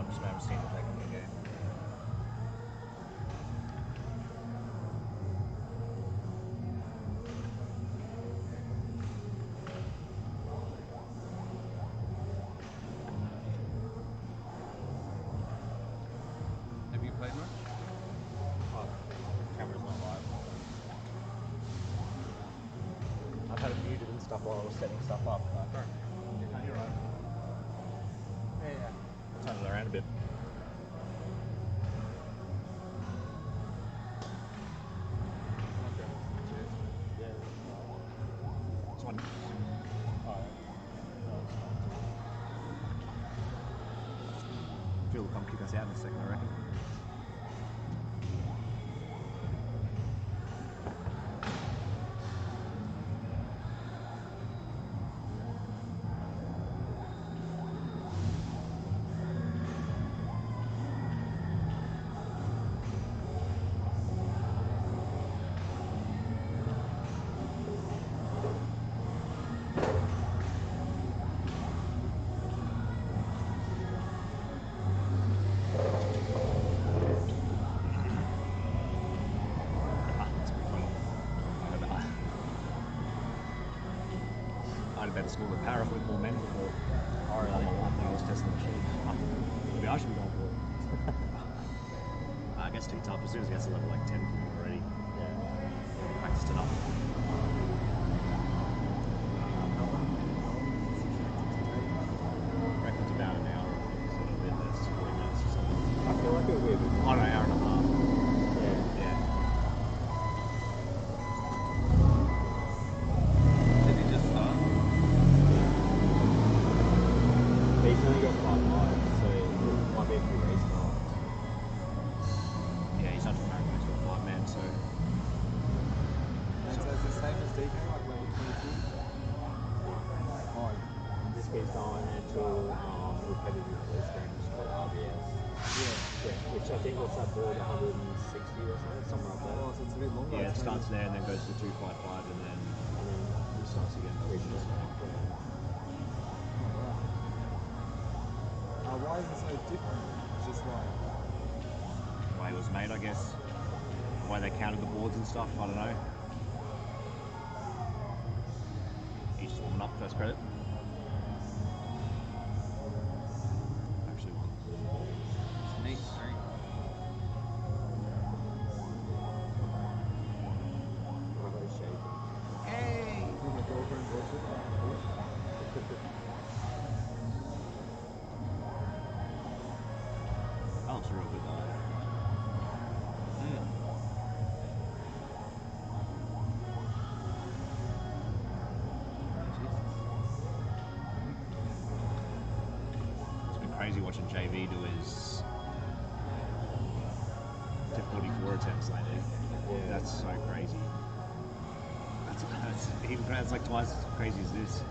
I've just never seen it like in the game. Have you played much? Oh, camera's not live. I've had it muted and stuff while I was setting stuff up. But Yeah, you're right. yeah. Turn it around a bit. Yeah. This one. Phil will come kick us out in a second, I reckon. I'd have better school at Barra with more men before when I was testing the machine. Maybe I should be going for it. I guess too tough. As soon as he gets to level like 10 already. Yeah. Practiced enough. I reckon it's about an hour, sort of a bit less, 40 minutes or something. I feel like it would be a bit Oh, no, hour and a half. Yeah. Did he just start? He's only got 5 lives, so it might be a few restart. Yeah, he's not married to a 5-man, so. And so it's the same as DK, like level 22? Oh, This keeps going until repetitive police games called RBS. yeah. Which I think was that board 160 or something like that. Oh, so it's a bit longer. Yeah, it It's starts maybe- there and then goes to 255 and then And then it starts again. reaches Why is it so different? It's just like, The way it was made, I guess. The way they counted the boards and stuff, I don't know. He's just warming up, first credit. Actually won. It's a neat stream. Bravo's shaking. Hey! my girlfriend's watching. That looks real good though. It's been crazy watching JV do his to 44 attempts lately. Yeah. That's so crazy. That's like twice as crazy as this.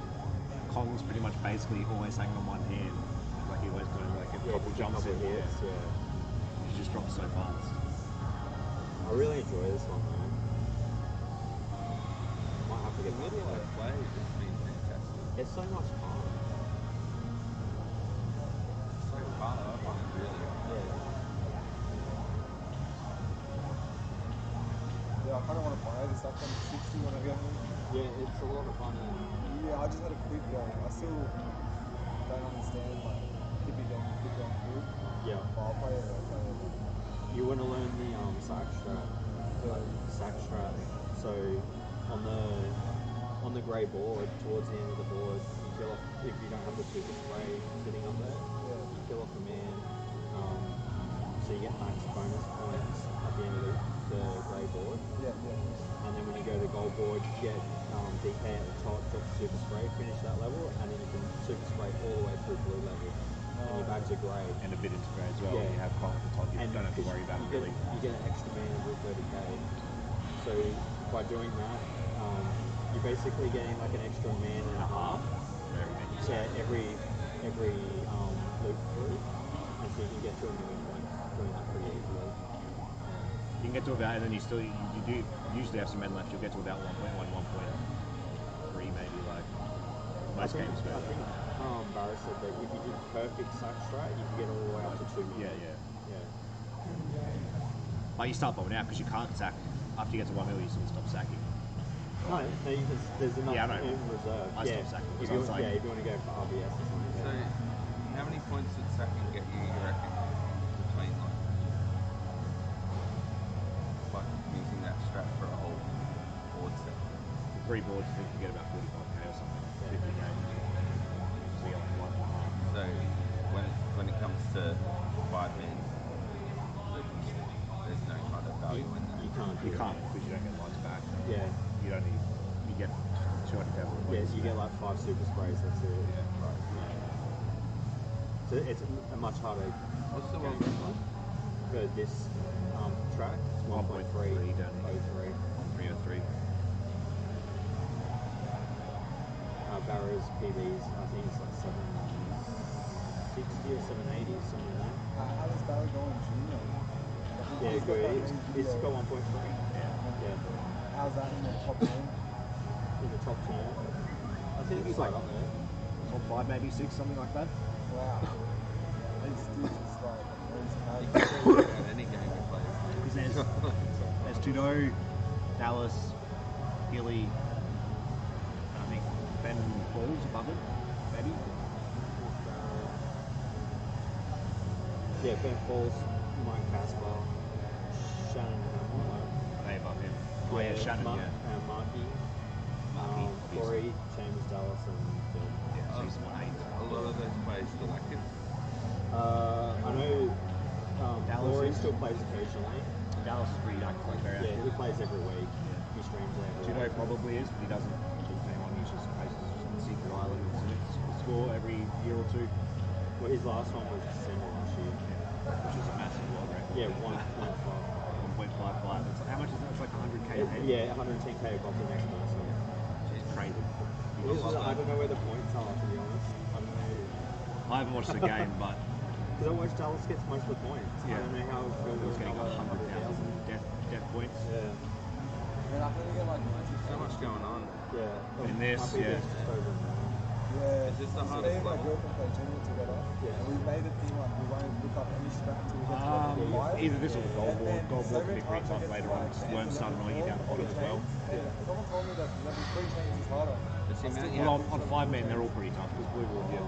Kong's pretty much basically always hanging on one hand. Like he always doing like a couple jumps in. hits, yeah. He just drops so fast. I really enjoy this one though. Might have to The get middle I played has been fantastic. It's so much fun. So far, I find it really Yeah. Yeah, I kind of want to play this up on 60 when I go home. Yeah, it's a lot of fun. Yeah, I just had a quick go. I still don't understand like quick going through. Yeah. But I'll play it. You want to learn the sack strat. Sack strat. So on the grey board, towards the end of the board, you kill off if you don't have the super spray sitting up there. Yeah. You kill off a man. So you get max bonus points at the end of the grey board. Yeah, yeah. And then when you go to the gold board, you get DK at the top, drop super spray, finish that level, and then you can super spray all the way through blue level. And your bags are grey. And a bit into grey as well. Yeah. You have Kong at the top, you And don't have to worry about it really. You get an extra man with 30k. So by doing that, you're basically getting like an extra man and a half. Very many. Yeah, every loop through, and so you can get to a million points doing that pretty easily. You can get to about, and then you do usually have some men left. You'll get to about 1.1, 1.3 maybe, like most games. I think Barra said but if you did perfect sack straight, you could get all the way up to 2 Yeah, mil. yeah. Yeah. But you start bombing out because you can't sack after you get to 1 mil. You sort of stop sacking. No, there's enough Yeah, I know. in reserve. I stopped sacking If because I you, was like- if you want to go for RBS or something. So, how many points did sacking get you reckon? Between like using that strap for a whole board set. 3 boards, I think you get about 45k or something, 50k. So you get like 1.5. So, when it comes to 5 men, there's no kind of value in that. You can't. You can't because you don't get lights back. Yeah. You don't need. You get 200,000 points. Yes, you get like 5 super sprays. That's it. Yeah. Right. So it's a much harder. What's the world record? For this track, it's 1.3 down here. 03. 303. Barrow's PBs, I think it's like 760 or 780 or something like that. How does Barra go in junior? Yeah, He's got good. that It's amazing got video. 1.3. Yeah. How's that in the top 10? In the top 10. I think he's it's like like up there. Top 5, maybe 6, something like that. Wow. These dudes just like, You those can do it at any game you play. Because there's Trudeau, Dallas, Gilly, and I think Ben Falls above him, maybe. Yeah, Ben Falls, Mike Casper, Shannon Hamill. Way above him. Oh yeah, Shannon, yeah. Marky, Marky, Corey, Chambers, Dallas, and Phil. Yeah, so he's 1/8. A lot of those players still active. I know Dallas Corey is- still plays occasionally. Dallas is pretty active, like very Yeah, active. he plays every week. He streams every Trudeau week. probably is, but he doesn't talk to anyone. He just plays on Secret Island and score every year or two, Well, his last one was December last year. which is a massive world record. Yeah, 1.5. 1.55. It's, how much is that? It's like 100k a head. Yeah, 110k above the next person. It's crazy. I don't know where the points are, to be honest. I don't know. I haven't watched the game, but Because I watch Dallas gets most of the points. Yeah. I don't know how Phil he was getting another 100,000 death points. Yeah. I mean, I think we get like 90. So much going on. Yeah. In this, I think yeah. it's just over now. Yeah. Is this the Me hardest and my level? girlfriend play junior together. Yeah. And we made a thing like we won't look up any strap until we get to level 5. Either this or the gold And board. then Gold so board can many be pretty times I tough get to, later on like, because get worms to start level annoying you down the 4, bottom as well. Yeah. Someone told me that level 3 chains is harder. Does he mean Well, on 5 men, they're all pretty tough because blue board, yeah.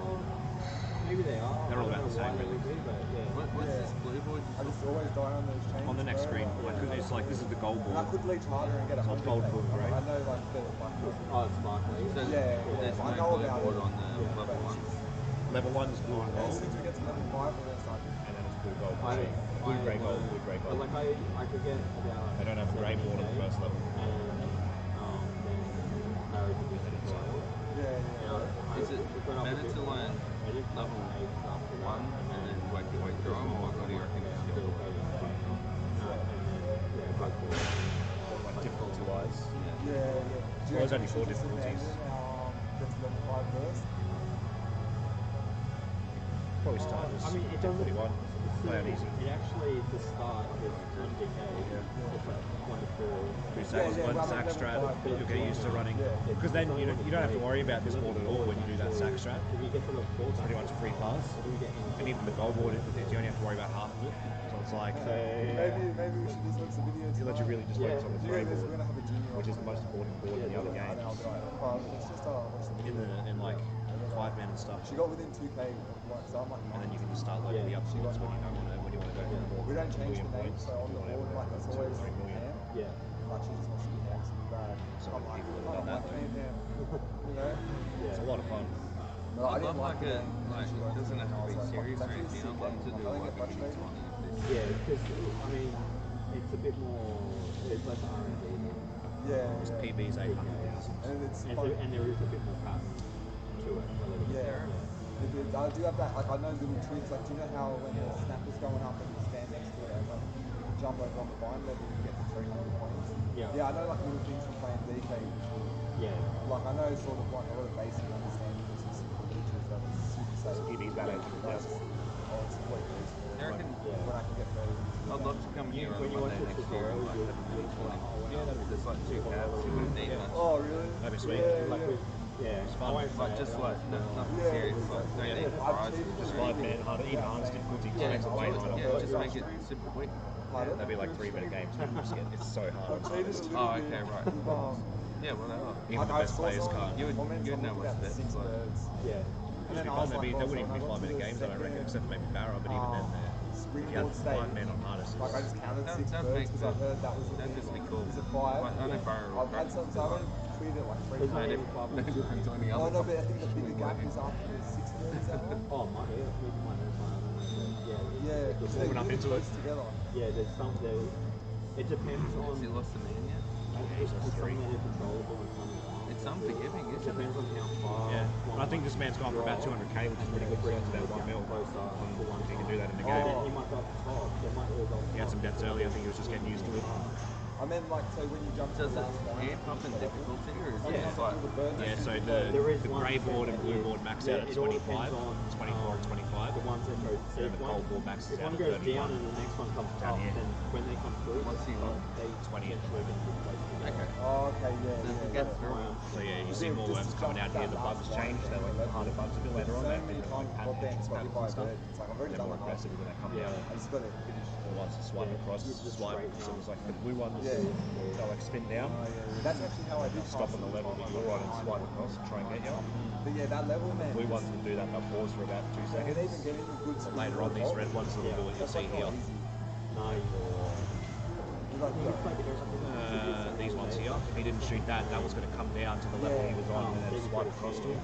Maybe they are. They're all I about don't the know why same, they really. would be, but yeah. What's Yeah. this blue board? I just always die on those chains. On the next bro, screen, like, because it's like this is the gold And I board. could leech harder and get a So it's gold 100. board, right? I know like the Oh, it's Barkley. So Yeah, there's I no know blue about board it. on the level but one. Level 1 is blue and as gold, soon as we get to level 5, then it's like and then it's blue gold. I Blue grey gold, blue grey But gold. like I could get about. They don't have a grey board on the 70K, first level. And then Barry could be 55. yeah. Is it better to learn level 1 and then work your way through them, or what do you reckon you should do? Like difficulty wise. Yeah. Do you Well, there's reckon only we 4 should just difficulties. abandon, get to level 5 first? Probably start I with mean, it doesn't. difficulty 1. Play it easy. It actually, to start with 1DK, it's like 1 to 4. Two sacks, yeah, one run sack level strat. 5, You'll get used to running. Yeah. Because then you don't have to worry about this board at all when you do that sack strat. If you get to level 4, It's pretty much a free pass. if you get And even the goal board, you only have to worry about half of it. So it's like, Maybe we should just look some videos. you let you really just focus on the grey We're board, gonna have a junior, which is the most important board in the other I know, games. but let's just watch the In video. like 5 men and stuff. She got within 2k, like, so I'm like, And then you can just start loading the upswords when you want to go for more. we don't change the million name, points. so on If the you board, want like, it's to always 3 million. Ham. Yeah. Like, she just wants to be Ham, so bad. So I'm many like, people I love don't that, like being Ham, you know? It's a lot of fun. No, I I'd didn't love like the a, name. like, She it goes, doesn't have to I be was like, serious "Fuck, or it's anything. I'd love to do I think like it's a mini frustrating. one of this. Yeah, because, I mean, it's a bit more, it's like R&D. Yeah. PB's 800,000. And it's And, fun. and there is a bit more pattern to it. A little bit. Yeah. I do have that, like, I know little tricks, like, do you know how when the snap is going up and you stand next to it and like, you jump over on the bind level, you get to 300 points? Yeah. Yeah, I know, like, little things from playing DK, Yeah. like, I know sort of, like, a lot of basic understanding of some simple features that is super safe. PB's about That's 800,000. just, oh, it's way easier. I reckon When I can get those. I'd love to come here on When you watch Monday it next year and tutorial, like you'll have a mini be like, tournament. oh, wow. Yeah, that'd be just like 2 cabs, you wouldn't need much. Oh, really? That'd be sweet. Yeah, Like, yeah. yeah. It's fun. I won't Like say just it, like but, nothing Yeah, serious, like don't need fries. Just 5 man harder, even harness difficulty, just makes it way harder. Yeah, just make it super quick. That'd be like 3 minute games. It's so hard. Oh, okay, right. Yeah, whatever. Even the best players can't. You'd know what's best. Yeah. They wouldn't even be 5 minute games, I don't reckon, except for maybe Barra, but even then, if you had 5 men on hardest, Like I just counted 6 That birds makes because I sense. heard that was That'd just be cool. Is it 5? Like, I know Barrow I've had some, so I don't treat it like 3 There's No birds. different to any Oh other. no, but I think the bigger gap is after 6 birds that one. Oh, my hair. My hair's fine. Yeah, because they're Moving up really into it. close together. Yeah, there's some there. It depends on. Has he lost a man yet? It's some that are controllable and some that It's unforgiving, It isn't it? depends on how far. yeah. And I think this man's gone for about 200k, which is pretty good for him, about 1 mil. If he can do that in the game. He might go up the top. They might all go up the He had top. some deaths early, I think he was just getting used to it. I meant like, so when you jump to Does the it last one, amp up in difficulty or is it Yeah. just like... the birds Yeah, so There is the one grey board and that blue is- board max yeah, out at it all 25, depends on, 24 and 25. The ones that go. So And the cold board max is if out one at goes 31. down and the next one comes Down up, here. then when they come through, What's he on? they 20 inch. eventually get to place together. Okay. Oh, okay, yeah. Does yeah, it get yeah. through? So yeah, you see more worms coming out here, the bugs change, they're like harder bugs a bit later on, So they're many like times I've got patterns, been got hit by a stuff. bird. It's like I've already They're done more the aggressive when they come Yeah. down. I just got to finish. The ones that swipe across, swipe, so it's like the blue ones, Yeah. they'll like spin down, That's actually how I did stop on the level that you're on and swipe across, try and get you. But yeah, that level, man. Blue ones will do that, they'll pause for about 2 And seconds. even getting the good But later on, these red ones will do what you'll see here. No, Like, These ones here, if he didn't shoot that, that was going to come down to the level he was on and then swipe across to it.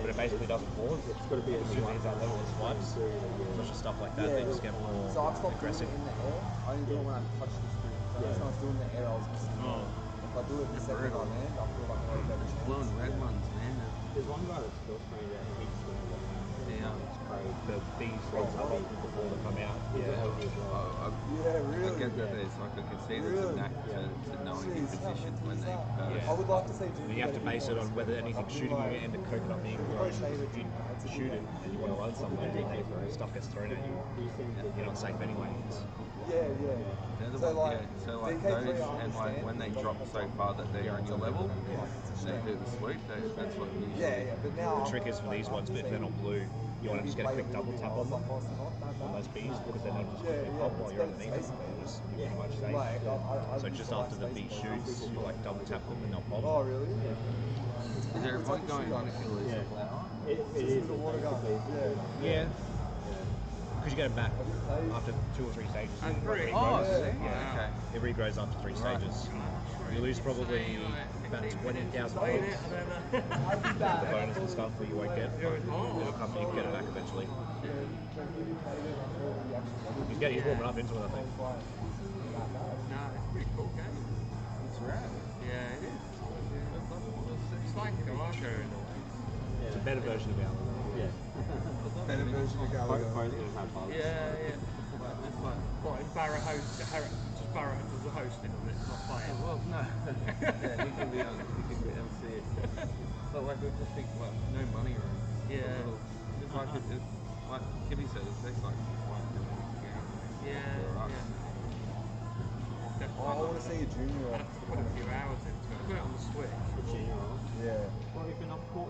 But it basically doesn't pause. it's got to be As soon as it hits that level, it swipes. Such stuff like that, they just get more so I've stopped aggressive. doing it in the air. I only do it when I touch the screen. So Yeah. when I was doing the air, I was missing it. If I do it the second I land, I feel like I have a better chance. Blue and red ones, man. There's one guy that's still spraying that he's doing it. Yeah. These ones are old before they come out. Yeah. Yeah, I really. get that there's like I can see there's a Really? knack to knowing your Jeez, how position mental when is they that? burst. I would like to say And you have to base it on whether anything's shooting you and the coconut being grown. If you shoot it and you want to run somewhere, and stuff gets thrown at you, you're not safe anyway. Yeah, yeah. They're the So ones, like, yeah. So like DK3 those, I and like understand. when they drop so far that they're on your level, they do the swoop. That's what usually. Yeah, yeah, but now The trick is for these ones, but if they're not blue, you want to just get a quick double tap on them, on those bees, because then they'll just quickly pop while you're underneath them. You're pretty much safe. Like, So just after the bee shoots, you like double tap them and they'll pop. Oh, really? Is there a point going on if you lose the flower? It is The water gun. Yeah. Yeah. Because you get them back after 2 or 3 stages. Oh, regrows. yeah. Okay. It regrows after 3 stages. You lose probably about 20,000 points. The bonus and stuff that you won't get. It'll come, you can get it back eventually. He's warming up into it, I think. No, it's a pretty cool game. It's rad. Yeah, it is. It's like Galago in a way. It's a better version of Allen. Yeah. Better version of Galago. Both have bugs. Yeah, yeah. It's like, what, in Barra host, just Barra does the hosting of it, it's not playing. Well, no. Yeah, he can be MC it. But like we just think like no money or anything. Yeah. It's like like Kibby said, it takes like 5 minutes to get Yeah, for us. yeah. Oh, I want to see a junior. I'd have to put a few hours into it. I put it on the Switch. The general. Yeah. Well, if enough more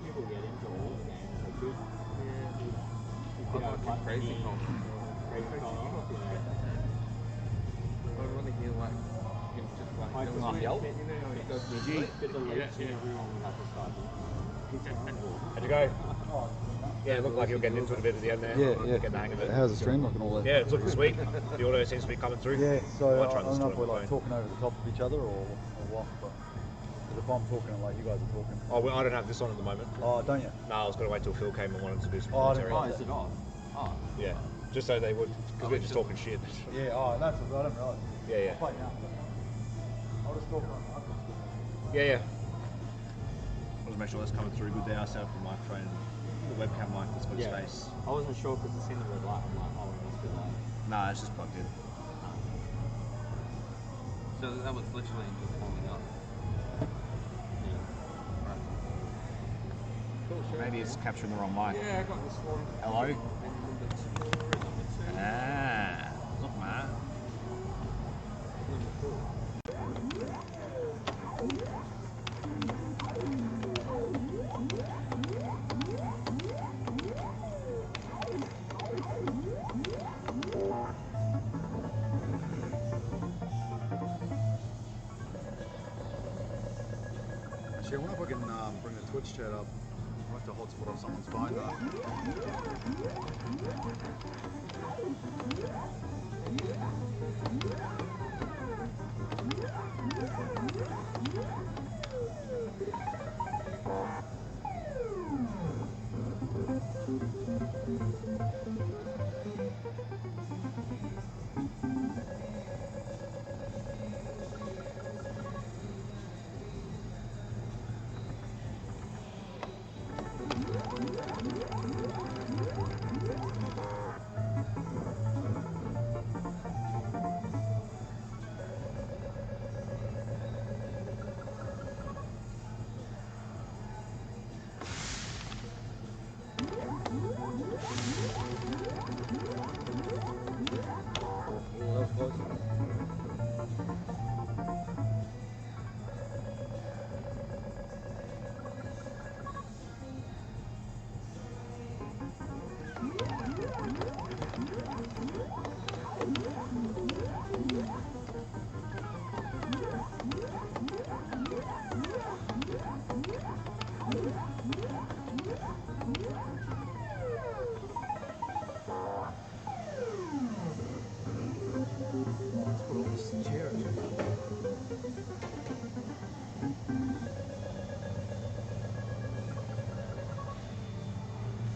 people get into all the games, they could. Yeah. You I'd could like have a crazy crazy con. con. I want to hear like him just like I doing could like, yell. because the leaks and everyone would have to start. How'd you go? Yeah, it looked like you were getting into it a bit at the end there. Getting the hang of it. How's the stream looking all that? Yeah, it's looking sweet. The audio seems to be coming through. Yeah, so Might I try don't this know to if we're it on like the phone. talking over the top of each other or what, but because if I'm talking like you guys are talking. Oh, well, I don't have this on at the moment. Oh, don't you? No, I was going to wait till Phil came and wanted to do some Oh, I commentary. didn't Oh, is it off? Oh. Yeah, just so they would, because we're just talking shit. Yeah, oh, that's I don't realise. Yeah, yeah. I'll play now. I'll just talk on. Yeah, yeah. I'll just make sure that's coming through good there. I set up the microphone, the webcam mic that's got Yeah. space. I wasn't sure because it's in the red light. I'm like, oh, it must be light. Nah, it's just plugged in. so that was literally just warming up. Right. Cool, sure. Maybe it's capturing the wrong mic. Yeah, I got this one. Hello? Number 2 or number 2. Ah, look, man. we can bring the Twitch chat up. I'll have to hotspot off someone's phone though.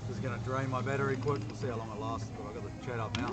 Just gonna drain my battery quick. We'll see how long it lasts. But I've got the chat up now.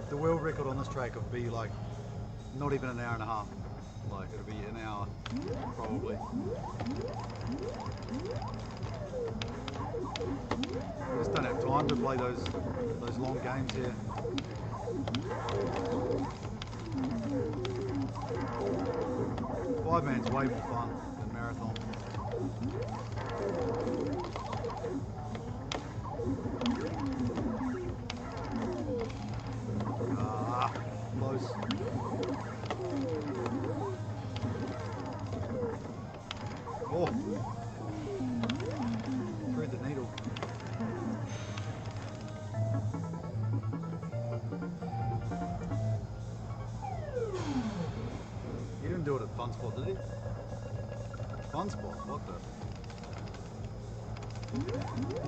The world record on this track would be like not even an hour and a half. Like it'll be an hour probably. We just don't have time to play those long games here. 5-man's way more fun than marathon. Close. Oh, thread the needle. He didn't do it at Fun Spot, did he? Fun Spot? What the?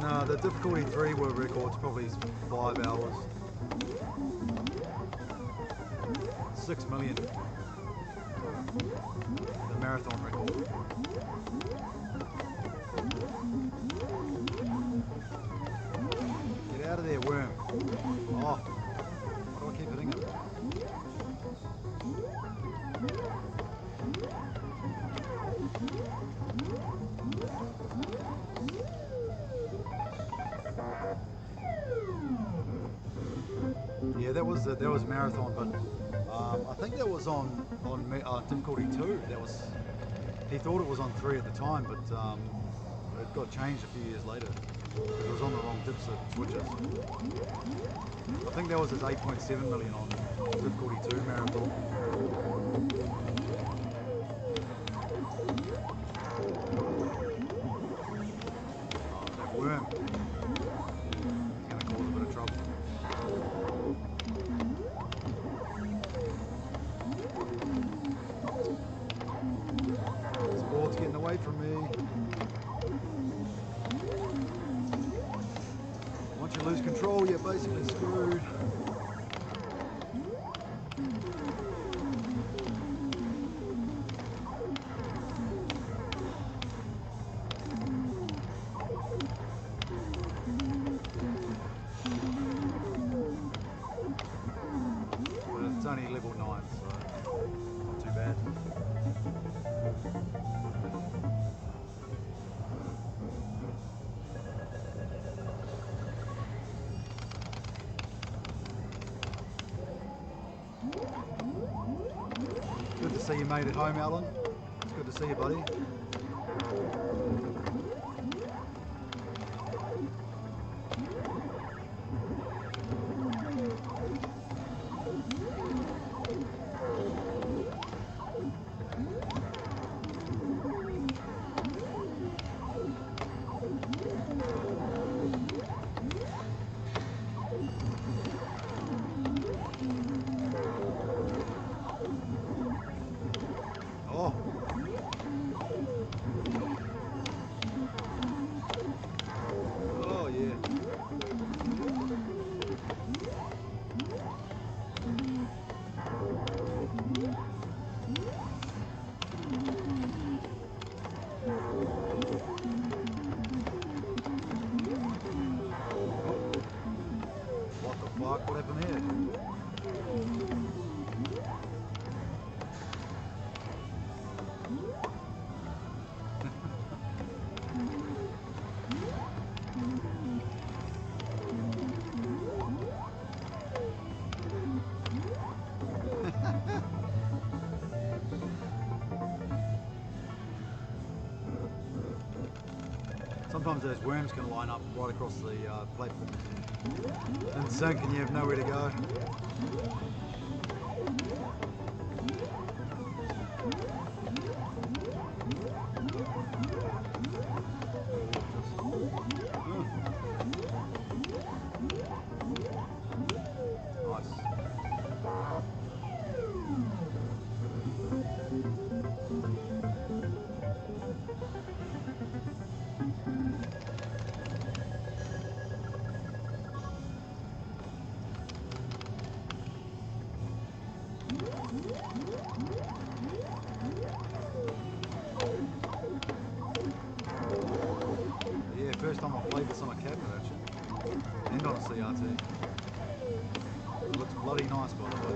No, the difficulty 3 world record's probably 5 hours. 6 million. The marathon record. Get out of there, worm. Oh, why do I keep hitting it? Yeah, that was marathon, but I think that was on difficulty 2. That was, he thought it was on 3 at the time, but it got changed a few years later. It was on the wrong dipset switches. I think that was his 8.7 million on difficulty 2 marathon. Oh, that worm. He's going to cause a bit of trouble. Getting away from me. Once you lose control, you're basically screwed. But it's only level 9, so not too bad. see you made it home, Alan. It's good to see you, buddy. What happened here? Sometimes those worms can line up right across the platform and sink and you have nowhere to go. Yeah, first time I've played this on a cabinet actually, and on a CRT. It looks bloody nice by the way.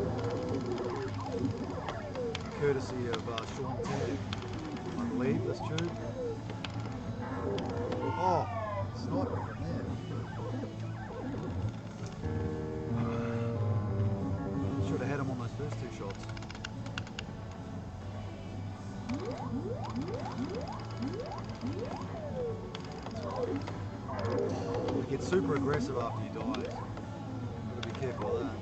Courtesy of Sean Tag, I believe, this tube. Oh, sniper from there. Should have had him on those first two shots. It gets super aggressive after you die. Gotta be careful of that.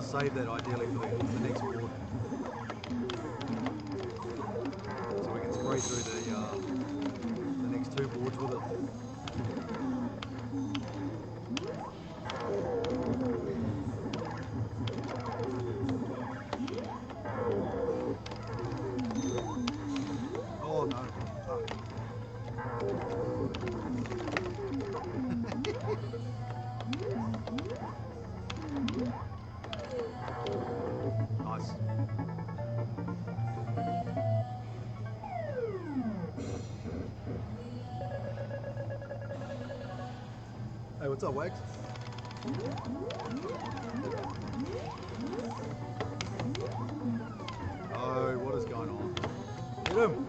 Save that ideally for the next board, so we can spray through the next two boards with it. Oh no. Nice. Hey, what's up, Wags? Oh, what is going on? Get him!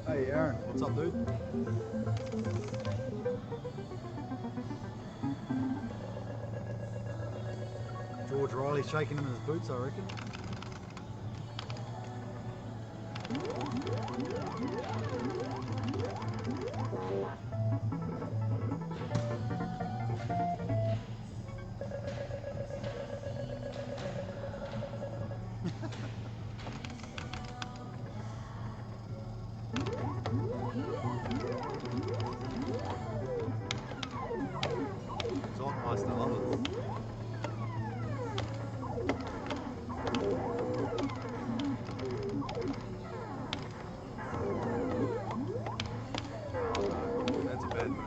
Hey Aaron, what's up dude? George Riley shaking him in his boots, I reckon. I still love it. That's a bad move.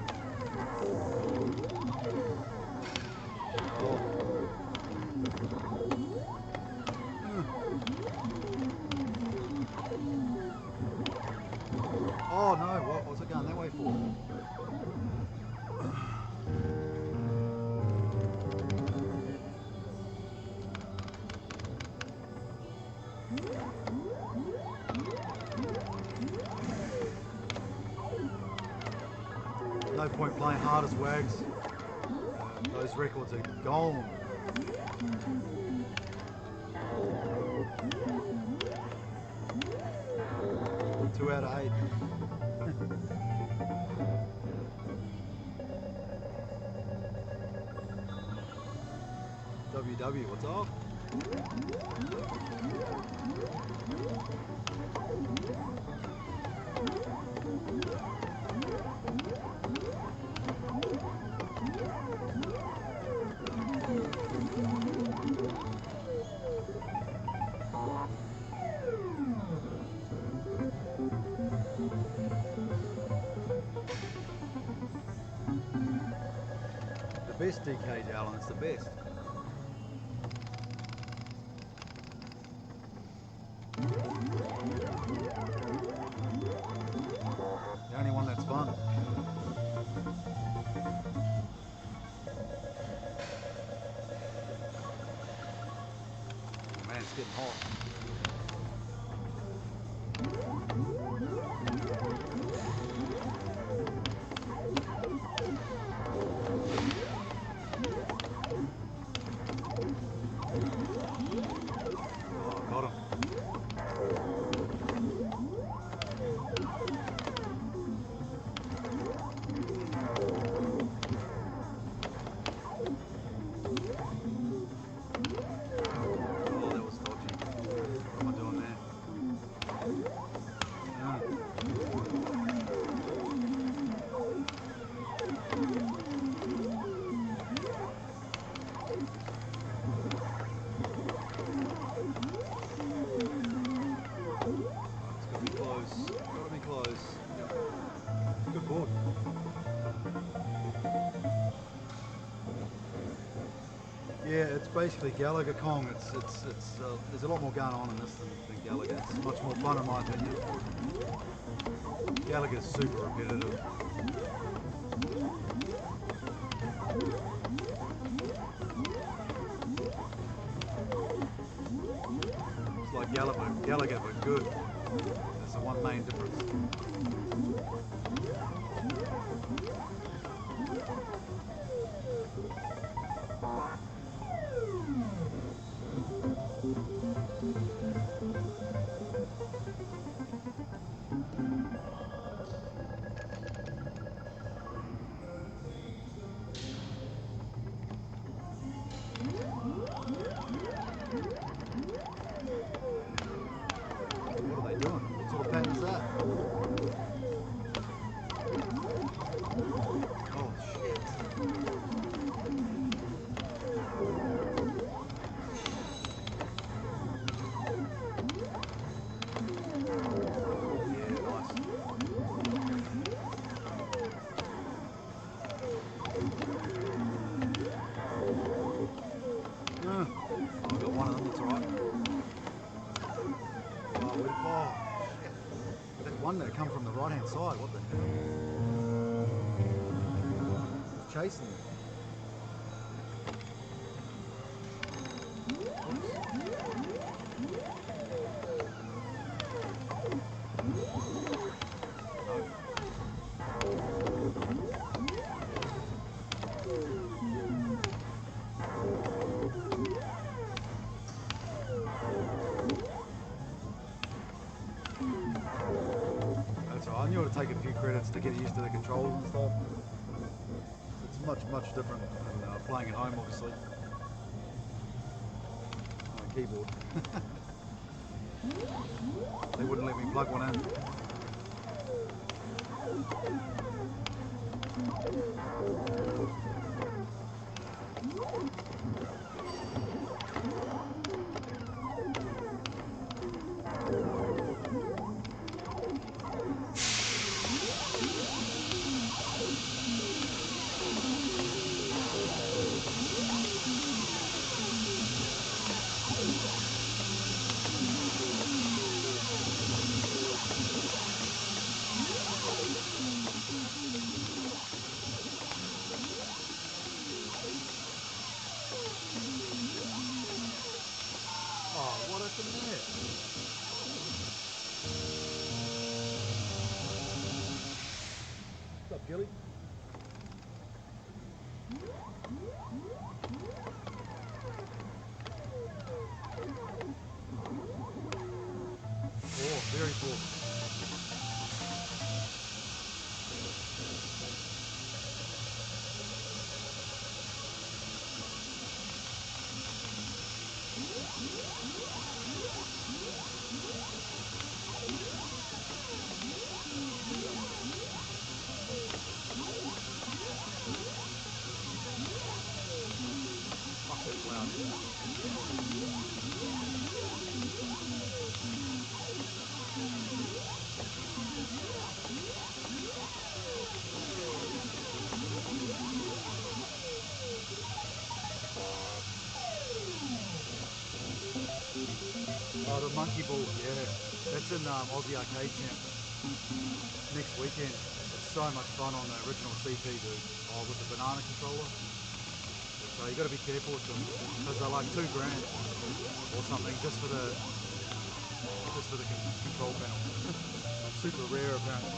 Oh no, what was it going that way for? No point playing hard as Wags. Those records are gone. Two out of 8. WW, what's up? The best DK Allen, it's the best. The only one that's fun. Oh man, it's getting hot. Oh, got him. Oh, that was dodgy. What am I doing there? It's got to be close. Got to be close. Yep. Good board. Yeah, it's basically Gallagher Kong. There's a lot more going on in this than Gallagher. It's much more fun in my opinion. Gallagher's super repetitive. It's like Gallagher but good. That's the one main difference. What are they doing? What sort of pattern is that? Oh shit. Yeah, nice. I've got one of them, that's alright. Oh, shit. That one that come from the right hand side, what the hell? It's chasing me. That's all right. I knew it would take a few credits to get used to the controls and stuff. It's much different than playing at home, obviously. On a keyboard. They wouldn't let me plug one in. Oh, the monkey ball, yeah. That's in Aussie Arcade Champ next weekend. It's so much fun on the original CP, dude. Oh, with the banana controller. So you got to be careful with them because they're like $2 grand or something just for the control panel. Super rare apparently.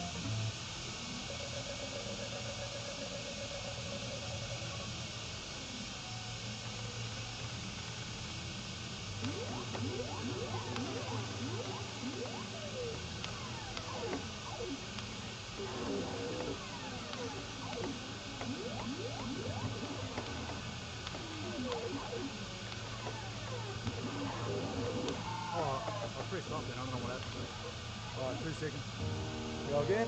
I pressed up then, I don't know what happened. Alright, 2 seconds. Go again.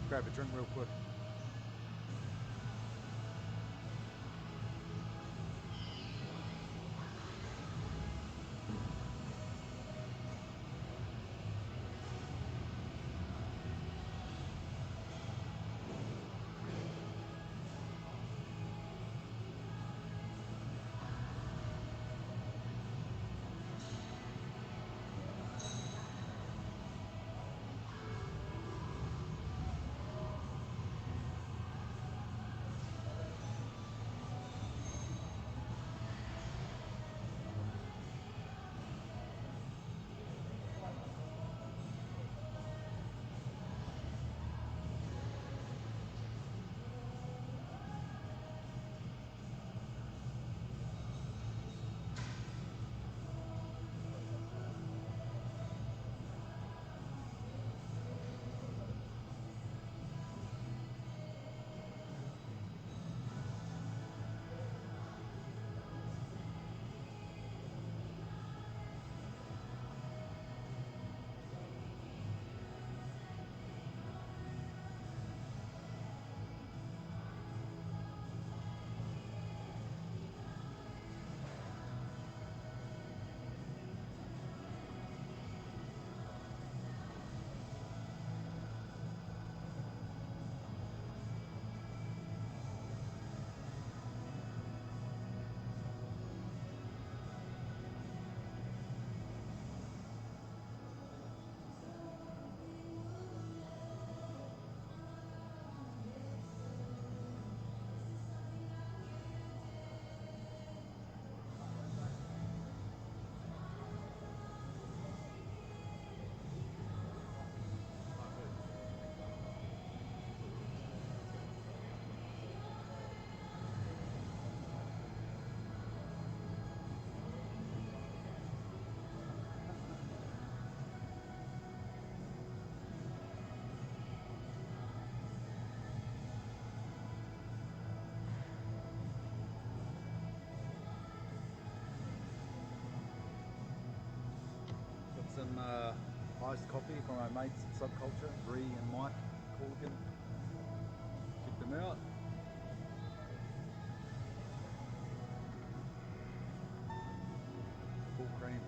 Grab a drink real quick. iced coffee from our mates at Subculture, Bree and Mike Corkin. Check them out. Full cream.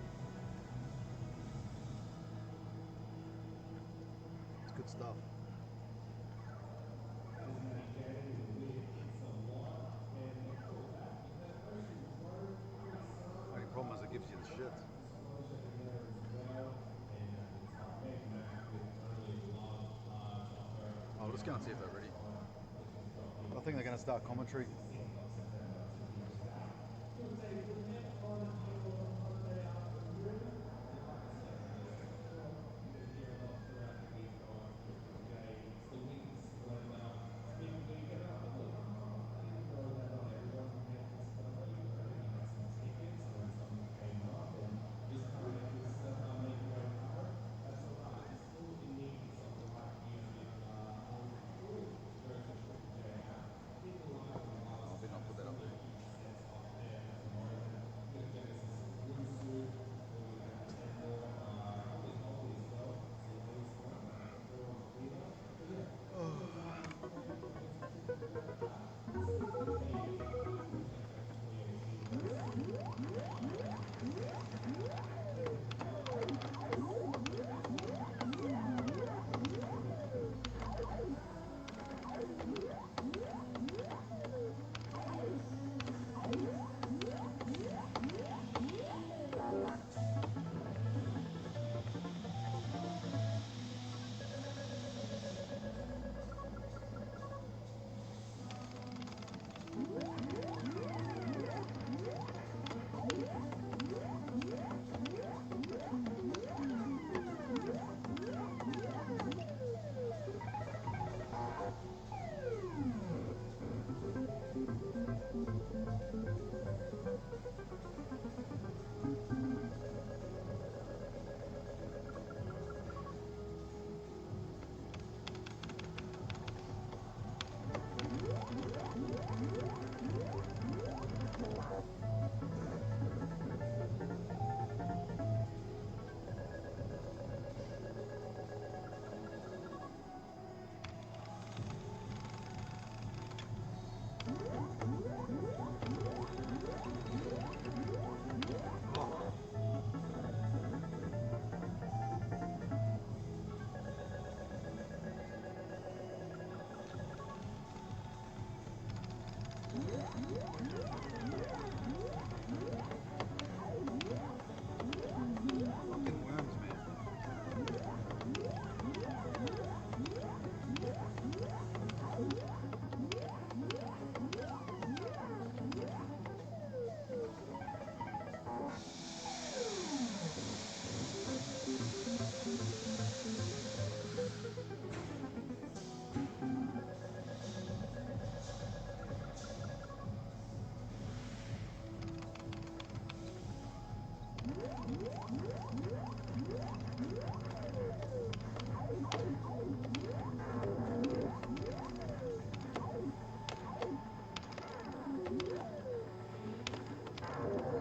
It's good stuff. Only problem is it gives you the shits. Oh, let's go and see if they're ready. I think they're going to start commentary. Fucking worms, man.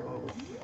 Oh, shit.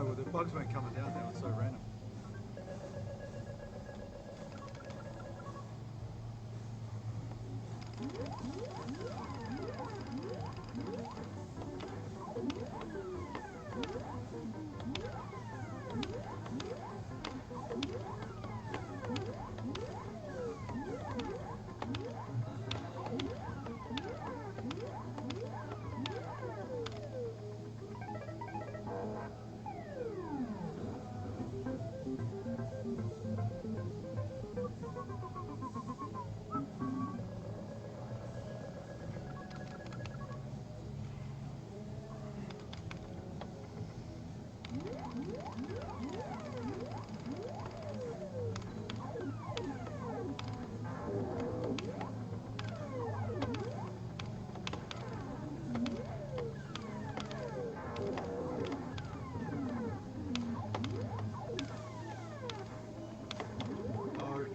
know, the bugs weren't coming down, they were so random.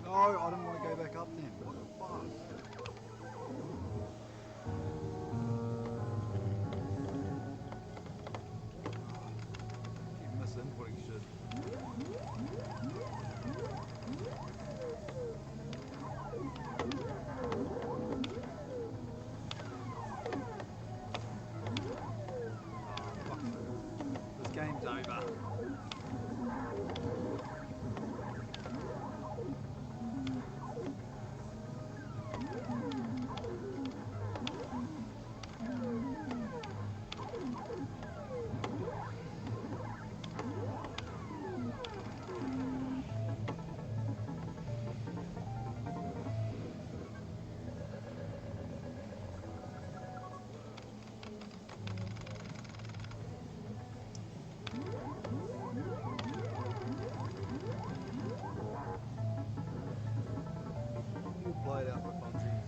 No, I didn't want to go back up then. What the fuck? Keep misinputting shit. Oh, fuck. This game's over. Play it out for funsies.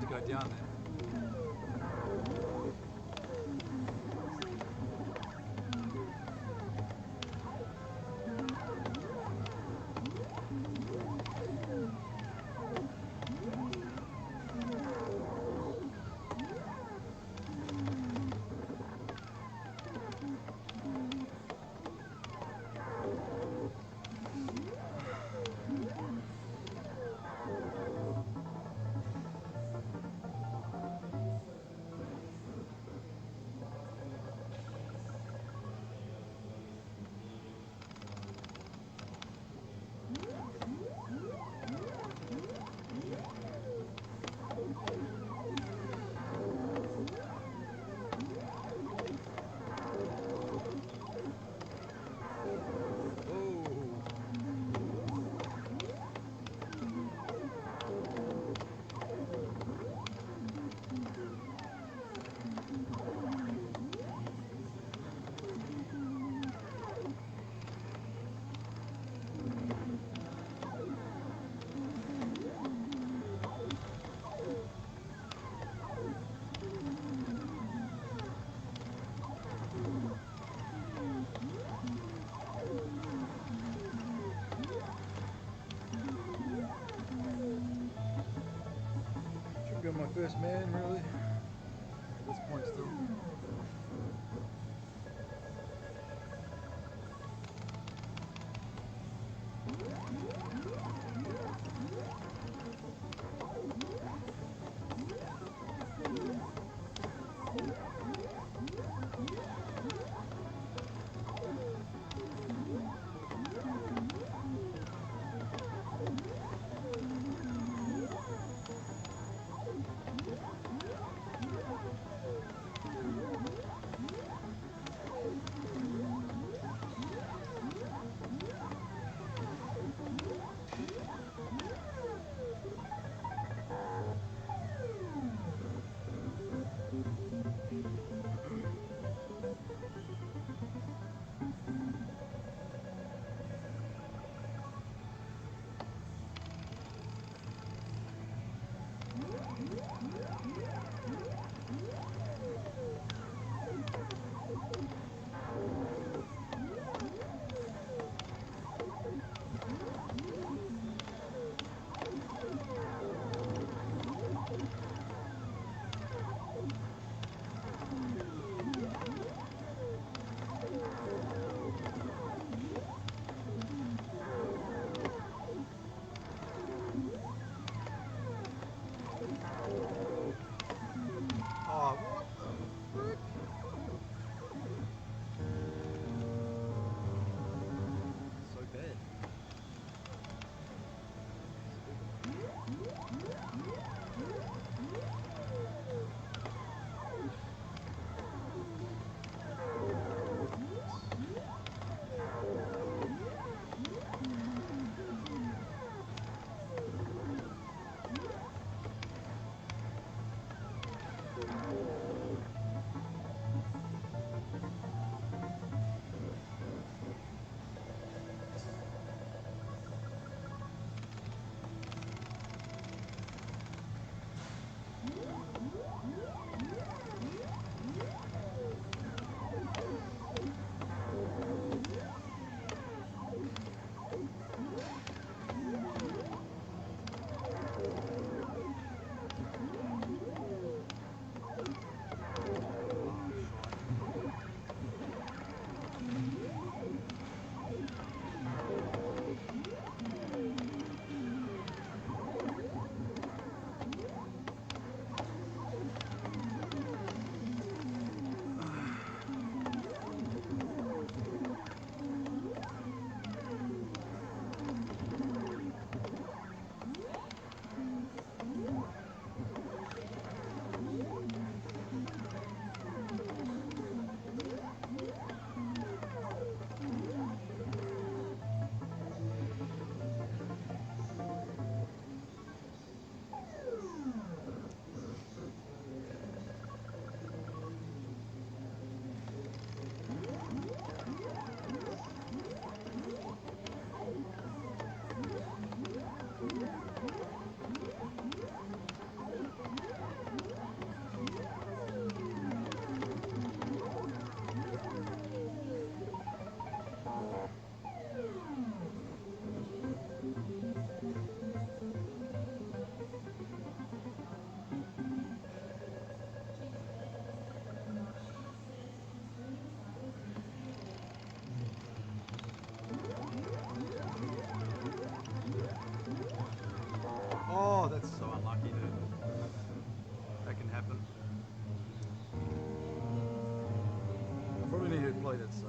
Go down there. Should be my first man, really. At this point, still. play that safe.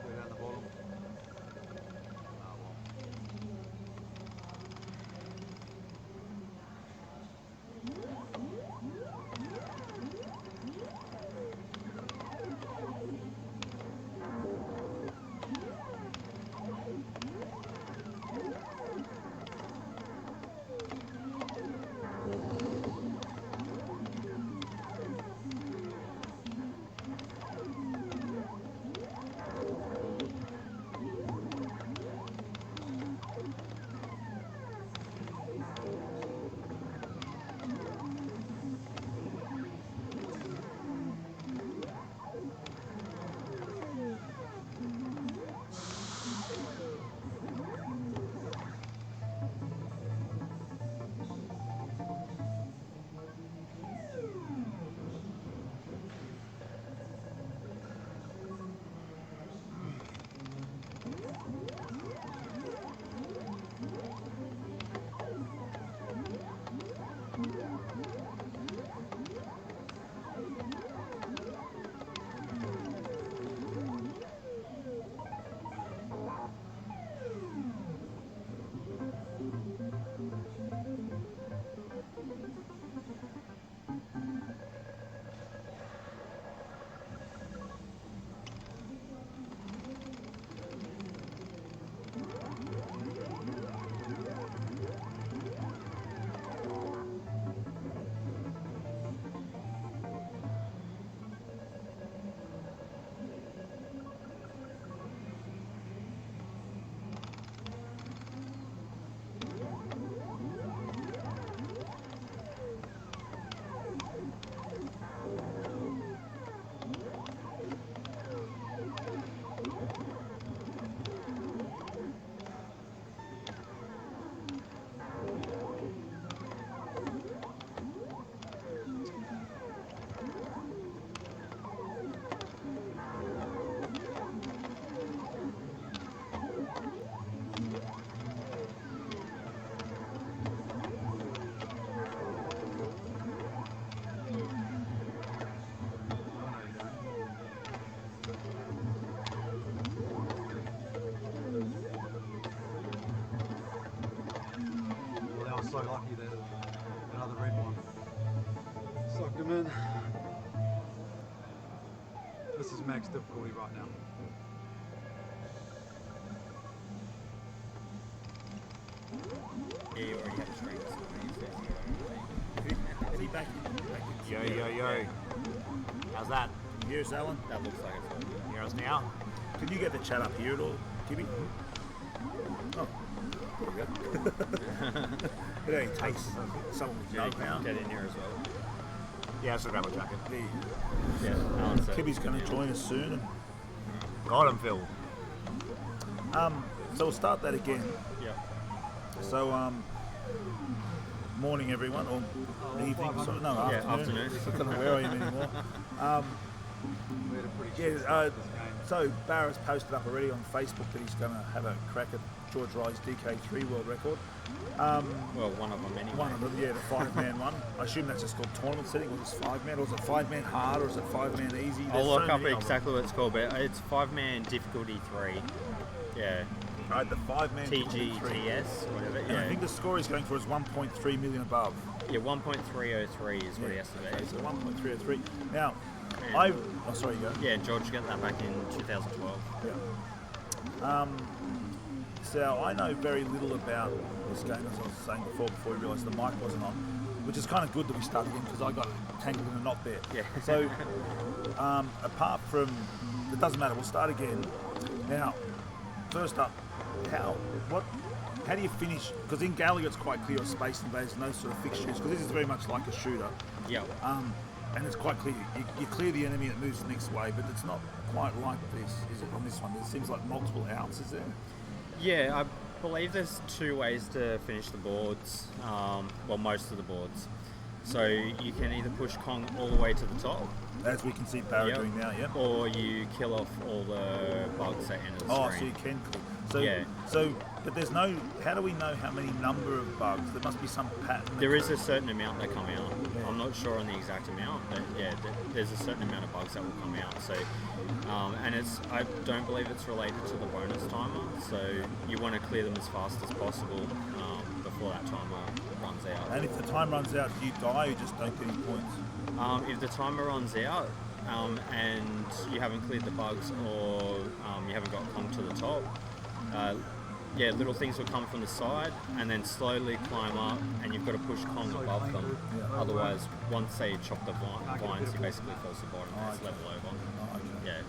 Go down the bottom. Oh well. So lucky that another red one sucked him in. This is max difficulty right now. Yeah, you already have strengths. Is he back in? Yo. How's that? Can you hear us, Alan? That looks like it's all. Hear us now? Can you get the chat up here at all, Kimmy? Oh, there we go. It only takes someone with no pound. Get in here as well. Yeah, I still got my jacket. Yeah, Alan said. Kibby's going to join us soon. And Got him, Phil. so we'll start that again. Yeah. So, morning everyone, or evening, sorry, no, afternoon. I don't know where I am anymore. We had a pretty shit start to this game. So Barra's posted up already on Facebook that he's going to have a crack at George Rye's DK3 world record. Well, one of them anyway. One of them, yeah, the 5-man one. I assume that's just called tournament setting, or just 5-man, or is it 5-man hard, or is it 5-man easy? I'll There's look so up many of exactly what it's called, but it's 5-man difficulty 3. Yeah. Right, the 5-man TGTS, whatever. And I think the score he's going for is 1.3 million above. Yeah, 1.303 is what he has to be. Okay, so 1.303. Now, And- sorry, you go. Yeah, George got that back in 2012. Yeah. So I know very little about this game, as I was saying before we realised the mic wasn't on, which is kind of good that we started again because I got tangled in a knot there. Yeah. So apart from, it doesn't matter, we'll start again. Now, first up, how do you finish? Because in Gallagher it's quite clear of Space Invaders and those sort of fixtures, because this is very much like a shooter. Yeah. And it's quite clear. You clear the enemy that moves the next way, but it's not quite like this, is it, on this one? It seems like multiple outs, is there? Yeah, I believe there's 2 ways to finish the boards, well, most of the boards. So you can either push Kong all the way to the top, As we can see Barra Yep. doing now, yeah. or you kill off all the bugs that enter the Oh, screen. so you can. So, Yeah. but there's no. How do we know how many number of bugs? There must be some pattern. There is a certain amount that come out. Yeah. I'm not sure on the exact amount, but yeah, there's a certain amount of bugs that will come out. So, and I don't believe it's related to the bonus timer. So you want to clear them as fast as possible before that timer runs out. And if the time runs out, do you die? Or you just don't get any points. If the timer runs out and you haven't cleared the bugs or you haven't got Kong to the top, little things will come from the side and then slowly climb up, and you've got to push Kong above them. Yeah. Otherwise, once they chop the vines, he basically falls to the bottom and it's level over. Yeah.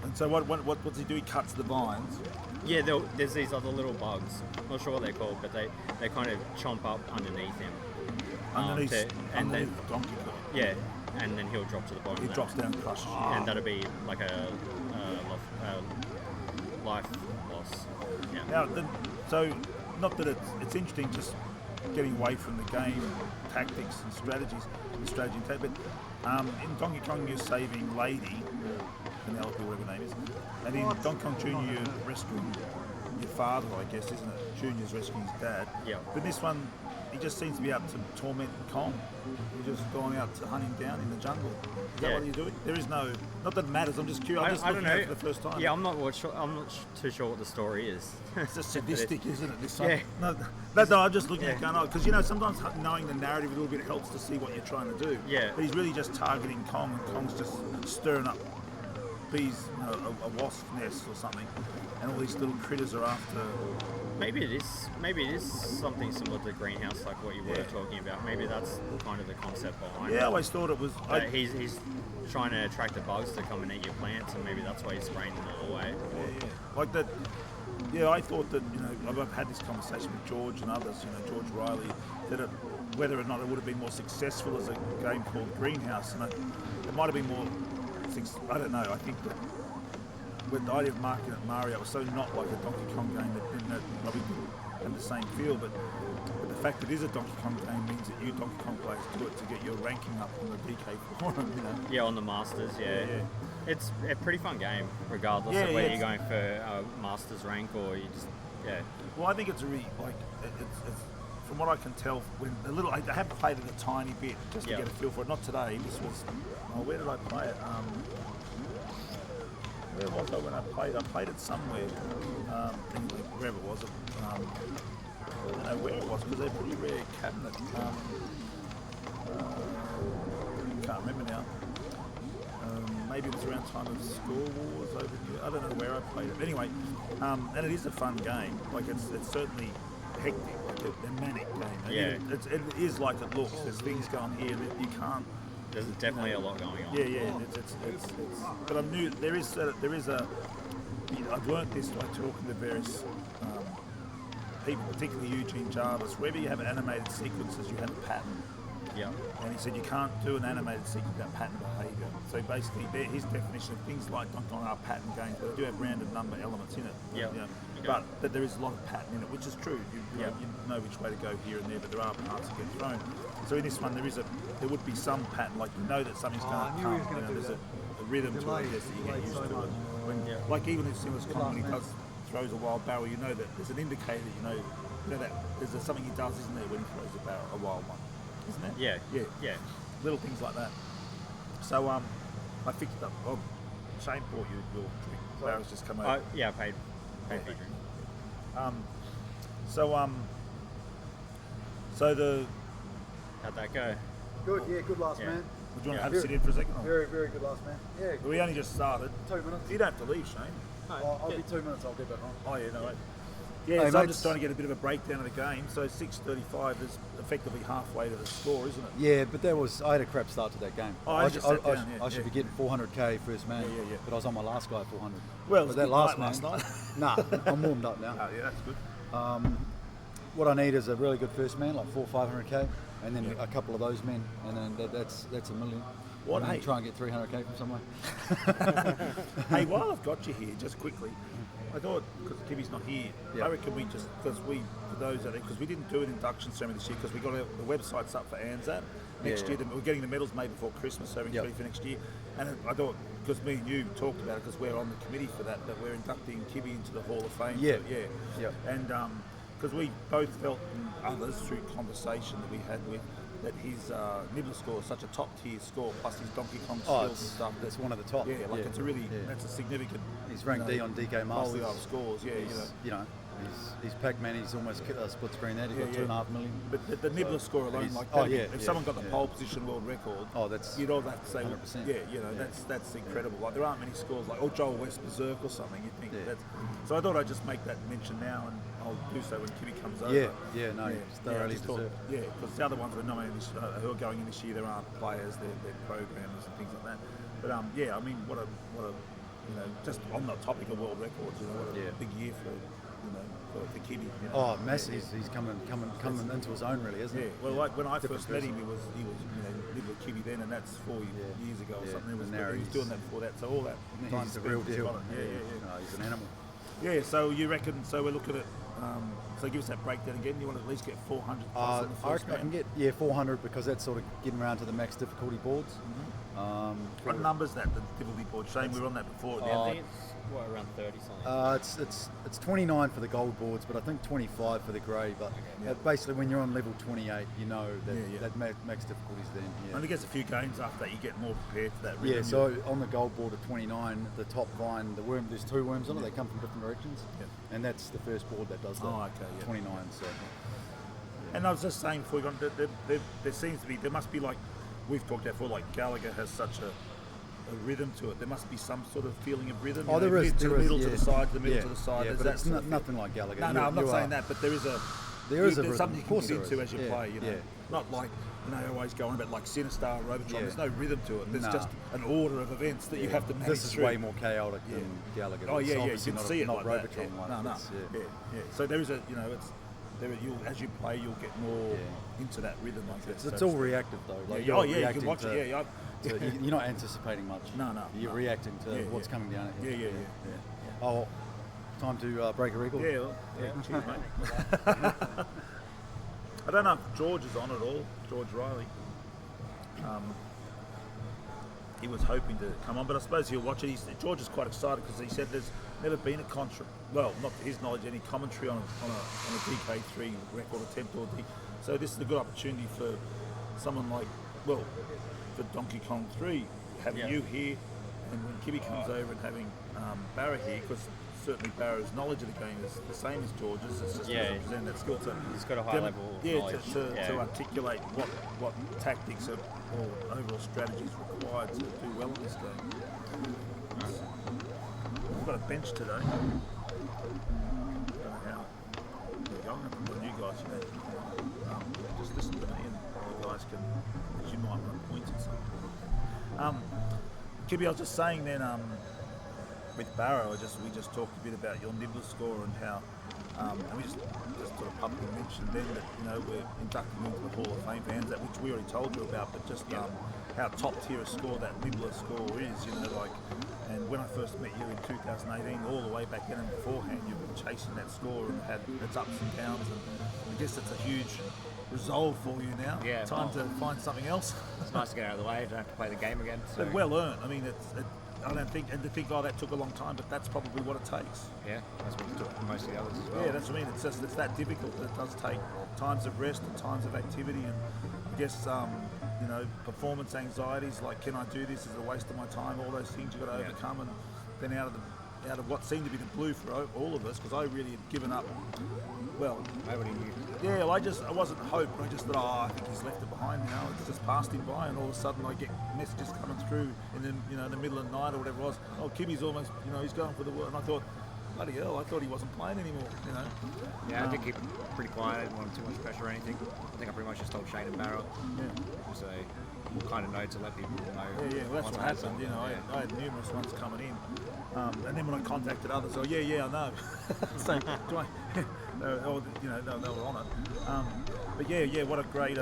And so what's he do? He cuts the vines. Yeah, there's these other little bugs. Not sure what they're called, but they kind of chomp up underneath him. Underneath Donkey Kong. Yeah, and then he'll drop to the bottom. He drops down and crushes you. And that'll be like a life loss. Yeah. Now, so not that it's interesting, just getting away from the game tactics and strategies, but in Donkey Kong you're saving Lady, Penelope, whatever her name is, and in Donkey Kong Jr. you're rescuing your father, I guess, isn't it? Junior's rescuing his dad. Yeah. But this one, he just seems to be out to torment Kong. He's just going out to hunt him down in the jungle. Is that what you're doing? There is no, not that it matters. I'm just curious. I'm just looking at it for the first time. Yeah, I'm not too sure what the story is. It's just sadistic, isn't it? This time. Yeah. No, I'm just looking at going on because sometimes knowing the narrative a little bit helps to see what you're trying to do. Yeah. But he's really just targeting Kong, and Kong's just stirring up bees, a wasp nest or something, and all these little critters are after. Maybe it is something similar to Greenhouse, like what you were talking about. Maybe that's kind of the concept behind it. Yeah, I always thought it was. He's trying to attract the bugs to come and eat your plants, and maybe that's why he's spraying them all away. Yeah. Like that. Yeah, I thought that I've had this conversation with George and others. George Riley, that whether or not it would have been more successful as a game called Greenhouse, and it might have been more. I don't know. I think that. With the idea of marketing at Mario, it was so not like a Donkey Kong game that probably didn't have the same feel, but the fact that it is a Donkey Kong game means that you Donkey Kong players do it to get your ranking up on the DK forum, Yeah, on the Masters, yeah. It's a pretty fun game, regardless of whether you're going for a Masters rank or you just, Well, I think it's really, it's from what I can tell, I have played it a tiny bit just to get a feel for it. Not today, this was, where did I play it? Where was I when I played? I played it somewhere. Anyway, wherever it was. I don't know where it was because they're a pretty rare cabinet. Can't remember now. Maybe it was around time of Score Wars over here. I don't know where I played it. Anyway, and it is a fun game. Like it's certainly hectic, like a manic game. It is like it looks. There's things going here that you can't. There's definitely a lot going on. Yeah. It's but I knew there is a. I've learnt this by talking to various people, particularly Eugene Jarvis. Wherever you have animated sequences, you have a pattern. Yeah. And he said you can't do an animated sequence without pattern behaviour. So basically, his definition of things like Donkey Kong are pattern games, but they do have random number elements in it. Yeah. But there is a lot of pattern in it, which is true. You know which way to go here and there, but there are parts that get thrown. So in this one, there would be some pattern, like that something's going to come. There's a rhythm to it, I guess, that you get used to it. Like even in Sinless Kong, when he throws a wild barrel, you know that there's an indicator. You know that there's something he does, isn't there, when he throws a wild one, isn't it? Yeah. Little things like that. So I fixed it up. Oh, Shane bought you your drink. Barrow's just come over. I paid for a drink. So how'd that go? Good, good last man. Would you want to have a sit in for a second? Very, very good last man. Yeah. We only just started. 2 minutes. You don't have to leave, Shane. I'll be 2 minutes, I'll get back on. Oh yeah, no way. Yeah, Hey, so I'm mates. just trying to get a bit of a breakdown of the game. So 6:35 is effectively halfway to the score, isn't it? Yeah, but I had a crap start to that game. Oh, I just sat down, I should be getting 400k first man, Yeah. but I was on my last guy at 400. Well, it but was that good last night man, last night. I'm warmed up now. Oh yeah, that's good. What I need is a really good first man, like 500k, and then a couple of those men, and then that's $1 million. What? And then Hey. try and get 300k from somewhere. Hey, while I've got you here, just quickly, I thought, because Kibby's not here, Yeah. I reckon we just, for those out there, because we didn't do an induction ceremony this year, because we got the websites up for ANZAC next year. We're getting the medals made before Christmas, so we're ready for next year. And I thought, because me and you talked about it because we're on the committee for that we're inducting Kibby into the Hall of Fame. Yeah. So, Yep. And because we both felt, and others through conversation that we had with, that his nibbler score is such a top tier score, plus his Donkey Kong skills and stuff. That's one of the top. Yeah, like it's a really, that's a significant. He's ranked D on DK Masters. Of scores, yeah. He's Pac-Man. He's almost split screen there. He's got 2.5 million. But the nibbler score alone, like if someone got the pole position world record, you'd all have to say, 100%. that's incredible. Like there aren't many scores like Joel West Berserk or something. You think that's. So I thought I'd just make that mention now, and I'll do so when Kibby comes over. He's thoroughly deserved. Yeah, because the other ones were nominated who are going in this year, there aren't players, they're programmers and things like that. But I mean, what a just on the topic of world records, what a big year for Kibby. Massive. He's coming into his own, really, isn't he? Yeah. Well, like when I first met him, he was nibbler Kibby then, and that's 4 years ago or something. He was doing that before that. So all that he's the real deal. No, he's an animal. Yeah. So you reckon? So we're looking at. So give us that breakdown again. You want to at least get 400 plus in the first I can get 400 because that's sort of getting around to the max difficulty boards. What number's that? The difficulty board? Shane, we were on that before. I think it's around 30 something. It's 29 for the gold boards, but I think 25 for the grey. But basically, when you're on level 28, you know that max difficulty's then. Yeah. And I guess a few games after that, you get more prepared for that. Rhythm. Yeah. So on the gold board at 29, the top vine, the worm, there's 2 worms on it. They come from different directions, and that's the first board that does that. 29. So. And I was just saying before we got there seems to be, there must be like we've talked about before, like Gallagher has such a rhythm to it. There must be some sort of feeling of rhythm. There is. To the middle to the side, to the middle to the side. Yeah, but it's nothing like Gallagher. No, I'm not saying that, but there is a rhythm. Something you can get into as you play. Yeah. Not like always going about like Sinistar or Robotron. There's no rhythm to it. There's just an order of events that you have to manage. This is way more chaotic than Gallagher. You can see it not like Robotron that. No. So there is as you play, you'll get more into that rhythm. It's all reactive though. Like you can watch it. So you're not anticipating much. No. You're reacting to what's coming down ahead. Yeah. Oh, time to break a record. Cheers, mate. I don't know if George is on at all. George Riley. He was hoping to come on, but I suppose he'll watch it. George is quite excited because he said there's never been not to his knowledge, any commentary on a DK3 record attempt so this is a good opportunity for someone like, for Donkey Kong 3, having you here, and when Kibby comes over and having Barra here, because certainly Barra's knowledge of the game is the same as George's. It's just doesn't present that skill to. He's got a high level knowledge. To articulate what tactics or overall strategies required to do well in this game. We've got a bench today. I don't know how. There we go. I'm going to put you guys in there. Just listen to me and you guys can, because you might want to point at something. Kibby, I was just saying then, with Barrow, we just talked a bit about your nibbler score and how, and we just sort of publicly mentioned then that we're inducting into the Hall of Fame fans, that which we already told you about, but just how top tier a score that nibbler score is, and when I first met you in 2018, all the way back then and beforehand, you've been chasing that score and had its ups and downs, and I guess it's a huge resolve for you now. Yeah, time to find something else. It's nice to get out of the way. Don't have to play the game again. So. But well earned. I mean, I don't think, and to think, that took a long time, but that's probably what it takes. Yeah, that's what it took for most of the others as well. Yeah, that's what I mean. It's that difficult that it does take times of rest and times of activity, and I guess performance anxieties like, can I do this? Is it a waste of my time? All those things you've got to overcome, and then out of what seemed to be the blue for all of us, because I really had given up. Well, nobody knew. Yeah, I wasn't hope, but I just thought, I think he's left it behind now. It's just passed him by, and all of a sudden I get messages coming through in the middle of the night or whatever it was. Oh, Kibby's almost, he's going for the world, and I thought, bloody hell, I thought he wasn't playing anymore. Yeah, I did keep pretty quiet. I didn't want too much pressure or anything. I think I pretty much just told Shane and Barrow. Yeah. So we'll kind of know to let people know. Yeah, well, that's what happened. I had numerous ones coming in, and then when I contacted others, I know. So do I? They were on it. But yeah, what a great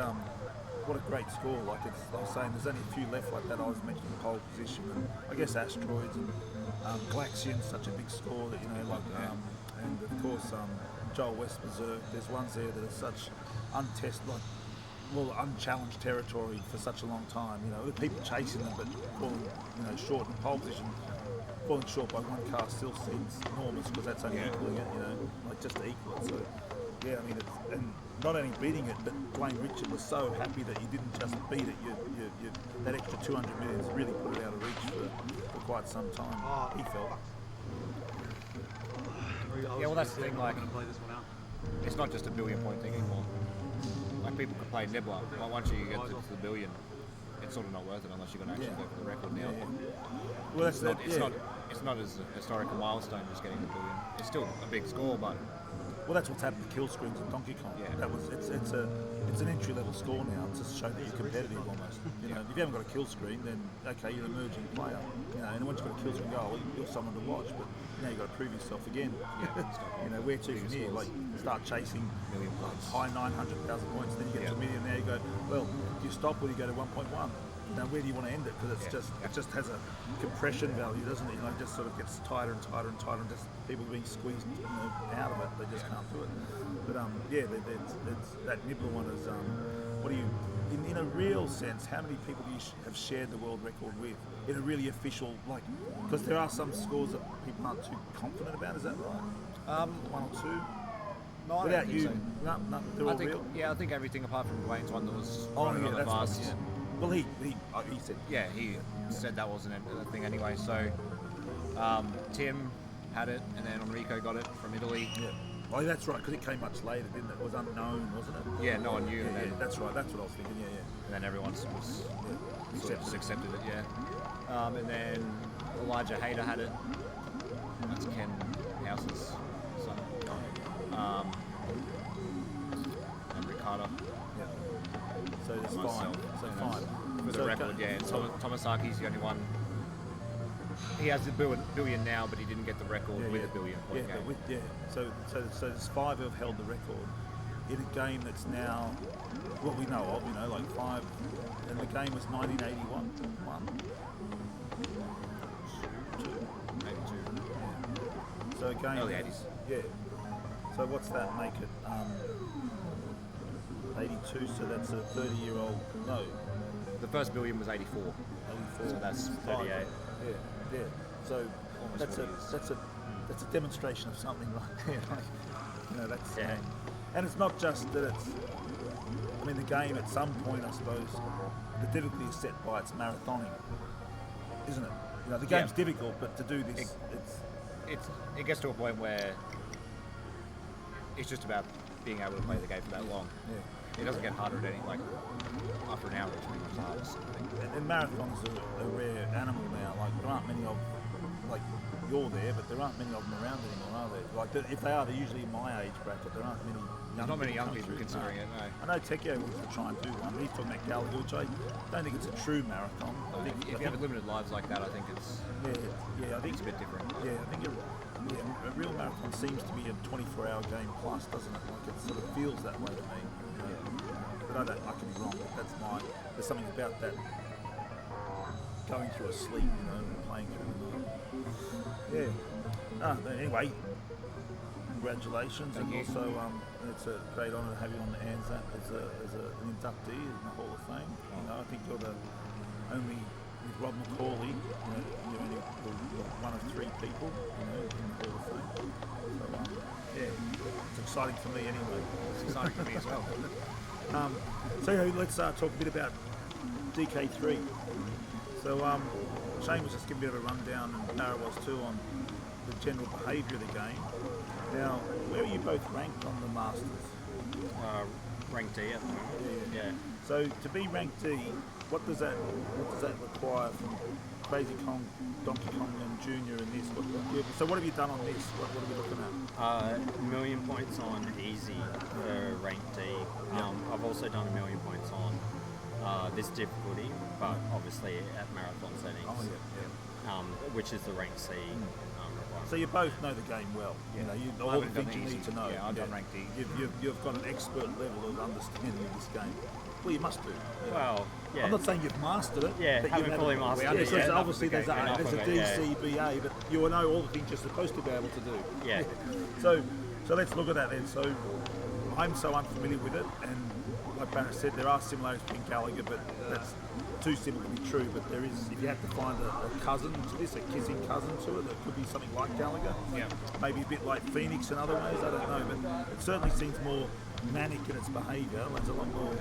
score. Like I was saying, there's only a few left like that. I was mentioning pole position, and I guess Asteroids and Galaxian, such a big score that and of course Joel West Berserk. There's ones there that are such untested, like unchallenged territory for such a long time. You know, with people chasing them, but falling, short in pole position. Falling short by one car still seems enormous because that's only equaling it. Like just to equal it. So, yeah, I mean, and not only beating it, but Dwayne Richard was so happy that you didn't just beat it. You that extra 200 million really put it out of reach for quite some time. He felt. Yeah, well, that's the thing. Like, it's not just a billion-point thing anymore. Like, people can play Nebula. Like, once you get to the billion, it's sort of not worth it unless you're going to actually go for the record now. Well, that's it's not as historic a milestone as getting the billion. It's still a big score, but that's what's happened to kill screens in Donkey Kong. Yeah. It's an entry level score now to show that you're competitive almost. If you haven't got a kill screen, then okay, you're an emerging player. And once you've got a kill screen, you're someone to watch. But now you've got to prove yourself again. Where to from here? Like start chasing high 900,000 points, then you get to a million. Now you go, well, do you stop or do you go to 1.1? Now, where do you want to end it? Because it just has a compression value, doesn't it? It just sort of gets tighter and tighter and tighter, and just people being squeezed out of it. They just can't do it. But it's that Nibbler one is. What do you, in a real sense, how many people do you have shared the world record with in a really official Because there are some scores that people aren't too confident about. Is that right? One or two. No, without you, so. no, they're all real. Yeah, I think everything apart from Dwayne's one that was running on the that's fast. Right, yeah. Well, he said. Yeah, he said that wasn't a thing anyway. So Tim had it, and then Enrico got it from Italy. Yeah. Oh, that's right, because it came much later, didn't it? It was unknown, wasn't it? Yeah, no one knew. Yeah, and then, that's right. That's what I was thinking. Yeah. And then everyone just accepted it. Yeah. And then Elijah Hayter had it. That's Ken House's son. And Ricardo. Yeah. So there's Myself. five. So 5. For the record, yeah. Tomasaki's the only one. He has the billion now, but he didn't get the record with a billion point game. So there's 5 who have held the record in a game that's now what we know of. Like 5, and the game was 1981. 1. 2. Maybe 2. Yeah. So a game. Early 80s. Yeah. So what's that make it? 82. So that's a 30-year-old. No. The first billion was 84. 84. So that's 38. Yeah. So that's a demonstration of something, right? That's and it's not just that it's. I mean, the game at some point, I suppose, the difficulty is set by its marathoning, isn't it? The game's difficult, but to do this, it gets to a point where it's just about being able to play the game for that long. Yeah. It doesn't get harder at any after an hour. It's pretty much the hardest thing. And marathons are a rare animal now. There aren't many of, you're there, but there aren't many of them around anymore, are there? If they are, they're usually in my age bracket. There aren't many. There's not many young people considering it. No. I know Tekio wants to try and do one. He's talking about Gallagher, which I don't think it's a true marathon. If you have limited lives like that, I think it's I think it's a bit different. Yeah, I think a real marathon seems to be a 24-hour game plus, doesn't it? It sort of feels that way to me. But I can be wrong. But there's something about that going through a sleep, and playing through the night. Yeah. Anyway, congratulations, and also it's a great honour to have you on the ANZAC as an inductee in the Hall of Fame. I think you're the only, with Rob McCauley, you're only one of 3 people, in the Hall of Fame. So it's exciting for me anyway. It's exciting for me as well. So let's talk a bit about DK3. So Shane was just giving a bit of a rundown, and Barra was too, on the general behaviour of the game. Now, where are you both ranked on the Masters? Rank D at the moment. Yeah. So to be ranked D, what does that require from Crazy Kong, Donkey Kong, and Junior in this? So what have you done on this? What are we looking at? 1 million points on easy for rank D. I've also done 1 million points on this difficulty, but obviously at marathon settings. Which is the rank C. So you both know the game well. All the things you need to know. Yeah, I've done rank D. You've got an expert level of understanding of this game. Well, you must do. Well, yeah. I'm not saying you've mastered it. Yeah, but haven't fully mastered it. Because Yeah, obviously there's a yeah. DCBA, but you know all the things you're supposed to be able to do. Yeah. So let's look at that then. So I'm so unfamiliar with it, and like Barra said, there are similarities between Gallagher, but that's too simple to be true. But there is, if you had to find a cousin to this, a kissing cousin to it, that could be something like Gallagher. Yeah. Maybe a bit like Phoenix in other ways, I don't know, but it certainly seems more manic in its behaviour. There's a lot more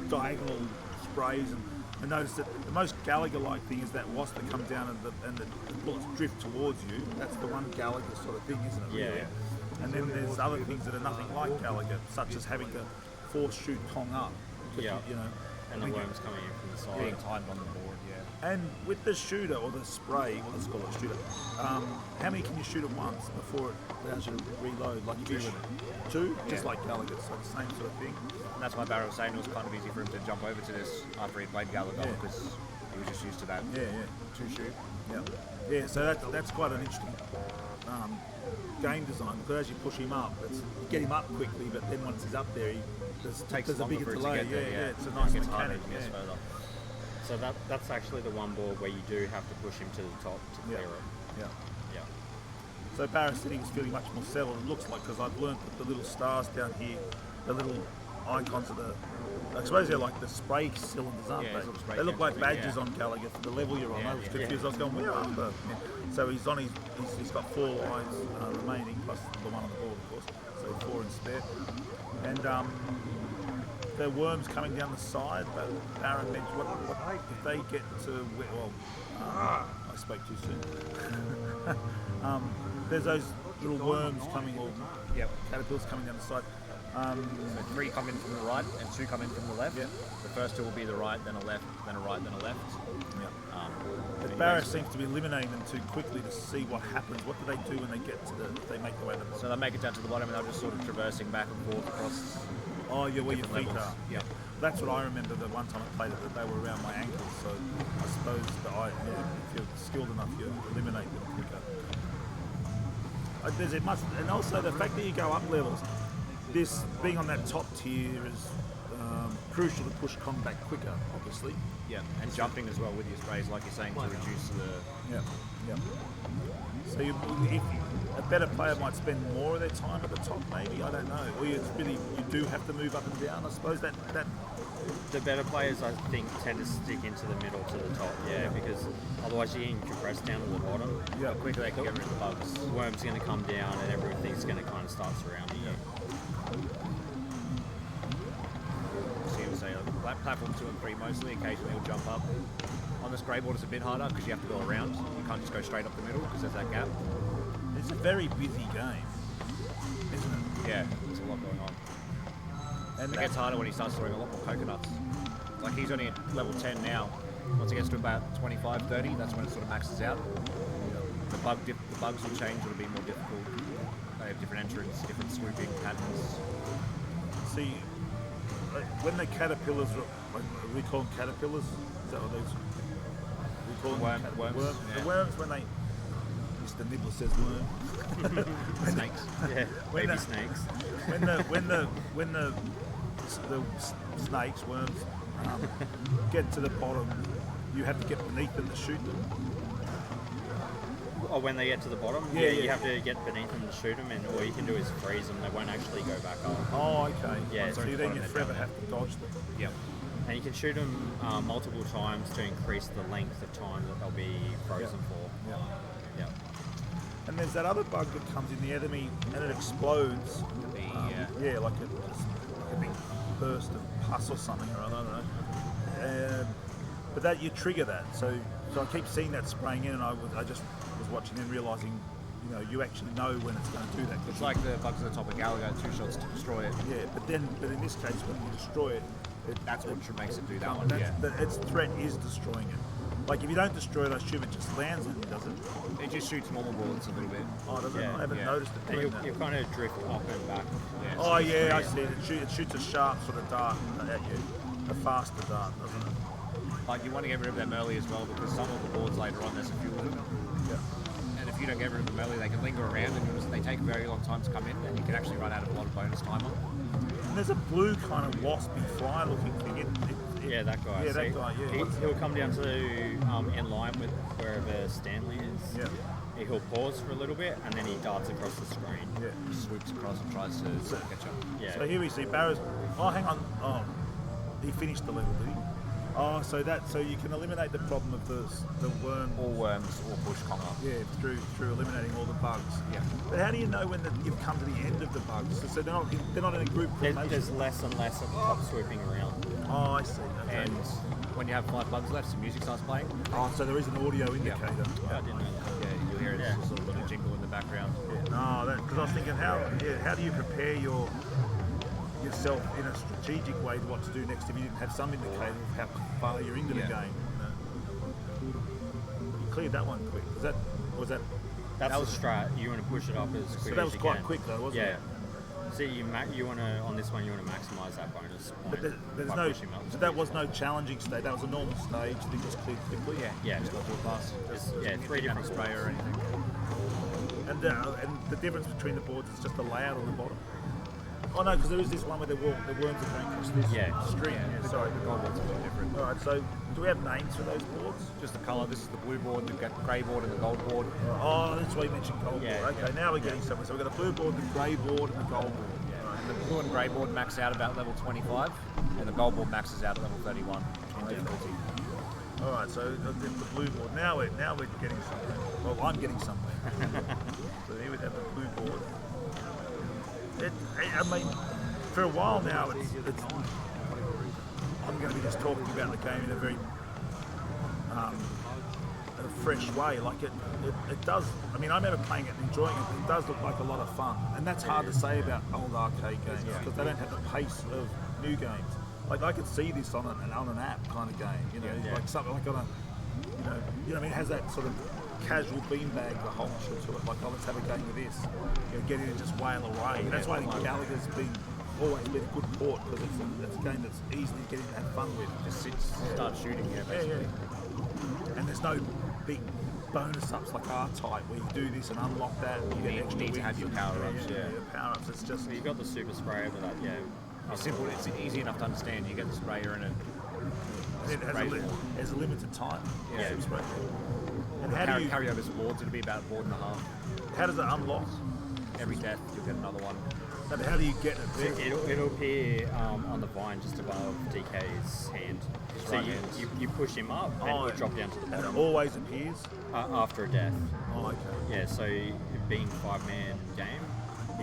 diagonal sprays, and I noticed that the most Gallagher-like thing is that wasp that comes down and the bullets drift towards you. That's the one Gallagher sort of thing, isn't it? Yeah. Really? And then there's other things that are nothing like Gallagher, such as having to force shoot Kong up. Yeah. You know, And the worms coming in from the side. Being timed on the board, yeah. and with the shooter or the spray, well, let's call it shooter, how many can you shoot at once before it allows you to reload? Like if you shoot two, just like Gallagher, so the same sort of thing. And that's why Barrow was saying it was kind of easy for him to jump over to this after he played Gallagher because he was just used to that. Two shoot. Yeah. So that's quite an interesting game design, because as you push him up, you get him up quickly, but then once he's up there, there's a bigger delay. It's a nice mechanic. Further. So that's actually the one board where you do have to push him to the top to clear it. Yeah. Yeah. So Barra said he was feeling much more settled. It looks like, because I've learnt that the little stars down here, the little icons of I suppose they're like the spray cylinders, aren't they? They look like badges on Gallagher for the level you're on. I was confused. I was going, where are they? So he's on he's got 4 lines remaining, plus the one on the board, of course. So 4 in spare. And the worms coming down the side, but Barra mentioned what if they get to, well, I spoke too soon. There's those little worms coming, or caterpillars coming down the side. So 3 come in from the right and 2 come in from the left. Yeah. The first 2 will be the right, then a left, then a right, then a left. Yeah. But Barra seems to be eliminating them too quickly to see what happens. What do they do when they get to they make their way to the bottom? So they make it down to the bottom and they're just sort of traversing back and forth across. Oh, yeah, where your feet levels. are. Yeah. That's what I remember the one time I played it, that they were around my ankles. So I suppose if you're skilled enough, you eliminate them quicker. And also the fact that you go up levels. This being on that top tier is crucial to push combat quicker, obviously. Yeah, and jumping as well with your sprays, like you're saying, to reduce the. Yeah. So if a better player might spend more of their time at the top, maybe, I don't know. Or you do have to move up and down. I suppose that the better players, I think, tend to stick into the middle to the top. Yeah, because otherwise you're getting compressed down to the bottom. Yeah, quickly they can get rid of the bugs. The worm's going to come down and everything's going to kind of start surrounding you. So you would say platform 2 and 3 mostly. Occasionally he'll jump up. On this grey board it's a bit harder because you have to go around. You can't just go straight up the middle because there's that gap. It's a very busy game, isn't it? Yeah, there's a lot going on. And it gets harder when he starts throwing a lot more coconuts. Like he's only at level 10 now. Once he gets to about 25, 30, that's when it sort of maxes out. The bugs will change, it'll be more difficult. They have different entrants, different swooping patterns. See, when the caterpillars, we call them caterpillars? Is that what these? We call them worms. Yeah. The worms, when they, Mr. Nibbler says worm. Snakes. Yeah, baby snakes. When the snakes, worms, get to the bottom, you have to get beneath them to shoot them. Oh, when they get to the bottom? Yeah. You have to get beneath them to shoot them, and all you can do is freeze them. They won't actually go back up. Oh, okay. Yeah, so it's then you forever have to dodge them. Yep. And you can shoot them multiple times to increase the length of time that they'll be frozen for. Yeah. And there's that other bug that comes in the enemy and it explodes. Like a big burst of pus or something, or I don't know. But that you trigger that. So I keep seeing that spraying in, and I just was watching and realising, you actually know when it's going to do that. It's like the bugs at the top of Gallagher, 2 shots to destroy it. Yeah, but in this case, when you destroy it, that's what makes it do that one. Its threat is destroying it. Like if you don't destroy it, I assume it just lands on you, does it? It just shoots normal bullets a little bit. Oh, does it? I haven't noticed it And doing that. you kind of drift up and back. Yeah, Oh yeah, I see it. It shoots a sharp sort of dart at you, a faster dart, doesn't it? Like you want to get rid of them early as well because some of the boards later on there's a few of them. Yeah. And if you don't get rid of them early, they can linger around and they take a very long time to come in, and you can actually run out of a lot of bonus timer. And there's a blue kind of waspy fly-looking thing. Yeah, that guy. Yeah, that guy. Yeah. He'll come down to in line with wherever Stanley is. Yeah. he'll pause for a little bit and then he darts across the screen. Yeah. Swoops across and tries to catch up. Yeah. So here we see Barrow's. Oh, hang on. Oh, he finished the level, did he? Oh, so you can eliminate the problem of the worm. Or worms or bush conger. Yeah, through eliminating all the bugs. Yeah. But how do you know when you've come to the end of the bugs? So they're not in a group formation. There's less and less at the top swooping around. Oh, I see. Okay. And when you have 5 bugs left, some music starts playing. Oh, so there is an audio indicator. I didn't know that. Yeah, you'll hear it sort of little jingle in the background. No, because I was thinking, how do you prepare yourself in a strategic way to what to do next if you didn't have some indicator of how far you're into the game? You cleared that one quick. Was that? That's the strat. You want to push it up as quick as you can. So that was quite quick though, wasn't it? So you want to on this one you want to maximise that bonus point. But there's by no. pushing up. So that was no challenging stage. That was a normal stage. They just cleared quickly. Yeah. Just got to a pass. Yeah, 3 different spray or anything. And the difference between the boards is just the layout on the bottom. Oh no, because there is this one where the worms are going across this string. Yeah, Sorry. The gold board's a bit different. All right. So do we have names for those boards? Just the colour. This is the blue board. We've got the grey board and the gold board. Oh, that's why you mentioned gold Yeah, board. Okay, now we're getting somewhere. So we've got a blue board, the grey board, and the gold board. And the blue and grey board max out about level 25, and the gold board maxes out at level 31 in difficulty. All right, so the blue board. Now we're getting somewhere. Well, I'm getting somewhere. So here we have the blue board. I mean, for a while now, it's I'm going to be just talking about the game in a very a fresh way. Like it does. I mean, I remember playing it and enjoying it. It does look like a lot of fun, and that's hard to say about old arcade games because they don't have the pace of new games. Like I could see this on an app kind of game. You know, like something like on a you know, I mean, it has that sort of casual beanbag culture to it. Like, oh, let's have a game of this. You know, get in and just wail away. And that's why I think Gallagher's always been a good port because it's a game that's easy to get in and have fun with. Just start shooting, basically. Yeah. And there's no big bonus ups like R-Type where you do this and unlock that. And you need to have your power-ups, power ups. It's just. You've got the super sprayer for that, It's simple. It's easy enough to understand. You get the sprayer and it has a limited time. Yeah. Spray. And how do you carry over boards? It'll be about a board and a half. How does it unlock? Every death, you'll get another one. And how do you get it there? It'll appear on the vine just above DK's hand. So you push him up and he'll drop down to the And bottom. it always appears? After a death. Oh, okay. Yeah, so being 5-man game,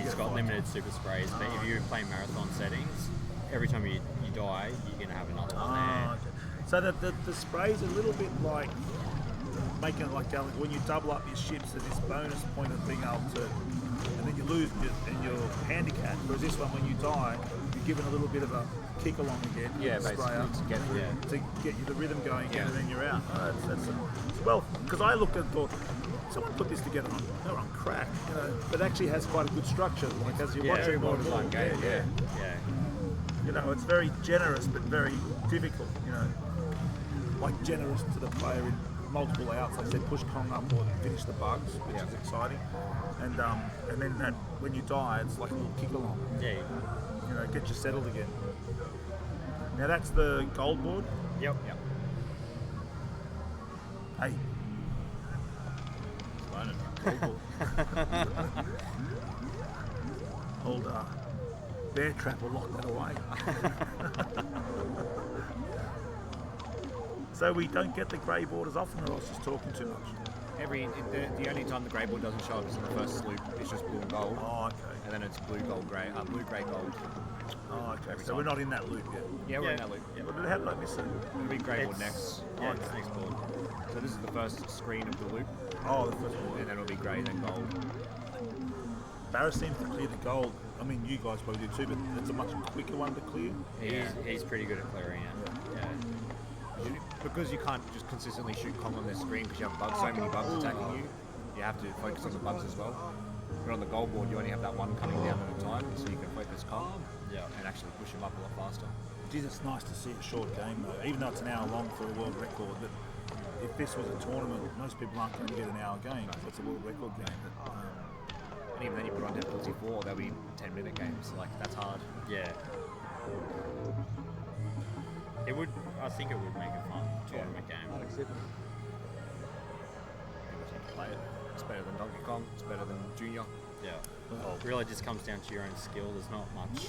he's got limited super sprays, but if you're playing marathon settings, every time you die, you're going to have another one there. Okay. So the spray's a little bit like making it like Gallagher. When you double up your ships, there's this bonus point of being able to, and then you lose in your handicap. Whereas this one, when you die, you're given a little bit of a kick along again. Yeah, spray basically, up to get you the rhythm going again, and then you're out. Oh, well, because I looked and thought, someone put this together they're on crack, you know, but it actually has quite a good structure. Like as you watch it, more design game. Yeah. You know, it's very generous but very difficult. You know, like generous to the player in multiple outs. Like I said, push Kong up or finish the bugs, which is exciting. And then that when you die, it's like a little kick along. Yeah. You know, get you settled again. Now that's the gold board. Yep. Hey. Gold board. Old bear trap will lock that away. So we don't get the grey board as often, or I was just talking too much. The only time the grey board doesn't show up is in the first sloop. It's just blue and gold. Oh, okay. And then it's blue, grey, gold. Oh, okay. Every So time. we're not in that loop yet. Yeah, we're in that loop. Yeah. Well, how did I miss it? It'll be grey board next. Yeah, it's next board. So this is the first screen of the loop, Oh, the first one. and then it'll be grey, then gold. Barra seems to clear the gold. I mean, you guys probably do too, but it's a much quicker one to clear. He's pretty good at clearing it. Yeah. Because you can't just consistently shoot Kong on their screen because you have bugs, so many bugs attacking you, you have to focus on the bugs as well. But on the gold board, you only have that one coming down at a time, so you can focus Kong and actually push him up a lot faster. Geez, it's nice to see a short game though, even though it's an hour long for a world record. But if this was a tournament, most people aren't going to get an hour game. It's a world record game. But, And even then, you put on difficulty 4, they'll be 10-minute games. Like that's hard. Yeah. I think it would make a fun tournament game. Play it. It's better than Donkey Kong. It's better than Junior. Yeah. Well, it really just comes down to your own skill. There's not much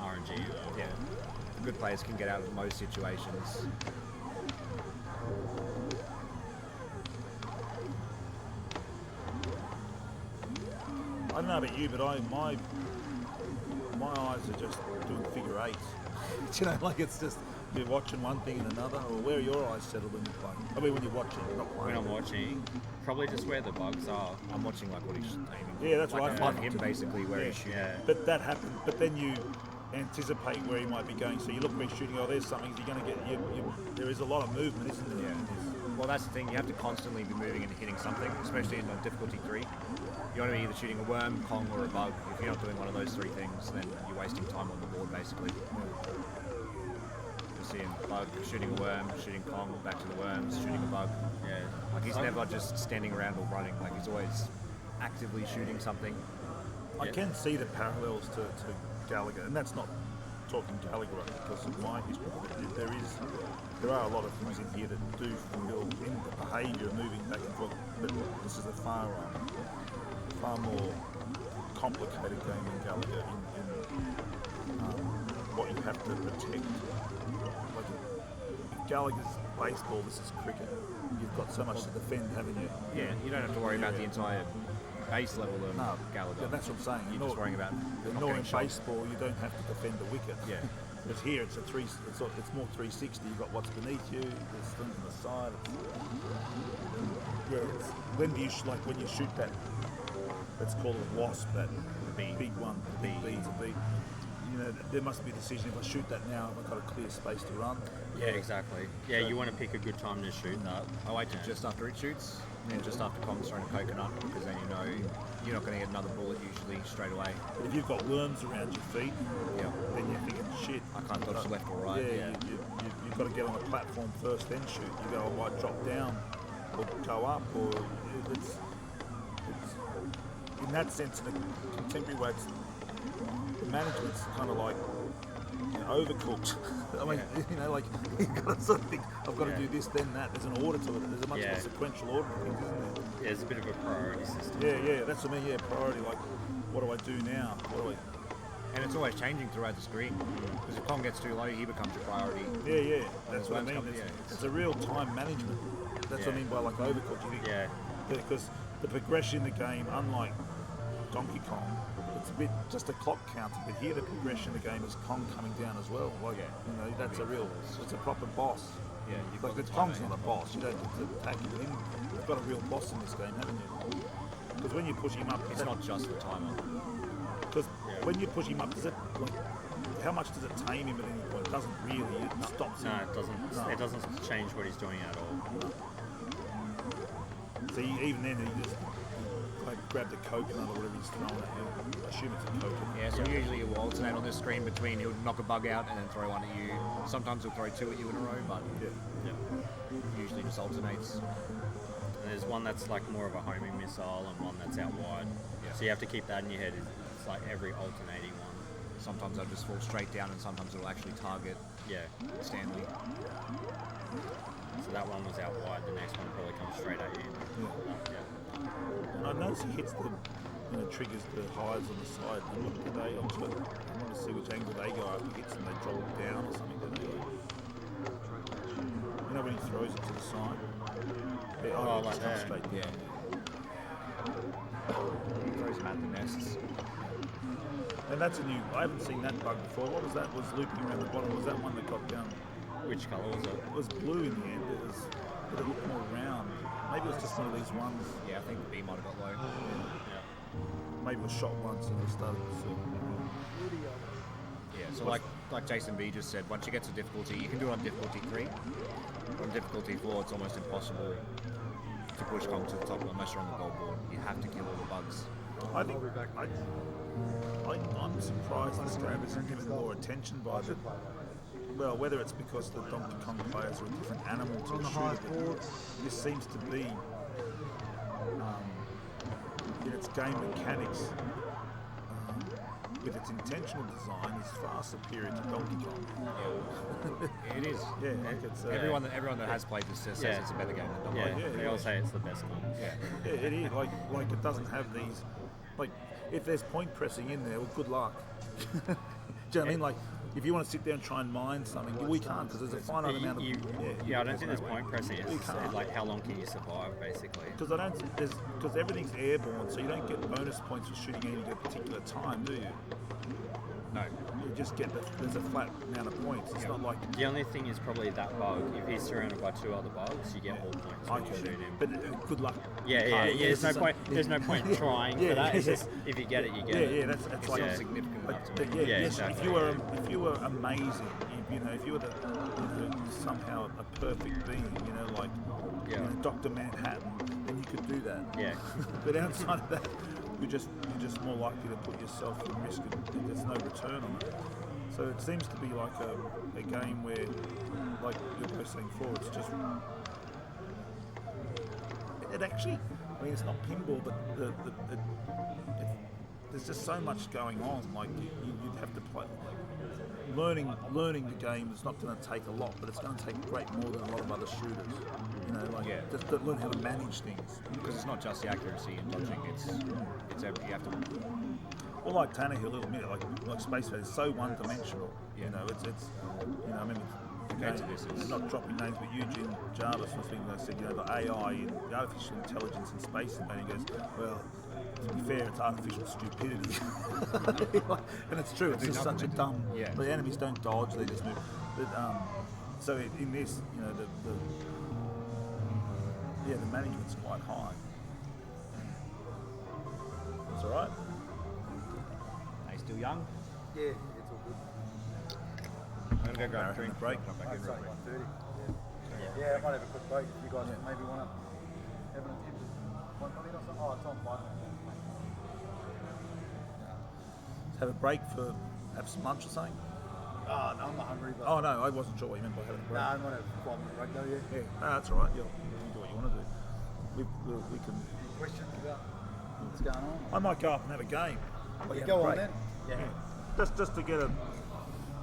RNG. Yeah. Good players can get out of most situations. I don't know about you, but my eyes are just doing figure eights. You know, like it's just you're watching one thing and another. Or where are your eyes settled when you're playing? I mean, when you're watching, not When playing. I'm watching, probably just where the bugs are. I'm watching like what he's aiming. Yeah, that's like right. on him basically where he's shooting. Yeah. But that happens. But then you anticipate where he might be going. So you look where he's shooting. Oh, there's something. You're going to get. There is a lot of movement, isn't there? Yeah. Well, that's the thing. You have to constantly be moving and hitting something, especially in difficulty 3. You want to be either shooting a worm, Kong, or a bug. If you're not doing one of those 3 things, then you're wasting time on the board, basically. You're seeing bug, shooting a worm, shooting Kong, back to the worms, shooting a bug. Yeah. Like he's never just standing around or running. Like he's always actively shooting something. I can see the parallels to Gallagher, and that's not talking Gallagher because of my history. But there are a lot of things in here that do feel in the behaviour, moving back and forth. But this is a far more complicated game than Gallagher in what you have to protect. Like if Gallagher's baseball, this is cricket. You've got so much to defend, haven't you? Yeah, you don't have to worry about the entire base level of Gallagher. Yeah, that's what I'm saying. You're just worrying about nor in baseball, you don't have to defend the wicket. Yeah. Because here it's it's more 360. You've got what's beneath you. There's things on the side. When do you when you shoot that? Let's call it a wasp. That big one. Big beads a big. You know, there must be a decision. If I shoot that now, have I got a clear space to run? Yeah, exactly. Yeah, you want to pick a good time to shoot that. I wait till just after it shoots, and just after Kong's throwing a coconut, because then you know you're not going to get another bullet usually straight away. But if you've got worms around your feet, then you're thinking, shit, I can't dodge left or right. Yeah, you've got to get on the platform first, then shoot. You go, I might drop down, or go up, or it's in that sense, in the contemporary way, the management's kind of like overcooked. I mean, like you've got to sort of think, I've got to do this, then that. There's an order to it. There's a much more sequential order to things, isn't there? Yeah, it's a bit of a priority system. Yeah, that's what I mean. Yeah, priority. Like, what do I do now? And it's always changing throughout the screen. Because if Kong gets too low, he becomes your priority. Yeah. That's what I mean. It's a real time management. That's what I mean by like overcooked. You think, because the progression in the game, unlike Donkey Kong, it's a bit just a clock counter. But here, the progression in the game is Kong coming down as well. Like, that's it's a proper boss. Yeah, like the Kong's not a boss. You don't get to attack him. You've got a real boss in this game, haven't you? Because when you push him up, it's not just the timer. Because when you push him up, how much does it tame him at any point? It doesn't really. It stops him. No, it doesn't. No. It doesn't change what he's doing at all. So even then, he just grab the coconut or whatever he's throwing at you. I assume it's a coconut. Yeah, so usually you will alternate on this screen between he'll knock a bug out and then throw one at you. Sometimes he'll throw 2 at you in a row, but usually just alternates. And there's one that's like more of a homing missile and one that's out wide. Yeah. So you have to keep that in your head. It's like every alternating one. Sometimes they'll just fall straight down and sometimes it'll actually target Stanley. So that one was out wide, the next one probably comes straight at you. And I notice he hits triggers the highs on the side. And look at I want to see which angle they go up. He hits and they drop it down or something. Don't they? You know when he throws it to the side? Yeah, like that. Straight down. Yeah. He throws him at the nests. And that's a new. I haven't seen that bug before. What was that? Was looping around the bottom? Was that one that got down? Which colour was it? It was blue in the end. But it looked more round. Maybe it was just one of these ones. Yeah, I think the B might have got low. Yeah. Maybe it was shot once and it started to see. Yeah, so like Jason B just said, once you get to difficulty, you can do it on difficulty 3. On difficulty 4, it's almost impossible to push Kong to the top unless you're on the gold board. You have to kill all the bugs. I think I'm surprised this game isn't given more attention by the. Well, whether it's because the Donkey Kong players are a different animal to the shooter, this seems to be in its game mechanics with its intentional design, is far superior to Donkey Kong. It is. Yeah, like it's, everyone that has played this says it's a better game than Donkey Kong. Yeah, they all say it's the best one. Yeah, it is. Like it doesn't have these. Like, if there's point pressing in there, well, good luck. Do you know what I mean? Like, if you want to sit there and try and mine something, we can't because there's a finite amount of. I don't think there's point pressing. It's like how long can you survive, basically. Because everything's airborne, so you don't get bonus points for shooting any at a particular time, do you? No. You just get there's a flat amount of points. It's not like. The only thing is probably that bug. If he's surrounded by 2 other bugs, you get more points when you shoot him. But good luck. Yeah. There's no point. There's no point trying for that. It's just if you get it, you get it. Yeah, that's like significant enough to me. Yeah, yes, exactly. if you were amazing, if you were somehow a perfect being, like Dr. Manhattan, then you could do that. Yeah. But outside of that, you're just more likely to put yourself at risk, and there's no return on it. So it seems to be like a game where, like you're both saying before, it's just it actually. I mean, it's not pinball, but there's just so much going on. Like you'd have to play. Learning the game is not going to take a lot, but it's going to take great more than a lot of other shooters. Just to learn how to manage things. Because it's not just the accuracy and dodging; it's you have to. Well, like Tannehill, admit it, like Space Fat is so one-dimensional. It's I mean, I'm not dropping names, but Eugene Jarvis was thinking. They said, the AI and the artificial intelligence in space, and he goes, well. To be fair, it's artificial stupidity, and it's true. It's just such a dumb. Yeah. The enemies don't dodge; they just move. But so in this, the management's quite high. It's all right. Are you still young? Yeah, it's all good. I'm gonna go grab a drink. Break. Come back in real quick. 1:30. Yeah, I might have a quick break if you guys maybe want to have an attempt. 1:30 or something. Oh, it's on 5. Have a break for have some lunch or something. Oh, no, I'm not hungry. But Oh no, I wasn't sure what you meant by having a break. I'm going to have a 5-minute break though, yeah. Yeah, no, that's all right. You do what you want to do. We can. Questions about what's going on? I might go up and have a game. Well, you go on then. Yeah. Just to get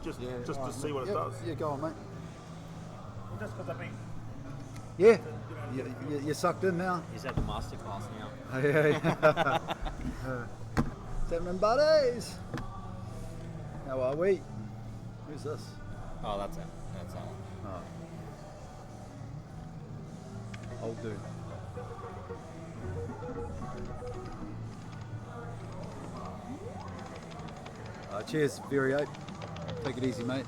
just to see what it does. Yeah, go on, mate. Well, just because I mean. Yeah, you're sucked in now. He's at the masterclass now. Yeah. What's happening, buddies? How are we? Who's this? Oh, that's it. That's that one. Oh. Old dude. Cheers, Fury 8. Take it easy, mate.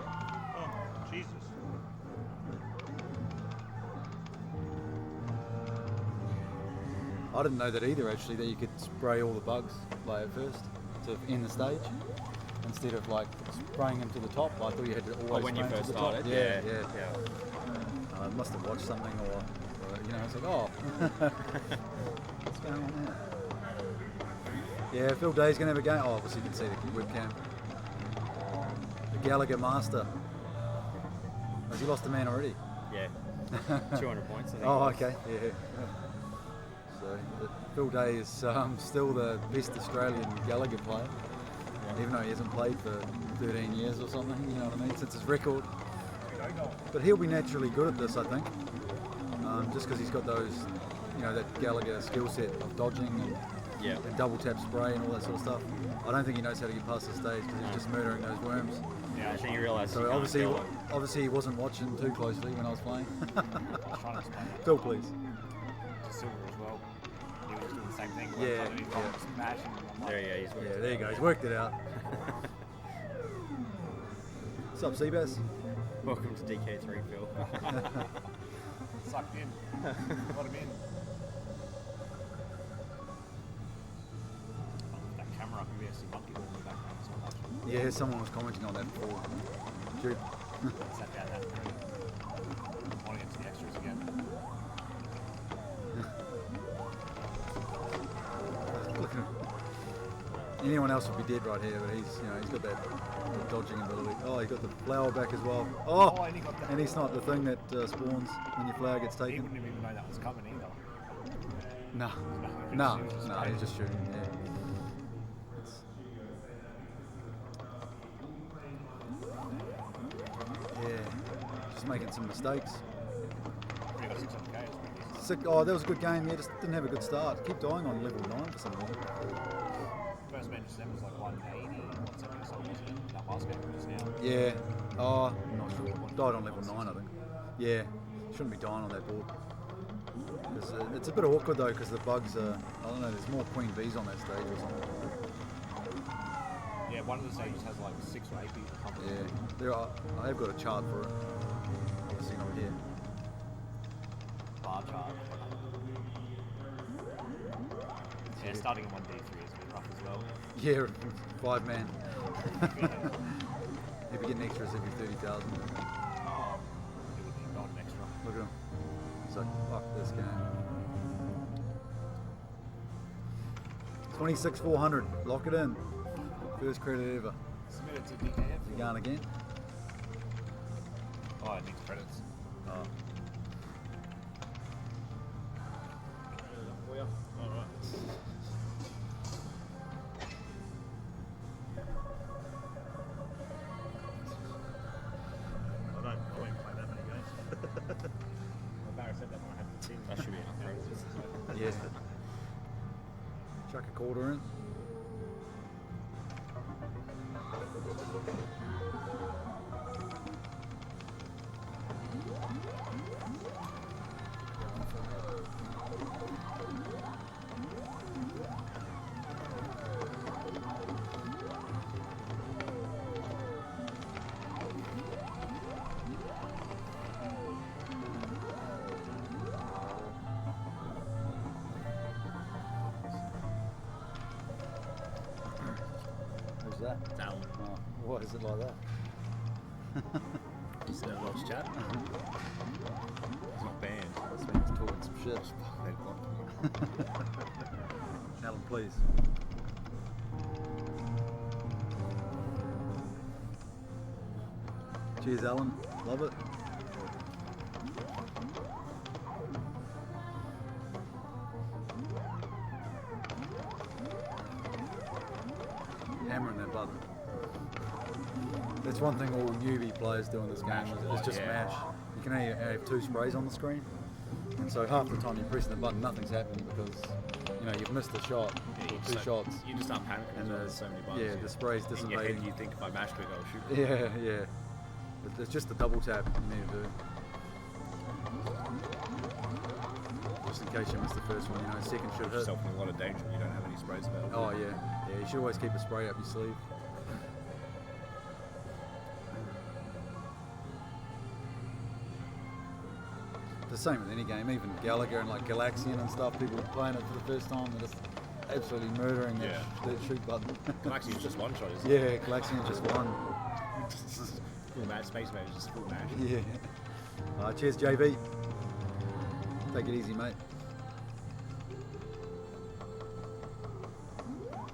Oh, Jesus. I didn't know that either, actually, that you could spray all the bugs like at first to end the stage instead of like spraying them to the top. I thought you had to always when you spray 'em first to the top. started? Yeah. I must have watched something or it's like, oh, what's going on there? Yeah, Phil Day's going to have a game. Oh, obviously you can see the webcam. The Gallagher Master. Has he lost a man already? Yeah. 200 points, I think. Oh, okay. Yeah. So Phil Day is still the best Australian Gallagher player, even though he hasn't played for 13 years or something, you know what I mean, since his record. But he'll be naturally good at this, I think, just because he's got those, that Gallagher skill set of dodging and double tap spray and all that sort of stuff. I don't think he knows how to get past the stage because he's just murdering those worms. Yeah, I think he realised. So obviously he wasn't watching too closely when I was playing. I was trying to explain that Phil, please. to Silver as well. He was doing the same thing. Yeah. Smashing. He's worked Yeah, there you go. He's worked it out. What's up, Seabass? Welcome to DK3, Phil. Sucked in. Let him in. That camera can be a monkey ball in the background so much. Yeah, someone was commenting on that before. Jude. Sat down that I want to get to the extras again. Look at him. Anyone else would be dead right here, but he's got that dodging ability. Oh, he got the flower back as well. Oh, and he got that. and it's not the thing that spawns when your flower gets He taken. wouldn't even know that was coming either. No, He no, was just no, straight. he's just shooting. Yeah. making some mistakes. You got 600k. It's pretty decent. Sick. Oh, that was a good game. Yeah, just didn't have a good start. Keep dying on level 9 for some reason. First match to them was like 180, 170 or something, wasn't it? That last game just now. Yeah. Oh, I'm not sure. Died on level 9, I think. Yeah. Shouldn't be dying on that board. It's a bit awkward though because the bugs are, I don't know, there's more queen bees on that stage or something. Yeah, one of the stages has like 6 or 8 people coming. Yeah, I have got a chart for it. This thing over here. Bar chart. Yeah, starting in 1D3 is a bit rough as well. Yeah, 5 man. If you get extras every 30,000. Oh, everything got an extra. Look at him. He's like, fuck this game. 26,400. Lock it in. First credit ever. Submit it to DK3. You going again? Oh, it needs credits. Oh. Alright. I won't play that many games. Well, Barra said that when I had the team. That should be enough credits. Yeah. Chuck a quarter in. Who's that? It's Alan. Oh, what is it like that? He's never watched chat. He's not banned. This man's talking some shit. They blocked me. Alan, please. Cheers, Alan. Love it. Hammering that button. That's one thing all newbie players do in this game is just mash. You can only have 2 sprays on the screen, and so half the time you're pressing the button, nothing's happening because you've missed a shot or 2 shots. You just start panicking And there's so many buttons. yeah, the spray's In your head, dissipating. you think if I mash click, I'll shoot. Yeah. But it's just the double tap you need to do. Just in case you missed the first one, second should Put hit. yourself in a lot of danger when you don't have any sprays available. Oh yeah, you should always keep a spray up your sleeve. The same with any game, even Gallagher and like Galaxian and stuff, people playing it for the first time, they're just absolutely murdering that shoot button. Actually, it's just one shot, isn't Yeah, Galaxian just won. Full match, Space Mage is just full match. Yeah. Cheers, JB. Take it easy, mate.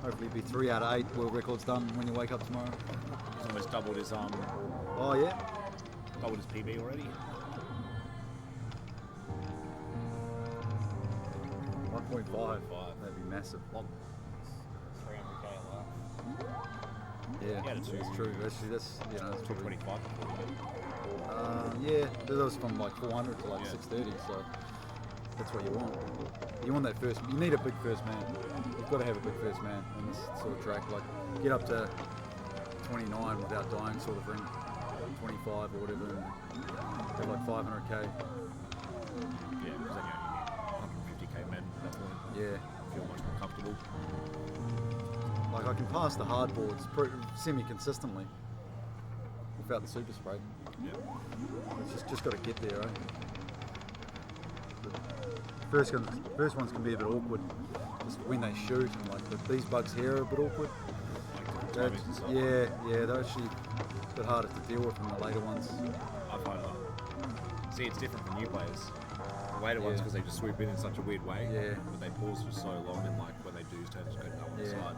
Hopefully it'll be 3 out of 8 world records done when you wake up tomorrow. He's almost doubled his Oh yeah? doubled his PB already. 1.5. That'd be massive. 300k a lot. Yeah, Yeah, that's true. Actually, that's that's probably 25 before we yeah, that was from like 400 to like 630, so that's what you want. You want that first. You need a big first man. You've got to have a big first man in this sort of track. Like get up to 29 without dying, sort of thing. 25 or whatever. And have like 500k. Yeah, because then you only need 150k men at that point. Yeah. Feel much more comfortable. Like I can pass the hard boards semi-consistently without the super spray. Yeah. It's just got to get there, right? First ones can be a bit awkward, just when they shoot, and like these bugs here are a bit awkward. Like the timings and stuff. Yeah, they're actually a bit harder to deal with than the later ones. I find that. See, it's different for new players. The later ones, because they just swoop in such a weird way. Yeah. But they pause for so long, and like when they do turn to go down one side.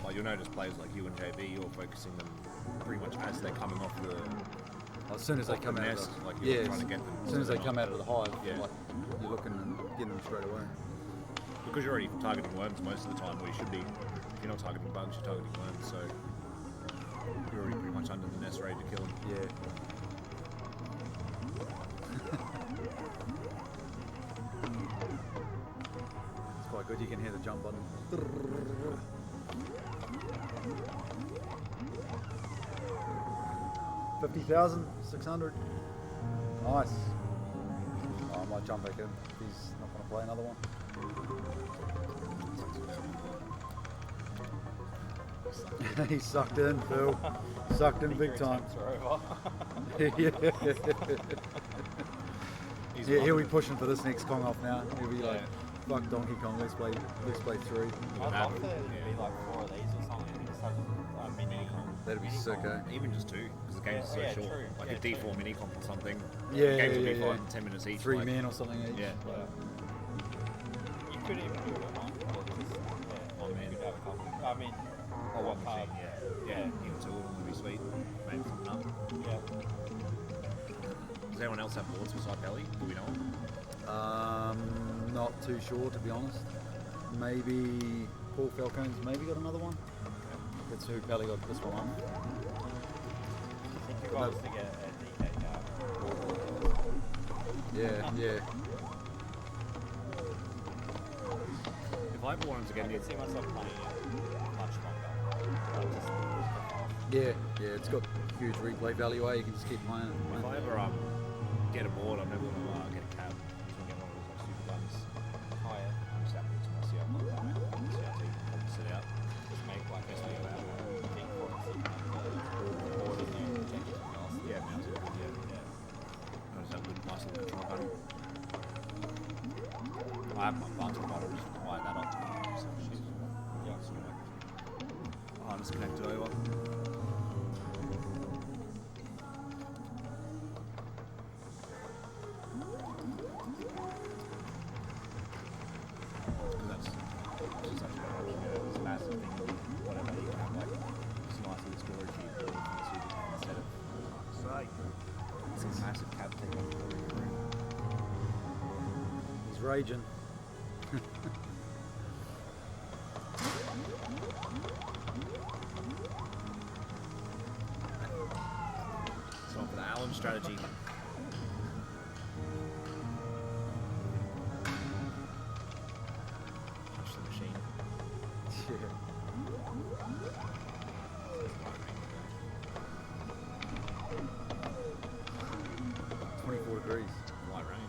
Like you'll notice players like you and JB, you're focusing them pretty much as they're coming off the. As soon as they come out nest, of the, like you're trying to get them. as soon as they come out of the hive, Yeah. like you're looking and getting them straight away. Because you're already targeting worms most of the time, or you should be. If you're not targeting bugs, you're targeting worms, so you're already pretty much under the nest ready to kill them. Yeah. good. You can hear the jump button. 50,600. Nice. Oh, I might jump back in. He's not going to play another one. He's sucked in, Phil. Sucked in big time. Yeah, he'll be pushing for this next Kong off now. He'll be like, fuck Donkey Kong, let's play 3. I'd love to be like 4 of these or something. Just have a mini Kong. That'd be sick, eh? Even just 2, because the game's so short. True. Like a D4 mini comp or something. Yeah, Games would be yeah. 5 and 10 minutes each. 3 like, men or something each. Yeah. You could even do it on one. Man. You could have a couple. I mean, Or one card. machine, yeah. Even 2 of them would be sweet. Maybe something up. Yeah. Does anyone else have boards beside Belly? Do we know? Not too sure, to be honest. Maybe Paul Falcone's maybe got another one. That's who Pelly got this one on. I think you guys to get a DK card. Yeah. If I bought them to I get can see myself playing it much longer. Yeah, it's got huge replay value, eh? You can just keep playing it. If I ever get a board, I'm never going to get a cab. I'm just going to get one of those like super guns. Oh yeah. I'm just happy to my CRT. Sit out. Just make like a thing for it. Or did you check it else? Yeah, mounted. Yeah. I just have a good, nice little control panel. I have my button, but I'll just wire that up. So she's sort of like harness connected over. That's just such a massive thing. Whatever you can have, like just nice little storage here instead of it's a massive cab thing on the room. He's raging. So for the Allen strategy. Touch the machine. Yeah. 24 degrees. Light rain.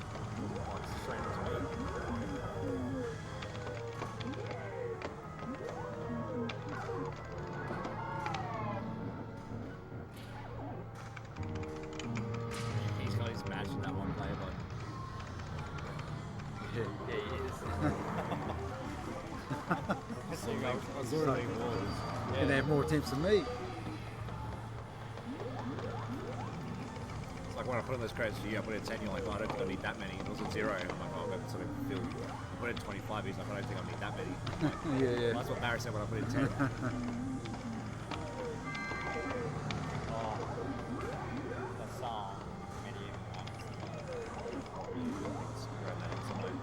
He's got his match in that one player, but Yeah. Yeah, he is. so many balls. And they have more attempts than me. It's like when I put in those crates for you, I put in 10, you're like, oh, I don't think I need that many. And it was at 0, and I'm like, oh, I've got something to fill. I put in 25, he's like, I don't think I need that many. Like, Yeah. That's what Barra said when I put in 10. Oh, the song, many Let's grab that in somewhere.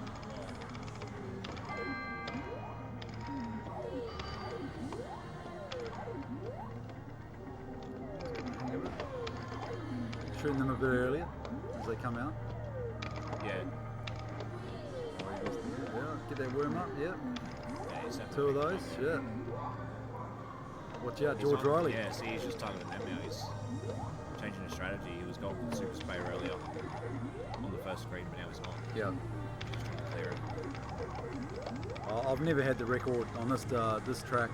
Shooting them a bit earlier as they come out. Yeah. Yeah, get that worm up, yeah. Yeah, he's had 2 of those, yeah. Watch out, George Riley. Yeah, see, he's just targeting them now. He's changing his strategy. He was going for the super spray earlier on the first screen, but now he's not. Yeah. He's trying to clear it. I've never had the record on this track.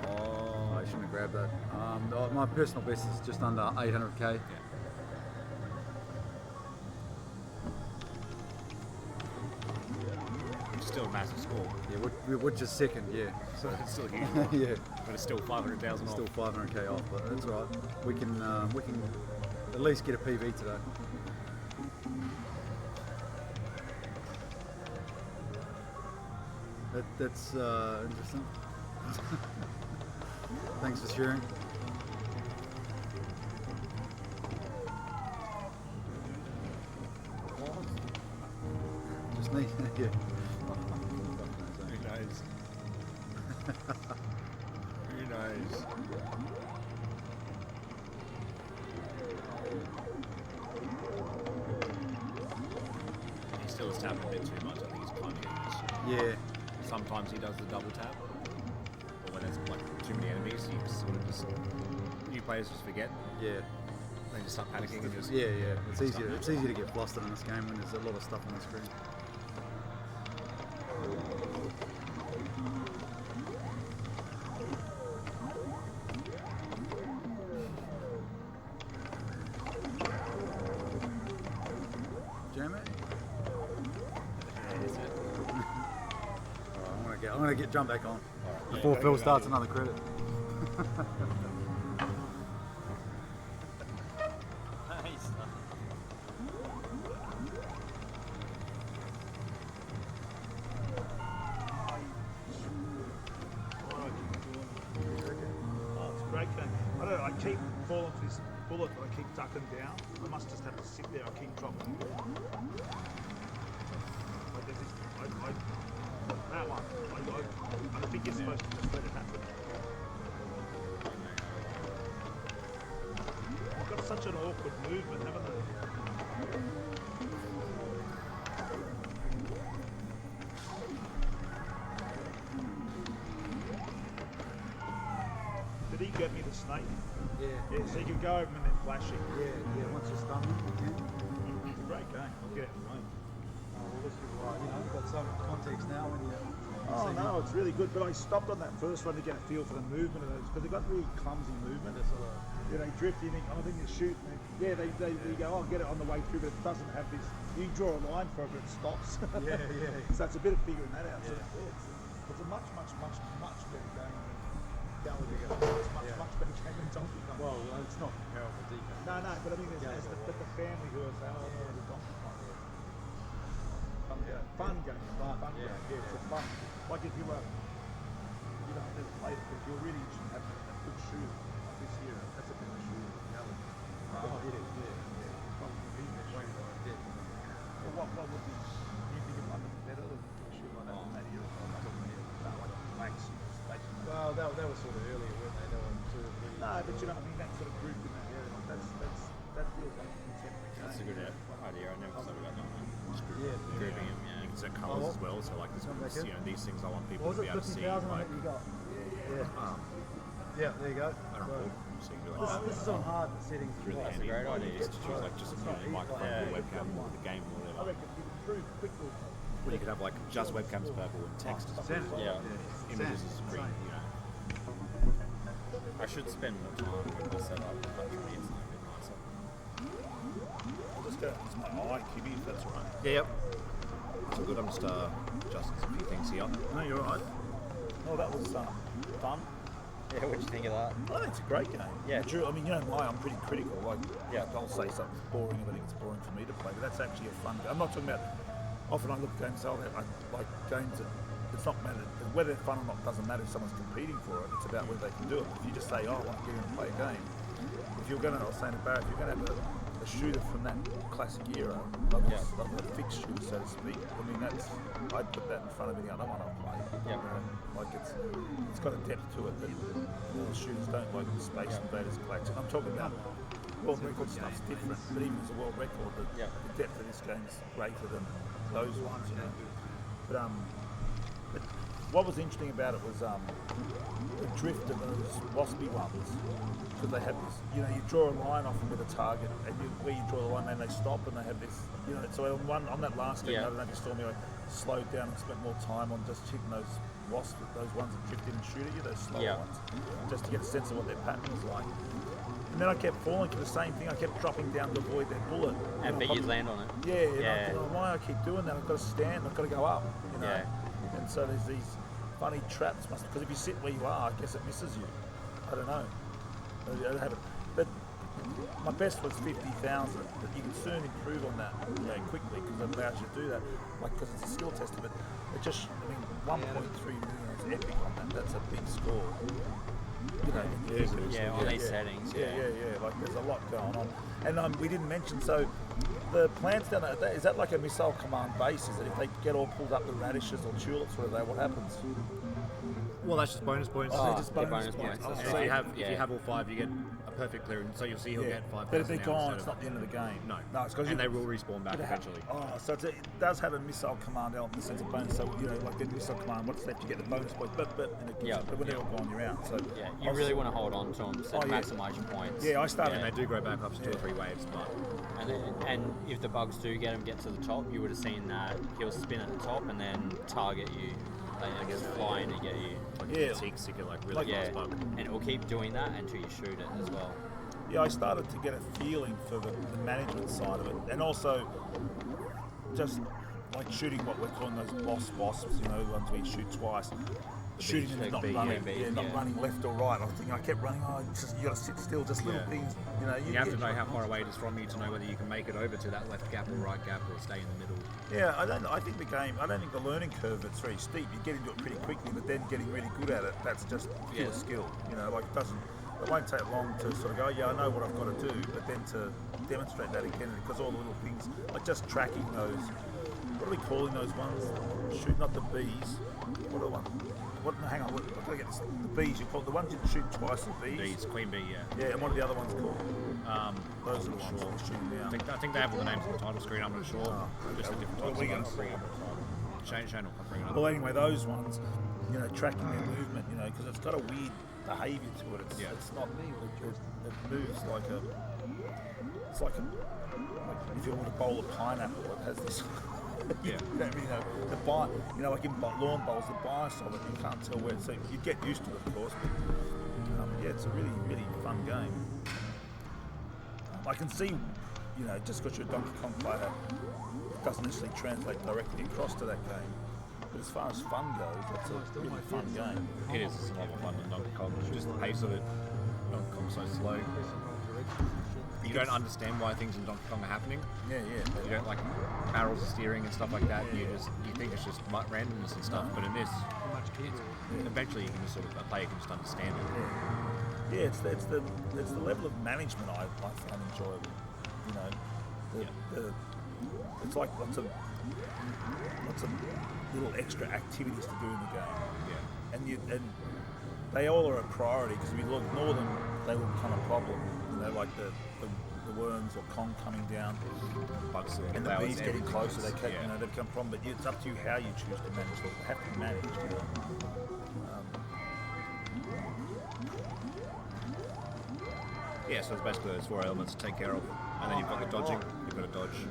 Oh, I shouldn't have grabbed that. My personal best is just under 800k. Which is still a massive score. Yeah, we're just second, yeah. So it's still huge. Yeah, But it's still 500,000 off. still 500k off, but that's all right. We can at least get a PV today. That's interesting. Thanks for sharing. Just me, yeah. Who knows? Who knows? He still is tapping a bit too much. I think he's kind of getting used to it. Yeah. Sometimes he does the double tap, or when there's like too many enemies, you sort of just new players just forget. Yeah. They just start panicking and just Yeah. It's easy to get flustered in this game when there's a lot of stuff on the screen. Jam it? Alright, I'm gonna get jump back on before Phil starts another credit. Oh, it's a great game. I don't know, I keep falling for this bullet, but I keep ducking down. I must just have to sit there, I keep dropping. Like there's this, that one, I think you're supposed to just let it happen. I've got such an awkward movement, haven't I? Did he get me the snake? Yeah, so you can go over him and then flash it. Yeah, once you're stunned, you can. It's a great game. I'll get it at home. Well, this is right, you've got some context now when you Oh no, it's really good. But I stopped on that first one to get a feel for the movement of those because they've got really clumsy movement. They're sort of, They drift, you think, oh, then you shoot. And they go, I'll get it on the way through, but it doesn't have this. You draw a line for it, but it stops. yeah. So it's a bit of figuring that out. So it's a much better game than Gallagher. Much better game than Donkey Kong. Well, it's not comparable to DK. No, but I mean, there's the family who are saying, oh, no, the Donkey Kong. Fun game. Yeah, it's a fun. Like if you were, you don't have to play it, if you're really interested in having a good shooter like this year, that's a better shooter than Gallagher. Oh, it is, yeah. Probably be their shooter. But what would be, do you think it might be better than a shooter like that in that era? Like blanks, Well, that was sort of earlier, weren't they? They were 2 or 3. no, but you know what I mean, that sort of group in that area, like that feels like a contemporary game. That's a good idea. I never thought about that. Yeah. Grouping them, yeah. You can set colours as well. So like this, you know, these things I want people What to was be it, able to see. 50,000 Like, that you got? Yeah, there you go. I don't know. So you can be like, This is on hard settings. it's really handy. great idea. You just choose like just a microphone or webcam or the game or I whatever. reckon you improve quickly. Well, you could have like just webcams purple and text is blue. Yeah. Images is green. You know. I should spend more time with the setup. But trying to get something a bit nicer. I'll just go to my eye, Kibby, if that's all right. Yeah, yep. It's all good. I'm just adjusting a few things here. No, you're all right. Oh, that was fun. Yeah, what'd you think of that? I think it's a great game. Yeah. True. I mean, you know, I'm pretty critical. Like, Yeah. I'll say something's boring if I think it's boring for me to play, but that's actually a fun game. I'm not talking about. Often I look at games, I like games that it's not matter whether they're fun or not. Doesn't matter if someone's competing for it. It's about whether they can do it. If you just say, oh, I want to get in and play a game. If you're going to, I was saying to Barra, if you're going to have a shooter from that classic era, like a fixed shooter, so to speak. I mean, I'd put that in front of any other one I'll play. Yeah. Like it's got a depth to it that all shooters don't, like the Space Invaders classic. I'm talking about world record stuff's different, but even as a world record, the depth of this game is greater than those ones, you know. But what was interesting about it was the drift of those waspy ones, because they have this, you know, you draw a line off them with a target, and where you draw the line, then they stop, and they have this, you know. So on that last game, I don't know if you saw me, I slowed down and spent more time on just hitting those wasps, those ones that drift in and shoot at you, those slower ones, just to get a sense of what their pattern was like. And then I kept falling to the same thing. I kept dropping down to avoid their bullet. And but you'd land on it. Yeah. I don't know why I keep doing that. I've got to stand. I've got to go up. You know? Yeah. And so there's these funny traps. Because if you sit where you are, I guess it misses you. I don't know. I haven't. But my best was 50,000. But you can soon improve on that quickly because it allows you to do that. Like because it's a skill test of it. It just, I mean, 1.3 million is epic on that. That's a big score. You know, on these settings. Yeah. Like there's a lot going on, and we didn't mention. So the plants down there, is that like a missile command base? Is it if they get all pulled up the radishes or tulips, what happens? Well, that's just bonus points. Oh, just yeah, bonus bonus points. points. Oh, And so- if you have all 5, you get a perfect clearance. So you'll see he'll get 5,000. But if they're now gone, instead it's of- not the end of the game. No. It's because and they will respawn back eventually. So it does have a missile command element in the sense of bonus. So like the missile command, what's left, you get the bonus points. But when they're all gone, you're out. So Yeah, you really want to hold on to them to maximise your points. Yeah, I started. And they do go back up to 2 or 3 waves, but And if the bugs do get to the top, you would have seen that he'll spin at the top and then target you. Like just fly in to get you. Yeah. seeker, like really fast bug. And it will keep doing that until you shoot it as well. Yeah, I started to get a feeling for the management side of it, and also just like shooting what we're calling those wasps, the ones we shoot twice. Shooting them and not running, not running left or right. I kept running. You got to sit still, just little things. You have to know how far away it is from you to know whether you can make it over to that left gap or right gap or stay in the middle. Yeah, I don't think the learning curve it's very steep. You get into it pretty quickly, but then getting really good at it, that's just pure skill. It won't take long to sort of go, I know what I've got to do, but then to demonstrate that again, because all the little things, like just tracking those, what are we calling those ones? Shoot, not the bees. What are the ones? Hang on, I've got to get this. The bees, you call it, the ones you shoot twice, the bees? Bees, queen bee, yeah. Yeah, and what are the other ones called? Those are the ones sure. we're shooting now. I think they have all the names on the title screen, I'm not sure. Just the different types of ones. Shane will bring it up. Well, anyway, those ones, tracking their movement, because it's got a weird behaviour to it. It's not me. It moves like if you want to bowl a pineapple, it has this. You don't really know like in lawn bowls, the bias of it, you can't tell where it's. So you get used to it, of course, but it's a really, really fun game. I can see, just because you're a Donkey Kong player, it doesn't necessarily translate directly across to that game. But as far as fun goes, it's a really fun game. It is. It's a lot more fun than Donkey Kong. Just the pace of it. Donkey Kong's so slow. You don't understand why things in Donkey Kong are happening. Yeah. You don't like barrels of steering and stuff like that. You think it's just randomness and stuff. But in this, eventually you can just a player can just understand it. Yeah, it's the level of management I find enjoyable. It's like lots of little extra activities to do in the game. Yeah. And they all are a priority, because if you ignore them, they will become a problem. Like the worms or Kong coming down, bugs and the bees getting closer, they become a problem. But it's up to you how you choose to manage them. They have to be managed. So it's basically those 4 elements to take care of. And then you've got the dodging, you've got to dodge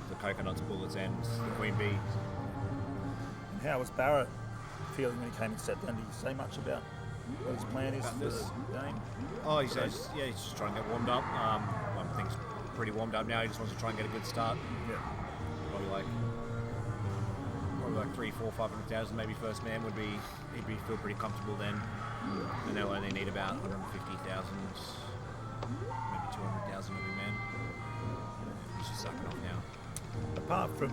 the coconuts, bullets, and the queen bee. And how was Barra feeling when he came and sat down? Did you say much about what his plan is for this game? Oh, he's just trying to get warmed up. I think he's pretty warmed up now. He just wants to try and get a good start. Yeah. Probably like 3, 4, 500,000 maybe first man would be. He'd feel pretty comfortable then. And they'll only need about 150,000, maybe 200,000 every man. He's just sucking off now. Apart from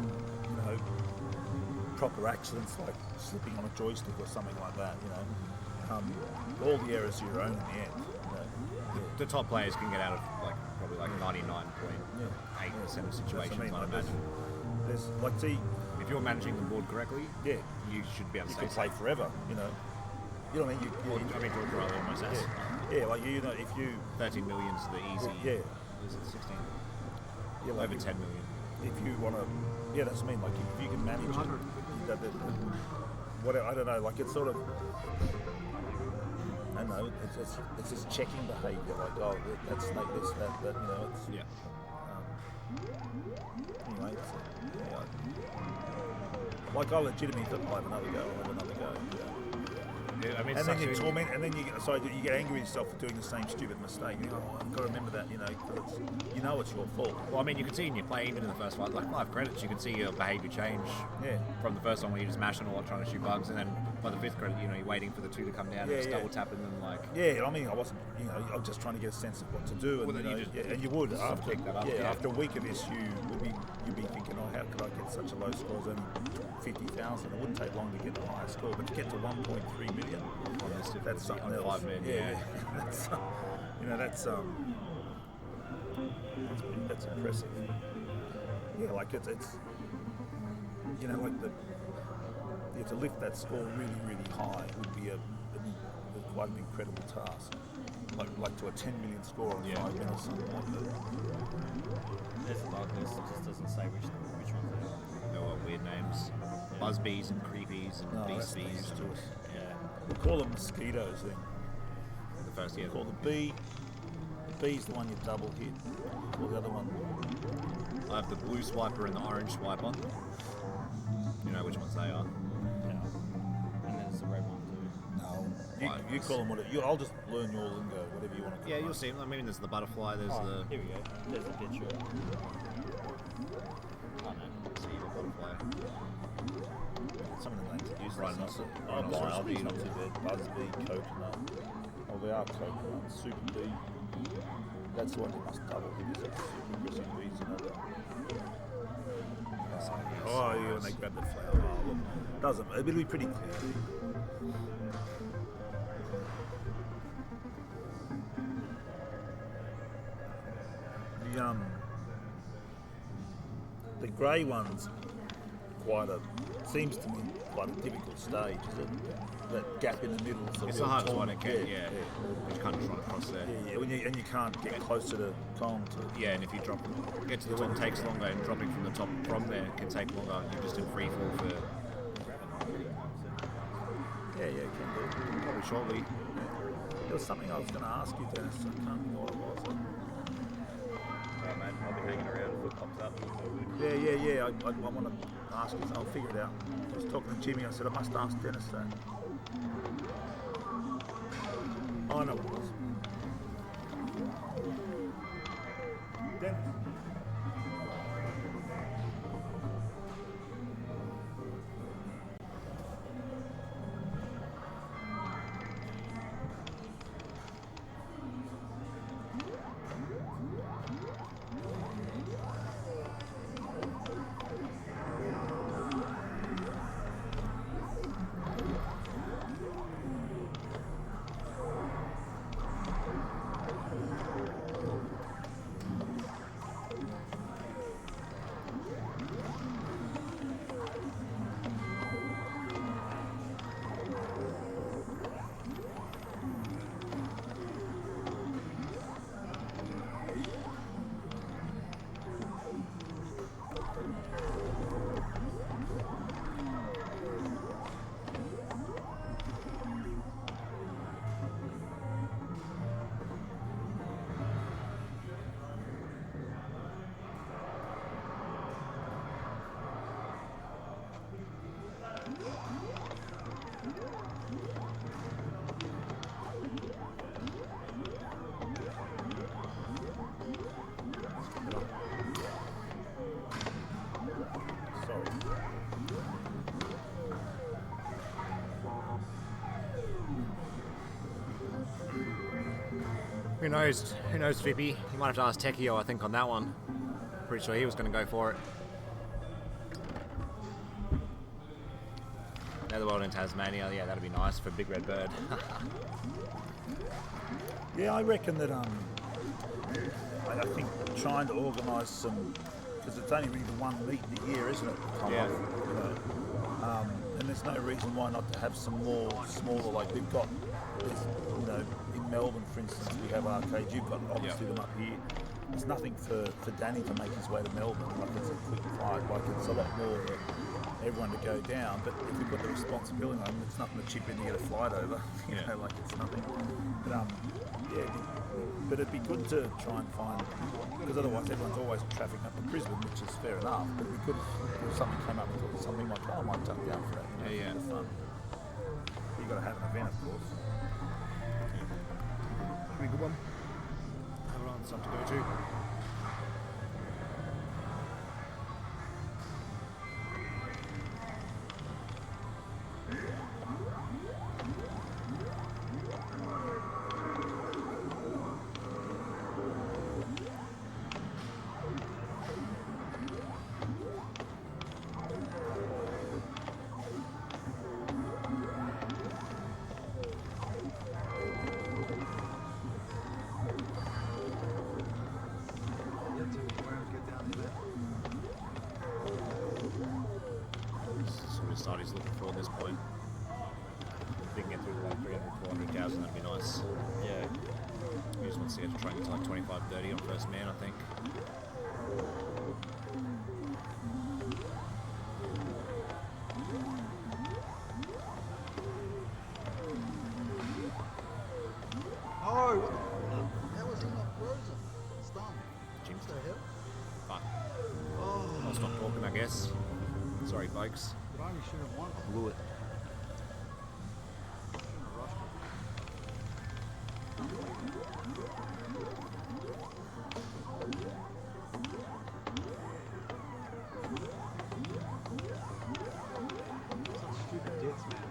proper accidents like slipping on a joystick or something like that, all the errors are your own in the end. The top players can get out of probably 99.8% of situations, I'd imagine. There's if you're managing the board correctly, you should be able to you can play forever. You know what I mean? George Riley almost has. If you 13 million's the easy. Yeah. Is it 16? Yeah, Over 10 million. If you want to, that's what I mean. Like if you can manage it, I don't know. Like it's sort of, I don't know. It's this checking behaviour. Like that's like this, that. It's anyway. Like I legitimately thought I'll have another go. Yeah, I mean, and then you torment, and then you get angry at yourself for doing the same stupid mistake. I've got to remember that, because it's your fault. Well, I mean, you can see in your play, even in the first fight, like 5 credits, you can see your behaviour change. Yeah. From the first one where you're just mashing a lot, trying to shoot bugs, and then by the 5th credit, you're waiting for the 2 to come down and just double tapping them, like. Yeah, I mean, I wasn't, I was just trying to get a sense of what to do, and and you would after after a week of this, you'd be thinking, how could I get such a low score? It's only 50,000. It wouldn't take long to get the higher score, but to get to 1.3 million, that's something else. 5 million. That's impressive. Yeah, like it's like to lift that score really, really high would be quite an incredible task. Like to a 10 million score in 5 minutes. Something like that. There's a dark list. It just doesn't say which ones they are. They're all weird names. Buzzbees and creepies and beast that's bees. news to us. Yeah. We call them mosquitoes then. The first year. Call the bee. The bee's the one you double hit. Call the other one. I have the blue swiper and the orange swiper. You know which ones they are. Yeah. And there's the red one too. No. You call them whatever. I'll just learn your lingo, whatever you want to call Yeah, them. you'll see. I mean, there's the butterfly. There's the. Here we go. There's a picture. Oh no. See the butterfly. Some of the names are useless. Rhinoceros. Rhinoceros not too bad. Buzzbee, coconut. Oh, they are coconut. Super bee. That's the one you must double hit. Is that super aggressive bees? Another. Oh, yeah, when they grab the flower. Oh, look. Doesn't. It'll be pretty clear. The grey one's seems to me quite a difficult stage, is it? That gap in the middle. It's the hardest one to get, yeah. You can't just run across there. Yeah. And you can't get closer to Kong to. Yeah, and if you get to the top, it takes longer, and dropping from the top from there can take longer. You're just in free fall for. Yeah, you can do. Probably shortly. There was something I was going to ask you, Dennis. I can't remember what it was. Mate, I'll be hanging around if it pops up. Yeah. I want to ask you. I'll figure it out. I was talking to Jimmy. I said I must ask Dennis that. Oh, I know what it was. Dennis. Who knows? Who knows, Fippy? You might have to ask Tekio, I think, on that one. Pretty sure he was going to go for it. Netherworld in Tasmania, yeah, that'd be nice for Big Red Bird. Yeah, I reckon that I think trying to organise some, because it's only really the one meet in the year, isn't it? Yeah. You know, and there's no reason why not to have some more smaller, like we've got, you know, in Melbourne, for instance, we have arcades. You've got obviously them up here. There's nothing for Danny to make his way to Melbourne. Like it's a quick flight. Like it's a lot more for everyone to go down. But if we've got the responsibility on, it's nothing to chip in to get a flight over. You know, like it's nothing. But but it'd be good to try and find, because otherwise everyone's always trafficking up to Brisbane, which is fair enough. But it'd be good if something came up with something like, oh, I might jump down for that. You know, for fun. You've got to have an event, of course. Should be a good one. Have it on, something to go to. this point. If we can get through to like 300, 400,000, that'd be nice. Yeah. We just want to get to try and get to like 25, 30 on first man, I think. Oh, what the? How was he not frozen? It's done. Jinx. What the hell? Fuck. Oh, I'll stop talking, I guess. Sorry, folks. could only shoot him once. Blew it. Shouldn't have rushed it. Such stupid deaths, man.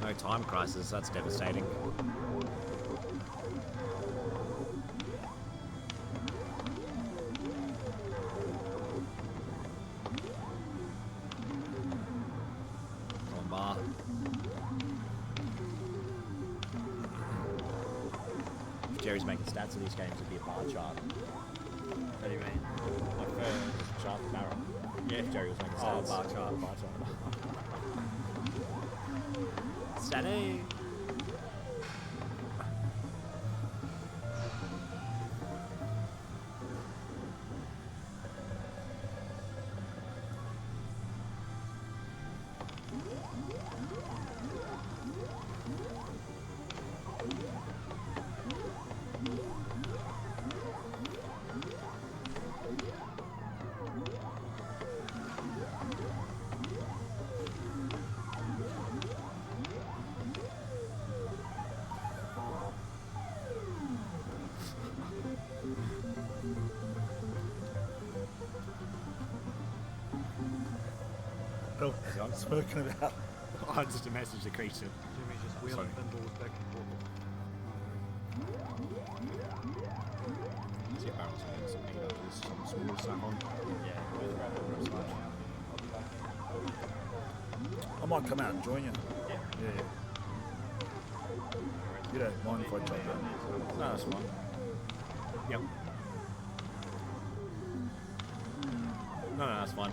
No time crisis, that's devastating. Come on, Bar. If Jerry's making stats of these games, it'd be a bar chart. What do you mean? Like for chart for Barra. Yeah, if Jerry was making Oh, stats. bar chart. Bar chart. Stanley! Oh, spoken about. Oh, just a message to Creature. Jimmy's just wheeling pinballs back and forth. See if Barrel's getting some heat up this small stuff on. I might come out and join you. Yeah. You don't mind if I jump in? No, that's fine. Yep. No, that's fine.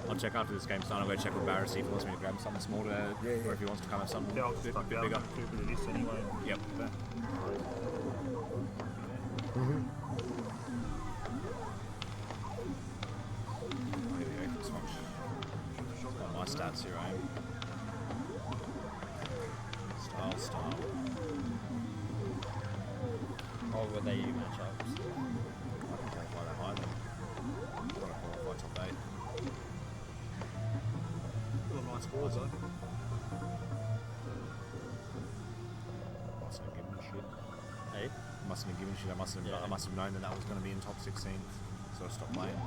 I'll check after this game's done. I'll go check with Barra, see if he wants me to grab something smaller, or if he wants to come have something Yeah, I'll a just bit, tuck bit down bigger. a bit of this anyway. Yep. Back. Here we go. This one. Got my stats here, I am. Style. Oh, were they matchups? I can qualify that high then. I want to qualify top 8. Still a nice balls, though. Mustn't have given a shit. Hey? Mustn't have given a shit. I must have known that was going to be in top 16. So I stopped playing.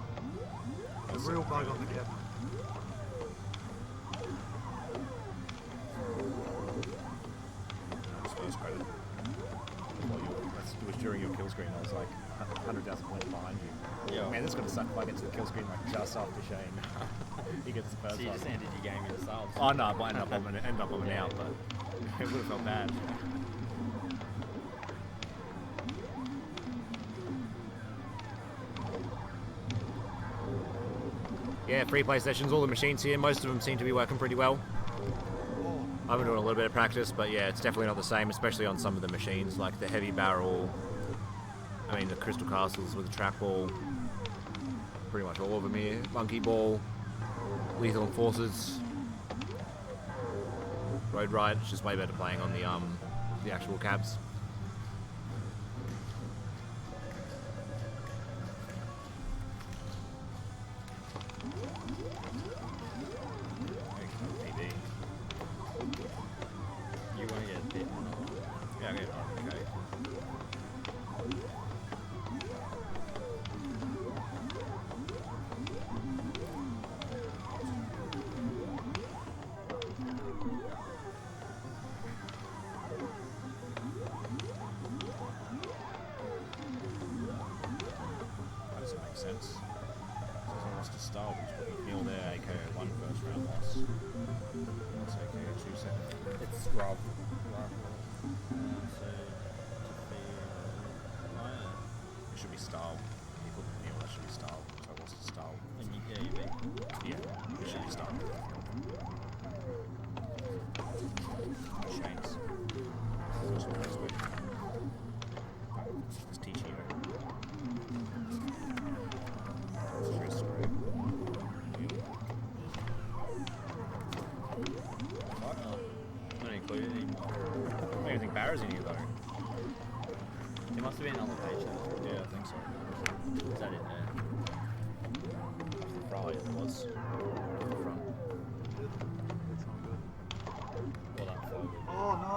The real bug on the cabinet. Just first credit. It was during your kill screen. I was like 100,000 points behind you. Yeah. Man, this is going to suck if I get to the kill screen like just after Shane. He gets the first So you one. just ended your game yourself. Oh no, but I ended up on an out, but it would have felt bad. Yeah, free play sessions, all the machines here, most of them seem to be working pretty well. I've been doing a little bit of practice, but yeah, it's definitely not the same, especially on some of the machines, like the heavy barrel, I mean the crystal castles with the trackball, pretty much all of them here, monkey ball, lethal enforcers, road ride, it's just way better playing on the actual cabs. sense. So someone lost to Star, which would be Neil there, AKO 1 first round loss. That's AKO 2 second. It's Rob. It should be Star. People Neil, that should be Star. So I lost to Star. And you beat. Yeah, it should be Star. Shane's. Also Facebook. It's teaching you. Stress group. What? Not included anymore. I don't think Barra's in here though. There must have been another page there. Yeah, I think so. Is that it there? Probably it was. The front. That's not good. Or that forward. Oh no,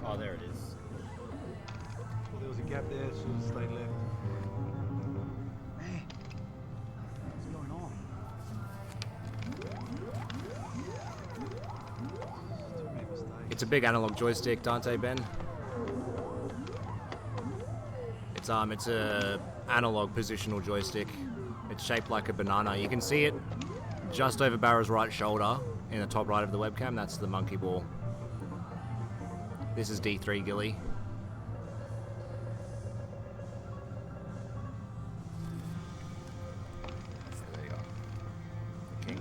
no. Oh, there it is. Well, there was a gap there, it should have stayed left. Man, what's going on? Too many mistakes. It's a big analog joystick, Dante Ben. It's a analog positional joystick. It's shaped like a banana. You can see it just over Barra's right shoulder in the top right of the webcam. That's the monkey ball. This is D3 Gilly. So there you go. The king.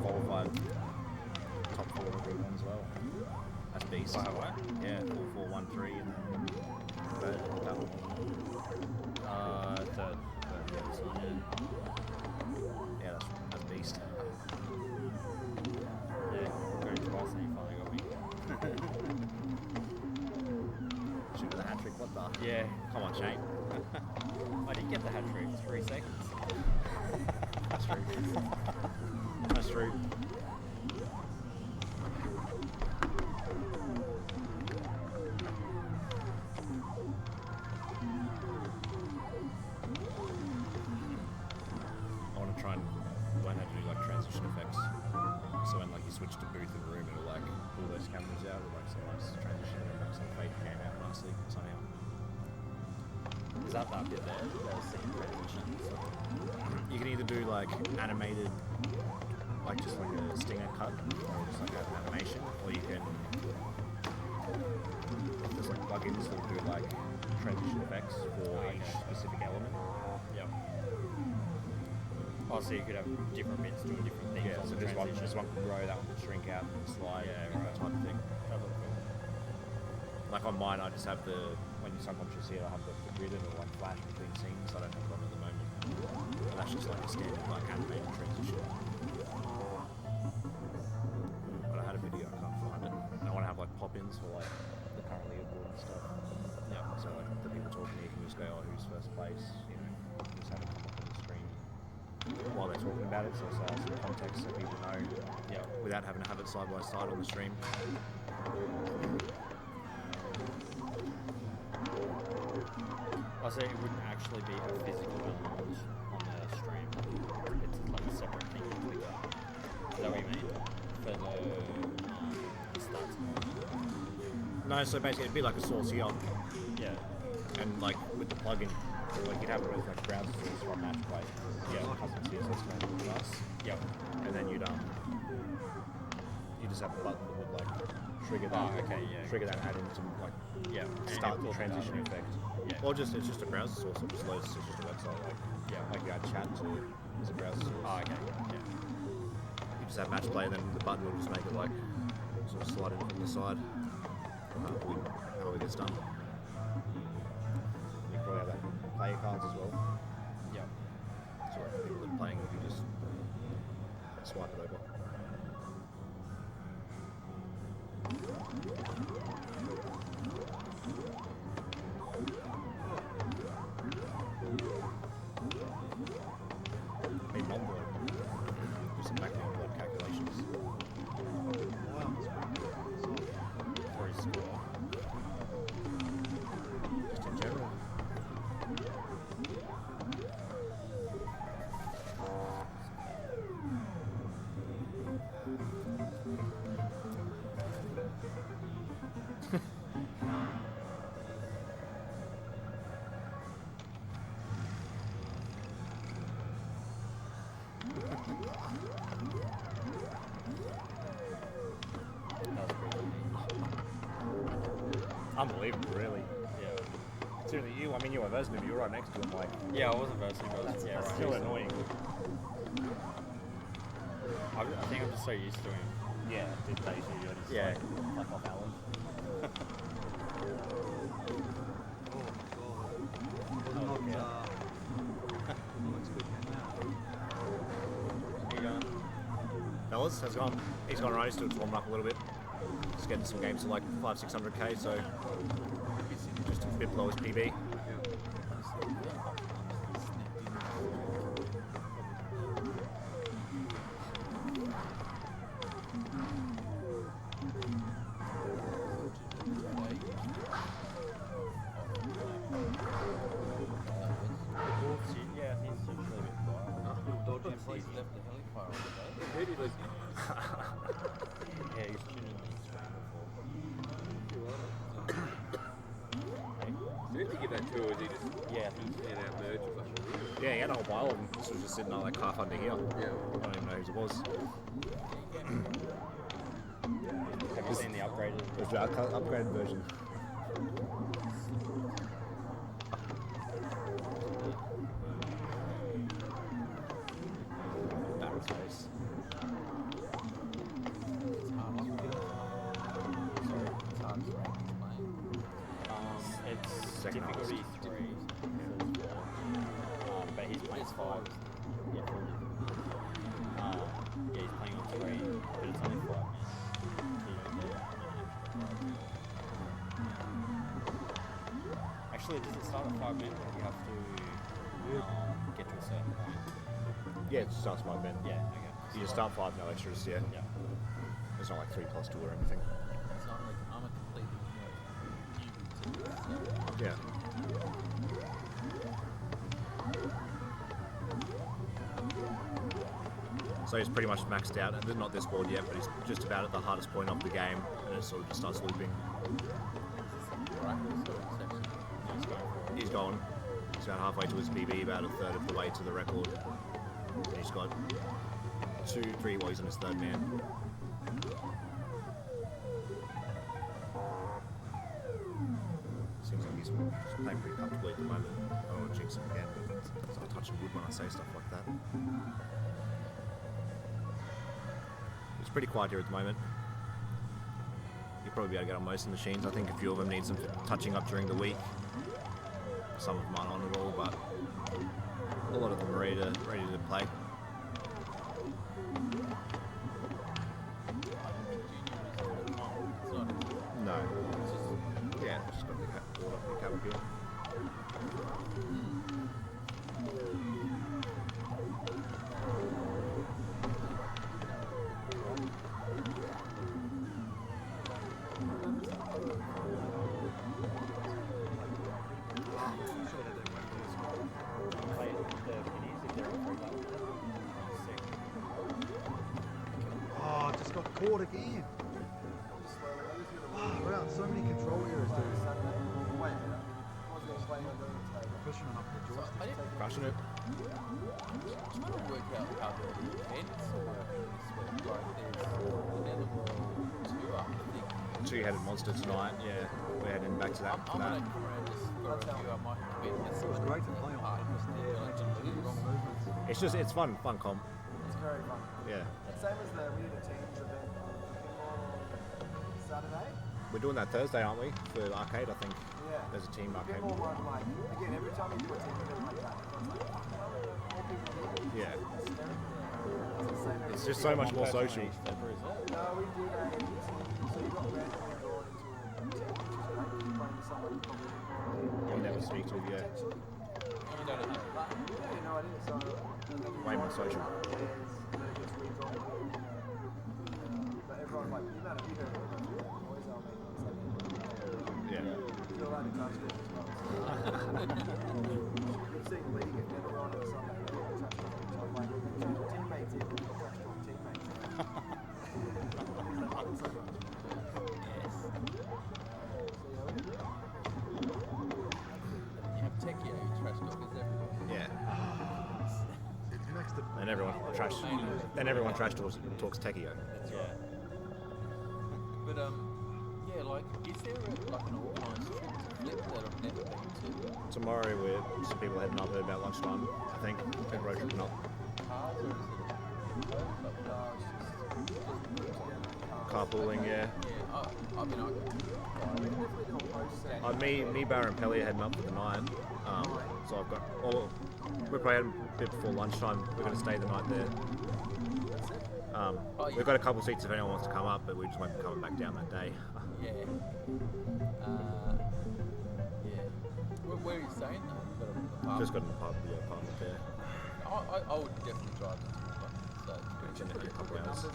Qualified top 4 of Group 1 as well. That's beast. Wow, what? Yeah, 4-4-1-3 and then third double. Third. Yeah, that's beast. Yeah, going twice and you finally got me. Shoot with a hat trick, what the? Yeah. Come on, Shane. I did get the hat trick, 3 seconds. That's true. That's true. I want to try and learn how to do like transition effects. So when like you switch to booth and room, it'll like pull those cameras out with like some nice transition and like some fade came out nicely somehow. Is that bit there? That scene transition. You can either do like animated, like just like a stinger cut, or just like an animation, or you can just like plugins that will do like transition effects for each specific element. Yep. Oh, so you could have different bits doing different things. Yeah, on so the this one transition. can grow, that one can shrink out and slide, Yeah, that right. type of thing. That looked cool. Like on mine, I just have when you sometimes you see it, I have the grid and it'll like flash between scenes. I don't have one at the moment. And that's just like a standard like animated transition. But I had a video, I can't find it. And I want to have like pop-ins for like the current leaderboard and stuff. Yeah. So like the people talking to you can just go, oh, who's first place? You know, just have it come up on the screen while they're talking about it. So it's some context so people know. Yeah. Without having to have it side by side on the stream. I say it wouldn't actually be a physical element on the stream. It's like a separate thing you click on. Is that what you mean? For the stats. No, so basically it'd be like a source here, Yeah. and like with the plugin, like you'd have it with like browser source from match play. Yeah, custom CSS kind of look nice. Yep. And then you just have a button that would like trigger that. Oh, okay, yeah. Trigger that and add in some like Yeah. start the import transition data. effect. Yeah. Or just it's just a browser source. It just loads. It's just a website. Like like you add chat to as a browser source. Oh, okay. Yeah. You just have match play, and then the button will just make it like sort of slide in from the side. How it gets done. You probably have that in player cards as well. Yep. So like people that are playing, if you just swipe it over. Maybe non-void. Do some back end calculations. For his score. Just in general. unbelievable, really. Yeah. Seriously, you were versing him, you were right next to him, like. Yeah, I wasn't versing, but That's right. still annoying. I think I'm just so used to him. Yeah, did they usually do it? Yeah. Like off Alan. Fellas, how's it going? He's gone right, he's still warming up a little bit. Just getting some games to like 500-600k, so just a bit below his PB. Yeah, he's usually a bit quiet. Yeah, he's tuning in Spain before. Did he give that to, or is he just Yeah, he's in our merge or something? Yeah, he had a whole pile of them. This was just sitting like half under here. Yeah. I don't even know whose it was. Have you seen the upgraded? It was the upgraded version. Barra's face. It's Second difficulty 3, but he's playing 5. Yeah, 4. Yeah, he's playing on 3, but it's only 5 man. Actually, does it start at 5 men, or do you have to get to a certain point? Yeah, it starts 5 men. Yeah, okay. You just start 5, no extras, yeah. Yeah. It's not like 3+2 or anything. I'm a completely Yeah. So he's pretty much maxed out, and not this board yet, but he's just about at the hardest point of the game, and it sort of just starts looping. He's gone. He's about halfway to his PB, about a third of the way to the record. And he's got 2, 3, well, he's on his third man. Seems like he's playing pretty comfortably at the moment. I don't want to jinx him again, but it's not touching wood when I say stuff like that. It's pretty quiet here at the moment. You'll probably be able to get on most of the machines. I think a few of them need some touching up during the week. Some of them aren't on at all, but a lot of them are ready to play. No. Yeah, just got the cap up here. Oh, I just got caught again. Oh, around so many control errors, dude. Pushing enough the joystick. Crushing it. I'm trying to work out how the events work in this week. Like there's the Netherworld tour, I think. 2-headed monster tonight, yeah. We're heading back to that. I'm gonna come around just for a few. I might be able to get some. It was great to play on. It's just, it's fun comp. It's very fun. Yeah. Same as we did a teams event on Saturday. We're doing that Thursday, aren't we? For arcade, I think. Yeah. There's a team A bit arcade. more fun, like, again, every time you do a team event like that, everyone's like, more people here. Yeah. It's the same every It's just so much more social. No, we did a team, so you got randomly drawn into a team, which is great. You're playing with someone you probably You'll never speak to, yeah. You don't know. yeah, no idea. So, Way more social. Then it gets redrawn. But everyone's like, the amount of video noise I'll make, it's like, Yeah. you're allowed to touch it as well. You've seen League at Netherworld on Sunday, they all touch on each other, like, teammates even, touch on teammates. He's like, oh, so much. Yes. So, yeah, we did. You have Tekio, trash talkers everywhere. Yeah. Next to And everyone trash talks Tekio. Yeah. But yeah, Yeah, like, is there like an organised trip to Flip that I've never been to? Tomorrow we're some people heading up at about lunchtime, I think. Road tripping up. Cars or is it a cars? Carpooling, yeah. Yeah, I mean, Me, Barra and Pelly are heading up for the night. So I've got we're probably heading a bit before lunchtime. We're going to stay the night there. We've got a couple seats if anyone wants to come up, but we just won't be coming back down that day. yeah. Yeah. Where are you staying though? Got an apartment? Just got an apartment there. I would definitely drive to so it's In a couple hours.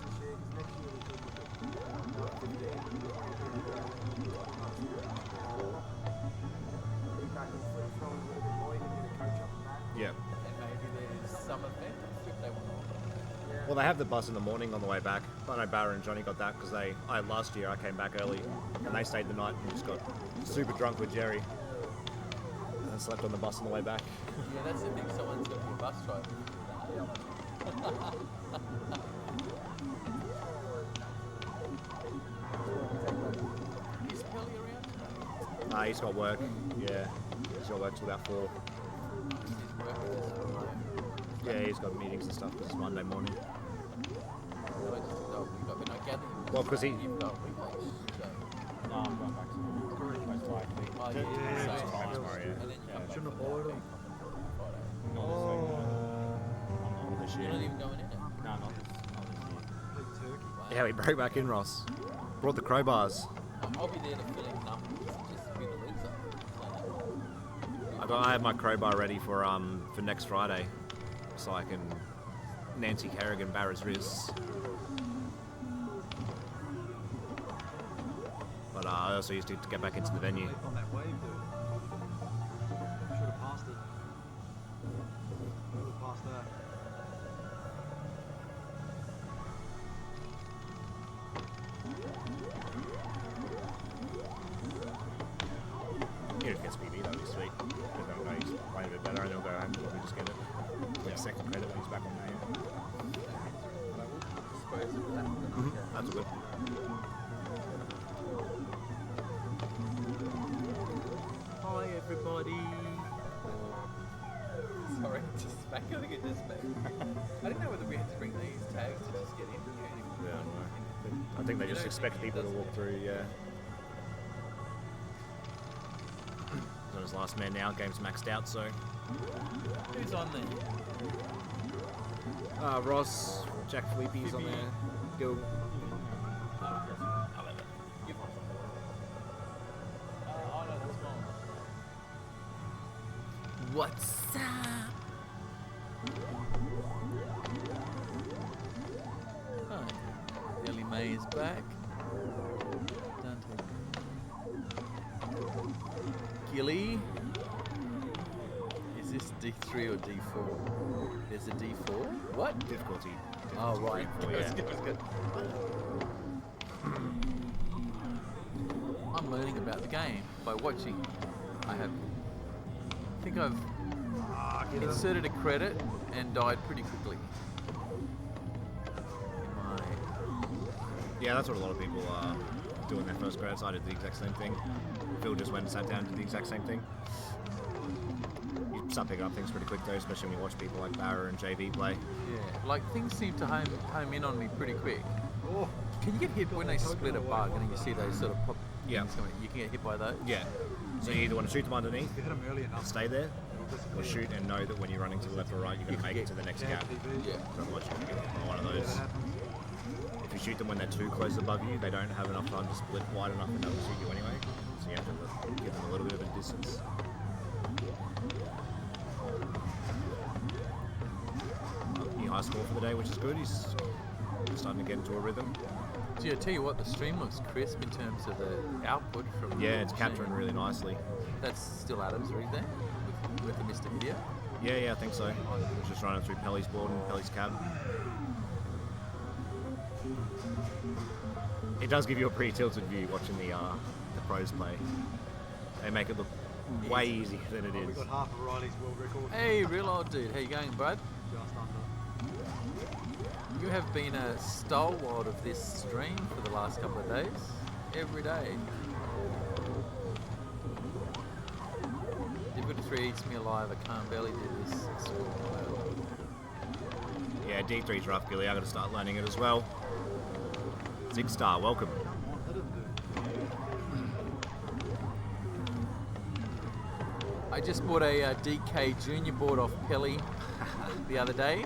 Yeah. And maybe there's some event if they want to. Well, they have the bus in the morning on the way back. I know Barra and Johnny got that because last year I came back early and they stayed the night and just got super drunk with Jerry and slept on the bus on the way back. Yeah, that's the thing. Someone's got to be a bus driver. Is Pelly around? He's got work. Yeah, he's got work till about 4. Yeah, he's got meetings and stuff because it's Monday morning. Well, because he. No, I'm going back to most likely. Oh, Tomorrow, yeah. Shouldn't have followed him. Not this You're year. not even going in it? No, not this year. Yeah, he broke back in, Ross. Brought the crowbars. I'll be there to fill in numbers, just to be the loser. I have my crowbar ready for next Friday, so I can Nancy Kerrigan Barra's wrists. But I also used to get back into the venue. On that wave, dude. Should have passed it. Should have passed that. Even if it gets PB, that'd be sweet. Because then he's playing a bit better and he'll go home and probably just get it. Like second credit when he's back on May. That's good. Hi everybody. Sorry, just smack. I think it just smacked. I didn't know whether we had to bring these tags to just get in here. Yeah, I think they just expect people to walk through, yeah. On his last man now, game's maxed out, so. Who's on there? Ross, Jack Felipe's on there. Gil. What's up? Hi. Ellie Mae is back. Dante. Gilly. Is this D3 or D4? There's a D4? What? Difficulty. Oh, right. Yeah. Good. I'm learning about the game by watching. I think I've inserted a credit and died pretty quickly. Yeah, that's what a lot of people do in their first credits. I did the exact same thing. Phil just went and sat down and did the exact same thing. You start picking up things pretty quick though, especially when you watch people like Barra and JV play. Yeah, like things seem to home in on me pretty quick. Oh. Can you get hit when they split a bug and you see those sort of pop things coming? You can get hit by those? Yeah. So you either want to shoot them underneath You hit him early enough. and stay there, or shoot and know that when you're running to the left or right, you're going to make it to the next gap. Yeah. Otherwise you're going to get hit by one of those. If you shoot them when they're too close above you, they don't have enough time to split wide enough and they'll shoot you anyway. So you have to give them a little bit of a distance. New high score for the day, which is good. He's starting to get into a rhythm. Gee, I tell you what, the stream looks crisp in terms of the output from. Yeah, it's capturing really nicely. That's still Adam's rig there with the Mr. Video. Yeah, I think so. It's just running through Pelly's board and Pelly's cab. It does give you a pretty tilted view watching the pros play. They make it look way easier than it We is. got half of Riley's world record. Hey, real old dude, how you going, bud? Just under. You have been a stalwart of this stream for the last couple of days. every day. DK3 eats me alive. I can't barely do this. Yeah, D3's rough, Gilly. I got to start learning it as well. Zig Star, welcome. I just bought a DK Junior board off Pelly the other day,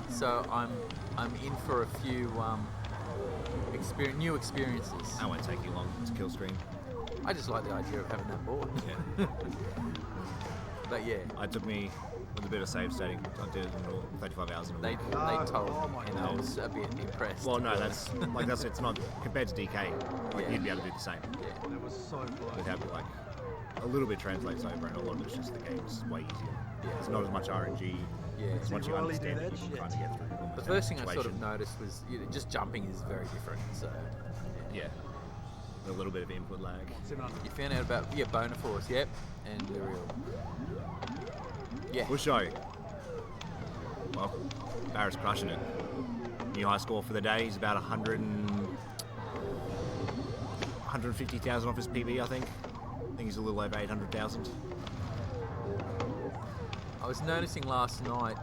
so I'm in for a few new experiences. That won't take you long to kill screen. I just like the idea of having that board. Yeah. But yeah, It took me with a bit of save setting. I did it in 35 hours in a they week. told me, and I was a bit impressed. Well, no, that's it's not compared to DK. Like you'd be able to do the same. Yeah. That was so close. Without like a little bit translates over, and a lot of it's just the game's way easier. Yeah. It's not as much RNG. Yeah. It's once you Riley understand do it, that you can shit? kind of get through. The first thing I sort of noticed was just jumping is very different. So Yeah. A little bit of input lag. 700. you found out about Boner Force, yep, and the real. Yeah. We'll show you. Well, Barra's crushing it. New high score for the day. He's about 150,000 off his PB, I think. I think he's a little over 800,000. I was noticing last night,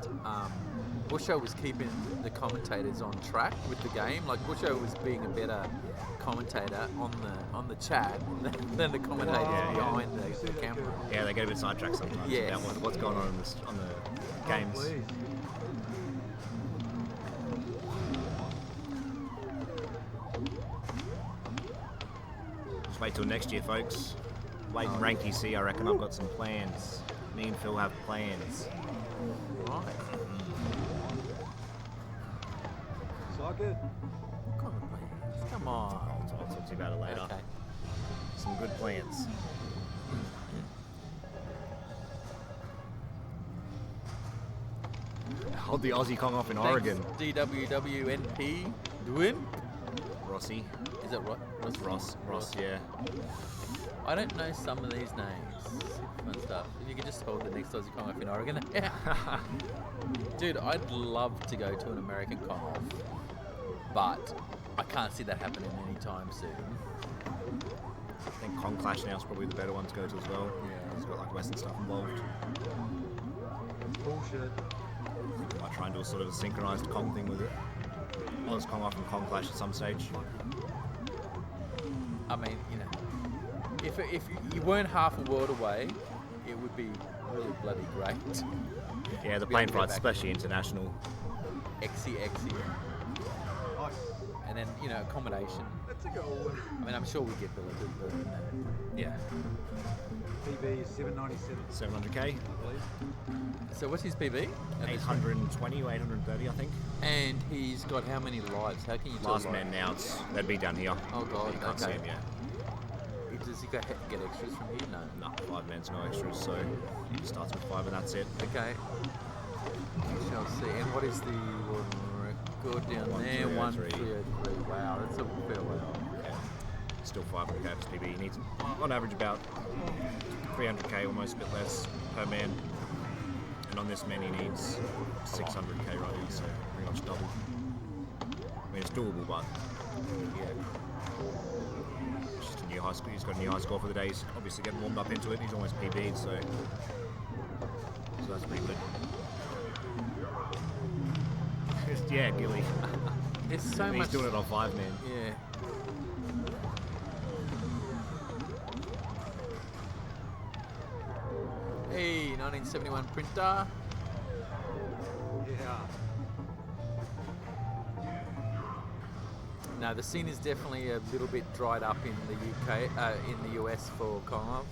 Busho was keeping the commentators on track with the game. Like Busho was being a better commentator on the chat than the commentators behind the camera. Yeah, they get a bit sidetracked sometimes Yes. about what's going on on the games. Please. Just wait till next year, folks. Wait and rank EC, I reckon I've got some plans. Me and Phil have plans. Right. Suck it. Come on. I'll talk to you about it later. Okay. Some good plans. Hold the Aussie Kong off in Oregon. DWWNP doing? Rossi. Is that right? Ross, yeah. I don't know some of these names. Fun stuff. If you could just spell the next Aussie Kong off in Oregon. Dude, I'd love to go to an American Kong off, but I can't see that happening anytime soon. I think Kong Clash now is probably the better one to go to as well. Yeah. It's got like Western stuff involved. Bullshit. I might try and do a sort of a synchronized Kong thing with it. Oz Kong off and Kong Clash at some stage. I mean, if you weren't half a world away, it would be really bloody great. Yeah, the Be plane able to go flight's back. especially international. Exy. Nice. And then, accommodation. That's a goal. I mean, I'm sure we get billeted, but Yeah. PB is 797. 700k. I believe. So what's his PB? 820 or 830, I think. And he's got how many lives? How can you tell? Last man now, they'd be down here. Oh god, You can't see okay. him yet. Does he get extras from here? No. No, 5 men's, no extras, so he starts with 5 and that's it. Okay. We shall see. And what is the record down there? 1303. 1303. Wow, that's a fair way off. Yeah. Still 500k of his PB. He needs, on average, about 300k, almost a bit less per man. And on this man, he needs 600k right now, so pretty much double. I mean, it's doable, but yeah. It's just a new high score. He's got a new high score for the day. He's obviously getting warmed up into it. He's almost PB'd, so that's pretty good. Yeah, Gilly. There's so He's much. doing it on 5 man. Yeah. Hey, 1971 printer. Yeah. No, the scene is definitely a little bit dried up in the UK, in the US for Kong.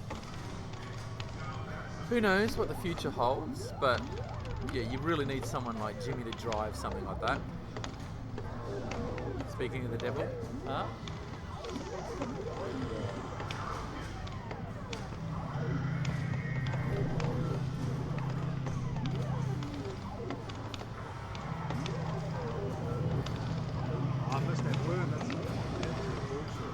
Who knows what the future holds, but yeah, you really need someone like Jimmy to drive something like that. Speaking of the devil, huh? I missed that worm. That's absolute bullshit.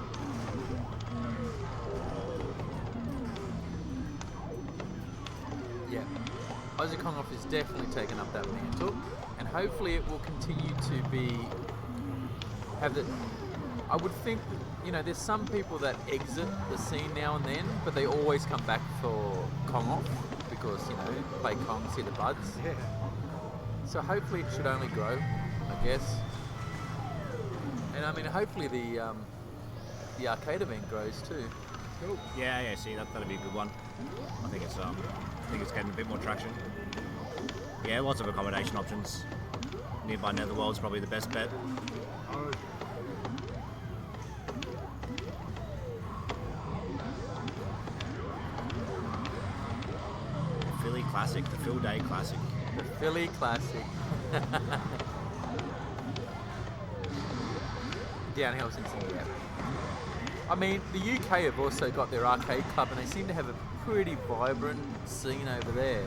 Yeah, Isaac Kongoff has definitely taken up that mantle, and hopefully it will continue to have the I would think, there's some people that exit the scene now and then, but they always come back for Kong off because, play Kong, see the buds. Yeah. So hopefully it should only grow, I guess. And I mean, hopefully the arcade event grows too. Cool. Yeah. See, that'll be a good one. I think it's getting a bit more traction. Yeah, lots of accommodation options. Nearby Netherworld's probably the best bet. Oh. Philly Classic, the Phil Day Classic. The Philly Classic. Downhill Cincinnati. I mean, the UK have also got their arcade club, and they seem to have a pretty vibrant scene over there.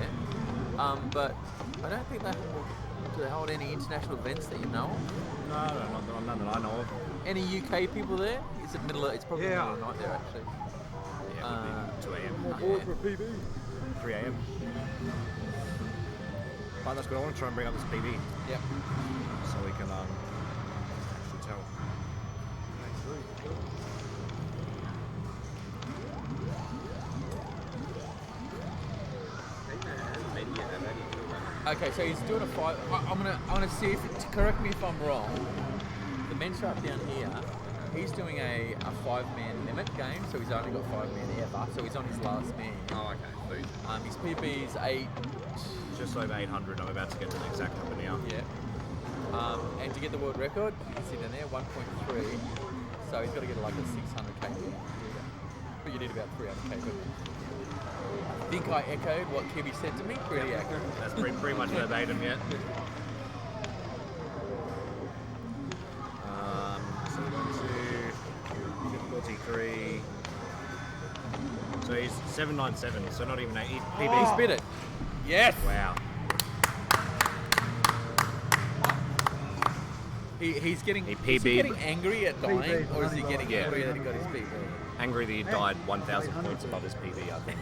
But I don't think they hold any international events that you know of. No, none that I know of. Any UK people there? Is it it's probably middle of the night there actually. Yeah, it would be 2 a.m. More board for PB. 3 a.m. But that's good. I want to try and bring up this PB. Yep. So we can actually tell. Okay, so he's doing a 5. I'm gonna see if correct me if I'm wrong. The men's up down here. He's doing a 5-man limit game, so he's only got 5 men ever. So he's on his last man. Oh, okay. Sweet. His PB is 8. Just over 800. I'm about to get to the exact number now. Yeah. And to get the world record, you can see down there 1.3. So he's got to get like a 600k. But you need about 300k. I think I echoed what Kibby said to me. Pretty accurate. That's pretty much verbatim, yeah. So we're going to difficulty 3. So he's 797. So not even 8. PB. He spit it. Yes. Wow. He's getting. He Is he PB'd. getting angry at dying, or is he getting Yeah. angry that he got his PB? Angry that he died 1,000 points above his PB, I think.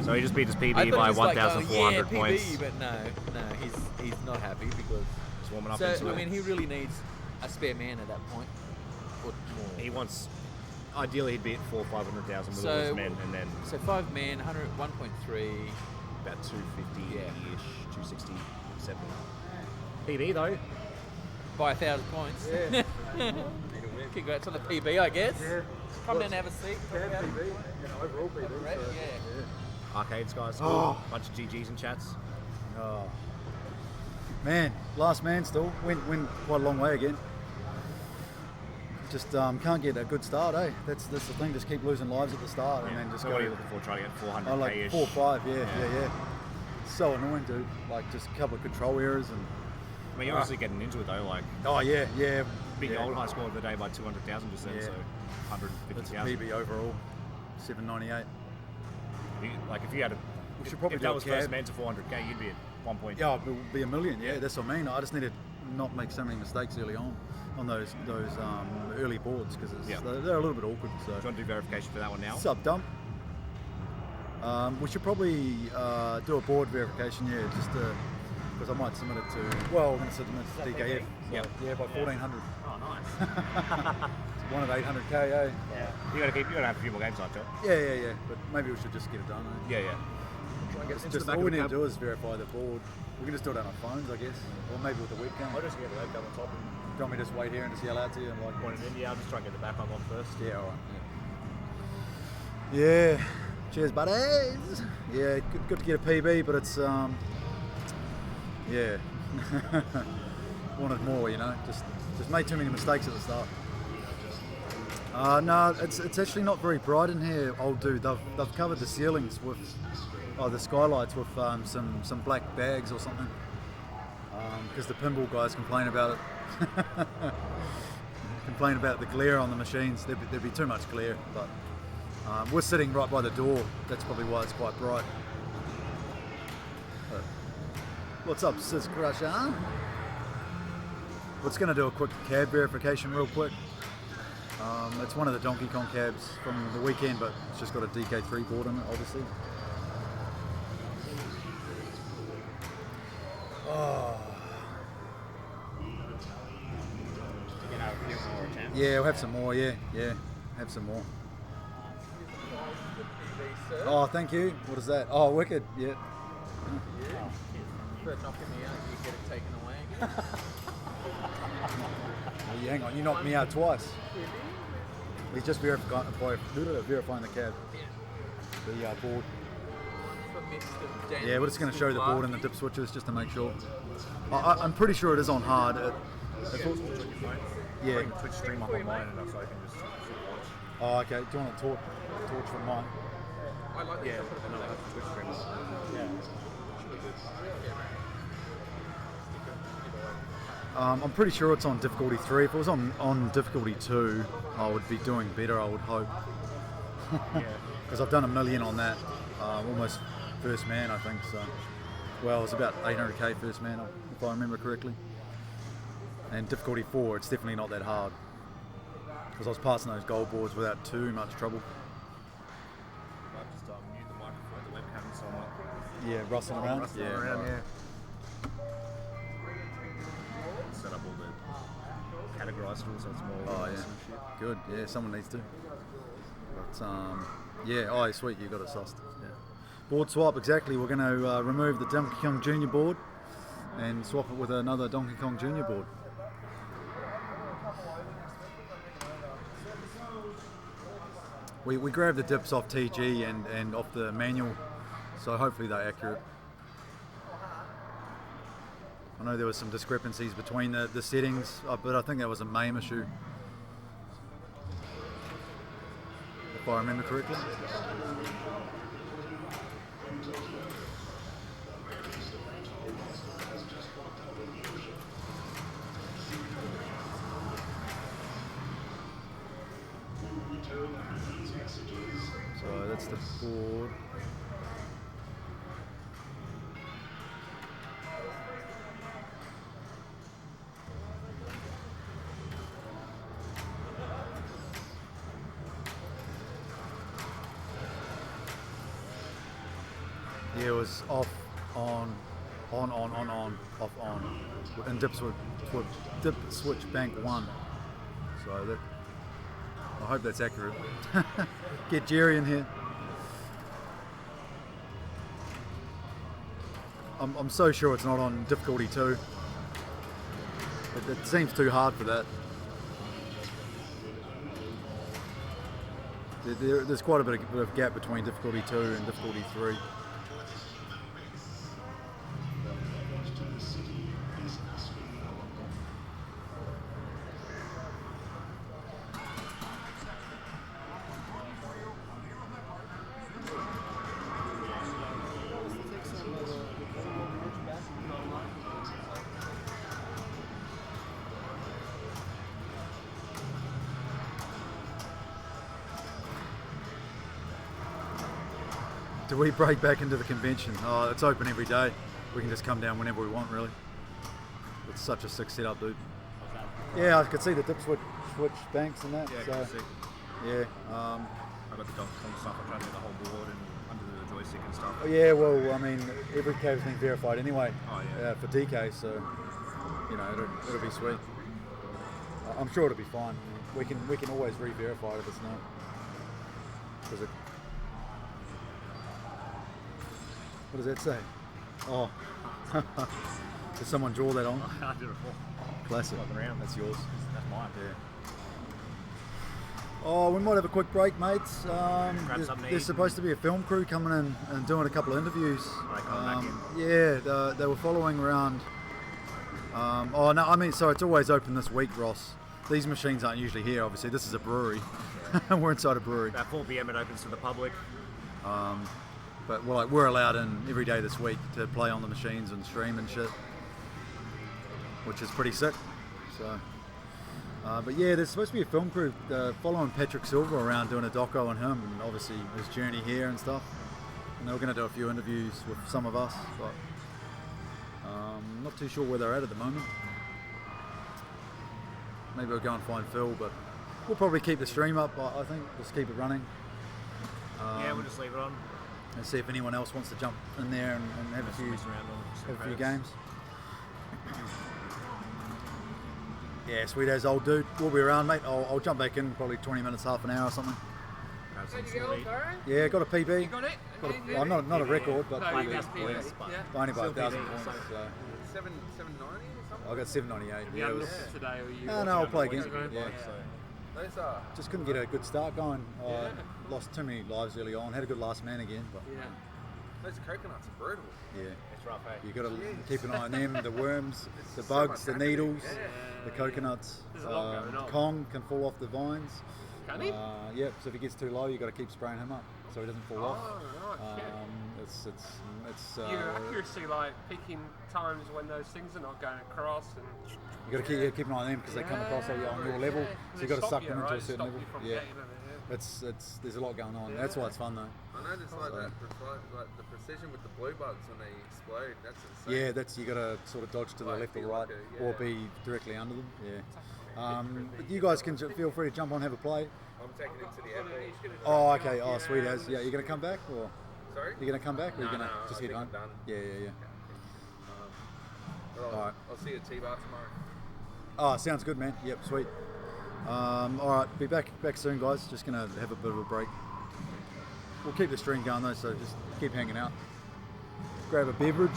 So he just beat his I PB thought by he was like, 1,400 yeah, points. PB, but no, he's not happy because. Just warming up So into I it. mean, he really needs a spare man at that point, or more. He wants, ideally, he'd be at 400,000 or 500,000 with all his men, and then So 5 men, 1.3. about 250-ish, 267. PB though. By 1,000 points. Yeah. Congrats on the PB, I guess. Yeah. Come down and have a seat. Cab PB. Overall PB. Right, so, yeah. Arcades guys, Oh. bunch of GGs and chats. Oh. Man, last man still. Went quite a long way again. Just can't get a good start, eh? That's the thing, just keep losing lives at the start and then just So go. what are you looking for? Try to get 400k-ish? Oh, like 4 or 5, yeah. So annoying, dude. Like just a couple of control errors and. I mean, you're obviously getting into it though, like Oh yeah. big yeah. old high score of the day by 200,000 just then, Yeah. so That's 150,000. PB overall, 798. Like if you had a, We should probably if do that a was cab. first man to 400k, you'd be at 1 point. Yeah, it would be a million. Yeah, that's what I mean. I just need to not make so many mistakes early on those early boards because Yeah. they're a little bit awkward. So Do you want to do verification for that one now? sub dump. We should probably do a board verification. Yeah, just because I might submit it to. Well, I'm going to submit it to DKF. So, yeah, by 1,400. Oh, nice. One of 800k. Eh? Yeah. You gotta have a few more games on, Joe. Yeah. But maybe we should just get it done. Eh? Yeah. Try and get into Just the back all of we the need cab. to do is verify the board. We can just do it on our phones, I guess, or maybe with the webcam. I'll just get the webcam on top and Do you want me to just wait here and just yell out to you and like point it in. Yeah, I'll just try and get the background on first. Yeah, alright. Yeah. Cheers, buddies. Yeah, good to get a PB, but it's yeah. Wanted more, you know. Just made too many mistakes at the start. No, it's actually not very bright in here, old dude. They've covered the ceilings with the skylights with some black bags or something. Because the pinball guys complain about it. Complain about the glare on the machines. There'd be too much glare, but we're sitting right by the door. That's probably why it's quite bright. But what's up, Sis Crusher? We're just going to do a quick cab verification real quick. It's one of the Donkey Kong cabs from the weekend, but it's just got a DK3 board in it, obviously. Oh. Yeah, we'll have some more. Yeah, have some more. Oh, thank you. What is that? Oh, wicked. Yeah. For knocking me out, you get it taken away. Well, hang on, you knocked me out twice. He's just verifying the cab. The board. Yeah, we're just going to show the board and the dip switches just to make sure. I'm pretty sure it is on hard. Yeah. Bring Twitch stream up on mine enough so I can just watch. Oh, okay. Do you want to torch from mine? I like the Twitch stream. Yeah. Should be good. I'm pretty sure it's on difficulty 3. If it was on difficulty 2, I would be doing better, I would hope. Because I've done 1 million on that. Almost first man, I think. So, well, it was about 800k first man, if I remember correctly. And difficulty 4, it's definitely not that hard. Because I was passing those goal boards without too much trouble. I might just mute the microphone, the webcam, so I'm not... Yeah, rustling around. Yeah. Set up all the categorized tools so it's more and shit. Good, yeah, someone needs to. But, yeah, oh, sweet, you got it sussed. Yeah. Board swap, exactly. We're going to remove the Donkey Kong Jr. board and swap it with another Donkey Kong Jr. board. We grabbed the dips off TG and off the manual, so hopefully they're accurate. I know there was some discrepancies between the settings, but I think that was a MAME issue, if I remember correctly. So that's the board. Yeah, it was off, on, off, on, and dip switch bank 1. So that, I hope that's accurate. Get Jerry in here. I'm so sure it's not on difficulty 2. It seems too hard for that. There's quite a bit of gap between difficulty 2 and difficulty 3. Do we break back into the convention? Oh, it's open every day. We can just come down whenever we want, really. It's such a sick setup, dude. Yeah, I could see the dip switch banks and that. Yeah, so, I can see. Yeah. I got the Donkey Kong stuff. I tried to get the whole board and under the joystick and stuff. Yeah, well, I mean, every cab's been verified anyway. Oh yeah. For DK, so you know it'll be sweet. I'm sure it'll be fine. We can always re-verify it if it's not. Because what does that say? Oh, did someone draw that on? I did it before. Classic. Around. That's yours. That's mine. Yeah. Oh, we might have a quick break, mates. There's supposed to be a film crew coming in and doing a couple of interviews. Back in. Yeah, they were following around. Oh no, I mean, so it's always open this week, Ross. These machines aren't usually here. Obviously, this is a brewery. We're inside a brewery. About 4 PM it opens to the public. But we're allowed in every day this week to play on the machines and stream and shit, which is pretty sick. So, but yeah, there's supposed to be a film crew following Patrick Silver around doing a doco on him and obviously his journey here and stuff. And they were going to do a few interviews with some of us, but not too sure where they're at the moment. Maybe we'll go and find Phil, but we'll probably keep the stream up. I think just keep it running. Yeah, we'll just leave it on. And see if anyone else wants to jump in there and have a few games. Yeah, sweet as old dude. We'll be around, mate. I'll jump back in probably 20 minutes, half an hour or something. Grab some sweet. Yeah, got a PB. You got it? Well, not a record, but No, PB. you got PB. Yeah. Yeah. Only by Still 1,000 PB, points. so- So. 790 or something? I got 798. You Yeah, it haven't was. looked at today, or you? No, I'll play again. Okay. Yeah. Those are. Just couldn't get a good start going. Yeah. Lost too many lives early on. Had a good last man again, but Yeah. Those coconuts are brutal. yeah. It's rough, eh? You got to keep an eye on them. The worms, the so bugs, much the happening. needles, Yeah. the coconuts. There's a lot going on. Kong can fall off the vines. Can he? Yeah. So if he gets too low, you got to keep spraying him up so he doesn't fall off. Oh, right, shit. It's Your accuracy, like picking times when those things are not going across, and you got to keep an eye on them because they come across on your level. So you got to suck them into a certain level. Yeah. It's there's a lot going on. That's why it's fun though. I noticed like So- like the precision with the blue bugs when they explode. That's insane. Yeah, that's you got to sort of dodge to the Like, left or feel right, like a- or yeah. be directly under them. Yeah. But you guys can feel free to jump on, have a play. I'm taking him to the airport. Oh, okay. Oh, sweet as. Yeah, you gonna come back or Sorry? you gonna come back or you gonna No, just I head think home? I'm done. Yeah. Alright. I'll see you at T-Bar tomorrow. Oh, sounds good, man. Yep, sweet. All right, be back soon, guys. Just gonna have a bit of a break. We'll keep the stream going though, so just keep hanging out. Grab a beverage.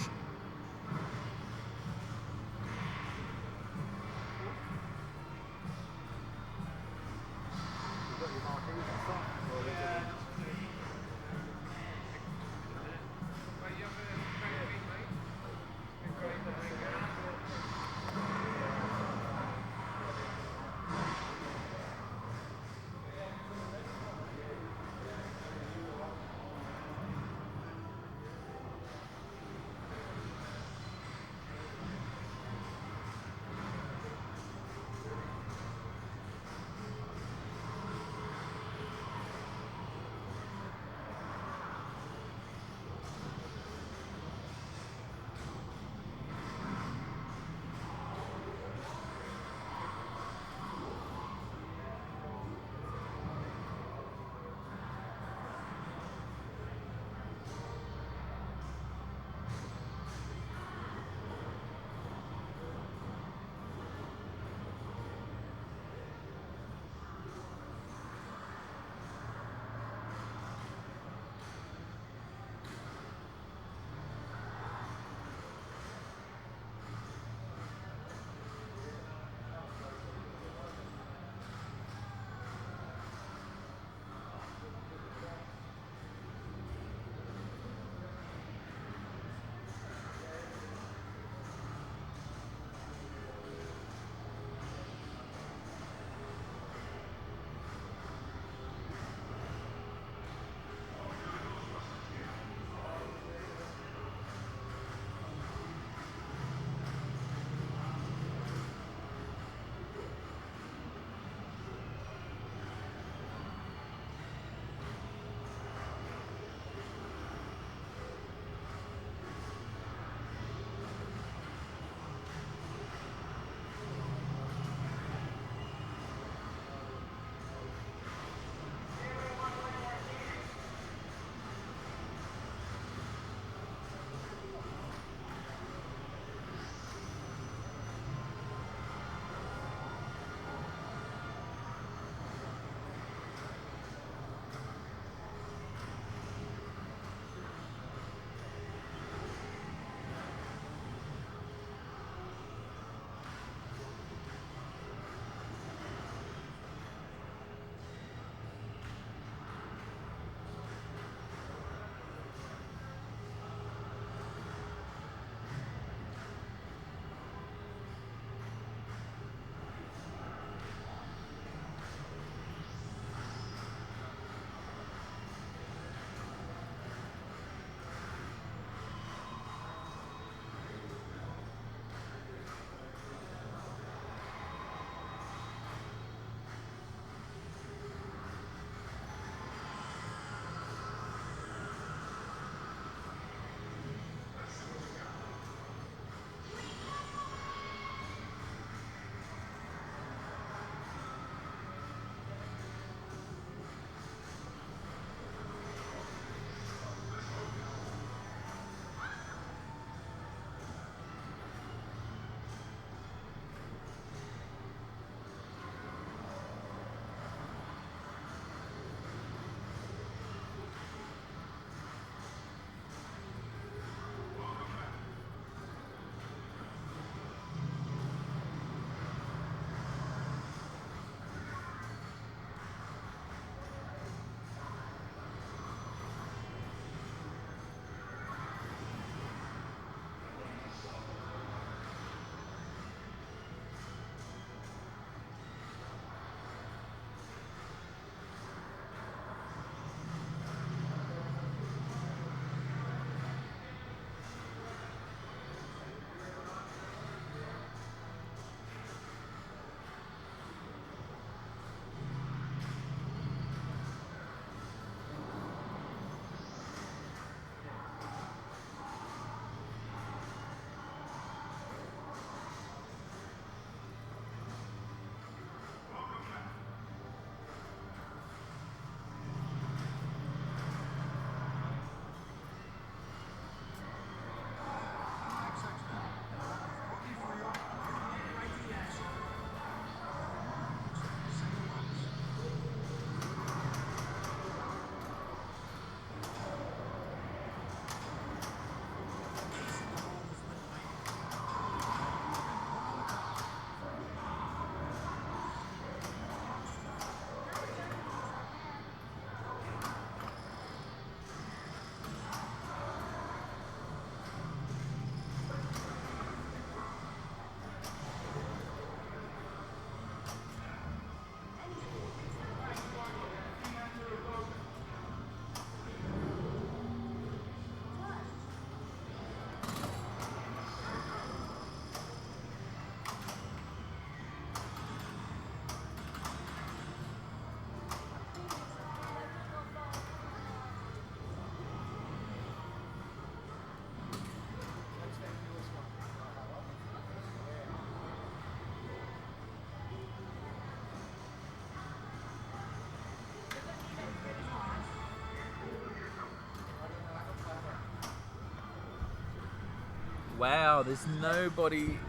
Wow, there's nobody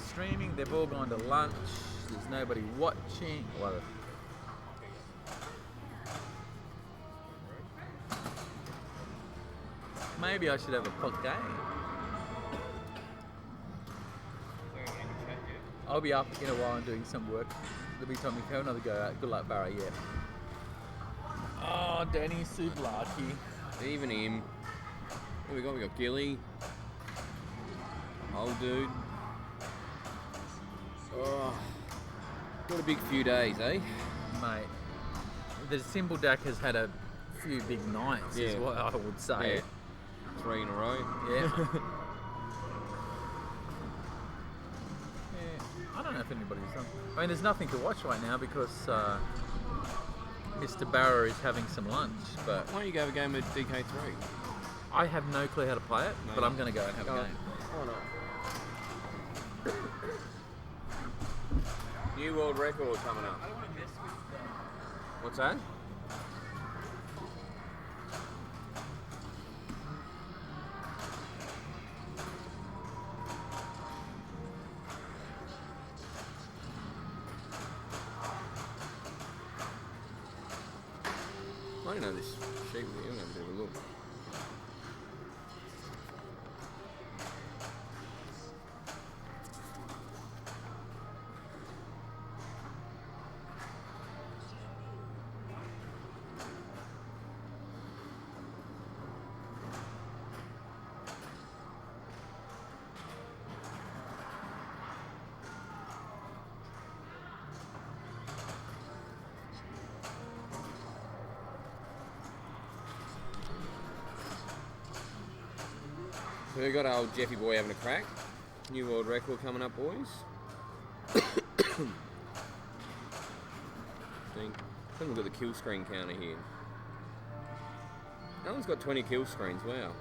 streaming. They've all gone to lunch. There's nobody watching. Well, maybe I should have a pot game. I'll be up in a while and doing some work. There'll be time we can have another go at. Good luck, Barra, yeah. Oh, Danny Sublaki. Even him. What we got? We got Gilly. Old dude. Oh, got a big few days, eh? Mate, the Symbol Deck has had a few big nights, is what I would say. Yeah. 3 in a row. Yeah. I don't know if anybody's done. I mean, there's nothing to watch right now because Mr. Barrow is having some lunch. But why don't you go have a game with DK3? I have no clue how to play it, but I'm going to go and have a game. Why not? New world record coming up. What's that? I don't know this sheep with you. I'm going to have a look. So we got our old Jeffy boy having a crack. New world record coming up, boys. Look at the kill screen counter here. Alan's got 20 kill screens, wow.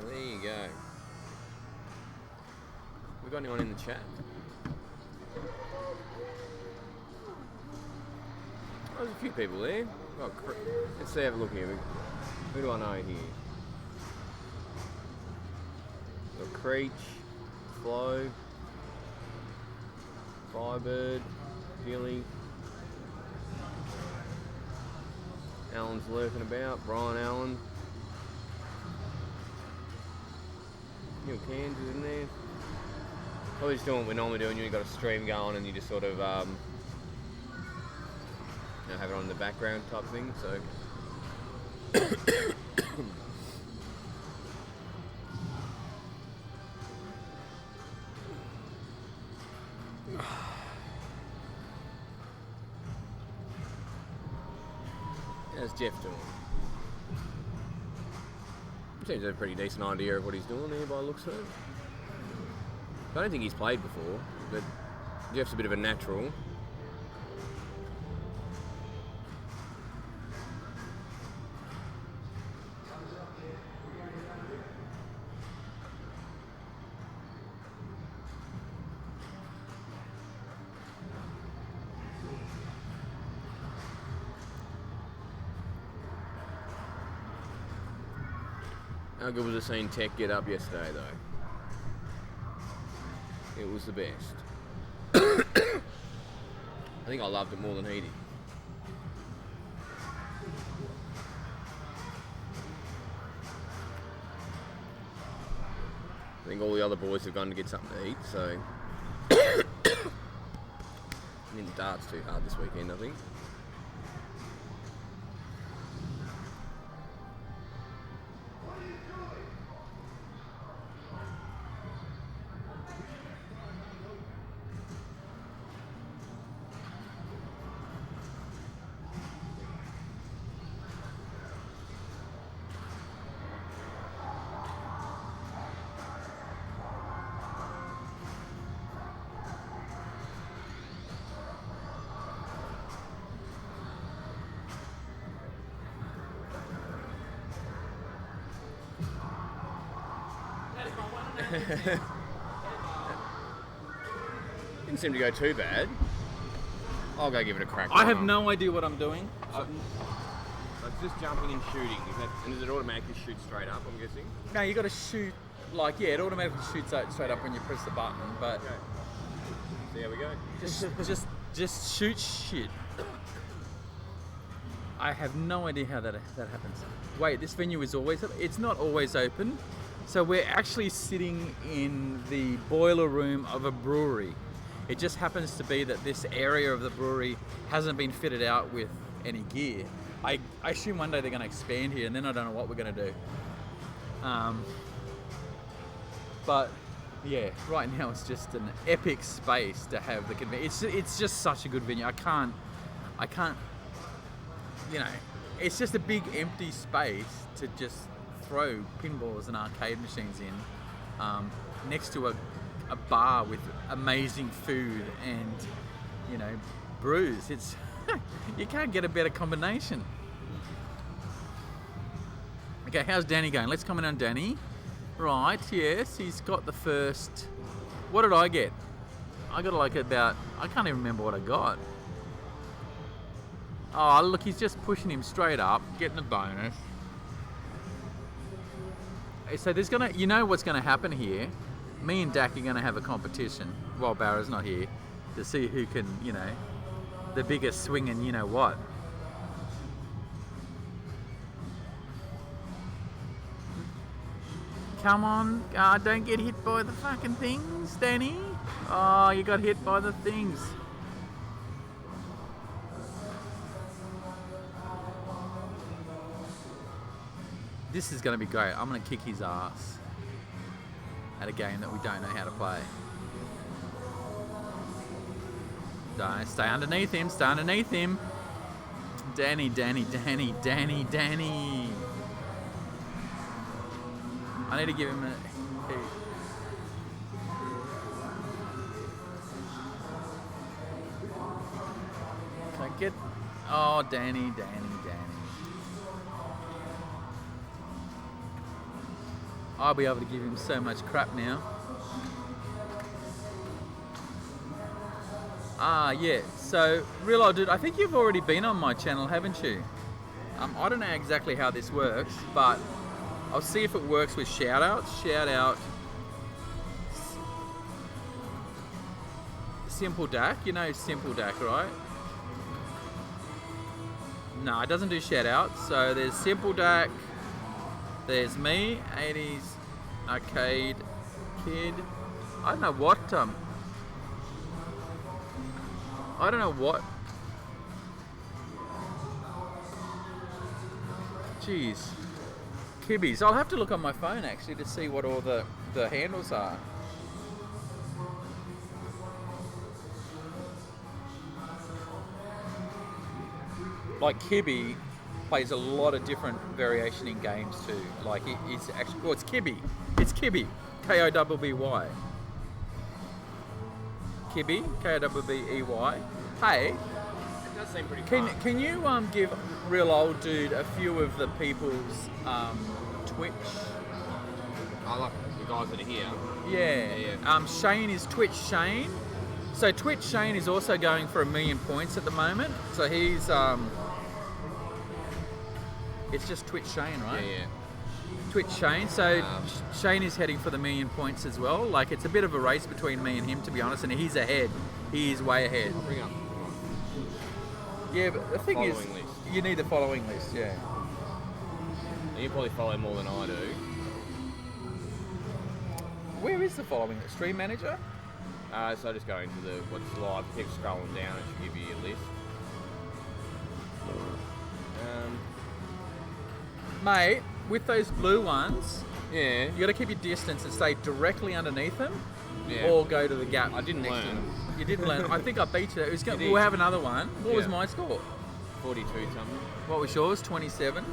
There you go. We got anyone in the chat? Oh, there's a few people there. Oh, let's see, have a look here. Who do I know here? Got Creech, Flo, Firebird, Gilly. Alan's lurking about. Brian Allen. Neil Cairns is in there. Probably just doing what we're normally doing. You've got a stream going and you just sort of have it on in the background type thing. So how's Jeff doing? Seems to have a pretty decent idea of what he's doing here by the looks of it. I don't think he's played before, but Jeff's a bit of a natural. How good was it seeing Tech get up yesterday, though? It was the best. I think I loved it more than he did. I think all the other boys have gone to get something to eat, so... I think the dart's too hard this weekend, I think. Didn't seem to go too bad. I'll go give it a crack. I have no idea what I'm doing. So it's just jumping and shooting. And does it automatically shoot straight up, I'm guessing? No, you got to shoot, like, yeah, it automatically shoots out straight up when you press the button, but Okay. See how we go. just shoot shit. I have no idea how that happens. Wait, this venue is always open? It's not always open. So we're actually sitting in the boiler room of a brewery. It just happens to be that this area of the brewery hasn't been fitted out with any gear. I assume one day they're going to expand here, and then I don't know what we're going to do. But yeah, right now it's just an epic space to have the convention. It's just such a good venue. I can't. You know, it's just a big empty space to just throw pinballs and arcade machines in, next to a bar with amazing food and, you know, brews. It's you can't get a better combination. Okay, how's Danny going? Let's comment on Danny. Right, yes, he's got the first. What did I get? I got like about. I can't even remember what I got. Oh, look, he's just pushing him straight up, getting a bonus. So there's gonna, you know what's gonna happen here? Me and Dak are gonna have a competition while Barra's not here to see who can, you know, the biggest swing and you know what. Come on, don't get hit by the fucking things, Danny. Oh, you got hit by the things. This is going to be great. I'm going to kick his ass at a game that we don't know how to play. Don't stay underneath him. Stay underneath him. Danny. I need to give him a... Can I get... Oh, Danny. I'll be able to give him so much crap now. Yeah. So, Real Old Dude, I think you've already been on my channel, haven't you? I don't know exactly how this works, but I'll see if it works with shout-outs. Shout-out Simple Dak. You know Simple Dak, right? No, it doesn't do shout-outs. So there's Simple Dak. There's me, 80s arcade kid. I don't know what Jeez. Kibbies. I'll have to look on my phone actually to see what all the handles are. Like Kibby plays a lot of different variation in games too. Like it's actually, well, it's Kibby. It's Kibby. K-O-B-B-Y. Kibby. K-O-B-B-E-Y. Hey. It does seem pretty fun. Can you give Real Old Dude a few of the people's Twitch? I like the guys that are here. Yeah. Shane is Twitch Shane. So Twitch Shane is also going for 1 million points at the moment. So he's it's just Twitch Shane, right? Yeah. Twitch Shane. So Shane is heading for the 1 million points as well. Like it's a bit of a race between me and him, to be honest, and he's ahead. He is way ahead. I'll bring up. Yeah, but the thing is, Following list. you need the following list. Yeah. You probably follow more than I do. Where is the following list? Stream Manager? So I just go into what's live, keep scrolling down, it should give you a list. Mate, with those blue ones, Yeah. you got to keep your distance and stay directly underneath them, Yeah. or go to the gap. I didn't next to learn. them. You didn't learn. I think I beat you. You did. We'll have another one. What was Yeah. my score? 42 something. What was yours? 27.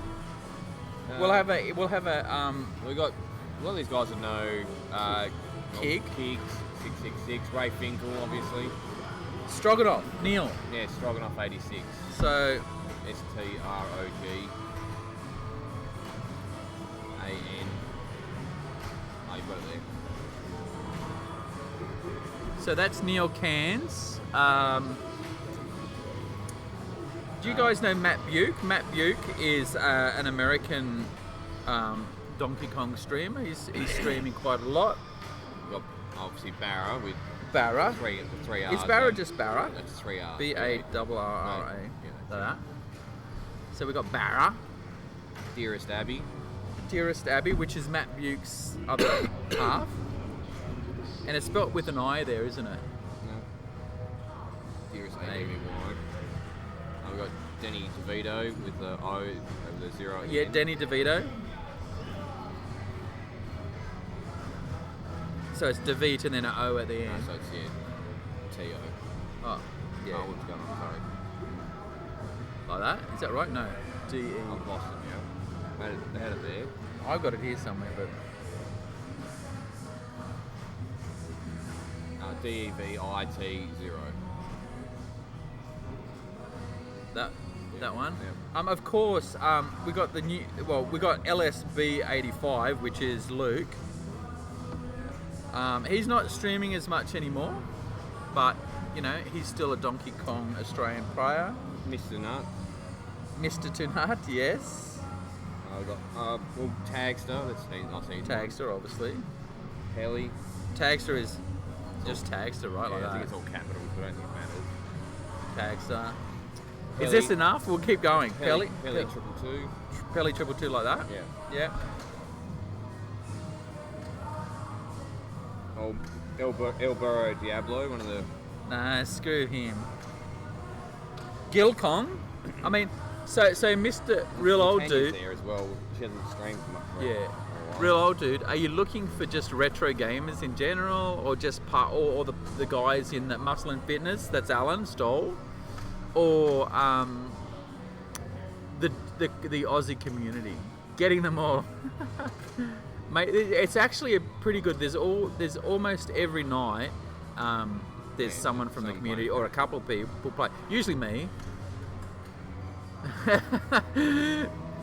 We'll have a. We got a lot of these guys that know Kig. Kig, 666, Ray Finkel, obviously. Stroganoff. Neil. Yeah, Stroganoff 86. So. STROGAN. Oh, you've got it there. So that's Neil Cairns. Do you guys know Matt Buke? Matt Buke is an American Donkey Kong streamer. He's streaming quite a lot. We've got obviously Barra with Barra. three R's. Is Barra just Barra? That's 3 R's. B-A-R-R-A. Yeah, Like that. So we got Barra. Dearest Abby. Dearest Abby, which is Matt Buke's other half. And it's spelt with an I there, isn't it? No. Dearest Abby. We've got Denny DeVito with the O over the 0 at the Yeah, end. Denny DeVito. So it's DeVito and then an O at the end. So it's, T-O. Oh, yeah. Oh, what's going on? Sorry. Like that? Is that right? No. D-E. I've lost it now. They had it there. I've got it here somewhere, but... DEVIT 0. That one. Yep. Of course, we got the new. Well, we got LSB85, which is Luke. He's not streaming as much anymore, but you know he's still a Donkey Kong Australian player. Mr. Nut. Mr. Tunat, yes. I've got Tagster. That's I've seen. Tagster, obviously. Pelly. Tagster is just Tagster, right? Yeah, like I think that. it's all capitals, but I don't think it matters. Tagster. Is Pelly. this enough? We'll keep going. Pelly 222. Pelly 222 like that? Yeah. Yeah. Oh, El Barrow Diablo, one of the... Nah, screw him. Gil Kong? I mean, so Mr. Real Old Dude... there as well. She hasn't streamed much. Yeah. Real Old Dude, are you looking for just retro gamers in general, or just or the guys in that Muscle and Fitness? That's Alan Stoll, or the Aussie community, getting them all. Mate, it's actually a pretty good. There's almost every night. There's someone from the community or a couple of people play. Usually me.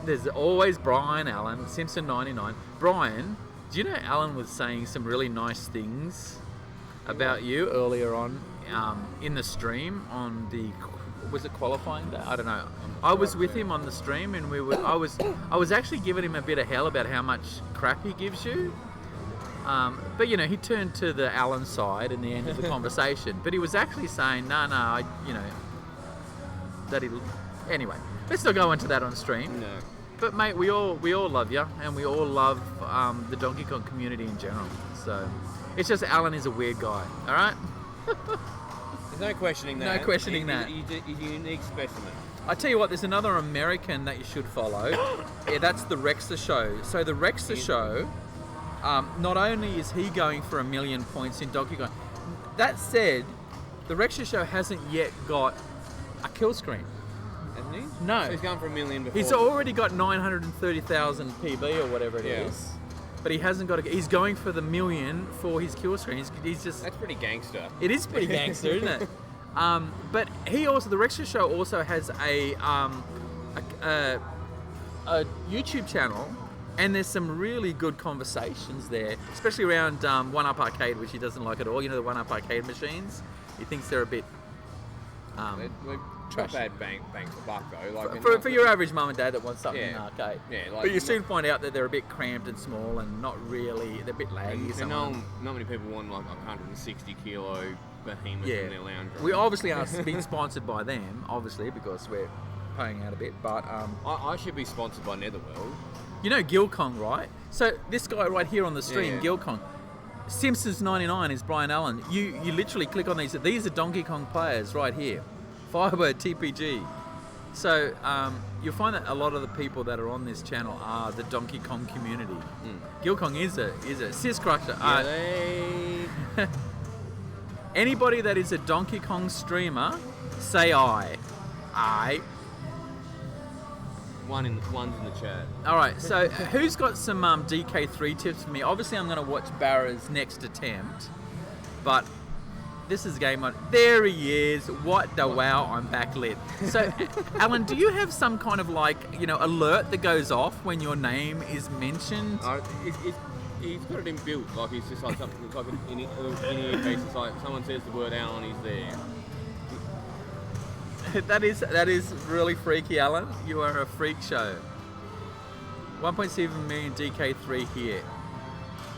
There's always Brian Allen, Simpson 99. Brian, do you know Alan was saying some really nice things about you earlier on in the stream on the, was it qualifying day? I don't know. I was with him on the stream and I was actually giving him a bit of hell about how much crap he gives you. But you know, he turned to the Alan side in the end of the conversation. But he was actually saying, no, anyway, let's not go into that on stream. No. But mate, we all love you, and we all love the Donkey Kong community in general. So it's just Alan is a weird guy. All right. There's no questioning that. No questioning that. He's a unique specimen. I tell you what, there's another American that you should follow. Yeah, that's the Rexer Show. So the Rexer Show, not only is he going for 1 million points in Donkey Kong, that said, the Rexer Show hasn't yet got a kill screen. Hasn't he? No. So he's gone for 1 million before. He's already got 930,000 PB or whatever it is. But he hasn't got he's going for the 1 million for his kill screen. He's just... That's pretty gangster. It is pretty gangster, isn't it? But he also, the Rexer Show also has a YouTube channel, and there's some really good conversations there, especially around 1UP Arcade, which he doesn't like at all. You know, the 1UP Arcade machines? He thinks they're a bit... They're trash. not bad bang for buck though. Like For your average mum and dad that wants something in an arcade. Yeah, like, but you soon find out that they're a bit cramped and small and not really, they're a bit laggy. And not many people want like 160 kilo behemoth in their lounge room. We obviously are being sponsored by them, obviously, because we're paying out a bit, but... I should be sponsored by Netherworld. You know Gil Kong, right? So this guy right here on the stream, Gil Kong, Simpsons 99 is Brian Allen. You literally click on these. These are Donkey Kong players right here. Firebird TPG. So you'll find that a lot of the people that are on this channel are the Donkey Kong community. Gil Kong is a Sis Crusher. Anybody that is a Donkey Kong streamer, say I. One's in the chat. All right. So who's got some DK3 tips for me? Obviously, I'm going to watch Barra's next attempt, but. This is game on. There he is. What the wow, I'm backlit. So, Alan, do you have some kind of alert that goes off when your name is mentioned? he's got it inbuilt. Like he's just like something. It's like an in-ear piece. It's like someone says the word Alan, he's there. That is really freaky, Alan. You are a freak show. 1.7 million DK3 here.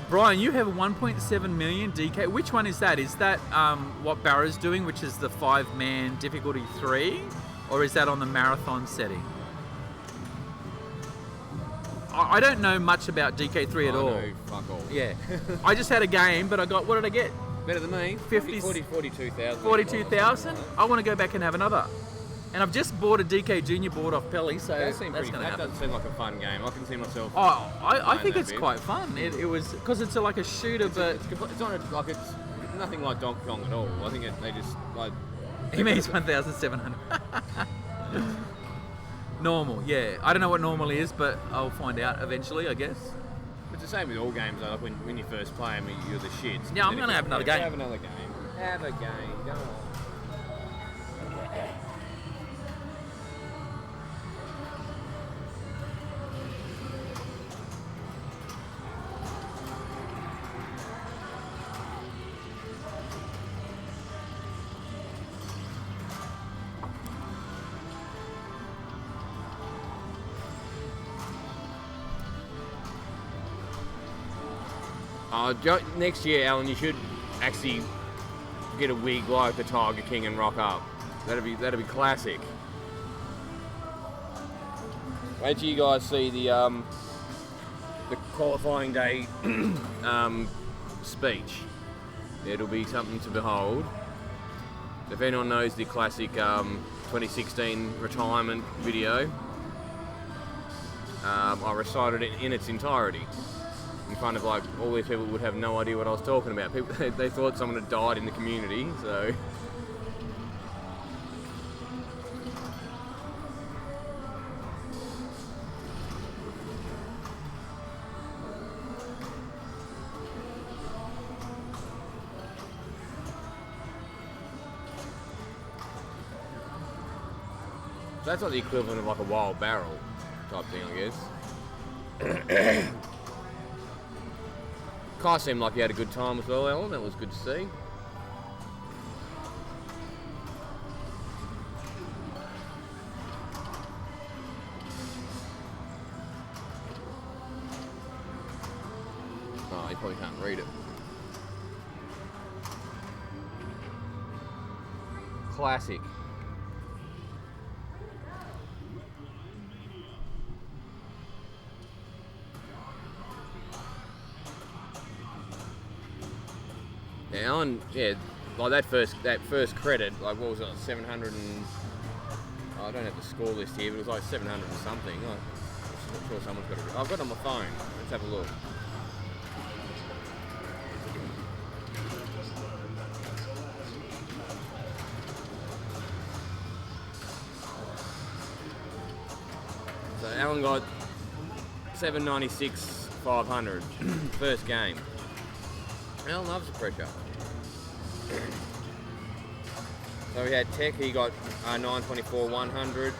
Brian, you have 1.7 million DK. Which one is that? Is that what Barra's doing, which is the 5-man difficulty 3? Or is that on the marathon setting? I don't know much about DK3 at all. No, fuck all. Yeah. I just had a game, but I got, what did I get? Better than me. 42,000. 42,000? I want to go back and have another. And I've just bought a DK Junior board off Pelly, so That doesn't happen. seem like a fun game. I can see myself. Oh, I think that it's bit. quite fun. It was because it's like a shooter, but It's not like it's nothing like Donkey Kong at all. I think they just like. he means 1,700. Normal, yeah. I don't know what normal is, but I'll find out eventually, I guess. It's the same with all games. Though. Like when you first play them, you're the shits. Yeah, I'm gonna have another game. Have another game. Have a game. Go on. Next year, Alan, you should actually get a wig like the Tiger King and rock up. That'd be classic. Wait till you guys see the qualifying day speech. It'll be something to behold. If anyone knows the classic 2016 retirement video, I recited it in its entirety. In front of like all these people would have no idea what I was talking about. People, they thought someone had died in the community, so. So that's like the equivalent of like a wild barrel type thing, I guess. Kai seemed like he had a good time as well, Alan. That was good to see. Oh, you probably can't read it. Classic. Yeah, Alan, yeah, like that first credit, like what was it, 700 and I don't have the score list here, but it was like 700 and something. I'm sure someone's got it. I've got it on my phone. Let's have a look. So Alan got 796 500 first game. Alan loves the pressure. So we had Tech, he got 924 100.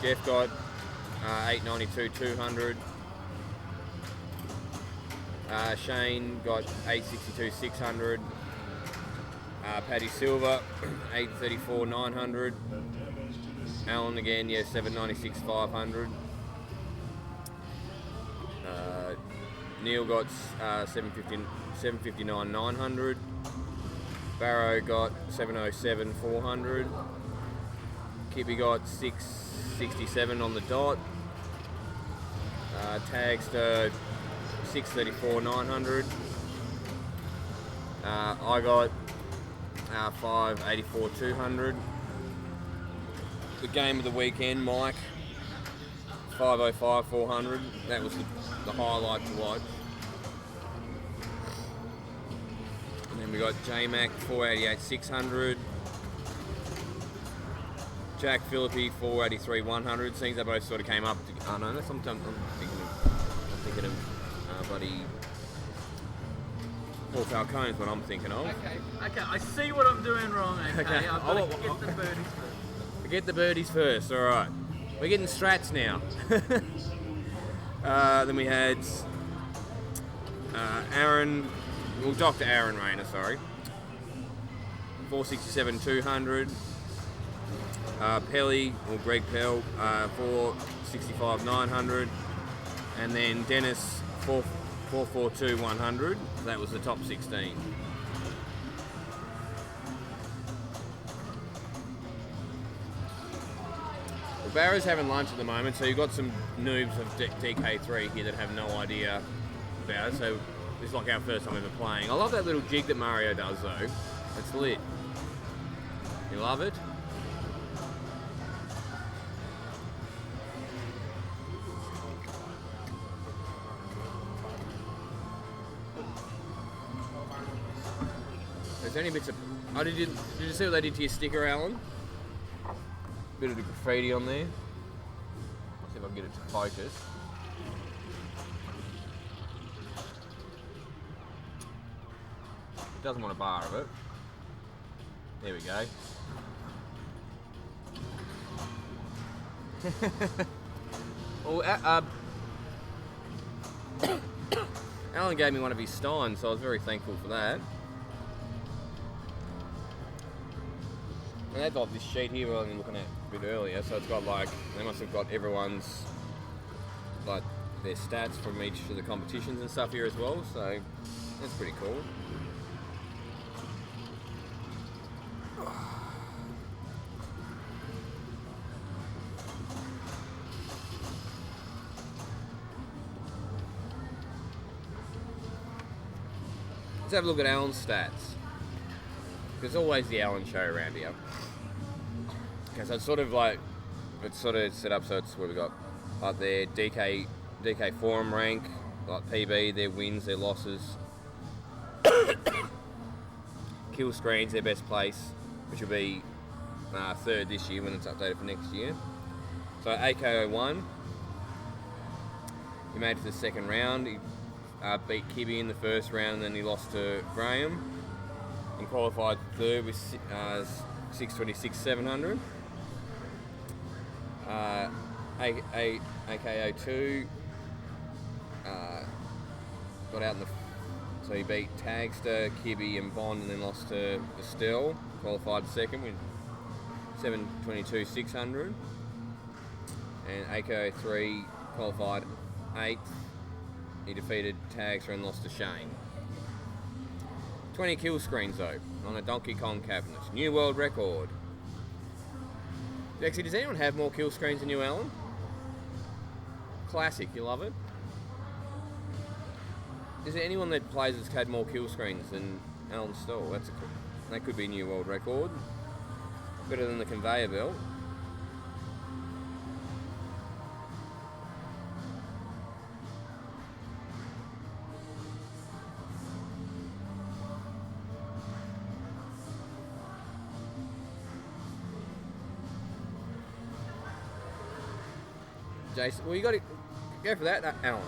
Jeff got 892 200. Shane got 862 600. Paddy Silver 834 900. Alan again, yeah, 796 500. Neil got 759 900. Barrow got 707 400. Kippy got 667 on the dot. Tagster 634 900. I got 584 200. The game of the weekend, Mike 505 400. That was the highlight to watch. And then we got J-Mac 488 600. Jack Philippi 483 100. Seems they both sort of came up. Oh no, that's I'm thinking of bloody Paul Falcone is what I'm thinking of. Okay, I see what I'm doing wrong. Okay, I've got to get the birdies first. Get the birdies first. All right, we're getting strats now. Then we had Dr. Aaron Rayner, sorry. 467 200. Pelly, or Greg Pell, 465 900. And then Dennis, 442 100. That was the top 16. Well, Barra's having lunch at the moment, so you've got some noobs of DK3 here that have no idea about it. So it's like our first time ever playing. I love that little jig that Mario does though. It's lit. You love it? There's only bits of... Oh, did you see what they did to your sticker, Alan? Bit of the graffiti on there. See if I can get it to focus. It doesn't want a bar of it. There we go. Well, Alan gave me one of his steins, so I was very thankful for that. And they've got this sheet here I was looking at a bit earlier, so it's got like, they must have got everyone's, like, their stats from each of the competitions and stuff here as well, so that's pretty cool. Let's have a look at Alan's stats. There's always the Alan show around here. Okay, so it's sort of like, it's sort of set up so it's where we got up there, DK forum rank, like PB, their wins, their losses. Kill screens, their best place, which will be third this year when it's updated for next year. So AKO won. He made it to the second round. He beat Kibby in the first round, and then he lost to Graham. He qualified third with 626 700. AKO 2 got out in the... So he beat Tagster, Kibby and Bond, and then lost to Estelle. Qualified second with 722 600. And AKO 3 qualified 8th. He defeated Tagster and lost to Shane. 20 kill screens though, on a Donkey Kong cabinet. New world record. Actually, does anyone have more kill screens than you, Alan? Classic, you love it? Is there anyone that plays that's had more kill screens than Alan Stoll? That could be a new world record. Better than the conveyor belt. Jason, well, you got to go for that, Alan.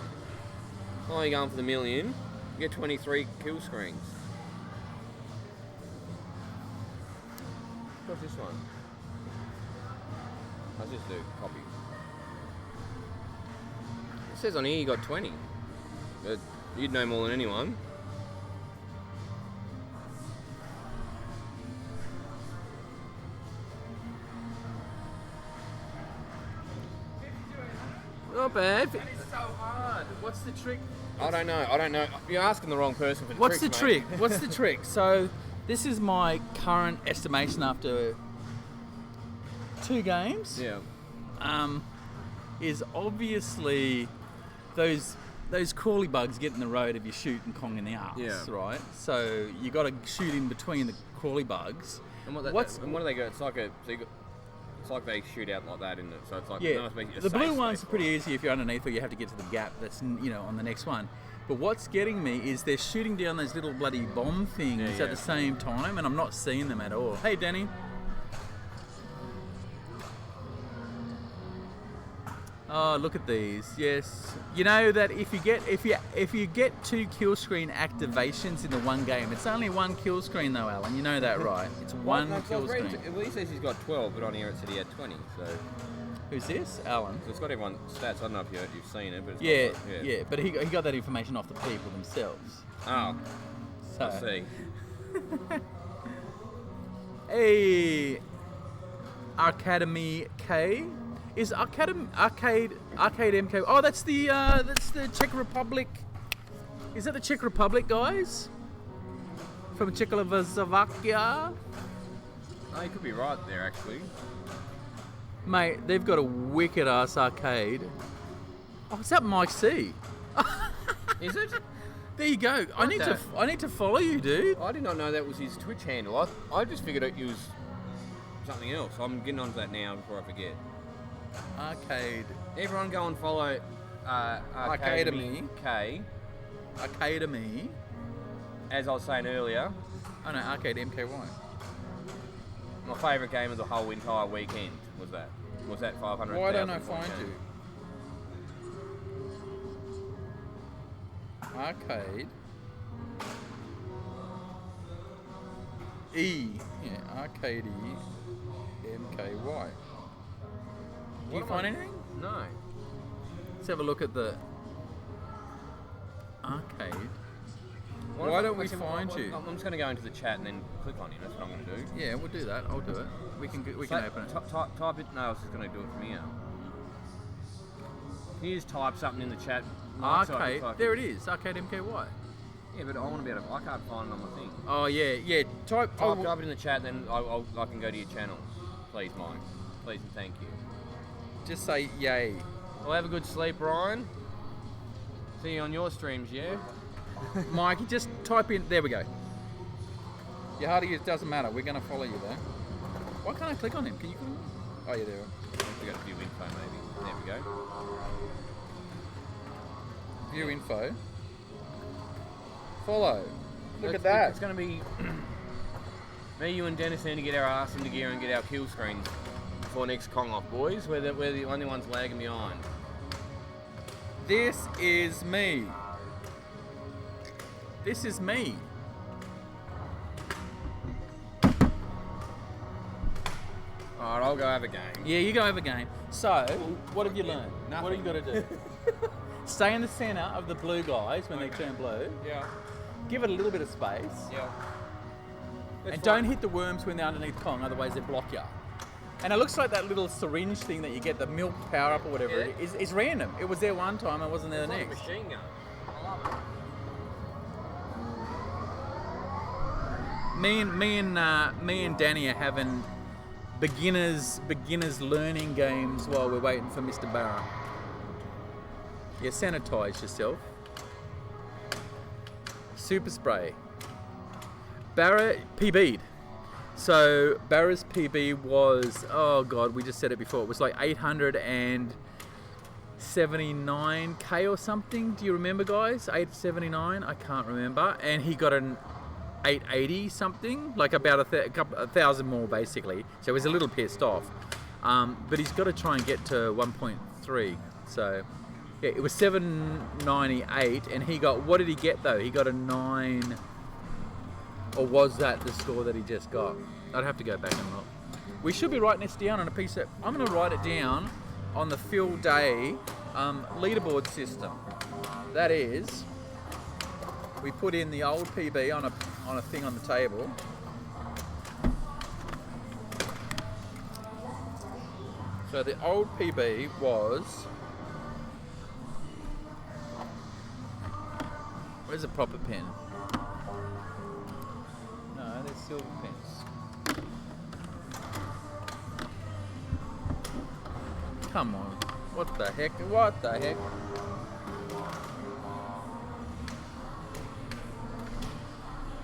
Oh, you're going for the million. You get 23 kill screens. What's this one? I'll just do copy. It says on here you got 20, but you'd know more than anyone. Not bad. That is so hard. What's the trick? I don't know. You're asking the wrong person for the What's tricks, the mate. trick? What's the trick? So, this is my current estimation after 2 games. Yeah. Is obviously those crawly bugs get in the road if you shoot and Kong in the arse, right? So you got to shoot in between the crawly bugs. And what do they go? It's like it's like they shoot out like that, isn't it? So it's like the blue ones are pretty easy if you're underneath, or you have to get to the gap that's on the next one. But what's getting me is they're shooting down those little bloody bomb things at the same time, and I'm not seeing them at all. Hey, Danny. Oh, look at these. Yes, you know that if you get 2 kill screen activations in the one game, it's only 1 kill screen though, Alan. You know that, right? It's one kill screen. Well, he says he's got 12, but on here it said he had 20. So Who's this? Alan. So it's got everyone's stats. I don't know if you've seen it, but it's Yeah, got, yeah, but he got that information off the people themselves. Oh, So. I see. Hey, Academy K. Is Arcade MK? Oh, that's the Czech Republic. Is that the Czech Republic guys? From Czechoslovakia? Oh, you could be right there, actually. Mate, they've got a wicked ass arcade. Oh, is that Mike C? Is it? There you go. I need to follow you, dude. I did not know that was his Twitch handle. I just figured it was something else. I'm getting onto that now before I forget. Arcade. Everyone go and follow Academy K. Academy. As I was saying earlier. Oh no, Arcade MKY. My favourite game of the whole entire weekend was that. Was that 500? Why don't I find you? Arcade. E. Yeah, Arcade MKY. Do you find anything? No. Let's have a look at the arcade. Why don't we find you? I'm just going to go into the chat and then click on you. That's what I'm going to do. Yeah, we'll do that. I'll do it. We can open it. Type it. No, I was just going to do it from here. Can you just type something in the chat? Arcade. There it is. Arcade MKY. Yeah, but I want to be able to. I can't find it on my thing. Oh yeah. Type it in the chat, then I can go to your channel. Please, Mike. Please and thank you. Just say yay. Well, have a good sleep, Ryan. See you on your streams, yeah? Mikey, just type in. There we go. Your hard to use doesn't matter. We're going to follow you there. Why can't I click on him? Can you click on him? Oh, yeah, there we go. We got view info, maybe. There we go. View info. Follow. Look at that. It's going to be me, you, and Dennis need to get our ass into gear and get our kill screens before next Kong off, boys. We're the only ones lagging behind. This is me. This is me. Alright, I'll go have a game. Yeah, you go have a game. So, what have you learned? Nothing. What have you got to do? Stay in the centre of the blue guys when they turn blue. Yeah. Give it a little bit of space. Yeah. And don't hit the worms when they're underneath Kong, otherwise they block you. And it looks like that little syringe thing that you get, the milk power up or whatever, is random. It was there one time, it wasn't there the next. Like a machine gun. I love it. Me and Danny are having beginners learning games while we're waiting for Mr. Barra. Yeah, sanitize yourself. Super spray. Barra PB'd. So Barra's PB was, oh god, we just said it before, it was like 879k or something. Do you remember, guys? 879? I can't remember. And he got an 880 something, like about a thousand more basically. So he was a little pissed off. But he's got to try and get to 1.3. So yeah, it was 798, and he got, what did he get though? He got a 9. Or was that the score that he just got? I'd have to go back and look. We should be writing this down on a piece of... I'm going to write it down on the Phil Day leaderboard system. That is, we put in the old PB on a thing on the table. So the old PB was... Where's a proper pen? No, they're silver pens. Come on. What the heck? What the heck?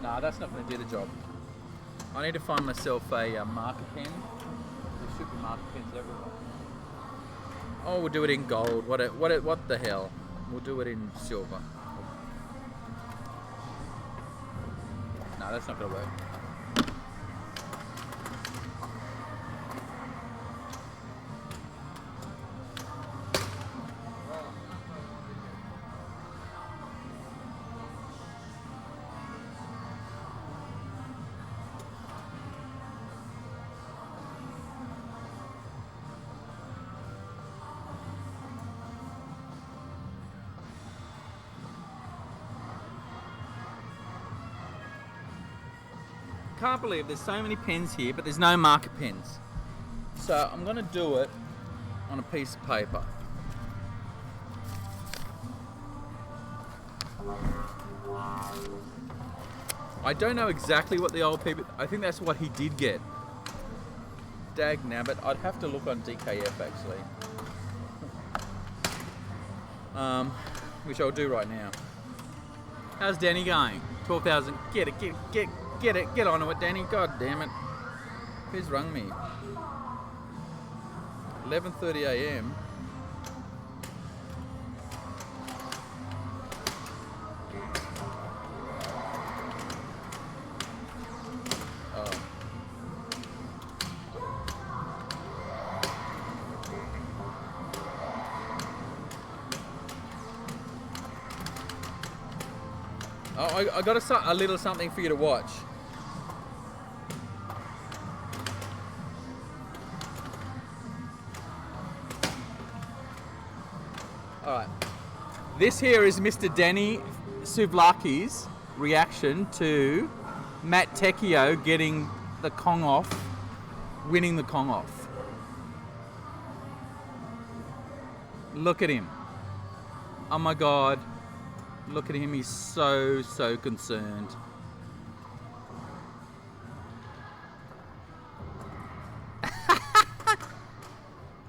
Nah, that's not going to do the job. I need to find myself a marker pen. There should be marker pens everywhere. Oh, we'll do it in gold. What the hell? We'll do it in silver. No, that's not going to work. can't believe there's so many pens here, but there's no marker pens. So I'm going to do it on a piece of paper. I don't know exactly what the old people... I think that's what he did get. Dag nabbit. I'd have to look on DKF actually. Which I'll do right now. How's Danny going? 12,000. Get onto it, Danny. God damn it. Who's rung me? 11:30 a.m. I got a little something for you to watch. Alright. This here is Mr. Danny Souvlaki's reaction to Matt Tecchio getting the Kong off, winning the Kong off. Look at him. Oh my God. Look at him, he's so concerned.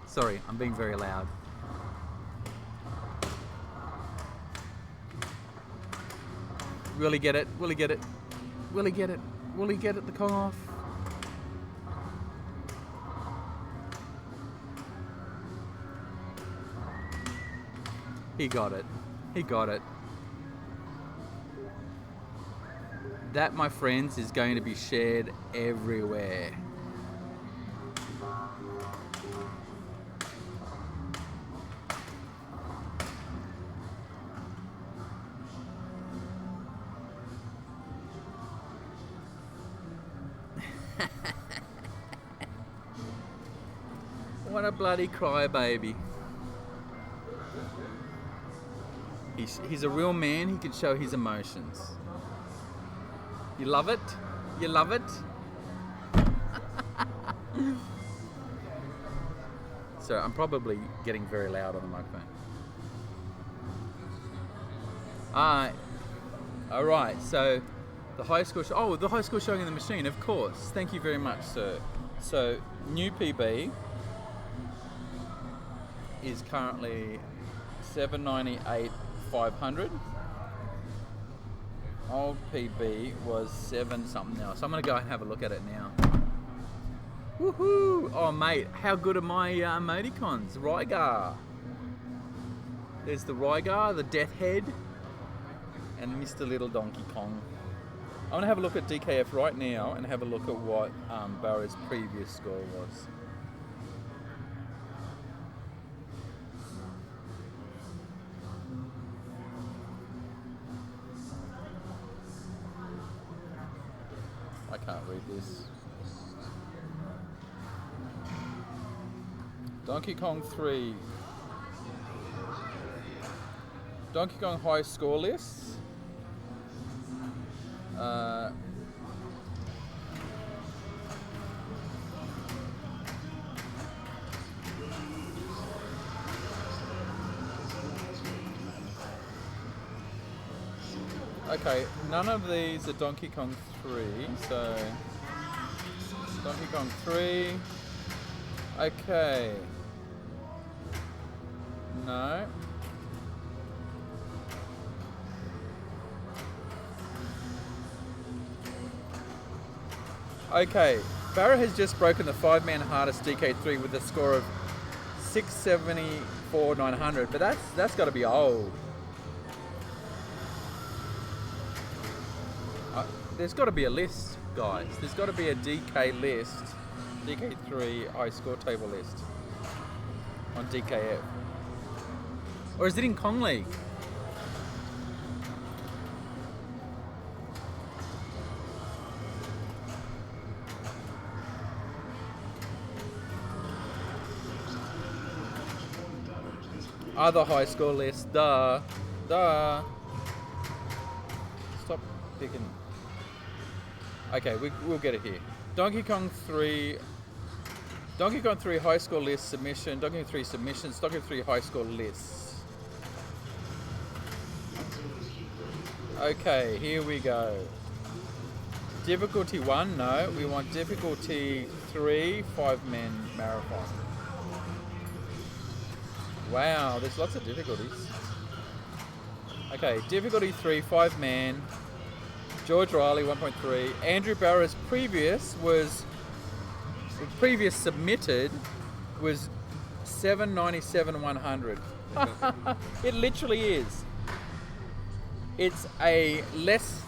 Sorry, I'm being very loud. Will he get it? Will he get it? Will he get it? Will he get it, the Kong off? He got it. He got it. That, my friends, is going to be shared everywhere. What a bloody crybaby. He's a real man, he can show his emotions. You love it? You love it? So I'm probably getting very loud on the microphone. Alright, so the high score the high score showing in the machine, of course. Thank you very much, sir. So new PB is currently 798,500. Old PB was 7 something now. So I'm going to go and have a look at it now. Woohoo! Oh mate, how good are my emoticons? Rygar. There's the Rygar, the Death Head, and Mr. Little Donkey Kong. I'm going to have a look at DKF right now and have a look at what Barra's previous score was. I can't read this. Donkey Kong 3. Donkey Kong high score lists. Okay, none of these are Donkey Kong 3, so Donkey Kong 3. Okay. No. Okay, Barra has just broken the 5-man hardest DK3 with a score of 674,900, but that's got to be old. There's got to be a list, guys. There's got to be a DK list, DK3 high score table list on DKF. Or is it in Kong League? Other high score list, duh. Stop picking. Okay, we'll get it here. Donkey Kong 3 high score list submission. Donkey Kong 3 submissions. Donkey Kong 3 high score lists. Okay, here we go. Difficulty 1, no. We want difficulty 3, 5-man marathon. Wow, there's lots of difficulties. Okay, difficulty 3, 5-man. George Riley, 1.3. Andrew Barra's previous submitted was 797 100. It literally is. It's a less.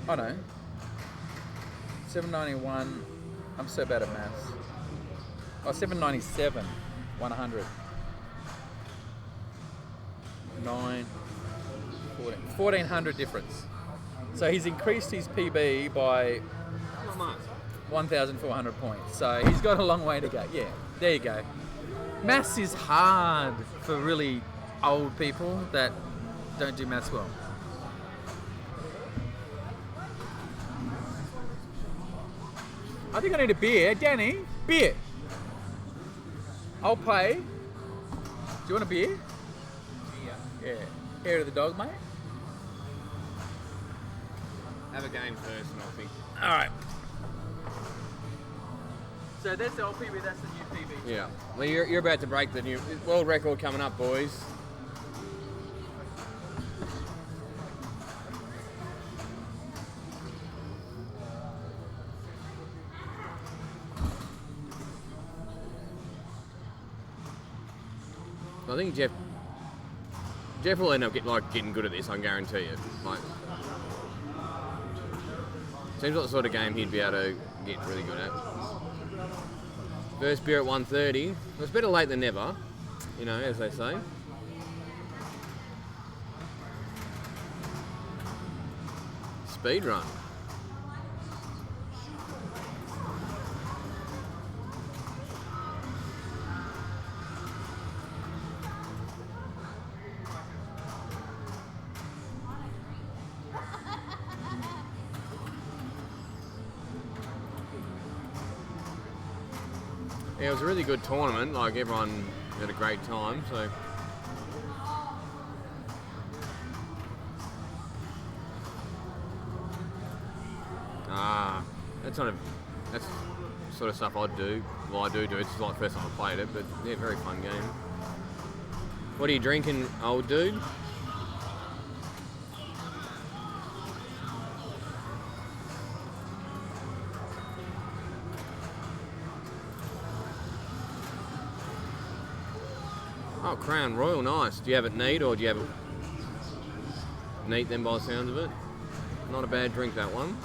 Oh no. 791. I'm so bad at maths. Oh, 797 100. 9. 1400 difference. So he's increased his PB by 1,400 points. So he's got a long way to go. Yeah, there you go. Maths is hard for really old people that don't do maths well. I think I need a beer. Danny, beer. I'll pay. Do you want a beer? Yeah. Hair of the dog, mate. Have a game first, and I'll think. All right. So that's the old PB, that's the new PB. Yeah. Well, you're about to break the new world record coming up, boys. I think Jeff will end up getting good at this. I can guarantee you. Seems like the sort of game he'd be able to get really good at. First beer at 1:30. It's better late than never, as they say. Speed run. Yeah, it was a really good tournament. Everyone had a great time. So, that's sort of stuff I'd do. Well, I do. It's just like the first time I played it, but yeah, very fun game. What are you drinking, old dude? Oh, Crown Royal, nice. Do you have it neat, or do you have it neat then by the sounds of it? Not a bad drink, that one.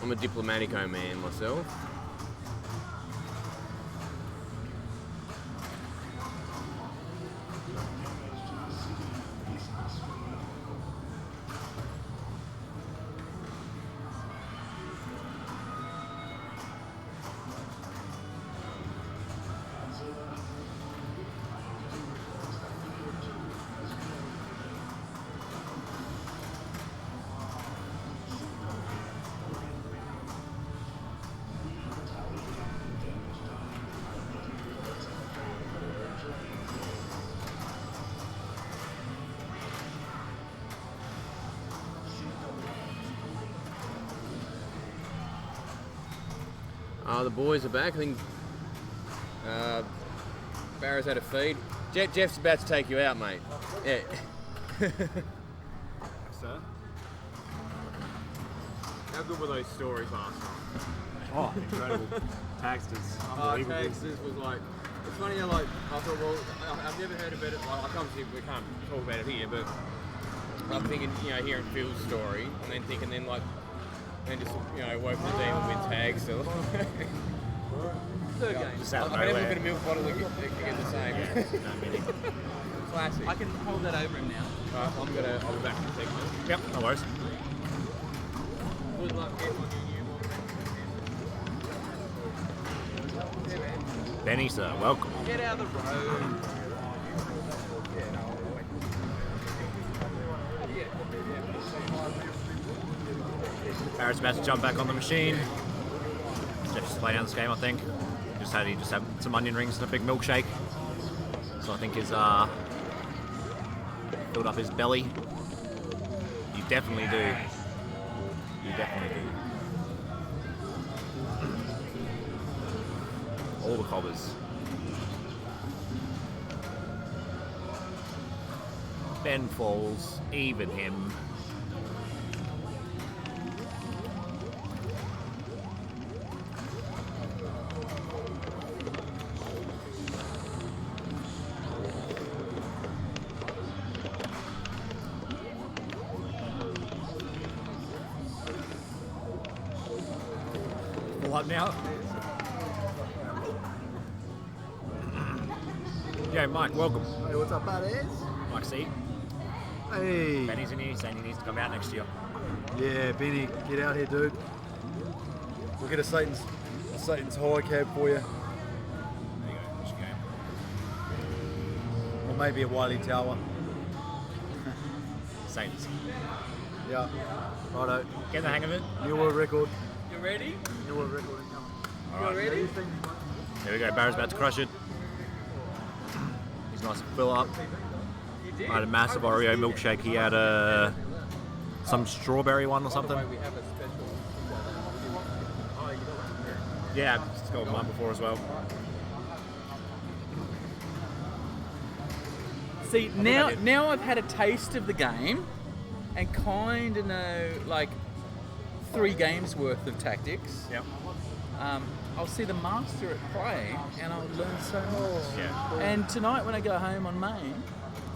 I'm a Diplomatico man myself. The boys are back. I think Barra's had a feed. Jeff's about to take you out, mate. Yeah. Sir? How good were those stories last night? Oh, incredible. Taxters. Unbelievable. Taxters was it's funny how I thought, well, I've never heard about it. Obviously we can't talk about it here, but I'm thinking, hearing Phil's story, and then thinking and just, woke the demon with tags. So. Third game. Just out of I never nowhere. look at a milk bottle and get the same. No meaning. Classic. I can hold that over him now. I'll be back in a second. Yep, no worries. Good luck getting on your new Benny, sir, welcome. Get out of the road. Barrett's about to jump back on the machine. Jeff just played down this game, I think. He just had some onion rings and a big milkshake. So I think he's filled up his belly. You definitely do. You definitely do. All the cobbers. Ben falls, even him. Full up now. Yeah, Mike, welcome. Hey, what's up, buddies? Mike C. Hey. Benny's in here saying he needs to come out next year. Yeah, Benny, get out here, dude. We'll get a Satan's hire cab for you. There you go, what's your game? Or maybe a Wiley Tower. Saints. Yeah. Righto. Get the hang of it. New world record. You ready? New world record incoming. Alright. ready? There we go, Barra's about to crush it. He's nice and fill up. You did? I had a massive Oreo milkshake. He had some strawberry one or something. We have a special. Yeah, it's got mine before as well. See, now I've had a taste of the game and kind of know like 3 games worth of tactics. Yep. I'll see the master at play and I'll learn so much. Yeah. And tonight when I go home on main,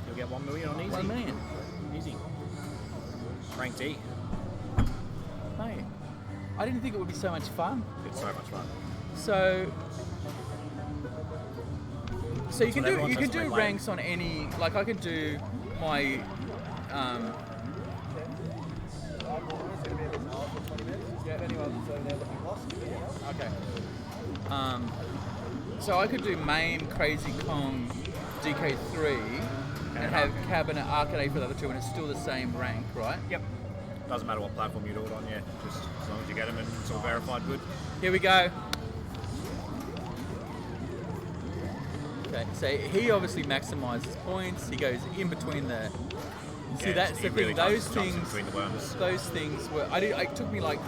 You'll get 1 million on easy. 1 million. Easy. Rank D. Mate, I didn't think it would be so much fun. It's so much fun. So you can what everyone do says when they ranks on any, like I could do my okay. So I could do main Crazy Kong DK3 and have cabinet arcade for the other 2 and it's still the same rank, right? Yep. Doesn't matter what platform you do it on, yeah. Just as long as you get them and it's all verified good. Here we go. Okay, so he obviously maximises points. He goes in between the. See, that's the really thing. does Those jumps in things. between the worms. Those things were. It took me like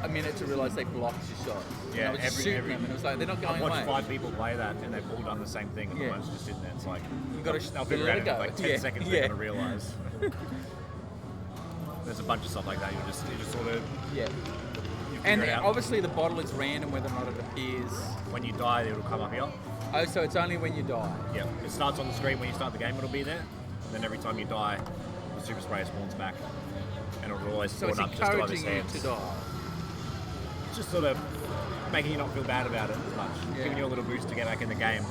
a minute to realise they blocked your shot. Yeah, and I was just shooting them, and it was like they're not going I've watched away. 5 people play that and they've all done the same thing and Yeah. the worms just sitting there. It's like You gotta they'll figure let out it in go. like 10 Yeah, seconds yeah. they're gonna realise. There's a bunch of stuff like that. You just sort of Yeah. you And figure it out. obviously the bottle is random whether or not it appears. When you die, it'll come up here. Oh, so it's only when you die. Yeah, it starts on the screen when you start the game. It'll be there. And then every time you die, the super spray spawns back, and it'll always So spawn it's up just above his encouraging you hands. to die. It's just sort of making you not feel bad about it as much, Yeah. giving you a little boost to get back in the game.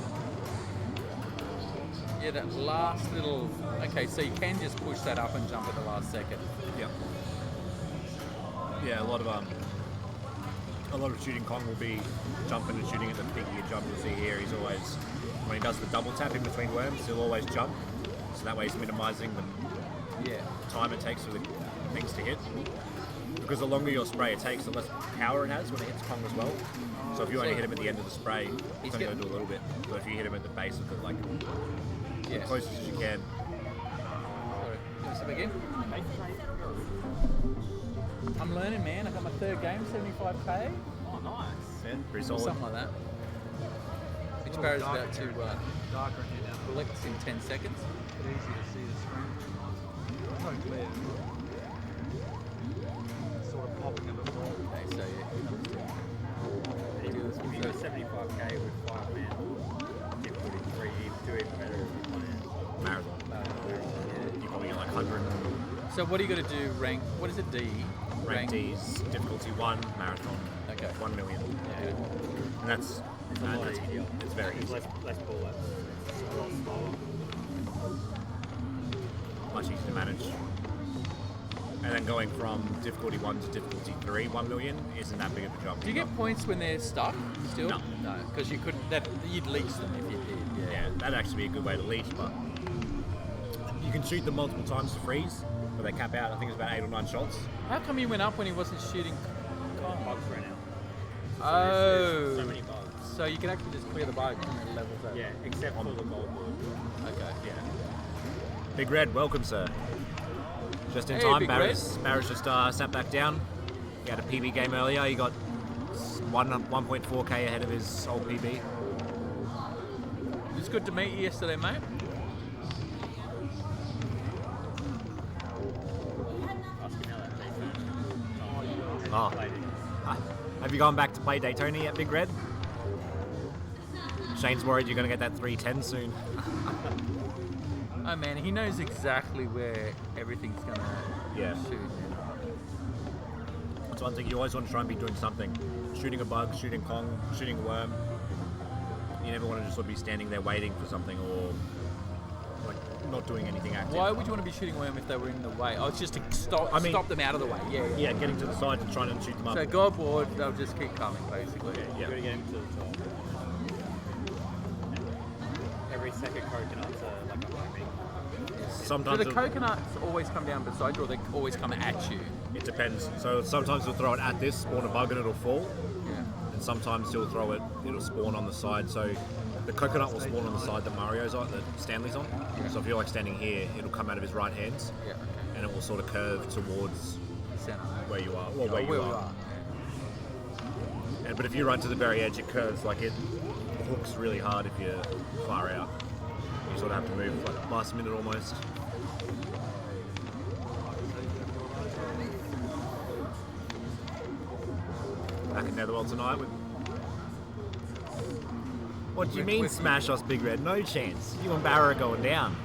Yeah, that last little. Okay, so you can just push that up and jump at the last second. Yeah. Yeah, a lot of shooting Kong will be jumping and shooting at the piggy jump. You'll see here, he's always, when he does the double tap in between worms, he'll always jump. So that way he's minimising the Yeah. time it takes for the things to hit. Because the longer your spray it takes, the less power it has when it hits Kong as well. So if you only hit him at the end of the spray, it's only going to do a little bit. But if you hit him at the base of it, like, Yeah. as close as you can. Sorry. You want to again? I'm learning, man. I got my 3rd game, 75k. Oh, nice. Yeah, pretty Or solid. something like that. Which Barra's about to Darker in here now. collect in 10 seconds. Easy to see the screen. So clear. Sort of popping a bit more. Okay, so yeah. If you go 75k with 5 men, difficulty 3, you do even better if you play Marathon. You probably get like 100. So what are you going to do? Rank? What is it? D. Rank D's difficulty 1, marathon. Okay. 1 million. Yeah. And that's it's very easy. less ball laps. It's a lot smaller. Much easier to manage. And then going from difficulty 1 to difficulty 3, 1 million isn't that big of a jump. Do you get points when they're stuck still? No. No, because you couldn't. You'd leech them if you did. Yeah, that'd actually be a good way to leech, but you can shoot them multiple times to freeze, but they cap out. I think it's about 8 or 9 shots. How come he went up when he wasn't shooting? Bugs ran out. Oh. So many bugs. So you can actually just clear the bugs and it levels out. Yeah, except for the gold board. Okay. Yeah. Big Red, welcome, sir. Just in Hey, time. Big Barra's just sat back down. He had a PB game earlier. He got 1.4k ahead of his old PB. It was good to meet you yesterday, mate. Oh. Have you gone back to play Daytona yet, Big Red? Shane's worried you're going to get that 310 soon. Oh man, he knows exactly where everything's gonna shoot. That's one thing, you always want to try and be doing something. Shooting a bug, shooting Kong, shooting a worm. You never want to just sort of be standing there waiting for something or like not doing anything active. Why would you want to be shooting a worm if they were in the way? Oh, it's just to stop them out of the way. Yeah, getting to the side and trying to shoot them up. So go aboard, they'll just keep coming, basically. Yeah. You've got to get him to the top. Every second coconut's like a homing. Sometimes do the coconuts always come down beside you, or they always come at you? It depends. So sometimes you'll throw it at this, spawn a bug and it'll fall. Yeah. And sometimes you'll throw it, it'll spawn on the side. So the coconut will spawn on the side that Mario's on, that Stanley's on. Yeah. So if you're like standing here, it'll come out of his right hands. Yeah, okay. And it will sort of curve towards Center. where you are. Well, where you are. But if you run to the very edge, it curves, like it hooks really hard if you're far out. You sort of have to move like last minute almost. Back in Netherworld tonight with... What do you mean smash us, Big Red? No chance. You and Barra are going down.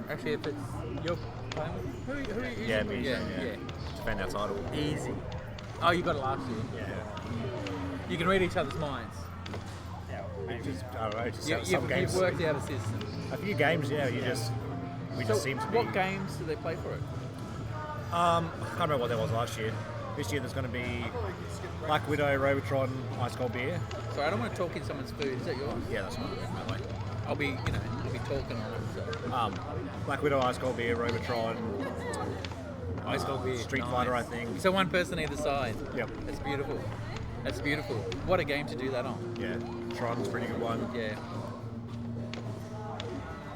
Actually, if it's you're playing with who are you? Yeah, me. Yeah. Defend our title. Easy. Oh, you got it last year. Yeah. You can read each other's minds. Just, I don't know, just some You've games. worked out a system. A few games, yeah. We just seem to be. What games do they play for it? I can't remember what there was last year. This year there's going to be Black Widow, Robotron, Ice Cold Beer. So I don't want to talk in someone's food. Is that yours? Yeah, that's mine. That way. I'll be talking on it. So. Black Widow, Ice Cold Beer, Robotron, Ice Cold Beer. Street Nice. Fighter, I think. So one person either side. Yep. That's beautiful. That's beautiful. What a game to do that on. Yeah. Tron's a pretty good one. Yeah.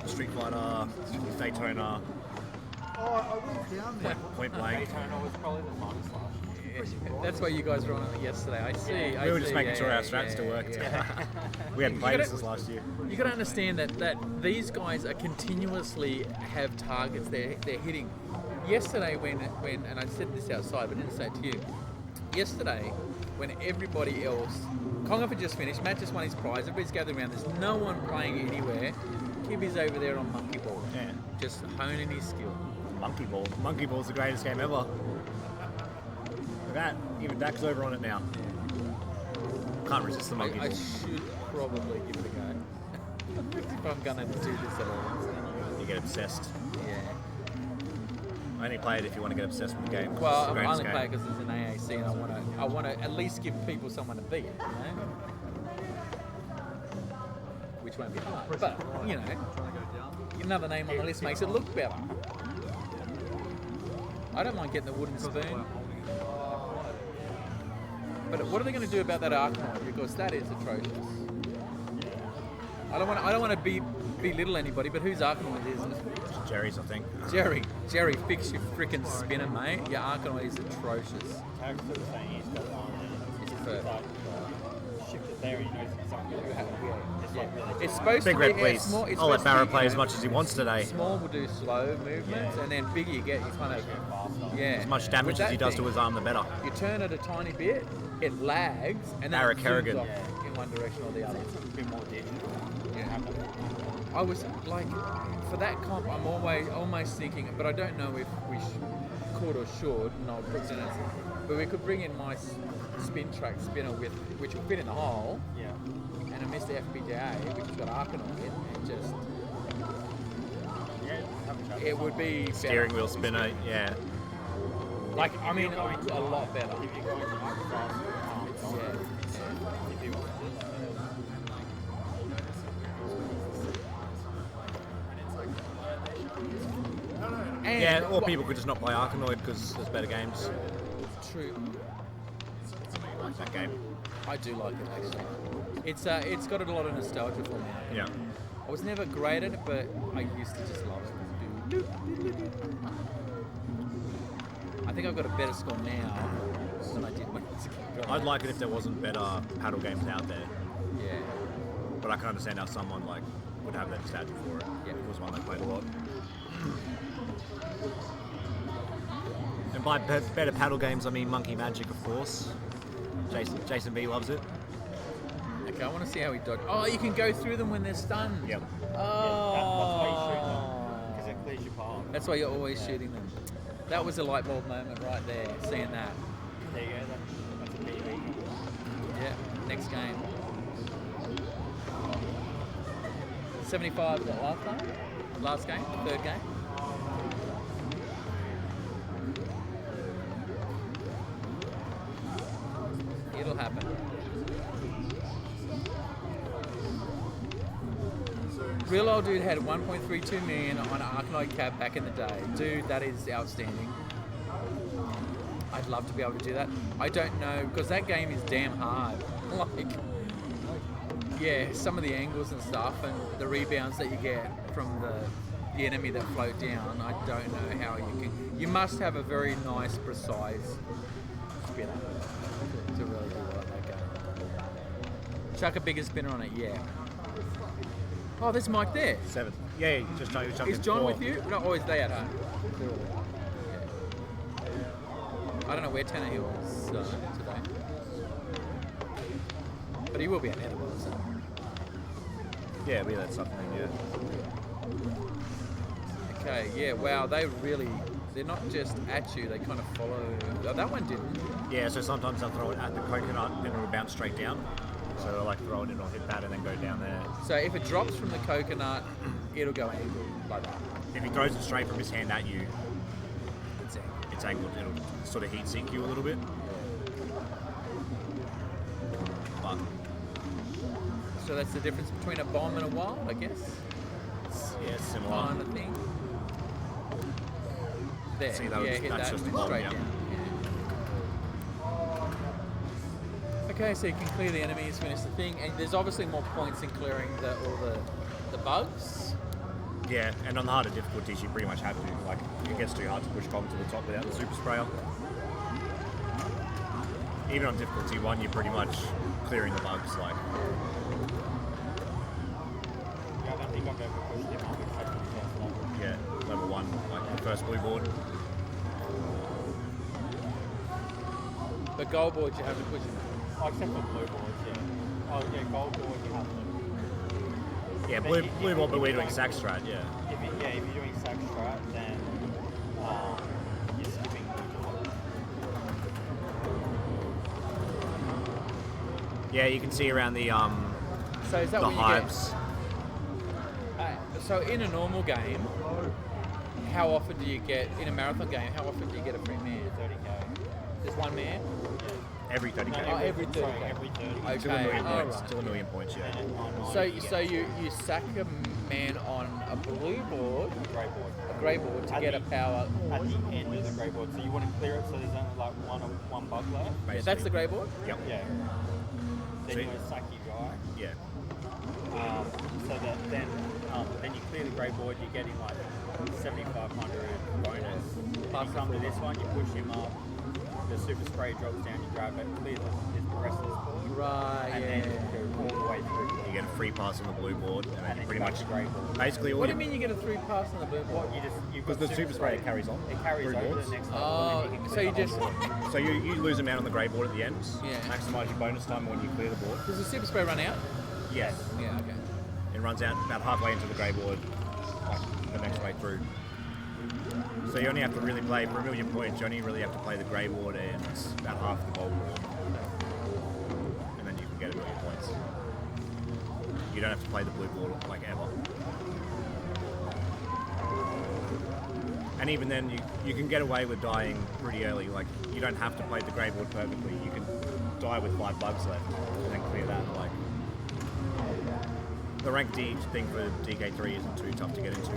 Street Fighter, Daytona. Oh, I went down there. Point Blank. Daytona was probably the funnest last year. That's why you guys were on it yesterday. I see. We were just making sure our strats still worked. We hadn't played this last year. You got to understand that these guys are continuously have targets they're hitting. Yesterday when and I said this outside, but I didn't say it to you. Yesterday, when everybody else, Kongoff had just finished, Matt just won his prize, everybody's gathered around, there's no one playing anywhere. Kibby's over there on Monkey Ball, just honing his skill. Monkey Ball. Monkey Ball's the greatest game ever. Look at that. Even Dak's over on it now. Can't resist the Monkey I Ball. should probably give it a go. If I'm gonna do this at all. You get obsessed. Yeah. Only play it if you want to get obsessed with the game. Well, I only play it because it's an AAC, and I want to at least give people someone to beat, you know? Which won't be hard, but you know, another name on the list makes it look better. I don't mind getting the wooden spoon, but what are they going to do about that Arkanoid? Because that is atrocious. I don't want to belittle anybody, but whose Arkanoid is it? Jerry's, I think. Jerry, fix your freaking spinner, mate. Your Arkanoid is atrocious. Shift it there and you know something. It's supposed Big to Red, be please. small. It's I'll let supposed to Barra be, play you as know, much as he wants today. Small will do slow movements, and then bigger you get, you kind of As much damage With as he that does to thing, his arm, the better. You turn it a tiny bit, it lags, and then Barra it zooms Kerrigan. off in one direction or the other. It's a bit more difficult. Yeah. I was like, for that comp, I'm almost thinking, but I don't know if we could or should, and I'll put it in, but we could bring in my spin track spinner which will fit in the hole. Yeah. And a Mr. FPGA, which has got Arkanoid in it, and just it would be better. Steering wheel spinner, yeah. Like, I mean, a lot better. If you're going to Microsoft, if you want to do that. Yeah, or people could just not play Arkanoid because there's better games. True. I know you like that game. I do like it actually. It's got a lot of nostalgia for me. Yeah. I was never great at it, but I used to just love it. I think I've got a better score now than I did when I was a kid. I'd like it if there wasn't better paddle games out there. Yeah. But I can understand how someone like would have that nostalgia for it. Yeah. It was one they played a lot. And by better paddle games, I mean Monkey Magic, of course. Jason B loves it. Okay, I want to see how he dodges. Oh, you can go through them when they're stunned. Yep. Oh. Because it clears your path. That's why you're always shooting them. That was a light bulb moment right there, seeing that. There you go. That's a PV. Yeah, next game. 75 was that last time? Last game? Third game? It'll happen. Real old dude had 1.32 million on an Arkanoid cab back in the day. Dude, that is outstanding. I'd love to be able to do that. I don't know, because that game is damn hard. Like, yeah, some of the angles and stuff and the rebounds that you get from the enemy that float down, I don't know how you can. You must have a very nice, precise spinner to really do well at that game. Chuck a bigger spinner on it, yeah. Oh, there's Mike there. 7th. Yeah, just John. Is John with you? No, or is they at home? Cool. Yeah. I don't know where Tannehill is today. But he will be at Edible, so. Yeah, we let something, yeah. Okay, yeah, wow, they're not just at you, they kind of follow. Oh, that one didn't. Yeah, so sometimes they'll throw it at the coconut and it'll bounce straight down. So they'll like throw it in or hit that and then go down there. So if it drops from the coconut, it'll go angled like that. If he throws it straight from his hand at you, It's angled. it's angled. It'll sort of heat sink you a little bit. But So that's the difference between a bomb and a wild, I guess. yeah, it's similar. Kind of thing. There, See, yeah, hit that's that just the bomb, straight yeah. down. Okay, so you can clear the enemies, finish the thing, and there's obviously more points in clearing all the bugs. Yeah, and on the harder difficulties, you pretty much have to. Like, it gets too hard to push Cobb to the top without the super sprayer. Even on difficulty 1, you're pretty much clearing the bugs. Like, Yeah, I don't think I've ever pushed him up except for the first level. yeah, level 1, like the first blue board. But gold board, you have to push it. Oh, except for blue boards, yeah. Oh, yeah, gold board, you have to. Yeah, But blue if board, you're but we're doing going- sack strat. Yeah. If you're doing sack strat, then you're skipping blue board. Yeah, you can see around the So is that the what you hypes. get? So in a normal game, how often do you get, in a marathon game, how often do you get a free man? 30k. Just one man? Every 30k. Oh, every 30. Sorry, every 30. Okay, Still a million all points. right. Still a million points. Yeah. And on So you get you sack a man on a blue board, a grey board. a grey board to At get a the- power. At the end of the grey board, so you want to clear it so there's only like one bug left. Yeah, that's the grey board? Yep. Yeah. Then See? you want to sack your guy. Yeah. So that then you clear the grey board, you're getting like 7,500 bonus. Then you come to this one, you push him up, the super spray drops down, you grab it, clear the rest of this board, Right, and yeah. then you go all the way through. You get a free pass on the blue board, and then you pretty back much to grey board. basically all What do you mean you get a 3 pass on the blue board? You've because got the super spray carries on. It carries through over boards. to the next level. Oh, and then you can so clear you the just... whole board. So you lose a man on the grey board at the end. Yeah. Maximise your bonus time when you clear the board. Does the super spray run out? Yes. Yeah, okay. It runs out about halfway into the grey board, like the next way through. So you only have to really play, for 1 million points, you only really have to play the grey board and about half the gold board. And then you can get 1 million points. You don't have to play the blue board like ever. And even then, you can get away with dying pretty early. Like, you don't have to play the grey board perfectly. You can die with 5 bugs left and then clear that. Like, the rank D thing for DK3 isn't too tough to get into.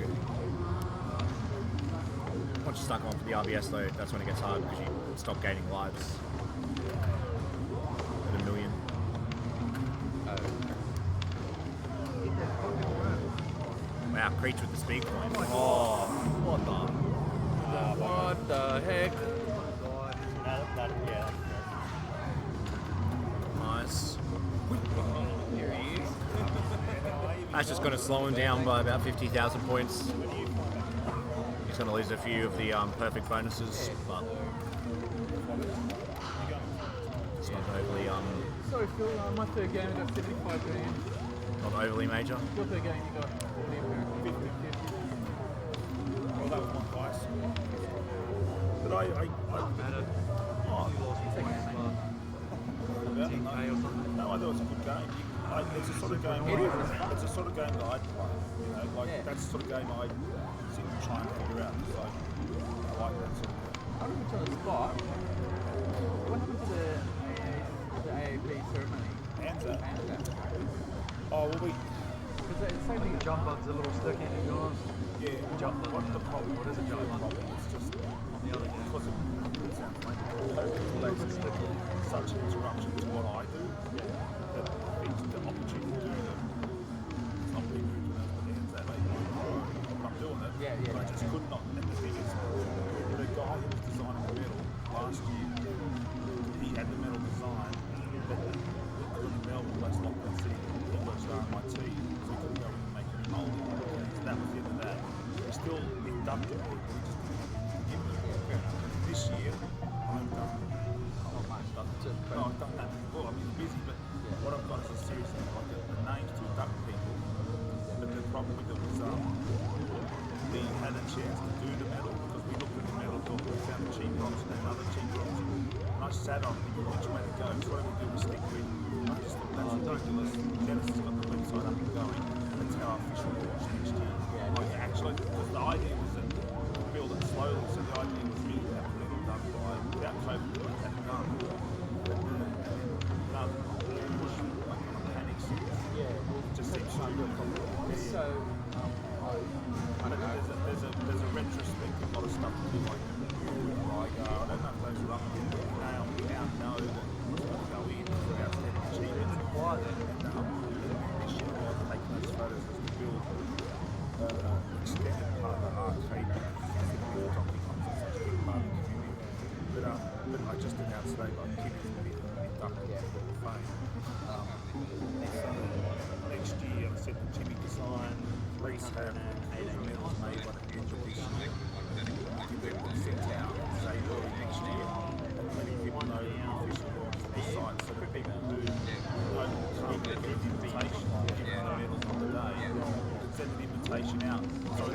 Once you start going for the RBS though, that's when it gets hard because you stop gaining lives at 1 million. Wow, Creech with the speed point. Oh, what the heck? Yeah. nice. Here he is. That's just going to slow him down by about 50,000 points. He's going to lose a few of the perfect bonuses, but it's not overly Sorry, Phil. My third game I got 75 billion. not overly major. Your third game you got 40 apparently. 50. Well, that was my price. But I no, I thought it was a good game. It's a sort of game. It's a sort of game that I'd play. You know, like that's the sort of game I sit and try and figure out. So I like that sort of game. I don't know on the spot. What happened to the AAP ceremony? Anzac. Anzac. Oh, well, we. Because it's same thing. Jump up's a little sticky, guys. Yeah. Jump up. What's the problem? What is a jump problem? It's just on the other hand. Because it sounds like such an interruption to what I do. That the opportunity to do it. It's not really good enough for the Anzac. I'm doing it. But I just could not. And the thing is, the guy who was designing the medal last year, he had the medal design, but the Melbourne place lockdown city, he watched RMIT, so he couldn't go in and make any molding. So that was the end of that. We still inducted people, we just didn't have anything to give them. This year, I've done not much. I've done that before. I mean, it's busy, but what I've got is a series of like the names to induct people. But the problem with it was we had a chance to do the medal because we looked at the medal, thought we found the cheap box and another cheap box. And I sat on thinking, which way to go? So what do we do? We stick with. I just thought that's ridiculous. Dennis has got the website up and going. That's how official we watch next year. Like actually, because the idea was that we build it slowly. So the idea was really to have it done by without COVID, we would have had it done. But rather than push like on a panic sense, it just seems stupid. So. I don't know, there's a retrospect, a lot of stuff to do, like I don't know if those are up now, we now know that we're going to go in for outstanding achievements and why then this year I was taking those photos as to build extended part of the arcade because the Donkey Kong's such a big part of the community. But I just announced today by Kim is going to be inducted to the Hall of Fame. So next year I said the Jimmy design, Reese have medals made by the end of this year. I think they're sent out, say early next year, and letting people know the official launch of the site so that people who can't get an invitation to give them the medals on the day can send an invitation out. So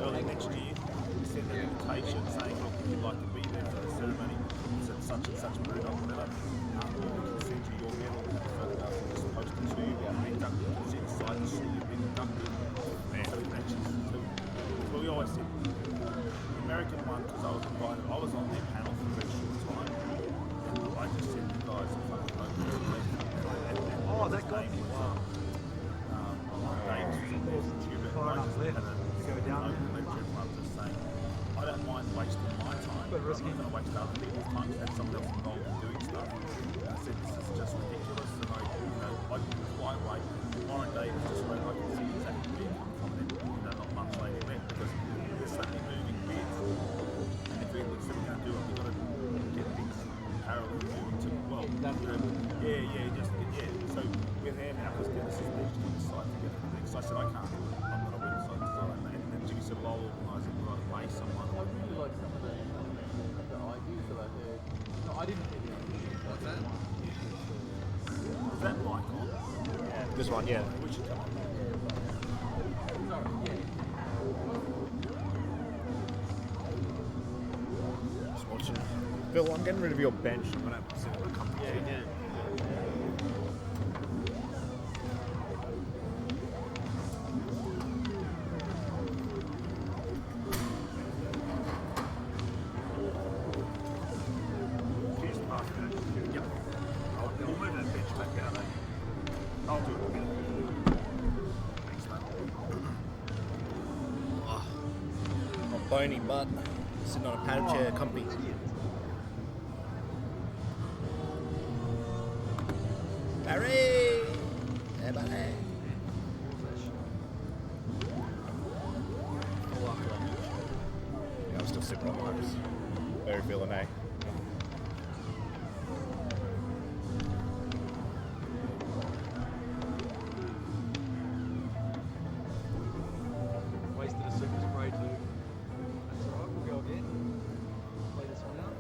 early next year, send an invitation saying, look, if you'd like to be there for the ceremony, it's at such and such period or whatever, we can send you your medal as opposed to you being inducted. You can see the site and see you've been inducted. So we always said the American one because I was invited. I was on their panel for a very short time, and I just said the guys are fucking local. That name was Davis was on there for Cuba. I just had a open lecture and I'm just saying I don't mind wasting my time, but I'm not going to waste other people's time to have someone else involved in doing stuff. And I said this is just ridiculous, and I fly away. Warren Davis just wrote I can see exactly where you come from. Then not much later went because there's so many moving bits, and if we're going to do it, we've got to get things parallel moving to So we're there now because Dennis is there to decide to get everything. So I said I can't. I'm not a website designer, and then Jimmy said, well, I'll organise it. We've got to pay someone. I really like some of the ideas that I heard. No, I didn't hear the ideas. What's that? Is that mic on? Yeah. This one, yeah. We should come on. Sorry, Just watching. Phil, I'm getting rid of your bench. I'm going to sit on a comfy chair. Yeah. I'll do it again. Thanks, mate. My bony butt Sitting on a padded chair, comfy. Barry! Hey, buddy. Yeah, I'm still sipping on mine. Very feeling, eh? Wasted a super spray too. That's alright, we'll go again. Play this one out.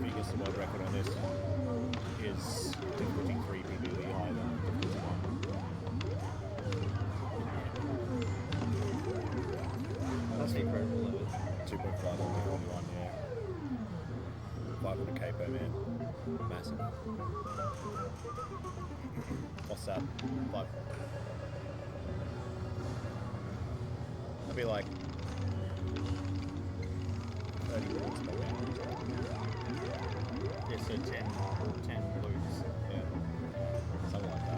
Biggest world record on this is difficulty 3 PBE higher than difficulty 1. That's incredible. 2.5 on difficulty 1, yeah. 500k per man. Massive. What's that? 5. That'd be like 30 points per man. Yeah, so 10 blues. Yeah. Something like that.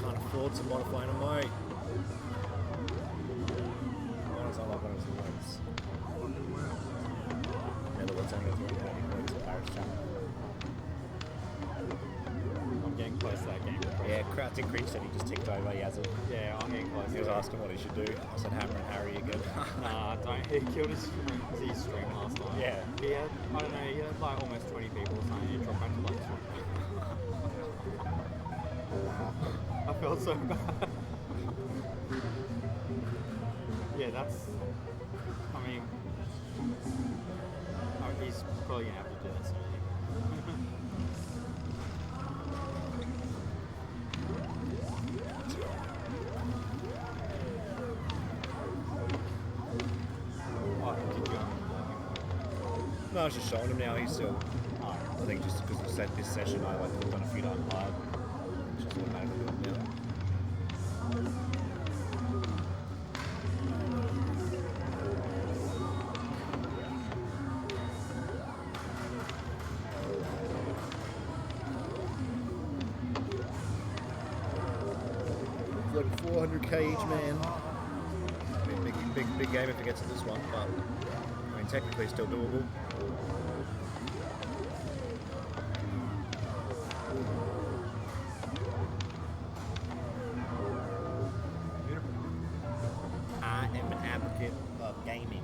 Can't afford to modify them, mate. Honest, I like one of the words. Yeah, the words only 380 points at Paris Channel. I'm getting close to that game. Yeah, Crouching Creek said he just ticked over, he has it. Yeah, I'm getting close. He was asking what he should do. I said Hammer and Harry again. Nah, don't. He killed his stream last time. Yeah. He had, I don't know, he had like almost 20 people or something. He dropped back to like 20. I felt so bad. Yeah, that's. I mean, he's probably gonna have to do that soon. No, I was just showing him now. He's still. I think just because of this session, I like done a few times hard. Just automatically do it now. Like 400k each man. Big game if it gets to this one, but I mean technically still doable. I am an advocate of gaming.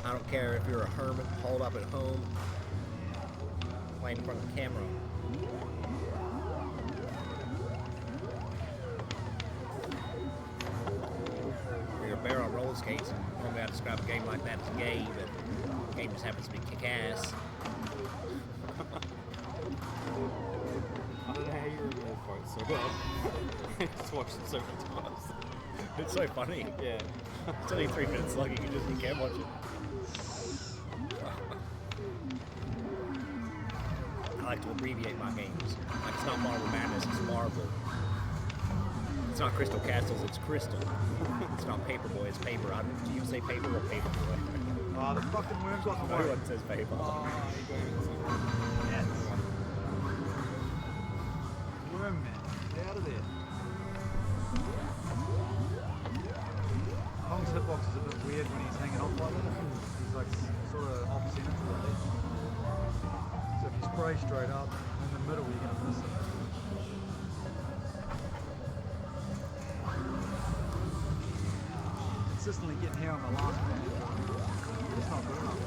I don't care if you're a hermit holed up at home, playing in front of the camera. You're a bear on roller skates, and normally I describe a game like that as gay, but the game just happens to be kick-ass. I don't know how you remember quotes so well. Just watched it so many times. It's so funny. Yeah. It's only 3 minutes long, you can watch it. I like to abbreviate my games. Like it's not Marble Madness, it's Marble. It's not Crystal Castles, it's Crystal. It's not Paperboy, it's Paper. Do you say Paper or Paperboy? Oh, the fucking worm's got the No one says Paper. Yes. Worm, man. Get out of there. Kong's hitbox is a bit weird when he's hanging off like that. He's like sort of off center to the left. So if you spray straight up, in the middle you're going to miss it. Consistently getting here on the last one. It's not good enough.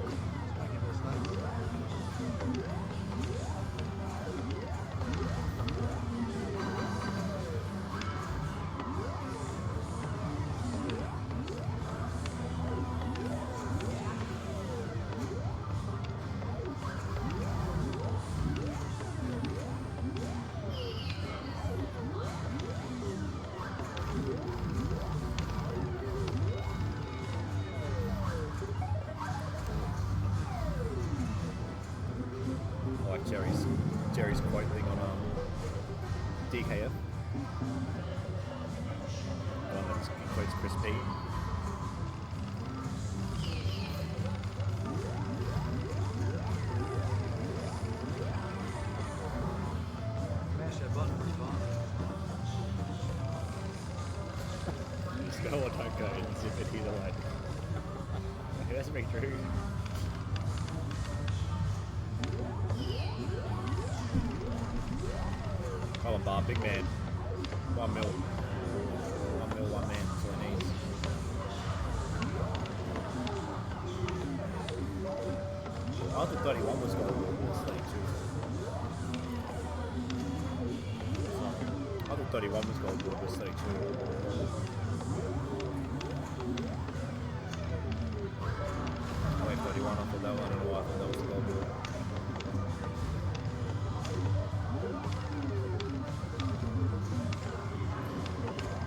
Just making mistakes. I like Jerry's quote thing on DKF. The one that quotes Chris P. Mash that button pretty fast. Just go or don't go, and zip it either way. That's pretty true. Come on, Bar, big man. 1 mil. 1 mil, 1 man. That's all he needs. I thought 31 was gold. It was 32. I thought 31 was gold. It was 32. Oh, wait, 31. I thought that one. I don't know why I thought that was gold.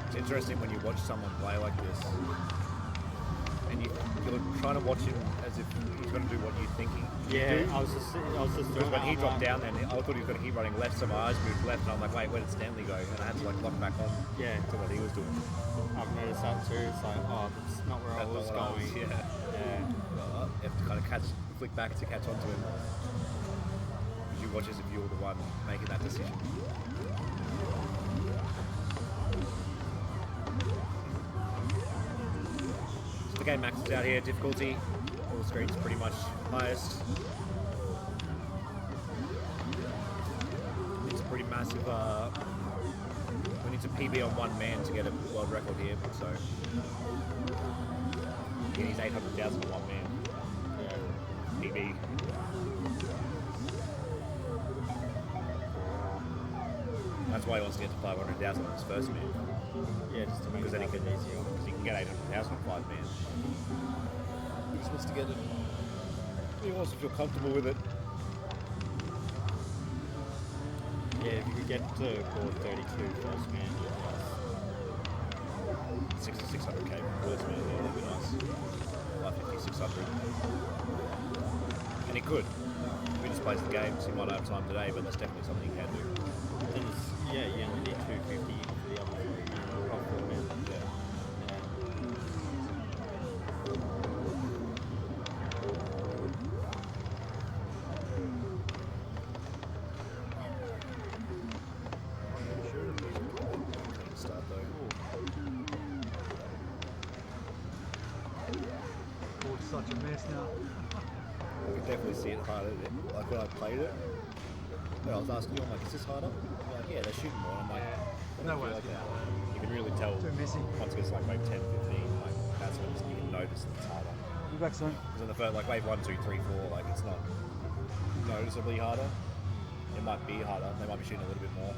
It's interesting when you watch someone play like this, and you're trying to watch him as if he's going to do what you're thinking. Yeah, I was just Because when he dropped down, then I thought he was going to keep running left, so my eyes moved left, and I'm like, wait, where did Stanley go? And I had to like lock back on to what he was doing. I've noticed that too. It's like, oh, that's not where I was going. You have to kind of flick back to catch on to him. Because you watch as if you're the one making that decision. So the game maxes out here, difficulty. All screens pretty much highest. It's a pretty massive. We need to PB on 1 man to get a world record here, so he needs 800,000 on 1 man. PB. That's why he wants to get to 500,000 on his first man. Yeah, just to make Because then it he easier. can get 800,000 on 5 man. He just wants to get it. He wants to feel comfortable with it. Yeah, if you could get to board 32 first man, 600k first man, yeah, that'd be nice. 550, 600. And he could. If he just plays the games, he might not have time today, but that's definitely something he can do. then yeah, you only need 250 for the other 3 man. Oh, 4 man. Yeah. Start though. Board's such a mess now. I could definitely see it harder. Like when I played it, when I was asking you, I'm like, is this harder? You're like, yeah, they're shooting more. I'm like, No way. like you can really tell Too messy. once it gets like wave 10, 15, like that's when you can notice that it's harder. Be back soon. Because in the first, like wave 1, 2, 3, 4, like it's not noticeably harder. It might be harder. They might be shooting a little bit more.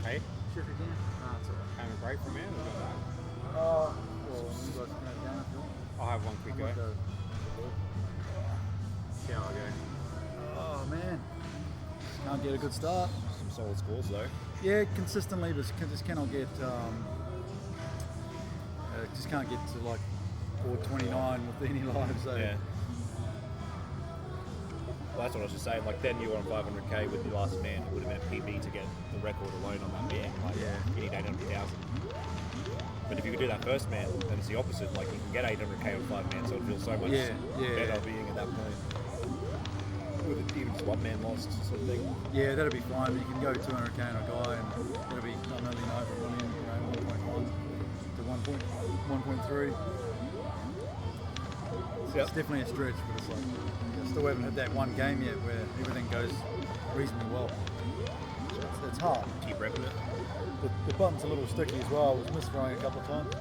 Hey, Sure if you can. Nah, it's alright. having a break from here? Well, you guys can go down if you want. I'll have one quick go. Might go. See how I go. Oh man, can't get a good start. Some solid scores though. Yeah, consistently, but just cannot get. Just can't get to like board 29 with any lives. So Yeah. Well, that's what I was just saying. Like then you were on 500k with the last man. It would have been a PB to get the record alone on that man. Like you need 800,000. But if you could do that first man, then it's the opposite. Like you can get 800k on 5 man, so it feels so much better being at that point. With even just one man lost sort of thing. Yeah, that'll be fine. You can go 200k on a guy, and it'll be not only over 1 million, 1.1 to 1.3. It's definitely a stretch, but it's like I still haven't had that one game yet where everything goes reasonably well. It's hard. Keep repping it. The button's a little sticky as well. I was misfiring a couple of times.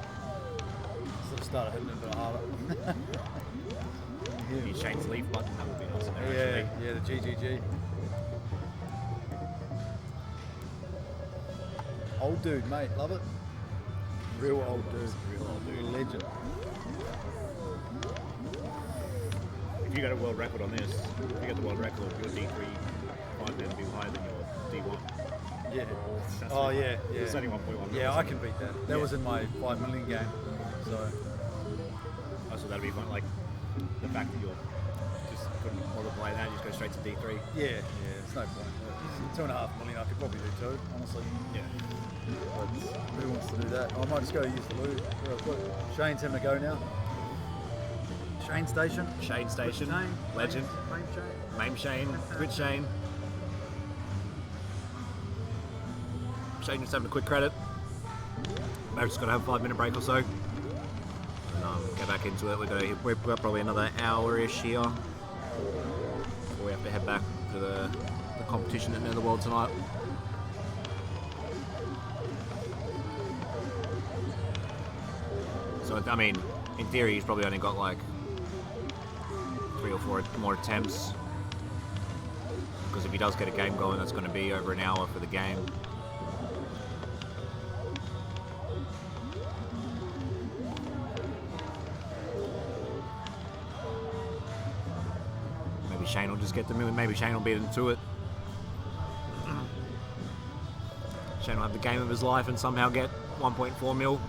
Sort of started hitting it a bit harder. You change the leaf button, that would be nice. Yeah, the GGG. Old dude, mate, love it. Real old dude. Real legend. If you got a world record on this, if you get the world record, your D3 might then be higher than your D1. Yeah. That's Yeah. It's only 1.1. Yeah, I can beat that. That was in my 5 million game. So that'd be fun. Like the fact that you're just couldn't multiply that, you just go straight to D3. Yeah, it's no point. 2.5 million, I could probably do 2, honestly. Yeah. But who wants to do that? I might just go use the loo real quick. Shane's having a go now. Shane Station. Legend. Mame Shane. Quit Shane. Shane just having a quick credit. Maybe just got to have a 5-minute break or so. And get back into it. We've got probably another hour-ish here before we have to head back to the competition at Netherworld tonight. So, I mean, in theory, he's probably only got like 3 or 4 more attempts. Because if he does get a game going, that's going to be over an hour for the game. Maybe Shane will just get the move. Maybe Shane will beat him to it. Shane will have the game of his life and somehow get 1.4 mil.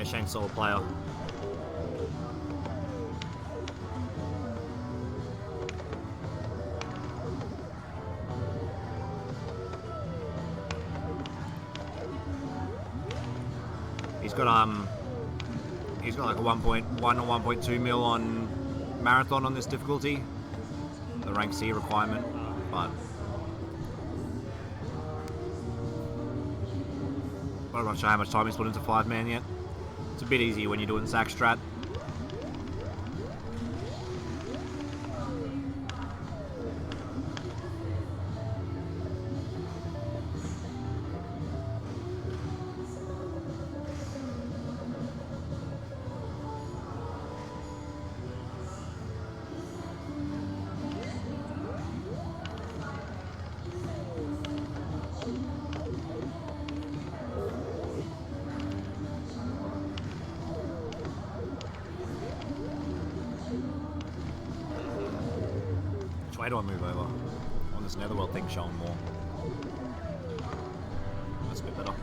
Shane's still a player. He's got like a 1.1 or 1.2 mil on marathon on this difficulty, the rank C requirement, but I'm not sure how much time he's put into 5-man yet. It's a bit easier when you're doing sack strat. Where do I move over? On this Netherworld thing showing more. That's a bit better.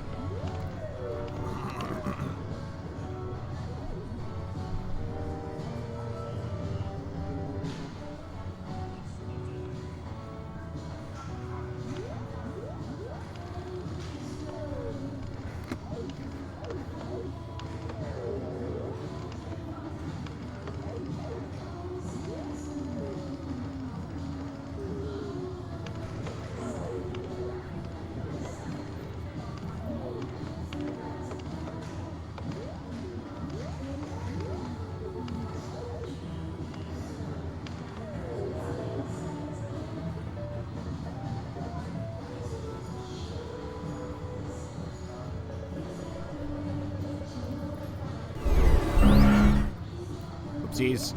Jeez,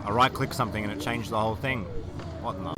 I right-clicked something and it changed the whole thing. What the?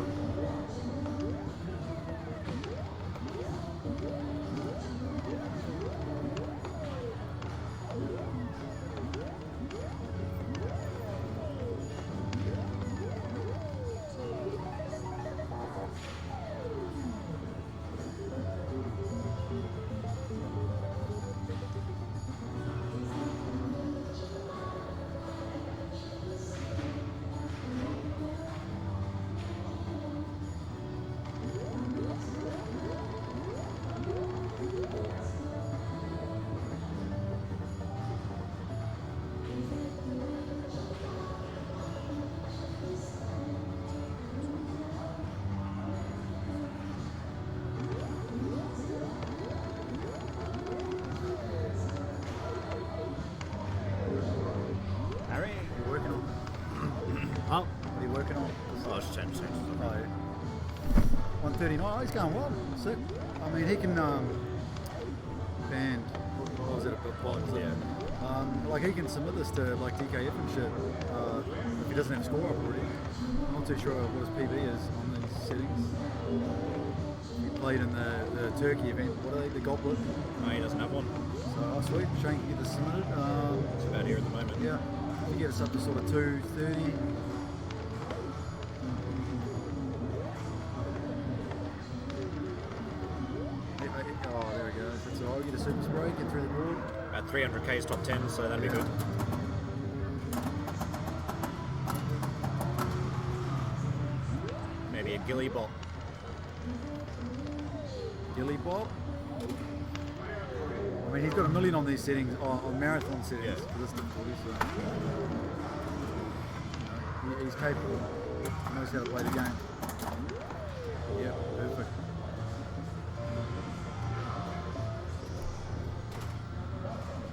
Harry, What are you working on? Oh, What are you working on? oh, I should change things. Oh, yeah. 139. Oh, he's going well. Sick. I mean, he can band. What was it? A plot? Yeah. Like he can submit this to like DKF and shit. If he doesn't have score up already. I'm not too sure what his PB is on these settings. He played in the Turkey event. What are they? The Goblet. No, he doesn't have one. So, oh sweet. Shane can get this submitted. It's about here at the moment. Yeah. You get us up to sort of 230. Oh, there we go. That's all right. We get a super spray, get through the board. About 300k's top 10, so that'd be good. Maybe a Gilly bot. Gilly Bob. I mean, he's got 1 million on these settings, on marathon settings Yeah. for this difficulty, so you know, he's capable. He knows how to play the game. Yeah, perfect.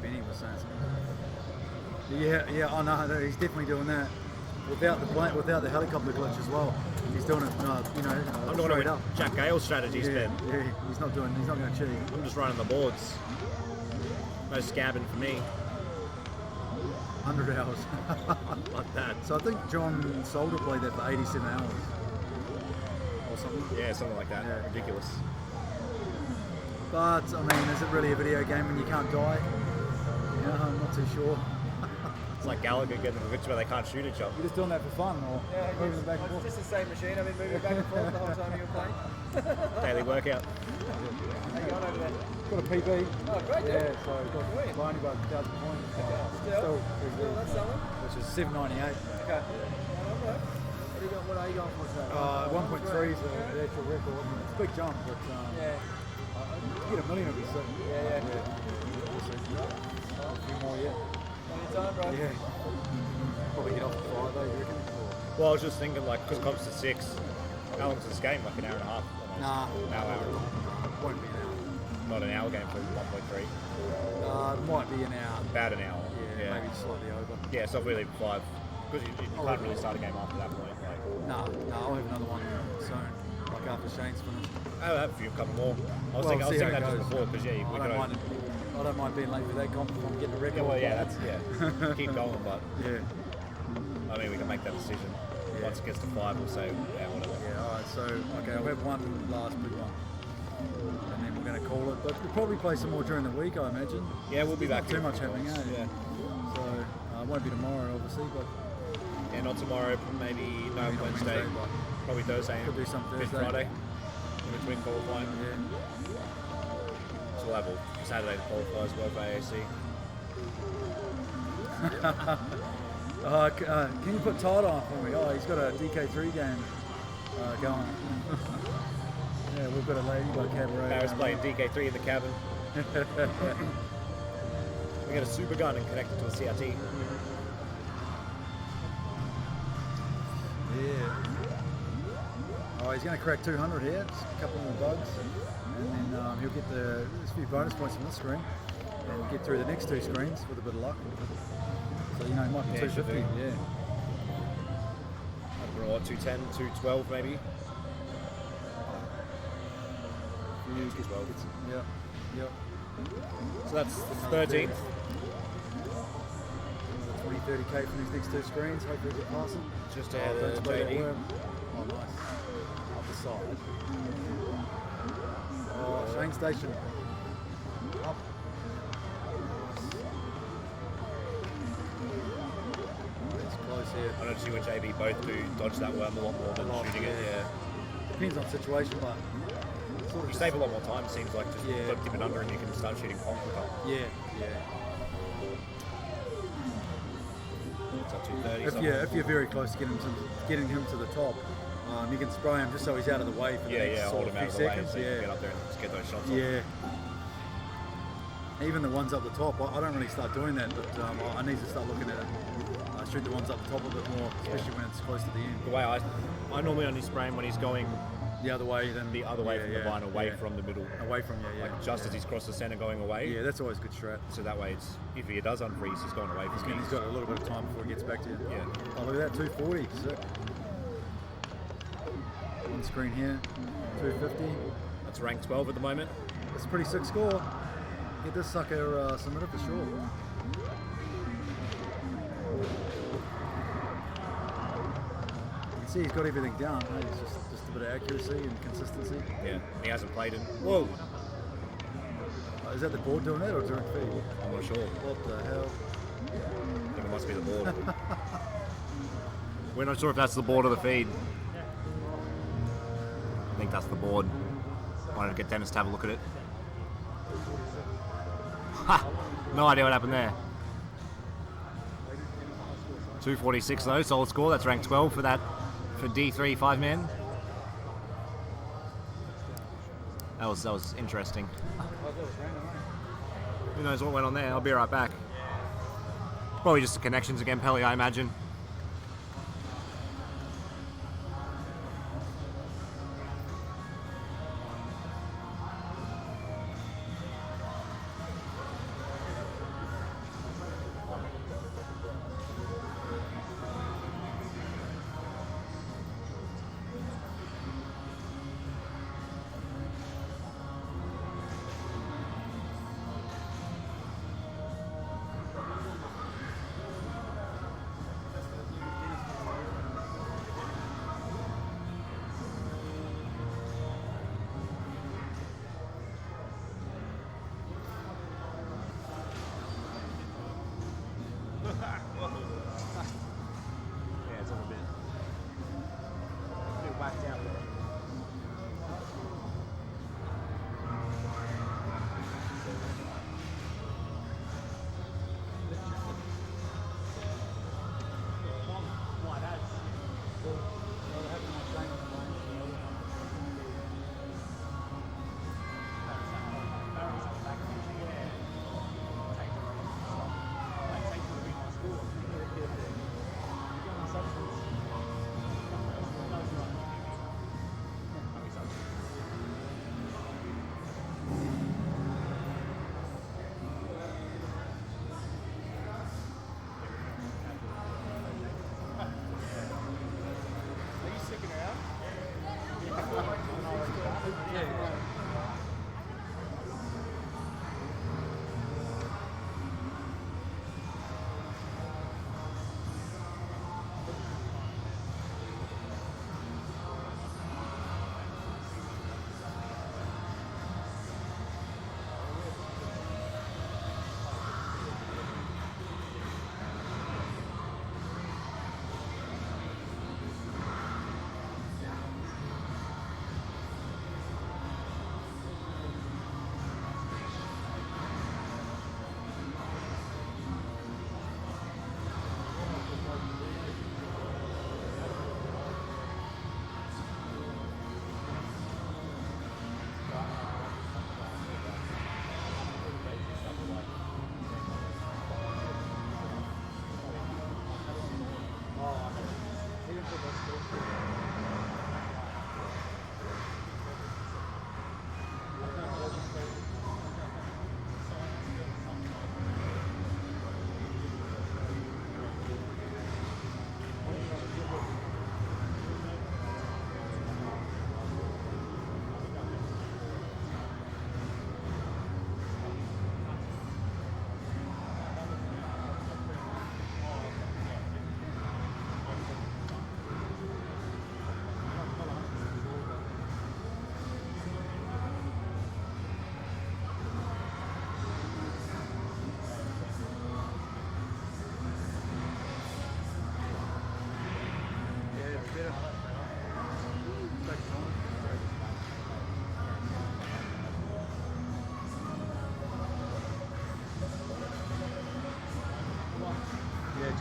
Benny was saying something. Yeah, I know. He's definitely doing that without the helicopter glitch as well. He's doing it, I'm doing it straight with up. Jack Gale's strategies, Yeah, Ben. yeah, he's not going to cheat. I'm just running the boards. No scabbing for me. 100 hours. Like that. So I think John Solder played that for 87 hours or something. Yeah, something like that. Yeah. Ridiculous. But I mean, is it really a video game when you can't die? Yeah, I'm not too sure. It's like Gallagher getting a glitch where they can't shoot each other. You're just doing that for fun, or moving them back and forth? It's just the same machine. I've been moving back and forth the whole time you were playing. Daily workout. How you going over there? Got a PB. Oh, great, Yeah, dude. so got only about 1,000 points. Still, that's something. Which is 798. Okay. What are you going for today? 1.3 is the actual record. It's a big jump, but Yeah. to get 1 million would be sick. Yeah. We'll see. A few more yet. On your time, bro. Yeah. Probably get off at 5, you reckon? Well, I was just thinking, like, because comps at 6, how long's this game? Like an hour and a half? Almost. Nah. An hour and a half. Won't be an hour. Not an hour game for 1.3. Might be an hour. About an hour. Yeah, maybe slightly over. Yeah, so if we leave at 5, because you can't really start a game after that point. Like, No, I'll have another one soon, like after Shane's finished. I'll have a couple more. I was Well, thinking see how that it just goes. before, because yeah, we I don't mind being late for that comp if I'm getting a record. Yeah, well, yeah, that's keep going, but Yeah. I mean, we can make that decision. Once it gets to 5, we'll say, yeah, whatever. Yeah, alright, so, okay, I'll have one last big one. And then we're going to call it. But we'll probably play some more during the week, I imagine. Yeah, we'll be There's back. not too much happening, eh? Yeah. So, it won't be tomorrow, obviously, but Yeah, not tomorrow, maybe no maybe not Wednesday, but probably Thursday. could do some Maybe Thursday. Friday, in between qualifying. Yeah. So we'll have a Saturday to qualify as well for AAC. Can you put Todd on for me? Oh, he's got a DK3 game going. Yeah, we've got a Ladybug Cabaret. Barra's playing DK3 in the cabin. We got a super gun and connect it to a CRT. Yeah. Oh, he's going to crack 200 here. Just a couple more bugs. And then he'll get there's a few bonus points from this screen. And get through the next 2 screens with a bit of luck. So, he might be 250. Yeah. I don't know what, 210, 212 maybe? Yep. So that's the 13th. 20, 30k from these next two screens. Hopefully we get past them. Just Don't spray that worm. Oh, nice. Up the side. Oh, Shane Station. Up. It's close here. I don't see what JB both do dodge that worm a lot more than shooting it. Yeah. Depends on situation, but sort of You save a lot more time, it seems like. Just dip it under and you can start shooting conk with it. Yeah, yeah. It's up 230. If you're very close to getting him to the top, you can spray him just so he's out of the way for the next hold sort him of out few of the way seconds. so you can get up there and just get those shots off. Yeah. Even the ones up the top, I don't really start doing that, but I need to start looking at it. Shoot the ones up the top a bit more, especially when it's close to the end. The way I normally only spray him when he's going the other way, then the other way from the vine, away from the middle. Away from Like just as he's crossed the centre going away. Yeah, that's always a good strat. So that way, if he does unfreeze, he's going away from He's got a little bit of time before he gets back to you. Yeah. Oh, look at that, 240. Sick. One screen here, 250. That's rank 12 at the moment. That's a pretty sick score. Get this sucker submitted for sure. You can see he's got everything down. It's just a bit of accuracy and consistency. Yeah, he hasn't played in. Whoa! Is that the board doing that or direct feed? I'm not sure. What the hell? I think it must be the board. We're not sure if that's the board or the feed. I think that's the board. Wanted to get Dennis to have a look at it. Ha! No idea what happened there. 246 though, solid score. That's rank 12 for that, for D3 5-man. That was interesting. Who knows what went on there? I'll be right back. Probably just the connections again, Pelly, I imagine.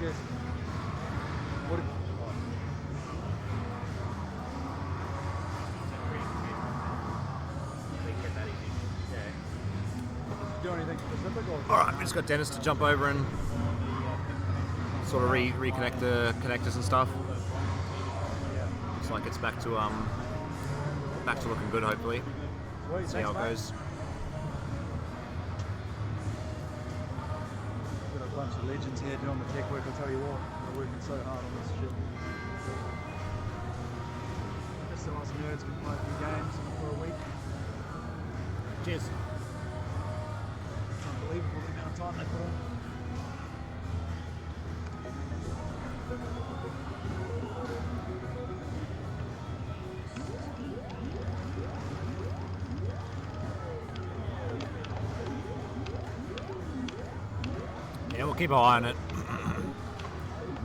Cheers. What did, do anything specific or? All right, we just got Dennis to jump over and sort of reconnect the connectors and stuff. Looks like it's back to looking good. Hopefully, Sweet, see how it goes. Got a bunch of legends here doing the tech work. I'll tell you what, they're working so hard on this shit. Just the last nerds can play a few games for a week. Cheers. It's unbelievable the amount of time they put in. Yeah, we'll keep an eye on it.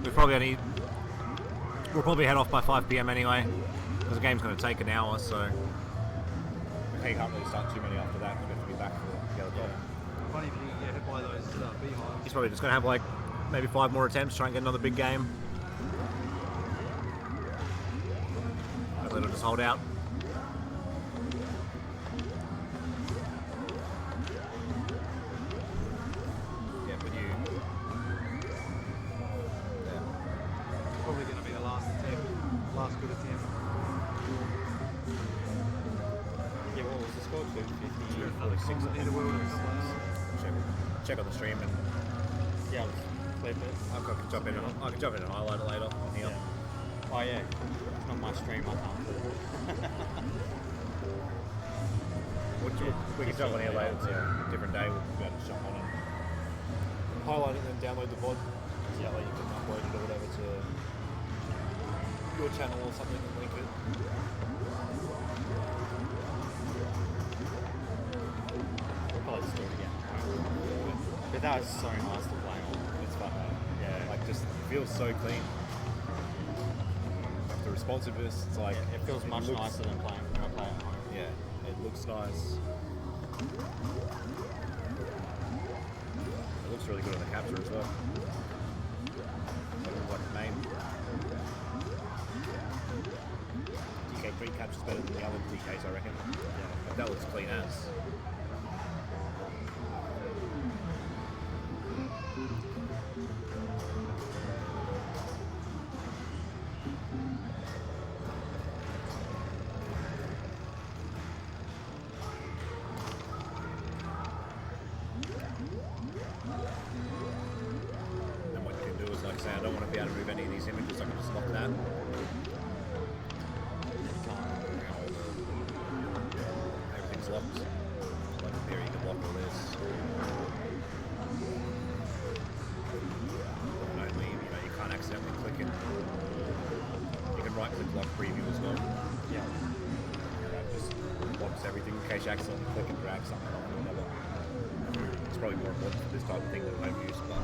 We'll probably head off by 5 PM anyway, because the game's going to take an hour, so we can't really start too many after that. We have to be back for the other top. Funny if you get hit by those beehives. He's probably just going to have like maybe 5 more attempts, try and get another big game. Hopefully it'll just hold out. Yeah, but you... Yeah. Probably going to be the last good attempt. Yeah, what was the score? 250? 246. In the world or something. Check on the stream and Yeah, clip it. I can jump in and highlight it later on here. Yeah. Oh yeah, it's not my stream, I can't put it. We can jump on here later, it's a different day, we'll be able to jump on it. Highlight it and then download the VOD. Yeah, like you can upload it or whatever to your channel or something and link it. We'll probably just do it again. But that was so nice to play on. It's fun, man. Yeah. Like just it feels so clean. The responsiveness, it's like It feels much looks- nicer than playing when I play at home. Yeah, it looks nice. It looks really good on the capture as well. Like the main DK3 captures better than the other DKs, I reckon. Yeah, but that looks clean as. And what you can do is, like, say, I don't want to be able to move any of these images, I can just lock that. Everything's locked. So like there, you can lock all this. And only, you can't accidentally click it. You can right click lock preview as well. Yeah. That just locks everything in case you accidentally click and drag something off or whatever. It's probably more important for this type of thing than home use, but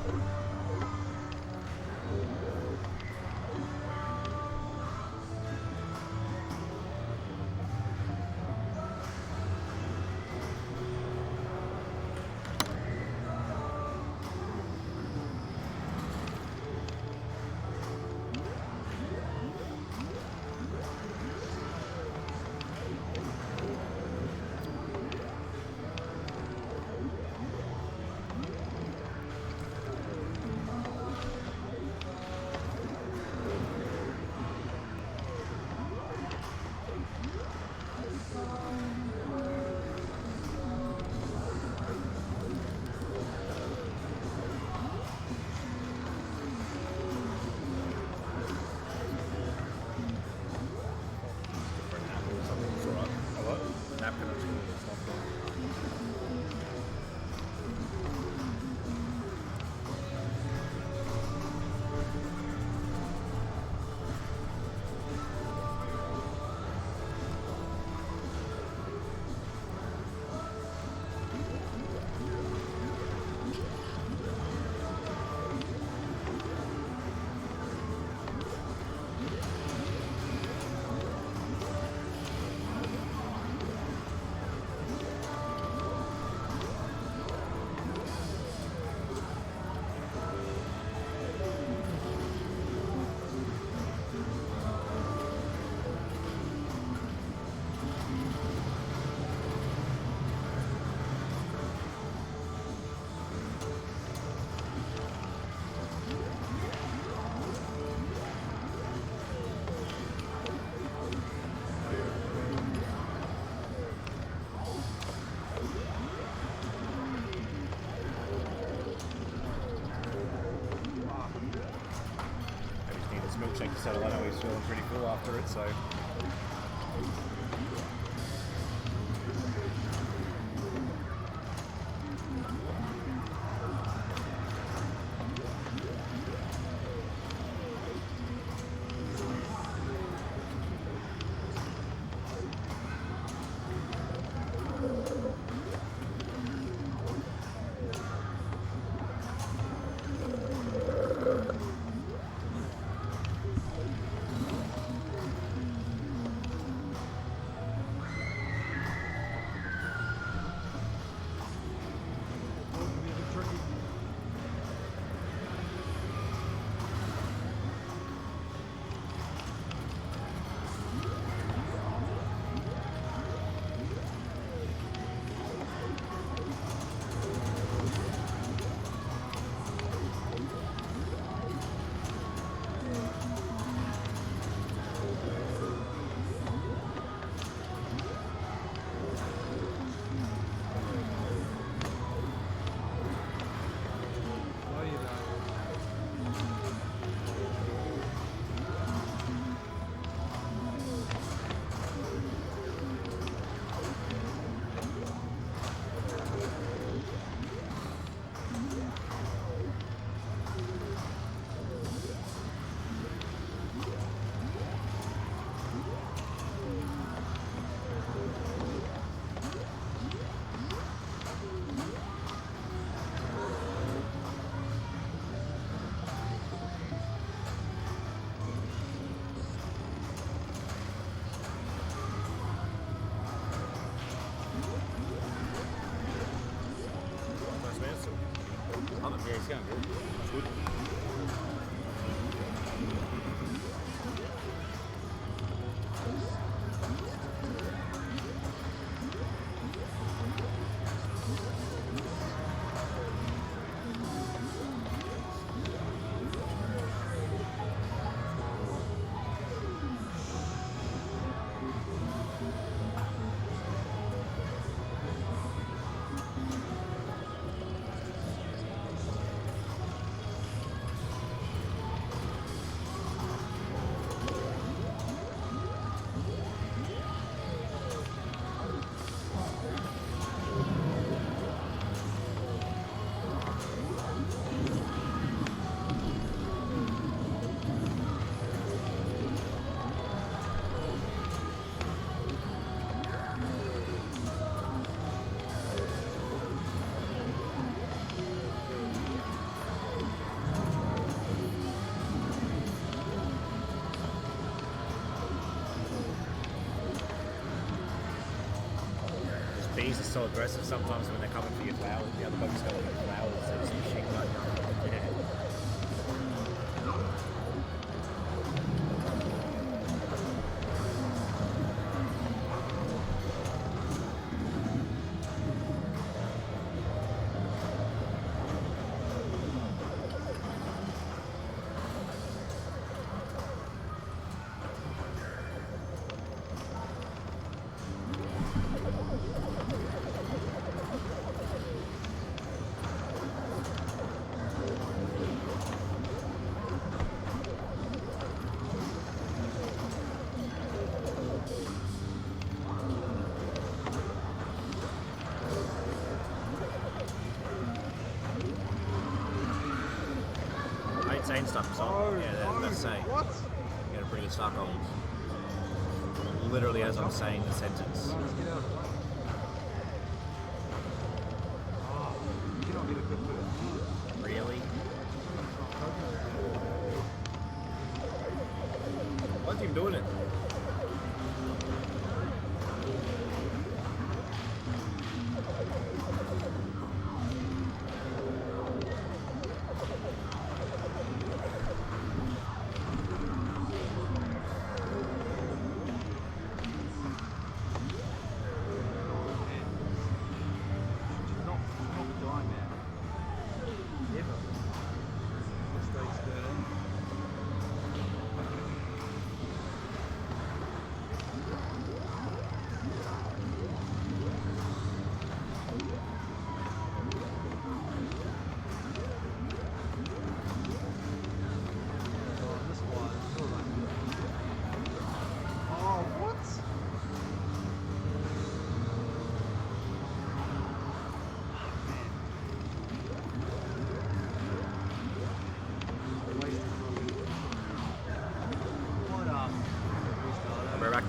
settle. I know he's feeling pretty full after it, so. Yeah, he's going good. That's good. Bees are so aggressive sometimes when they're coming for your flowers. The other bugs go for your flowers, so it's machine gun. Yeah. Saying stuff, so yeah, that's saying. What? You get a pretty good start on literally as I'm saying the sentence. Really? Why's he doing it?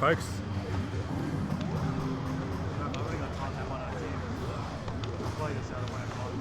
folks. I've only got time to have one out of 10. I'll play this out of 1 o'clock.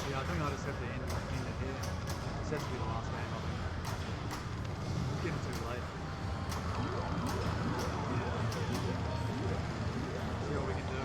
Yeah, I think I just have to end it here. This has to be the last game, I think. It's getting too late. See what we can do.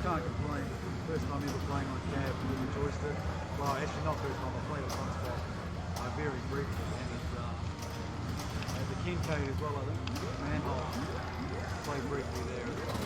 Can't complain. First time ever playing on cab with the joystick. Well, actually not first time, I played on one spot. Very briefly, and at the Kincaid as well, I think. Manhole. Played briefly there as well.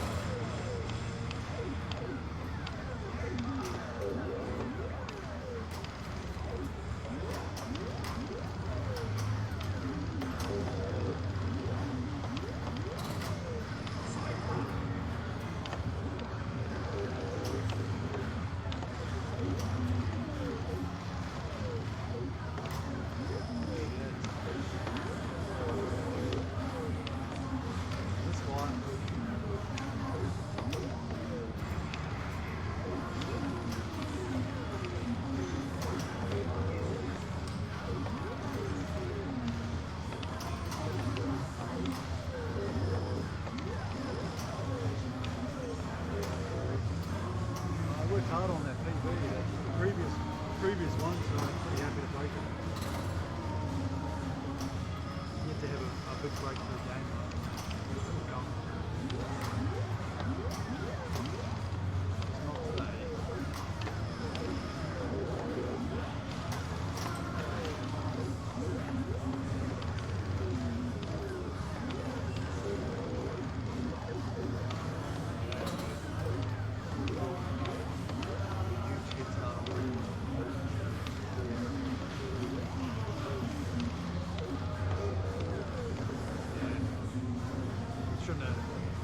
Hard on that PB, the previous one, so I'm pretty happy to break it. Yet to have a big breakthrough game. It's not today.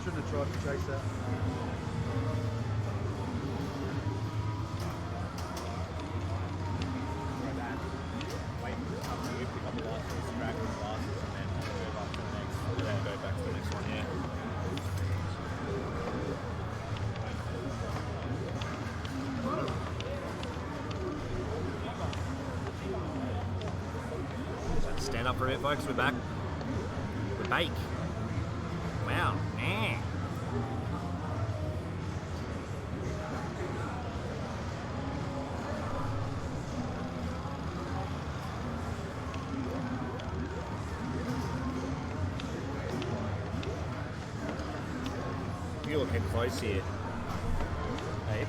Shouldn't have tried to chase that. Wait, after you pick up the last track and glasses and then move up to the next, and then go back to the next one, yeah. Stand up for a bit, folks. We're back. We're bake. Wow. you look head close here. Hey.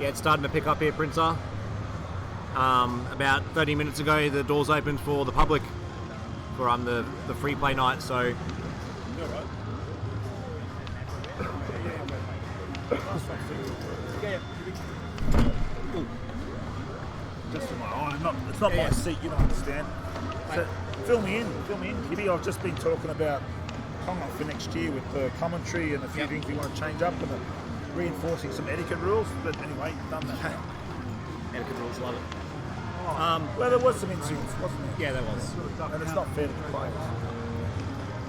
Yeah, it's starting to pick up here, Princer. About 30 minutes ago, the doors opened for the public for the free play night. So, You're right. Just in my eye. It's not my seat. You don't understand. So, fill me in, Kitty. I've just been talking about Congo for next year with the commentary and a few things we want to change up and reinforcing some etiquette rules. But anyway, done that. etiquette rules, love it. Well, there was some incidents, wasn't there? Yeah, there was. And it's not fair to the players.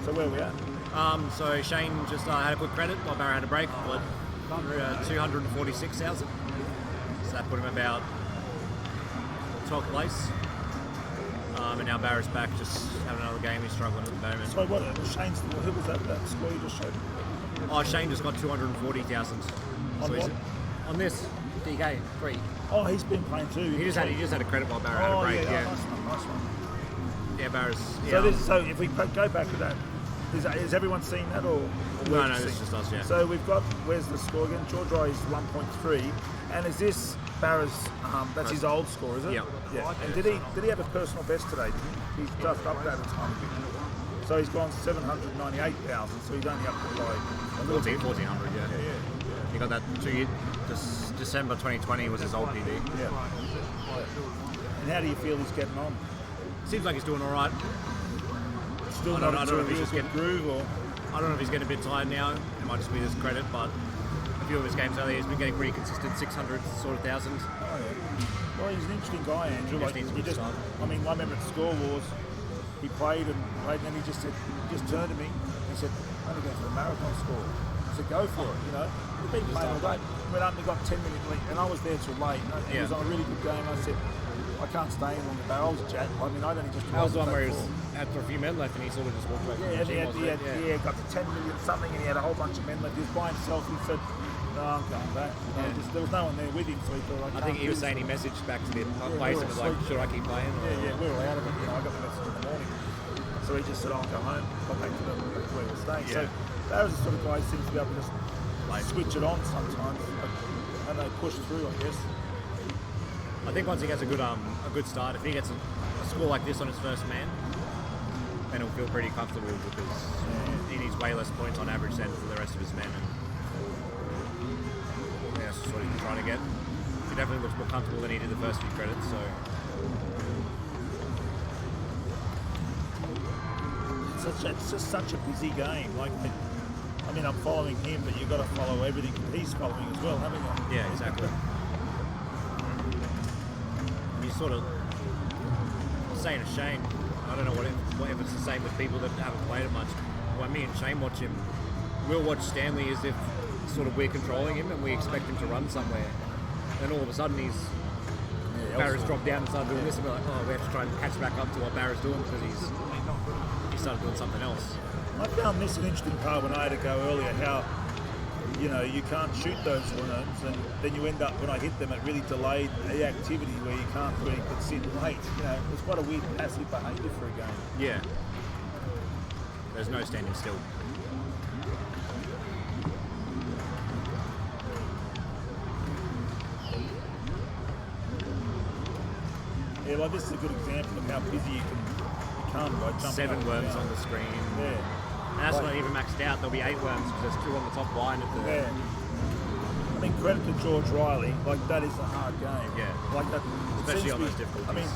So where are we at? So Shane just had a quick credit while Barra had a break, but 246,000. So that put him about 12th place. And now Barra's back, just having another game. He's struggling at the moment. So what? Shane's, who was that score you just showed? Oh, Shane just got 240,000. On what? On this DK3. Oh, he's been playing too. He just had a credit while Barra had a break. Yeah. Nice one. Yeah, Barra's. So if we go back to that, is everyone seeing that or no, it's just us. Yeah. So we've got, where's the score again? George Roy is 1.3, and is this Barra's? That's his old score, is it? Yeah. And did he have a personal best today? He's just up that a time. So he's gone 798,000. So he's only up to like 1,400. Yeah. He got that 2 years. December 2020 was his old PB. Yeah. And how do you feel he's getting on? Seems like he's doing all right. Still I not don't know if he's just getting groove, or I don't know if he's getting a bit tired now. It might just be his credit, but a few of his games earlier, he's been getting pretty consistent, 600 sort of thousands. Oh, yeah. Well, he's an interesting guy, Andrew. I remember at Score Wars, he played and then he just turned to me and he said, "I'm only going for a marathon score." I said, "Go for it." He's been playing all day. Went up and got 10 minutes late, and I was there till late. He was on a really good game. I said, "I can't stay any longer." I was jacked. I mean, I'd only just. That was the one where he had for a few men left, and he sort of just walked away. Yeah, got to 10 million something, and he had a whole bunch of men left. He was by himself. He said, "No, I'm going back." There was no one there with him, so he thought, I think he was saying he messaged back to the place and was like, "Should I keep playing?" Yeah, we were out of it. I got the message in the morning, so he just said, "I'll go home. I'll back to where we're staying." So that was the sort of guy who seems to be able to just switch it on sometimes, and they push through, I guess. I think once he gets a good start, if he gets a score like this on his first man, then he'll feel pretty comfortable because he needs way less points on average than for the rest of his men. And that's just what he's trying to get. He definitely looks more comfortable than he did the first few credits. So it's just such a busy game. I mean, I'm following him, but you've got to follow everything he's following as well, haven't you? Yeah, exactly. He's sort of saying to Shane, I don't know what if it's the same with people that haven't played it much. When me and Shane watch him, we'll watch Stanley as if sort of we're controlling him and we expect him to run somewhere. Then all of a sudden Barra's dropped down and started doing this, and we're like, oh, we have to try and catch back up to what Barra's doing because he started doing something else. I found this an interesting part when I had to go earlier, how you can't shoot those worms, and then you end up, when I hit them, it really delayed the activity where you can't do anything but sit and wait. It's quite a weird passive behaviour for a game. Yeah. There's no standing still. Yeah, like this is a good example of how busy you can become by jumping 7 worms on the screen. Yeah. And that's not even maxed out. There'll be 8 worms because there's 2 on the top line at the. Yeah. I mean, credit to George Riley. That is a hard game. Yeah. That, especially on those difficulties. I mean,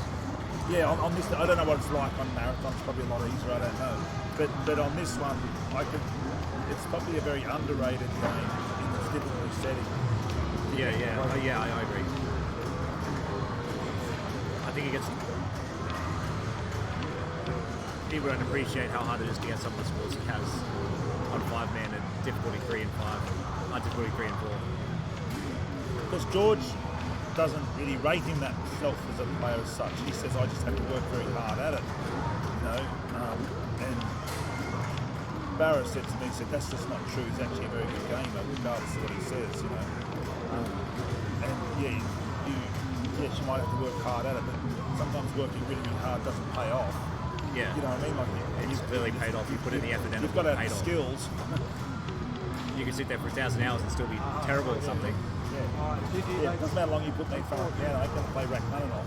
on this, I don't know what it's like on marathons. Probably a lot easier. I don't know. But on this one, it's probably a very underrated game in this difficult setting. Yeah, I agree. I think people don't appreciate how hard it is to get some of the scores he has on 5-man at difficulty 3 and 5, difficulty 3 and 4. Because George doesn't really rate himself as a player as such. He says, I just have to work very hard at it, you know. And Barra said to me, he said, that's just not true. He's actually a very good gamer, regardless of what he says, you know. And yeah, yes, you might have to work hard at it, but sometimes working really, really hard doesn't pay off. Yeah. You know what I mean? Like, It's clearly paid off. You put in the effort and you've got to paid have off. skills. You can sit there for 1,000 hours and still be terrible at something. Yeah, it doesn't matter how long you put me in front of the piano, I can play Rachmaninoff.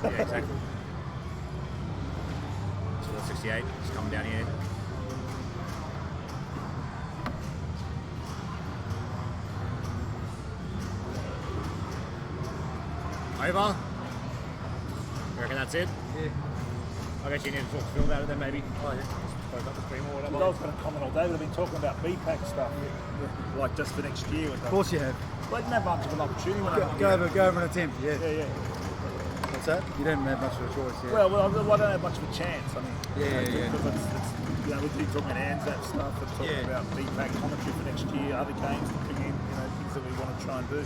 Yeah, exactly. So the 68 is coming down here. Over. You reckon that's it? Yeah. I guess you need to talk to Phil about it then maybe. Oh yeah. Spoke up the stream or whatever. I was going to comment all day, but I've been talking about BPAC stuff, like just for next year. Of course you have. Well, I didn't have much of an opportunity. When Go over an attempt, yeah. Yeah. What's that? You didn't have much of a choice, yeah. Well, I don't have much of a chance. I mean, yeah. Because it's you know, we've been talking about ANZAC stuff and talking about BPAC commentary for next year, other games to bring in, you know, things that we want to try and do.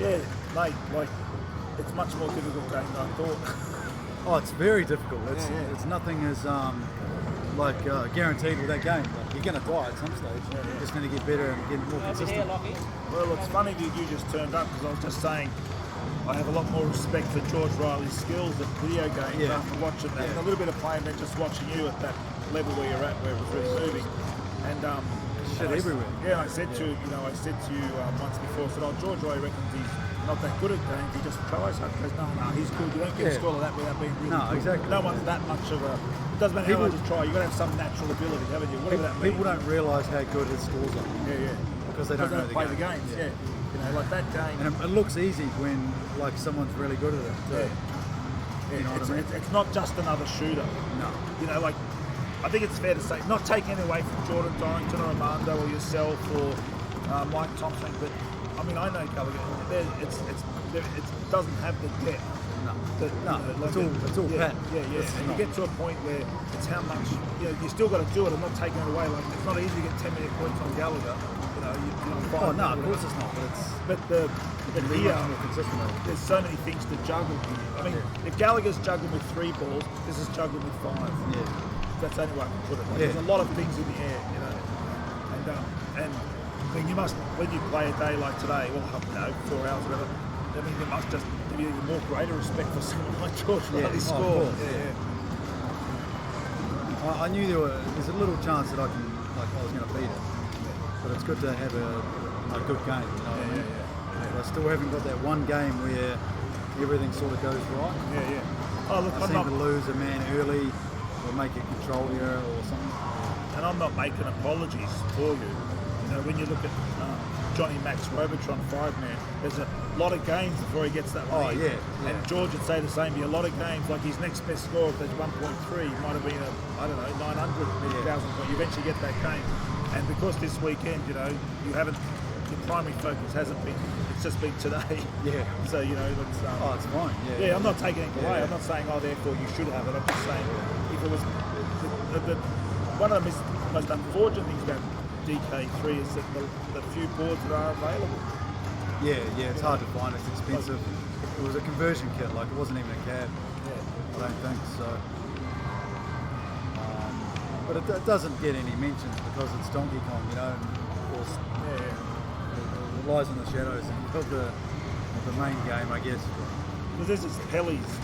Yeah, mate, like, it's much more difficult game than I thought. Oh, it's very difficult. It's nothing as guaranteed with that game. Like, you're going to die at some stage. You're just going to get better and get more consistent. Well, it's funny that you just turned up because I was just saying I have a lot more respect for George Riley's skills at video games after watching that. And a little bit of playing than just watching you at that level where you're at, where it was really moving. And shit everywhere. Yeah, I said to you once before, I said, oh, George Riley reckons he's not that good at games, he just tries hard. He goes, no, he's good. You don't get a score like that without being really good. Exactly. No one's that much of a... It doesn't matter how much you try, you've got to have some natural ability, haven't you? Whatever that means. People don't realise how good his scores are. Yeah. Because they don't know play the games, yeah. You know, like that game... And it looks easy when, like, someone's really good at it. Yeah. You know what I mean? It's not just another shooter. No. You know, like, I think it's fair to say, not taking it away from Jordan Dorrington or Armando or yourself or Mike Thompson, but I mean, I know Gallagher. It doesn't have the depth. It's all pat. Yeah. And you get to a point where it's how much you still got to do it. I'm not taking it away. Like, it's not easy to get 10 million points on Gallagher. You know, no, of course it's not. But here, there's so many things to juggle. I mean, if Gallagher's juggling with 3 balls, this is juggling with 5. Yeah. That's the only way I can put it. Like, there's a lot of things in the air, you know. And I mean, you must, when you play a day like today, 4 hours, whatever. I mean, you must just be even more greater respect for someone like George Riley's score. I knew there's a little chance that I was going to beat it, but it's good to have a good game. You know what I mean? But I still haven't got that one game where everything sort of goes right. Oh, look, I seem to lose a man early or make a control error or something. And I'm not making apologies for you. You know, when you look at Johnny Max Robotron 5-man, there's a lot of games before he gets that lead. Oh, yeah. And George would say the same. Be a lot of games, like his next best score, if there's 1.3, might have been 900,000 point. You eventually get that game. And because this weekend, you know, your primary focus hasn't been, it's just been today. Yeah. So, you know, it's fine. Yeah, I'm not taking it away. I'm not saying, therefore you should have it. I'm just saying, if it was one of the most unfortunate things about DK3 is that the few boards that are available. Yeah, it's hard to find. It's expensive. It was a conversion kit, like it wasn't even a cab. I don't think so. But it doesn't get any mentions because it's Donkey Kong, you know. And of course, it lies in the shadows of the main game, I guess. Because this is Pelly's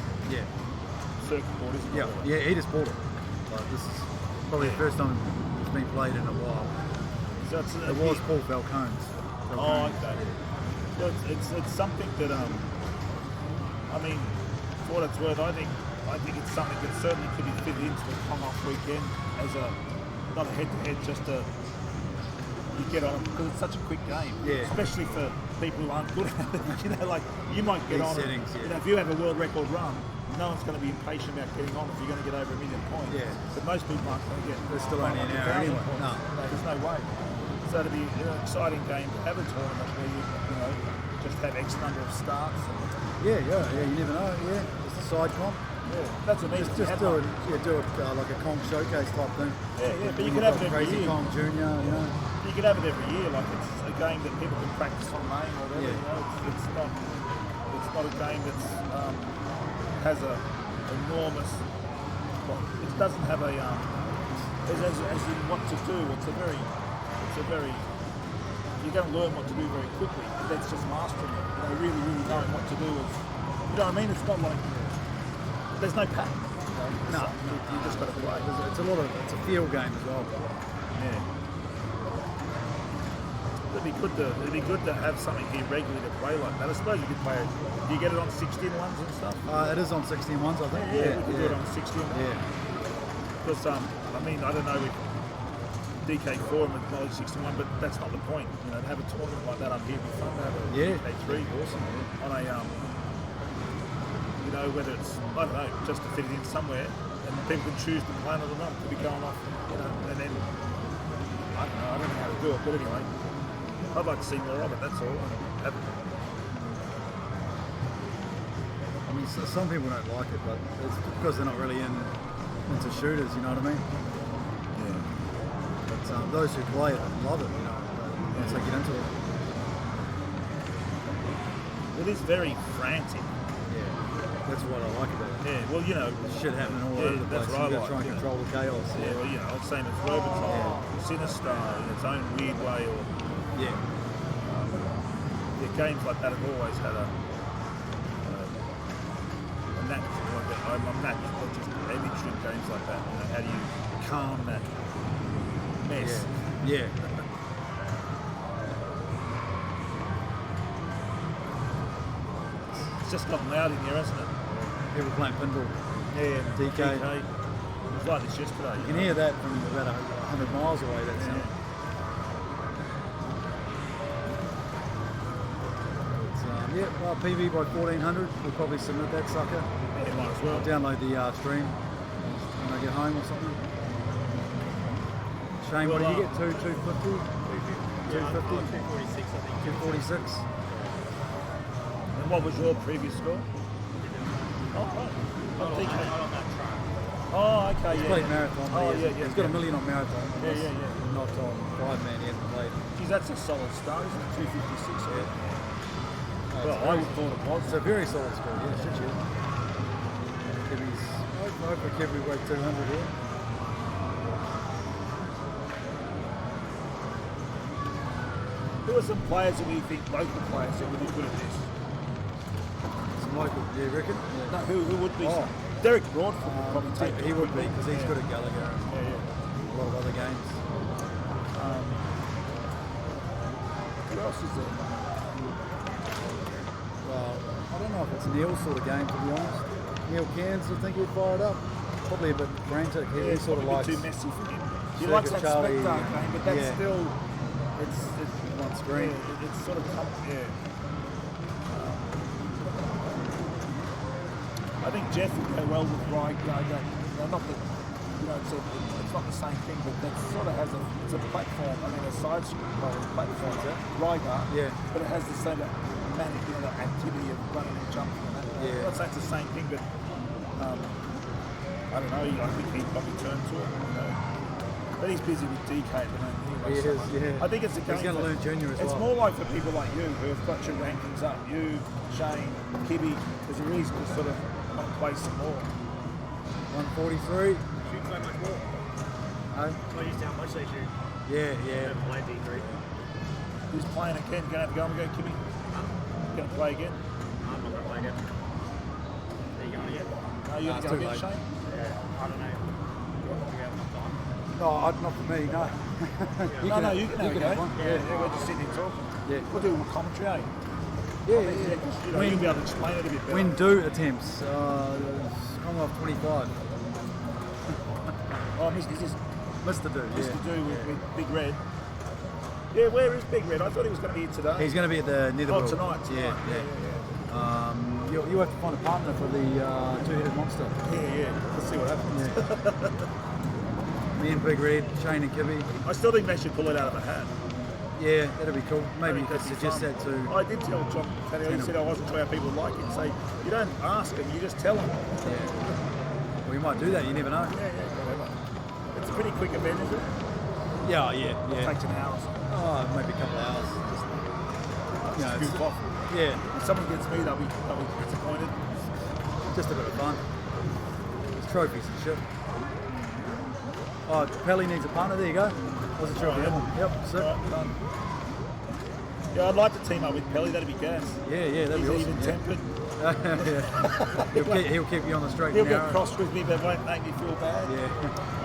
circuit board, isn't it? Yeah, he just bought it. Like, this is probably the first time it's been played in a while. So it was Paul Falcone's. Oh, okay. So it's something that I mean, for what it's worth, I think it's something that certainly could be fitted into the Kong-off weekend as not a head-to-head, just you get on it because it's such a quick game. Yeah. Especially for people who aren't good at it. You know, like you might get on it. You know, if you have a world record run, no one's going to be impatient about getting on if you're going to get over 1 million points. Yeah. But most people aren't going to get. There's still only an hour anyway. No, there's no way. So it'll be an exciting game to have a tournament where you just have X number of starts. Yeah, you never know. Yeah, just side comp. Yeah, that's amazing. Just do it like a Kong showcase type thing. Yeah, but you can have it every Crazy year. Kong Junior, you know. You can have it every year. Like it's a game that people can practice on main or whatever. Yeah. You know, it's not a game that's has a enormous. Well, it doesn't have a as in what to do. It's a very. You're going to learn what to do very quickly. That's just mastering it. You know, really knowing what to do. You know what I mean? It's not like there's no pattern. You know? No, you just got to play. It's a field game as well. Yeah. It'd be good to have something here regularly to play like that. I suppose you could play it. Do you get it on 16 ones and stuff? It is on 16 ones, I think. Yeah, we could do it on 16 ones. Yeah. Because I mean, I don't know if DK4 and acknowledge 61, but that's not the point. You know, to have a tournament like that up here would be fun to have a DK3 awesome. On a you know, whether it's I don't know, just to fit it in somewhere, and people can choose to plan it or not. Could be going off, you know, and then I don't know how to do it, but anyway, I'd like to see more of it. That's all. I mean, some people don't like it, but it's because they're not really into shooters. You know what I mean? Yeah. But those who play it love it. You know, once they get into it. It is very frantic. That's what I like about it. Yeah, well, you know, shit happening all over the place. That's what I You've got like. to try and control the chaos. Yeah, well, you know, same as Robotron, Sinistar in its own weird way, or games like that have always had a natural, I'm natural, just image in games like that. You know, how do you calm that mess? Yeah. It's just gotten loud in here, hasn't it? People playing pinball. Yeah, DK. It was like this yesterday. You can hear that from about 100 miles away. That sound. PB by 1400. We'll probably submit that sucker. Yeah, might as well. I'll download the stream when I get home or something. Shane, what did you get? 250? 250? 246, I think. 246. And what was your previous score? Oh, Not on that track. Oh, okay, He's played marathon. He's got $1 million on marathon. Yeah. Not on 5-man, he hasn't played. Geez, that's a solid start, isn't it? 256. Yeah. Well, I would have thought it was. It's a very solid score, yeah, shit, yeah. Kibby's, I hope for Kibby weighed 200 here. Who are some players that we think, local players, that would be good at this? Some local, you reckon? No, who would be? Derek Broadfoot would probably take He would be, because he's good at Gallagher and a lot of other games. Who else is there? Well, I don't know if it's Neil's sort of game, to be honest. Neil Cairns, I think he'd fire it up. Probably a bit frantic. He sort of likes too messy for him. He likes that Charlie, spectator game, but that's still it's one screen. It's sort of I think Jeff would go well with Rye. Not that it's not the same thing, but that sort of has it's a platform. I mean, a side scroll platform. Rygar, but it has the same manic, that activity of running and jumping. And that. I'm not saying it's the same thing, but I don't know. I think he'd probably turn to it. But he's busy with DK at the moment anyway. He is, yeah. I think it's a game. He's going to learn junior as well. It's more like for people like you who have got your rankings up. You, Shane, Kibby. There's a reason to sort of not play some more. 143. Shoot so much more. Oh. I used to how much they shoot. Yeah. Never played D3. Who's playing again? Going to have to go and go, Kibby? Going to play again? I'm not going to play again. Are you going again? No, you're going to go again, Shane? Yeah, I don't know. No, not for me, no. You can have a go. Yeah, we're just sitting here talking. Yeah. We'll do a commentary, eh? Yeah. You'll be able to explain it a bit better. When do attempts? Commonwealth 25. Oh, Mr. Do. Mr. Do, Mr. Do with Big Red. Yeah, where is Big Red? I thought he was going to be here today. He's going to be at the Netherworld. Tonight. Yeah. You have to find a partner for the two-headed monster. Yeah. Let's see what happens. Me and Big Red, Shane and Kibby. I still think they should pull it out of a hat. Yeah, that'd be cool. Maybe you could that'd be suggest fun. that to. I did tell John Tannell, he said I wasn't sure how people would like it. Say, you don't ask them, you just tell them. Yeah. Well, you might do that. You never know. Yeah, whatever. It's a pretty quick event, is it? Yeah. It takes an hour or something. Oh, maybe a couple of hours. Just, Goof off. Yeah. If someone gets me, they'll be disappointed. Just a bit of fun. There's trophies and shit. Oh, Pelly needs a partner. There you go. Wasn't sure if you had one. Yep. Sick. Right, done. Yeah, I'd like to team up with Pelly. That'd be gas. Yeah, that'd be He's awesome. even tempered. He'll keep you on the straight He'll and get narrow. cross with me, but won't make me feel bad. Yeah.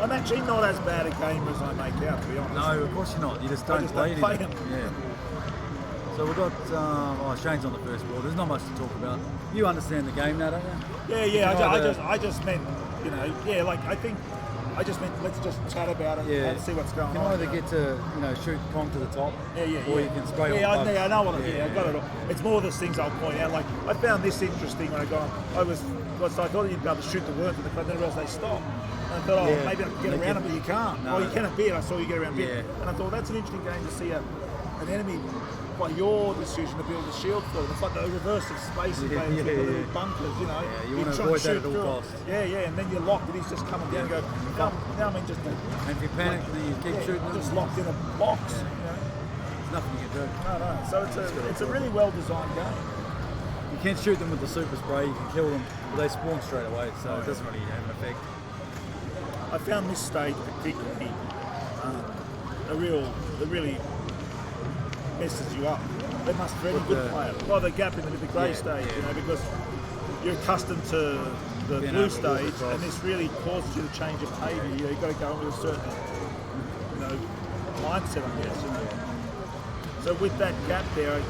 I'm actually not as bad a gamer as I make out, to be honest. No, of course you're not. You just don't play anything. Yeah. So we've got Shane's on the first ball. There's not much to talk about. You understand the game now, don't you? Yeah. I just meant, I just meant let's just chat about it and see what's going on. You can either get to shoot Kong to the top, or you can spray on bugs. I know what I got it all. It's more of those things I'll point out. Like I found this interesting when I got on. I thought you'd be able to shoot the worm to the club, then I realised they stop. And I thought, maybe I can get around it, but you can't. No. Or you can a bit. I saw you get around a bit. And I thought that's an interesting game to see an enemy by your decision to build a shield for them. It's like the reverse of space invaders with the little bunkers, you know. Yeah, you want to avoid that at all costs. Yeah, and then you're locked and he's just coming down and go, now I mean just... And if you panic, then you keep shooting them. Just locked in a box, you know. There's nothing you can do. No. So it's a really well-designed game. You can shoot them with the super spray, you can kill them, but they spawn straight away, so it doesn't really have an effect. I found this stage particularly it really messes you up. They must be very good player. Well, the gap in the grey stage, you know, because you're accustomed to the blue stage, and this really causes you to change your behaviour. You know, you've got to go with a certain, mindset, I guess. You know. So with that gap there,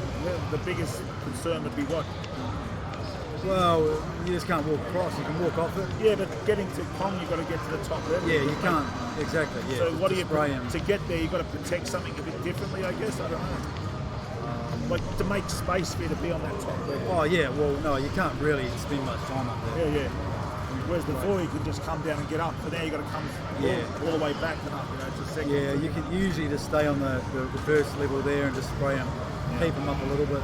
the biggest concern would be what? Well, you just can't walk across. You can walk off it. Yeah, but getting to Kong, you've got to get to the top level. Yeah, you can't. Exactly. Yeah. So what do you spray him? To get there? You've got to protect something a bit differently, I guess. I don't know. Like to make space for you to be on that top level. Oh yeah. Well, no, you can't really spend much time up there. Yeah. Whereas before you could just come down and get up, but now you've got to come all the way back and up, to second. Yeah, you can usually just stay on the first level there and just spray him, keep him up a little bit,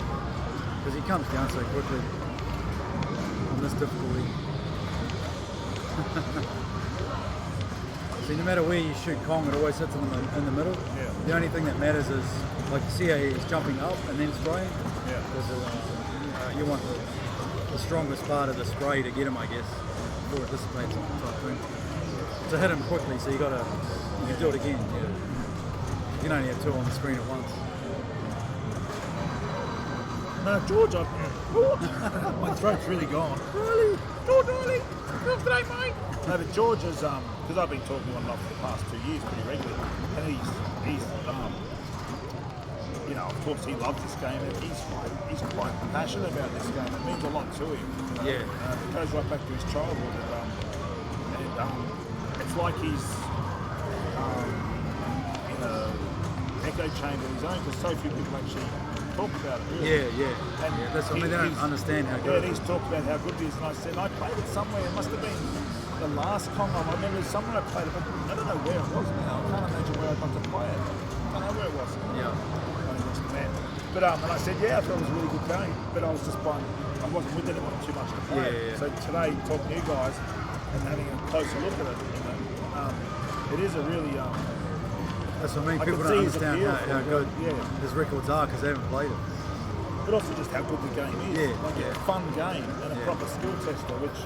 because he comes down so quickly on this difficulty. See, no matter where you shoot Kong, it always hits him in the middle. Yeah. The only thing that matters is, like, you see how he's jumping up and then spraying? Yeah. Because you want the strongest part of the spray to get him, I guess, before it dissipates type thing. To hit him quickly, so you can do it again. Yeah. You can only have two on the screen at once. No, George, my throat's really gone. Really? George, really? Today, mate. No, but George is, because I've been talking on and off for the past 2 years pretty regularly, and he's of course he loves this game, and he's quite passionate about this game. It means a lot to him. Yeah. It goes right back to his childhood, and it's like he's in an echo chamber of his own, because so few people actually talk about it. Really. Yeah. And that's, they don't understand how good. Yeah, he's talked about how good it is, and I said I played it somewhere. It must have been the last Congo. I remember somewhere I played it, but I don't know where it was now. I can't imagine where I got to play it. I don't know where it was. Yeah. But and I said, I thought it was a really good game, but I was just I wasn't with anyone too much to play. Yeah. So today, talking to you guys and having a closer look at it, it is a really. That's what I mean. People don't understand how good his records are because they haven't played it. But also just how good the game is. It's a fun game and a proper skill tester, which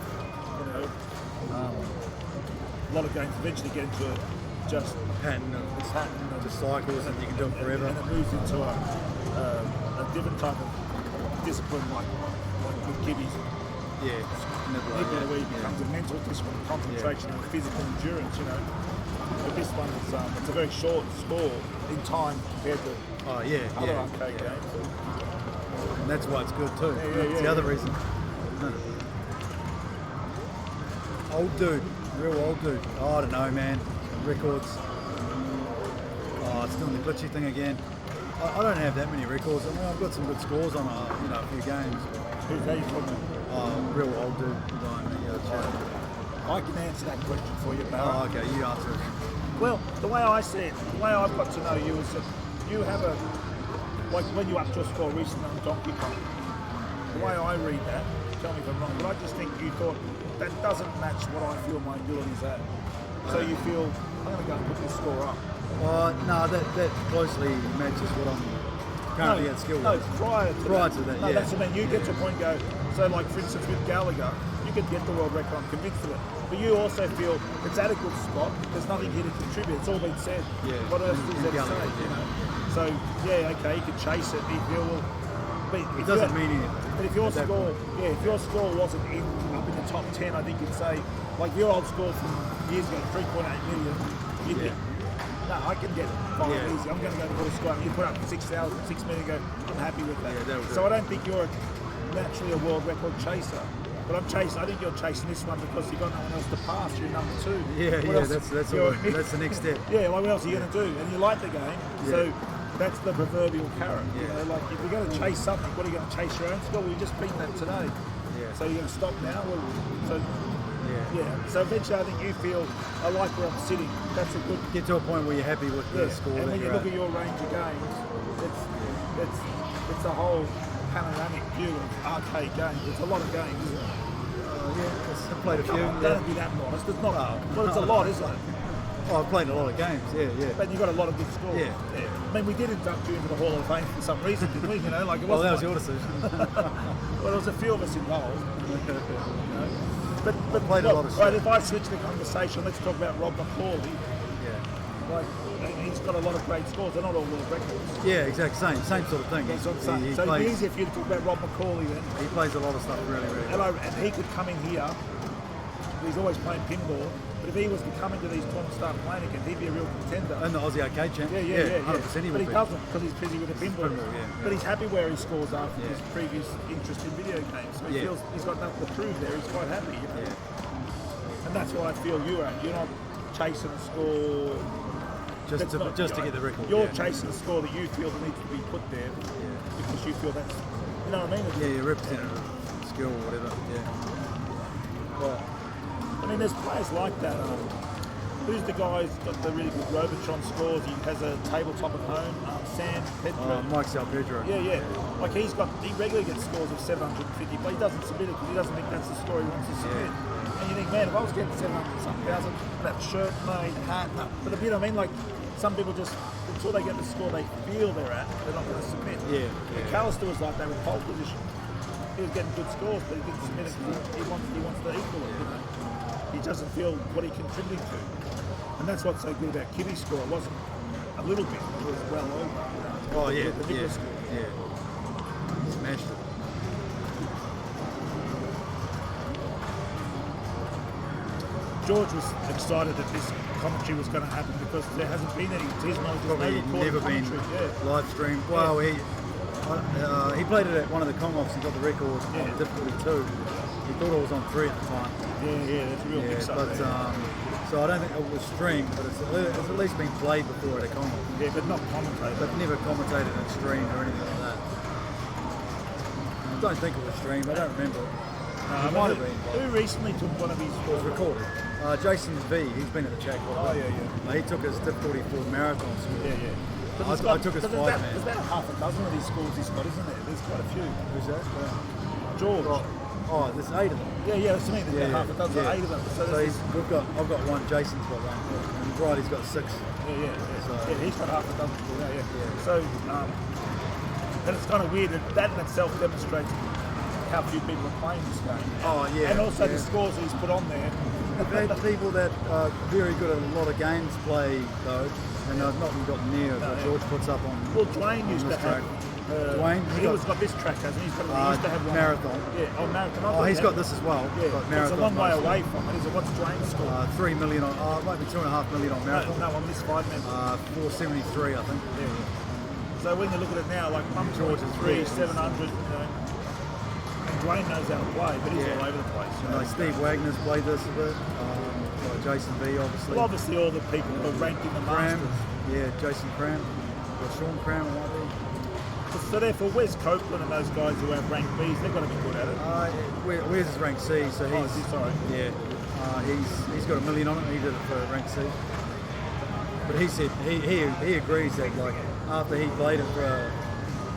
a lot of games eventually get into just pattern of just cycles, and you can do it forever. And it moves into a different type of discipline, like with kibbies. Yeah, where it becomes a mental discipline, concentration, and physical endurance. But this one is it's a very short score in time compared to other arcade games. And that's why it's good too. That's the other reason. Old dude, real old dude. Oh, I don't know, man. Records. Oh, it's doing the glitchy thing again. I don't have that many records. I mean, I've got some good scores on a few games. Who's that you talking about? Real old dude behind the chat. I can answer that question for you, Barra. Oh, okay, you answer it. Well, the way I see it, the way I've got to know you is that you have like when you upped your score recently on Donkey Kong, the way I read that, tell me if I'm wrong, but I just think you thought that doesn't match what I feel my ability's at. So you feel, I'm going to go and put this score up. No, that closely matches what I'm currently at skill. No, prior to that, no, yeah. that's what I mean. You get to a point and go, so like for instance with Gallagher, you could get the world record, I'm convinced of it. But you also feel it's at a good spot, there's nothing here to contribute, it's all been said. Yeah. What else is there to Gallagher, say? yeah. You know? So, yeah, okay, you could chase it, you feel, well, but It doesn't mean anything. But if your score, if your score wasn't up in the top 10, I think you'd say, like your old score from years ago, 3.8 million, you'd think, no, I can get 5 easy. I'm going to go to put a score. You put up 6,000, 6 million, go, I'm happy with that. So I don't think you're naturally a world record chaser. But I'm chasing. I think you're chasing this one because you've got no one else to pass. You're number 2. That's the next step. Yeah, like what else are you going to do? And you like the game, so that's the proverbial carrot. Yeah. You know, like if you're going to chase something, what are you going to chase your own score? Well, you just beat that today. Yeah. So you're going to stop now. Well, so eventually, I think you feel I like where I'm sitting. That's a good. Get to a point where you're happy with the score. And that when you you're look at. at your range of games, it's a whole panoramic view of arcade games. It's a lot of games, isn't it? I've played a few. Don't be that modest. It's not. Well, it's a lot, isn't it? I've played a lot of games. Yeah. But you got a lot of good scores. Yeah. I mean, we did induct you into the Hall of Fame for some reason, didn't we? You know, like it Well, wasn't. that was your decision. Well, there was a few of us involved. You know? But played a lot of right, if I switch the conversation, let's talk about Rob McCauley. Yeah. Like, he's got a lot of great scores. They're not all world records. Yeah, exactly. Same sort of thing. That's what I'm saying. He So plays, it's easy if you talk about Rob McCauley then. he plays a lot of stuff really well. And he could come in here. He's always playing pinball. But if he was to come into these tournaments and start playing again, he'd be a real contender. And the Aussie Arcade Champ. Yeah. 100% he But would he be. doesn't because he's busy with the pinball. But he's happy where he scores after his previous interest in video games. So he feels he's got nothing to prove there. He's quite happy. You know? And that's what I feel you're at. You're not chasing a score Just to get the record. You're chasing a score that you feel needs to be put there because you feel that's, you know what I mean? Yeah, you're representing skill or whatever. Yeah. Well, I mean, there's players like that. Who's the guy who's got the really good Robotron scores? He has a tabletop at home. Sam Pedro. Mike Sal Pedro. Yeah. Like he regularly gets scores of 750, but he doesn't submit it because he doesn't think that's the score he wants to submit. And you think, man, if I was getting 700-something thousand, that shirt made, hat, but you know what I mean? Like some people just, until they get the score they feel they're at, they're not going to submit. Yeah. McAllister was like that with pole position. He was getting good scores, but he didn't submit it because he wants to equal it. You know? He doesn't feel what he contributed to. And that's what's so good about Kibby's score. It wasn't a little bit, it was well over. You know? Oh, yeah. The Nicholas score. Yeah. Smashed it. George was excited that this commentary was going to happen because there hasn't been any. To his knowledge, Probably never been live streamed. Well, he played it at one of the Commonwealths and got the record on difficulty 2. He thought it was on 3 at the time. Yeah, that's a real mix up but there. so I don't think it was streamed, but it's at least been played before at a Commonwealth. Yeah, but not commentated. But never commentated and streamed or anything like that. I don't think it was streamed. I don't remember. It might have been. Who recently took one of his It was recorded. Jason V, he's been at the chat quite a lot. He took his difficulty 4 marathon score. I took his 5 man. There's about half a dozen of these scores he's got, isn't there? There's quite a few. Who's that? George. Oh, there's 8 of them. Yeah, that's what I mean. There's about half a dozen, 8 of them. So I've got one, Jason's got one, and Bridie's got 6. Yeah, he's got half a dozen. So, and it's kind of weird that in itself demonstrates how few people are playing this game. Oh, yeah. And also the scores he's put on there. I've had people that are very good at a lot of games play, though, and I've not got near what George puts up on. Well, Dwayne used to have. Dwayne? He was got this track, hasn't he? He used to have one. Marathon. Yeah, Marathon. Oh, he's got this as well. Yeah, but Marathon it's a long way mostly. away from it. Is it? What's Dwayne's score? 3 million on, maybe 2.5 million on Marathon. No, on this 5 member. 473, I think. Yeah. So when you look at it now, like George is 3, 700, you know, and Dwayne knows how to play, but he's all over the place. You know? Like Steve Wagner's played this a bit. Like Jason V, obviously. Well, obviously all the people who are ranked in the Cram. Masters. Yeah, Jason Cram. Or Sean Cram, it might be. So therefore, where's Copeland and those guys who have rank Bs? They've got to be good at it. Where's his rank C? So he's sorry. Yeah, he's got $1 million on it. He did it for rank C. But he said he agrees that like after he played it for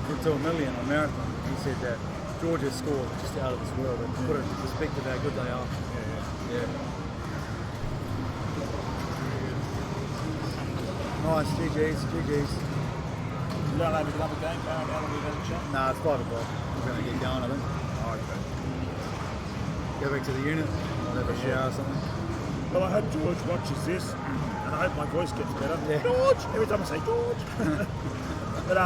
to $1 million on marathon. He said that Georgia's score was just out of this world. And put it into perspective how good they are. Yeah. Nice, GG's. You don't have another game going out on the event chat? Nah, it's 5 o'clock. We're going to get going, I think. Oh, okay. Go back to the unit. I'll have a shower or something. Well, I hope George watches this, and I hope my voice gets better. Yeah. George! Every time I say George. But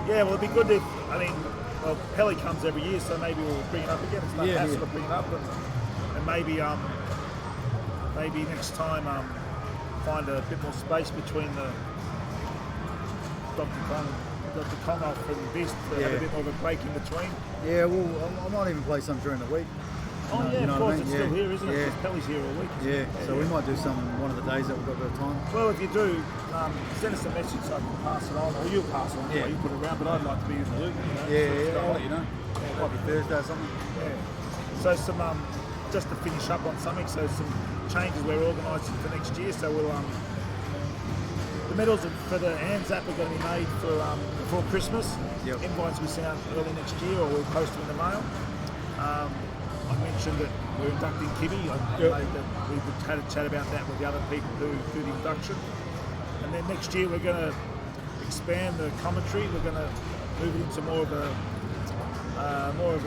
yeah, well, it'd be good if, well, Pelly comes every year, so maybe we'll bring it up again. It's no hassle to bring it up, and maybe next time find a bit more space between the Dr. Congoff and Beast to have a bit more of a break in between. Yeah, well, I might even play some during the week. Oh yeah, you know of course, what I mean? it's still here, isn't it? Because Pelly's here all week. So we might do some one of the days that we've got a bit of time. Well, if you do, send us a message so I can pass it on, or you'll pass it on. You put it around, but I'd like to be in the loop. I'll let you know. Might be Thursday or something. So some just to finish up on something. So some changes we're organising for next year. So we'll the medals for the Anzac are going to be made for before Christmas. Invites will be sent out early next year, or we'll post them in the mail. I mentioned that we're inducting Kimmy. I know that we've had a chat about that with the other people who do the induction. And then next year we're going to expand the commentary. We're going to move it into more of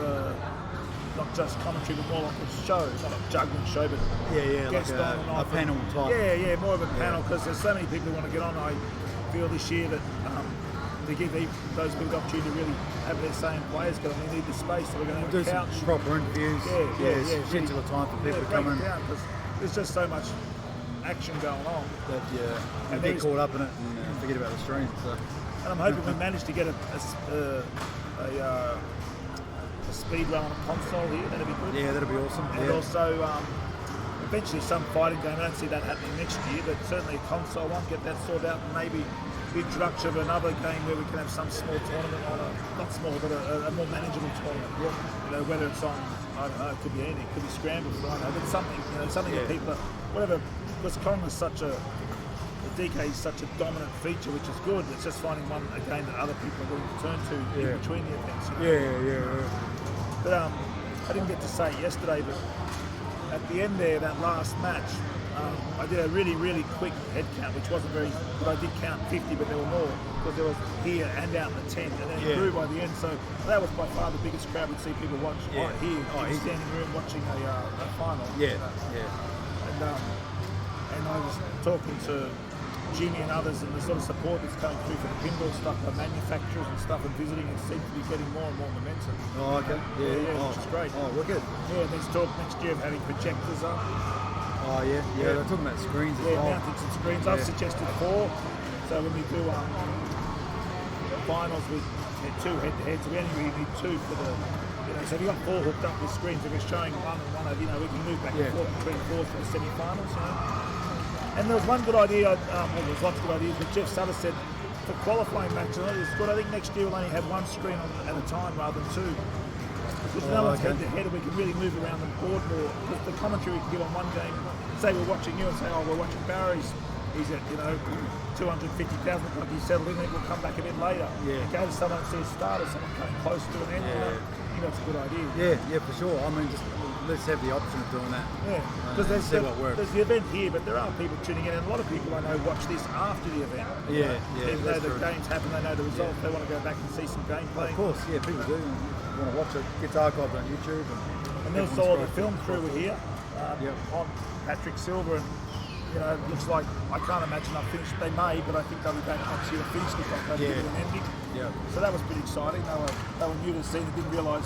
a not just commentary, but more like a show, not a juggling show, but like a panel type. Yeah, more of a panel, because there's so many people who want to get on. I feel this year that to give those people the opportunity to really have their say in players, because we need the space, so we're going to have do a couch. some proper interviews. Schedule a time for people to come in. Because there's just so much action going on. That you get caught up in it and forget about the stream. So. And I'm hoping we manage to get a speed run on a console here. That'd be good. Yeah, that'd be awesome. And also eventually some fighting game. I don't see that happening next year, but certainly a console one. Get that sorted out, and maybe the introduction of another game where we can have some small tournament on not small, but a more manageable tournament. You know, whether it's on, I don't know, it could be anything, it could be scrambles, I don't know, but something, something that people, whatever, because Kong is the DK is such a dominant feature, which is good. It's just finding a game that other people are willing to turn to in between the events. But I didn't get to say it yesterday, but at the end there, that last match, I did a really, really quick head count, which wasn't very, but I did count 50, but there were more, because there was here and out in the tent, and then it grew by the end. So that was by far the biggest crowd we'd see people watch right here in the standing room watching a final. And I was talking to Jimmy and others, and the sort of support that's coming through for the pinball stuff, the manufacturers and stuff, and visiting, it seems to be getting more and more momentum. Oh, okay. Which is great. Oh, wicked. Yeah, and there's talk next year of having projectors up. Oh, yeah. They're talking about screens as well. Mounting some screens. I've suggested 4. So when we do finals with 2 head-to-heads, we only really need 2 for the. So if you've got 4 hooked up with screens, if we're showing one and one, we can move back and forth between 4 for the semi-finals. And there was one good idea, there's lots of good ideas, but Jeff Sutter said for qualifying matches, it's good. I think next year we'll only have 1 screen at a time rather than 2. Because no one's head-to-head, and we can really move around the board more. Because the commentary we can give on one game, say we're watching you and say, we're watching Barra, he's at 250,000, like he settled in, then we'll come back a bit later. Go to someone and see a start or someone coming close to an end. It's a good idea. Yeah, for sure. I mean, just let's have the option of doing that. Yeah, because there's the event here, but there are people tuning in, and a lot of people I know watch this after the event. Even though the games happen, they know the result. They want to go back and see some gameplay. Of course, people do. Want to watch it. Gets archived on YouTube. And there's all the film crew were here. On Patrick Silver, and it looks like I can't imagine I've finished. They may, but I think they'll be back next year to finish the contract with an ending. So that was pretty exciting. They were new to the scene and didn't realise,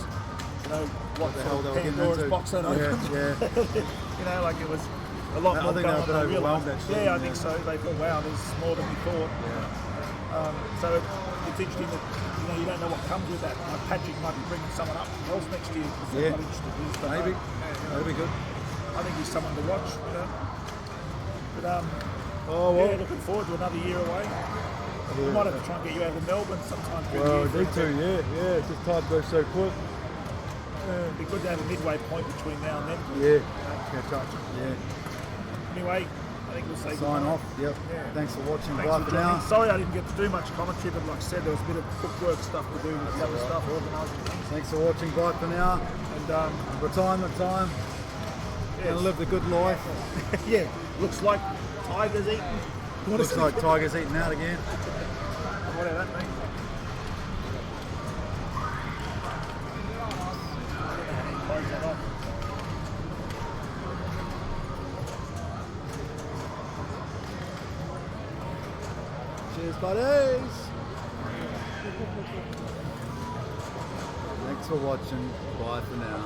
what the hell they were Pandora's box had opened. Like it was a lot more going on than I realised. I think so. They thought, wow, there's more than we thought. So it's interesting that you don't know what comes with that. Patrick might be bringing someone up else next year. Maybe. That'd be good. I think he's someone to watch. But looking forward to another year away. We might have to try and get you out of Melbourne sometime. Well, need to, it's just time goes so quick. It'd be good to have a midway point between now and then. Catch up. Anyway, think we'll say sign goodbye. off. Yep. Yeah. Thanks for watching. Thanks Bye for for joining. now. Sorry I didn't get to do much commentary, but like I said, there was a bit of bookwork stuff to do with the other stuff, organising things. Thanks for watching. Bye for now. And Retirement time. yes. Gonna live the good life. Yeah, looks like Tiger's eating. Looks like Tiger's eating out again. Whatever that means. Close that off. Cheers, buddies. Thanks for watching. Bye for now.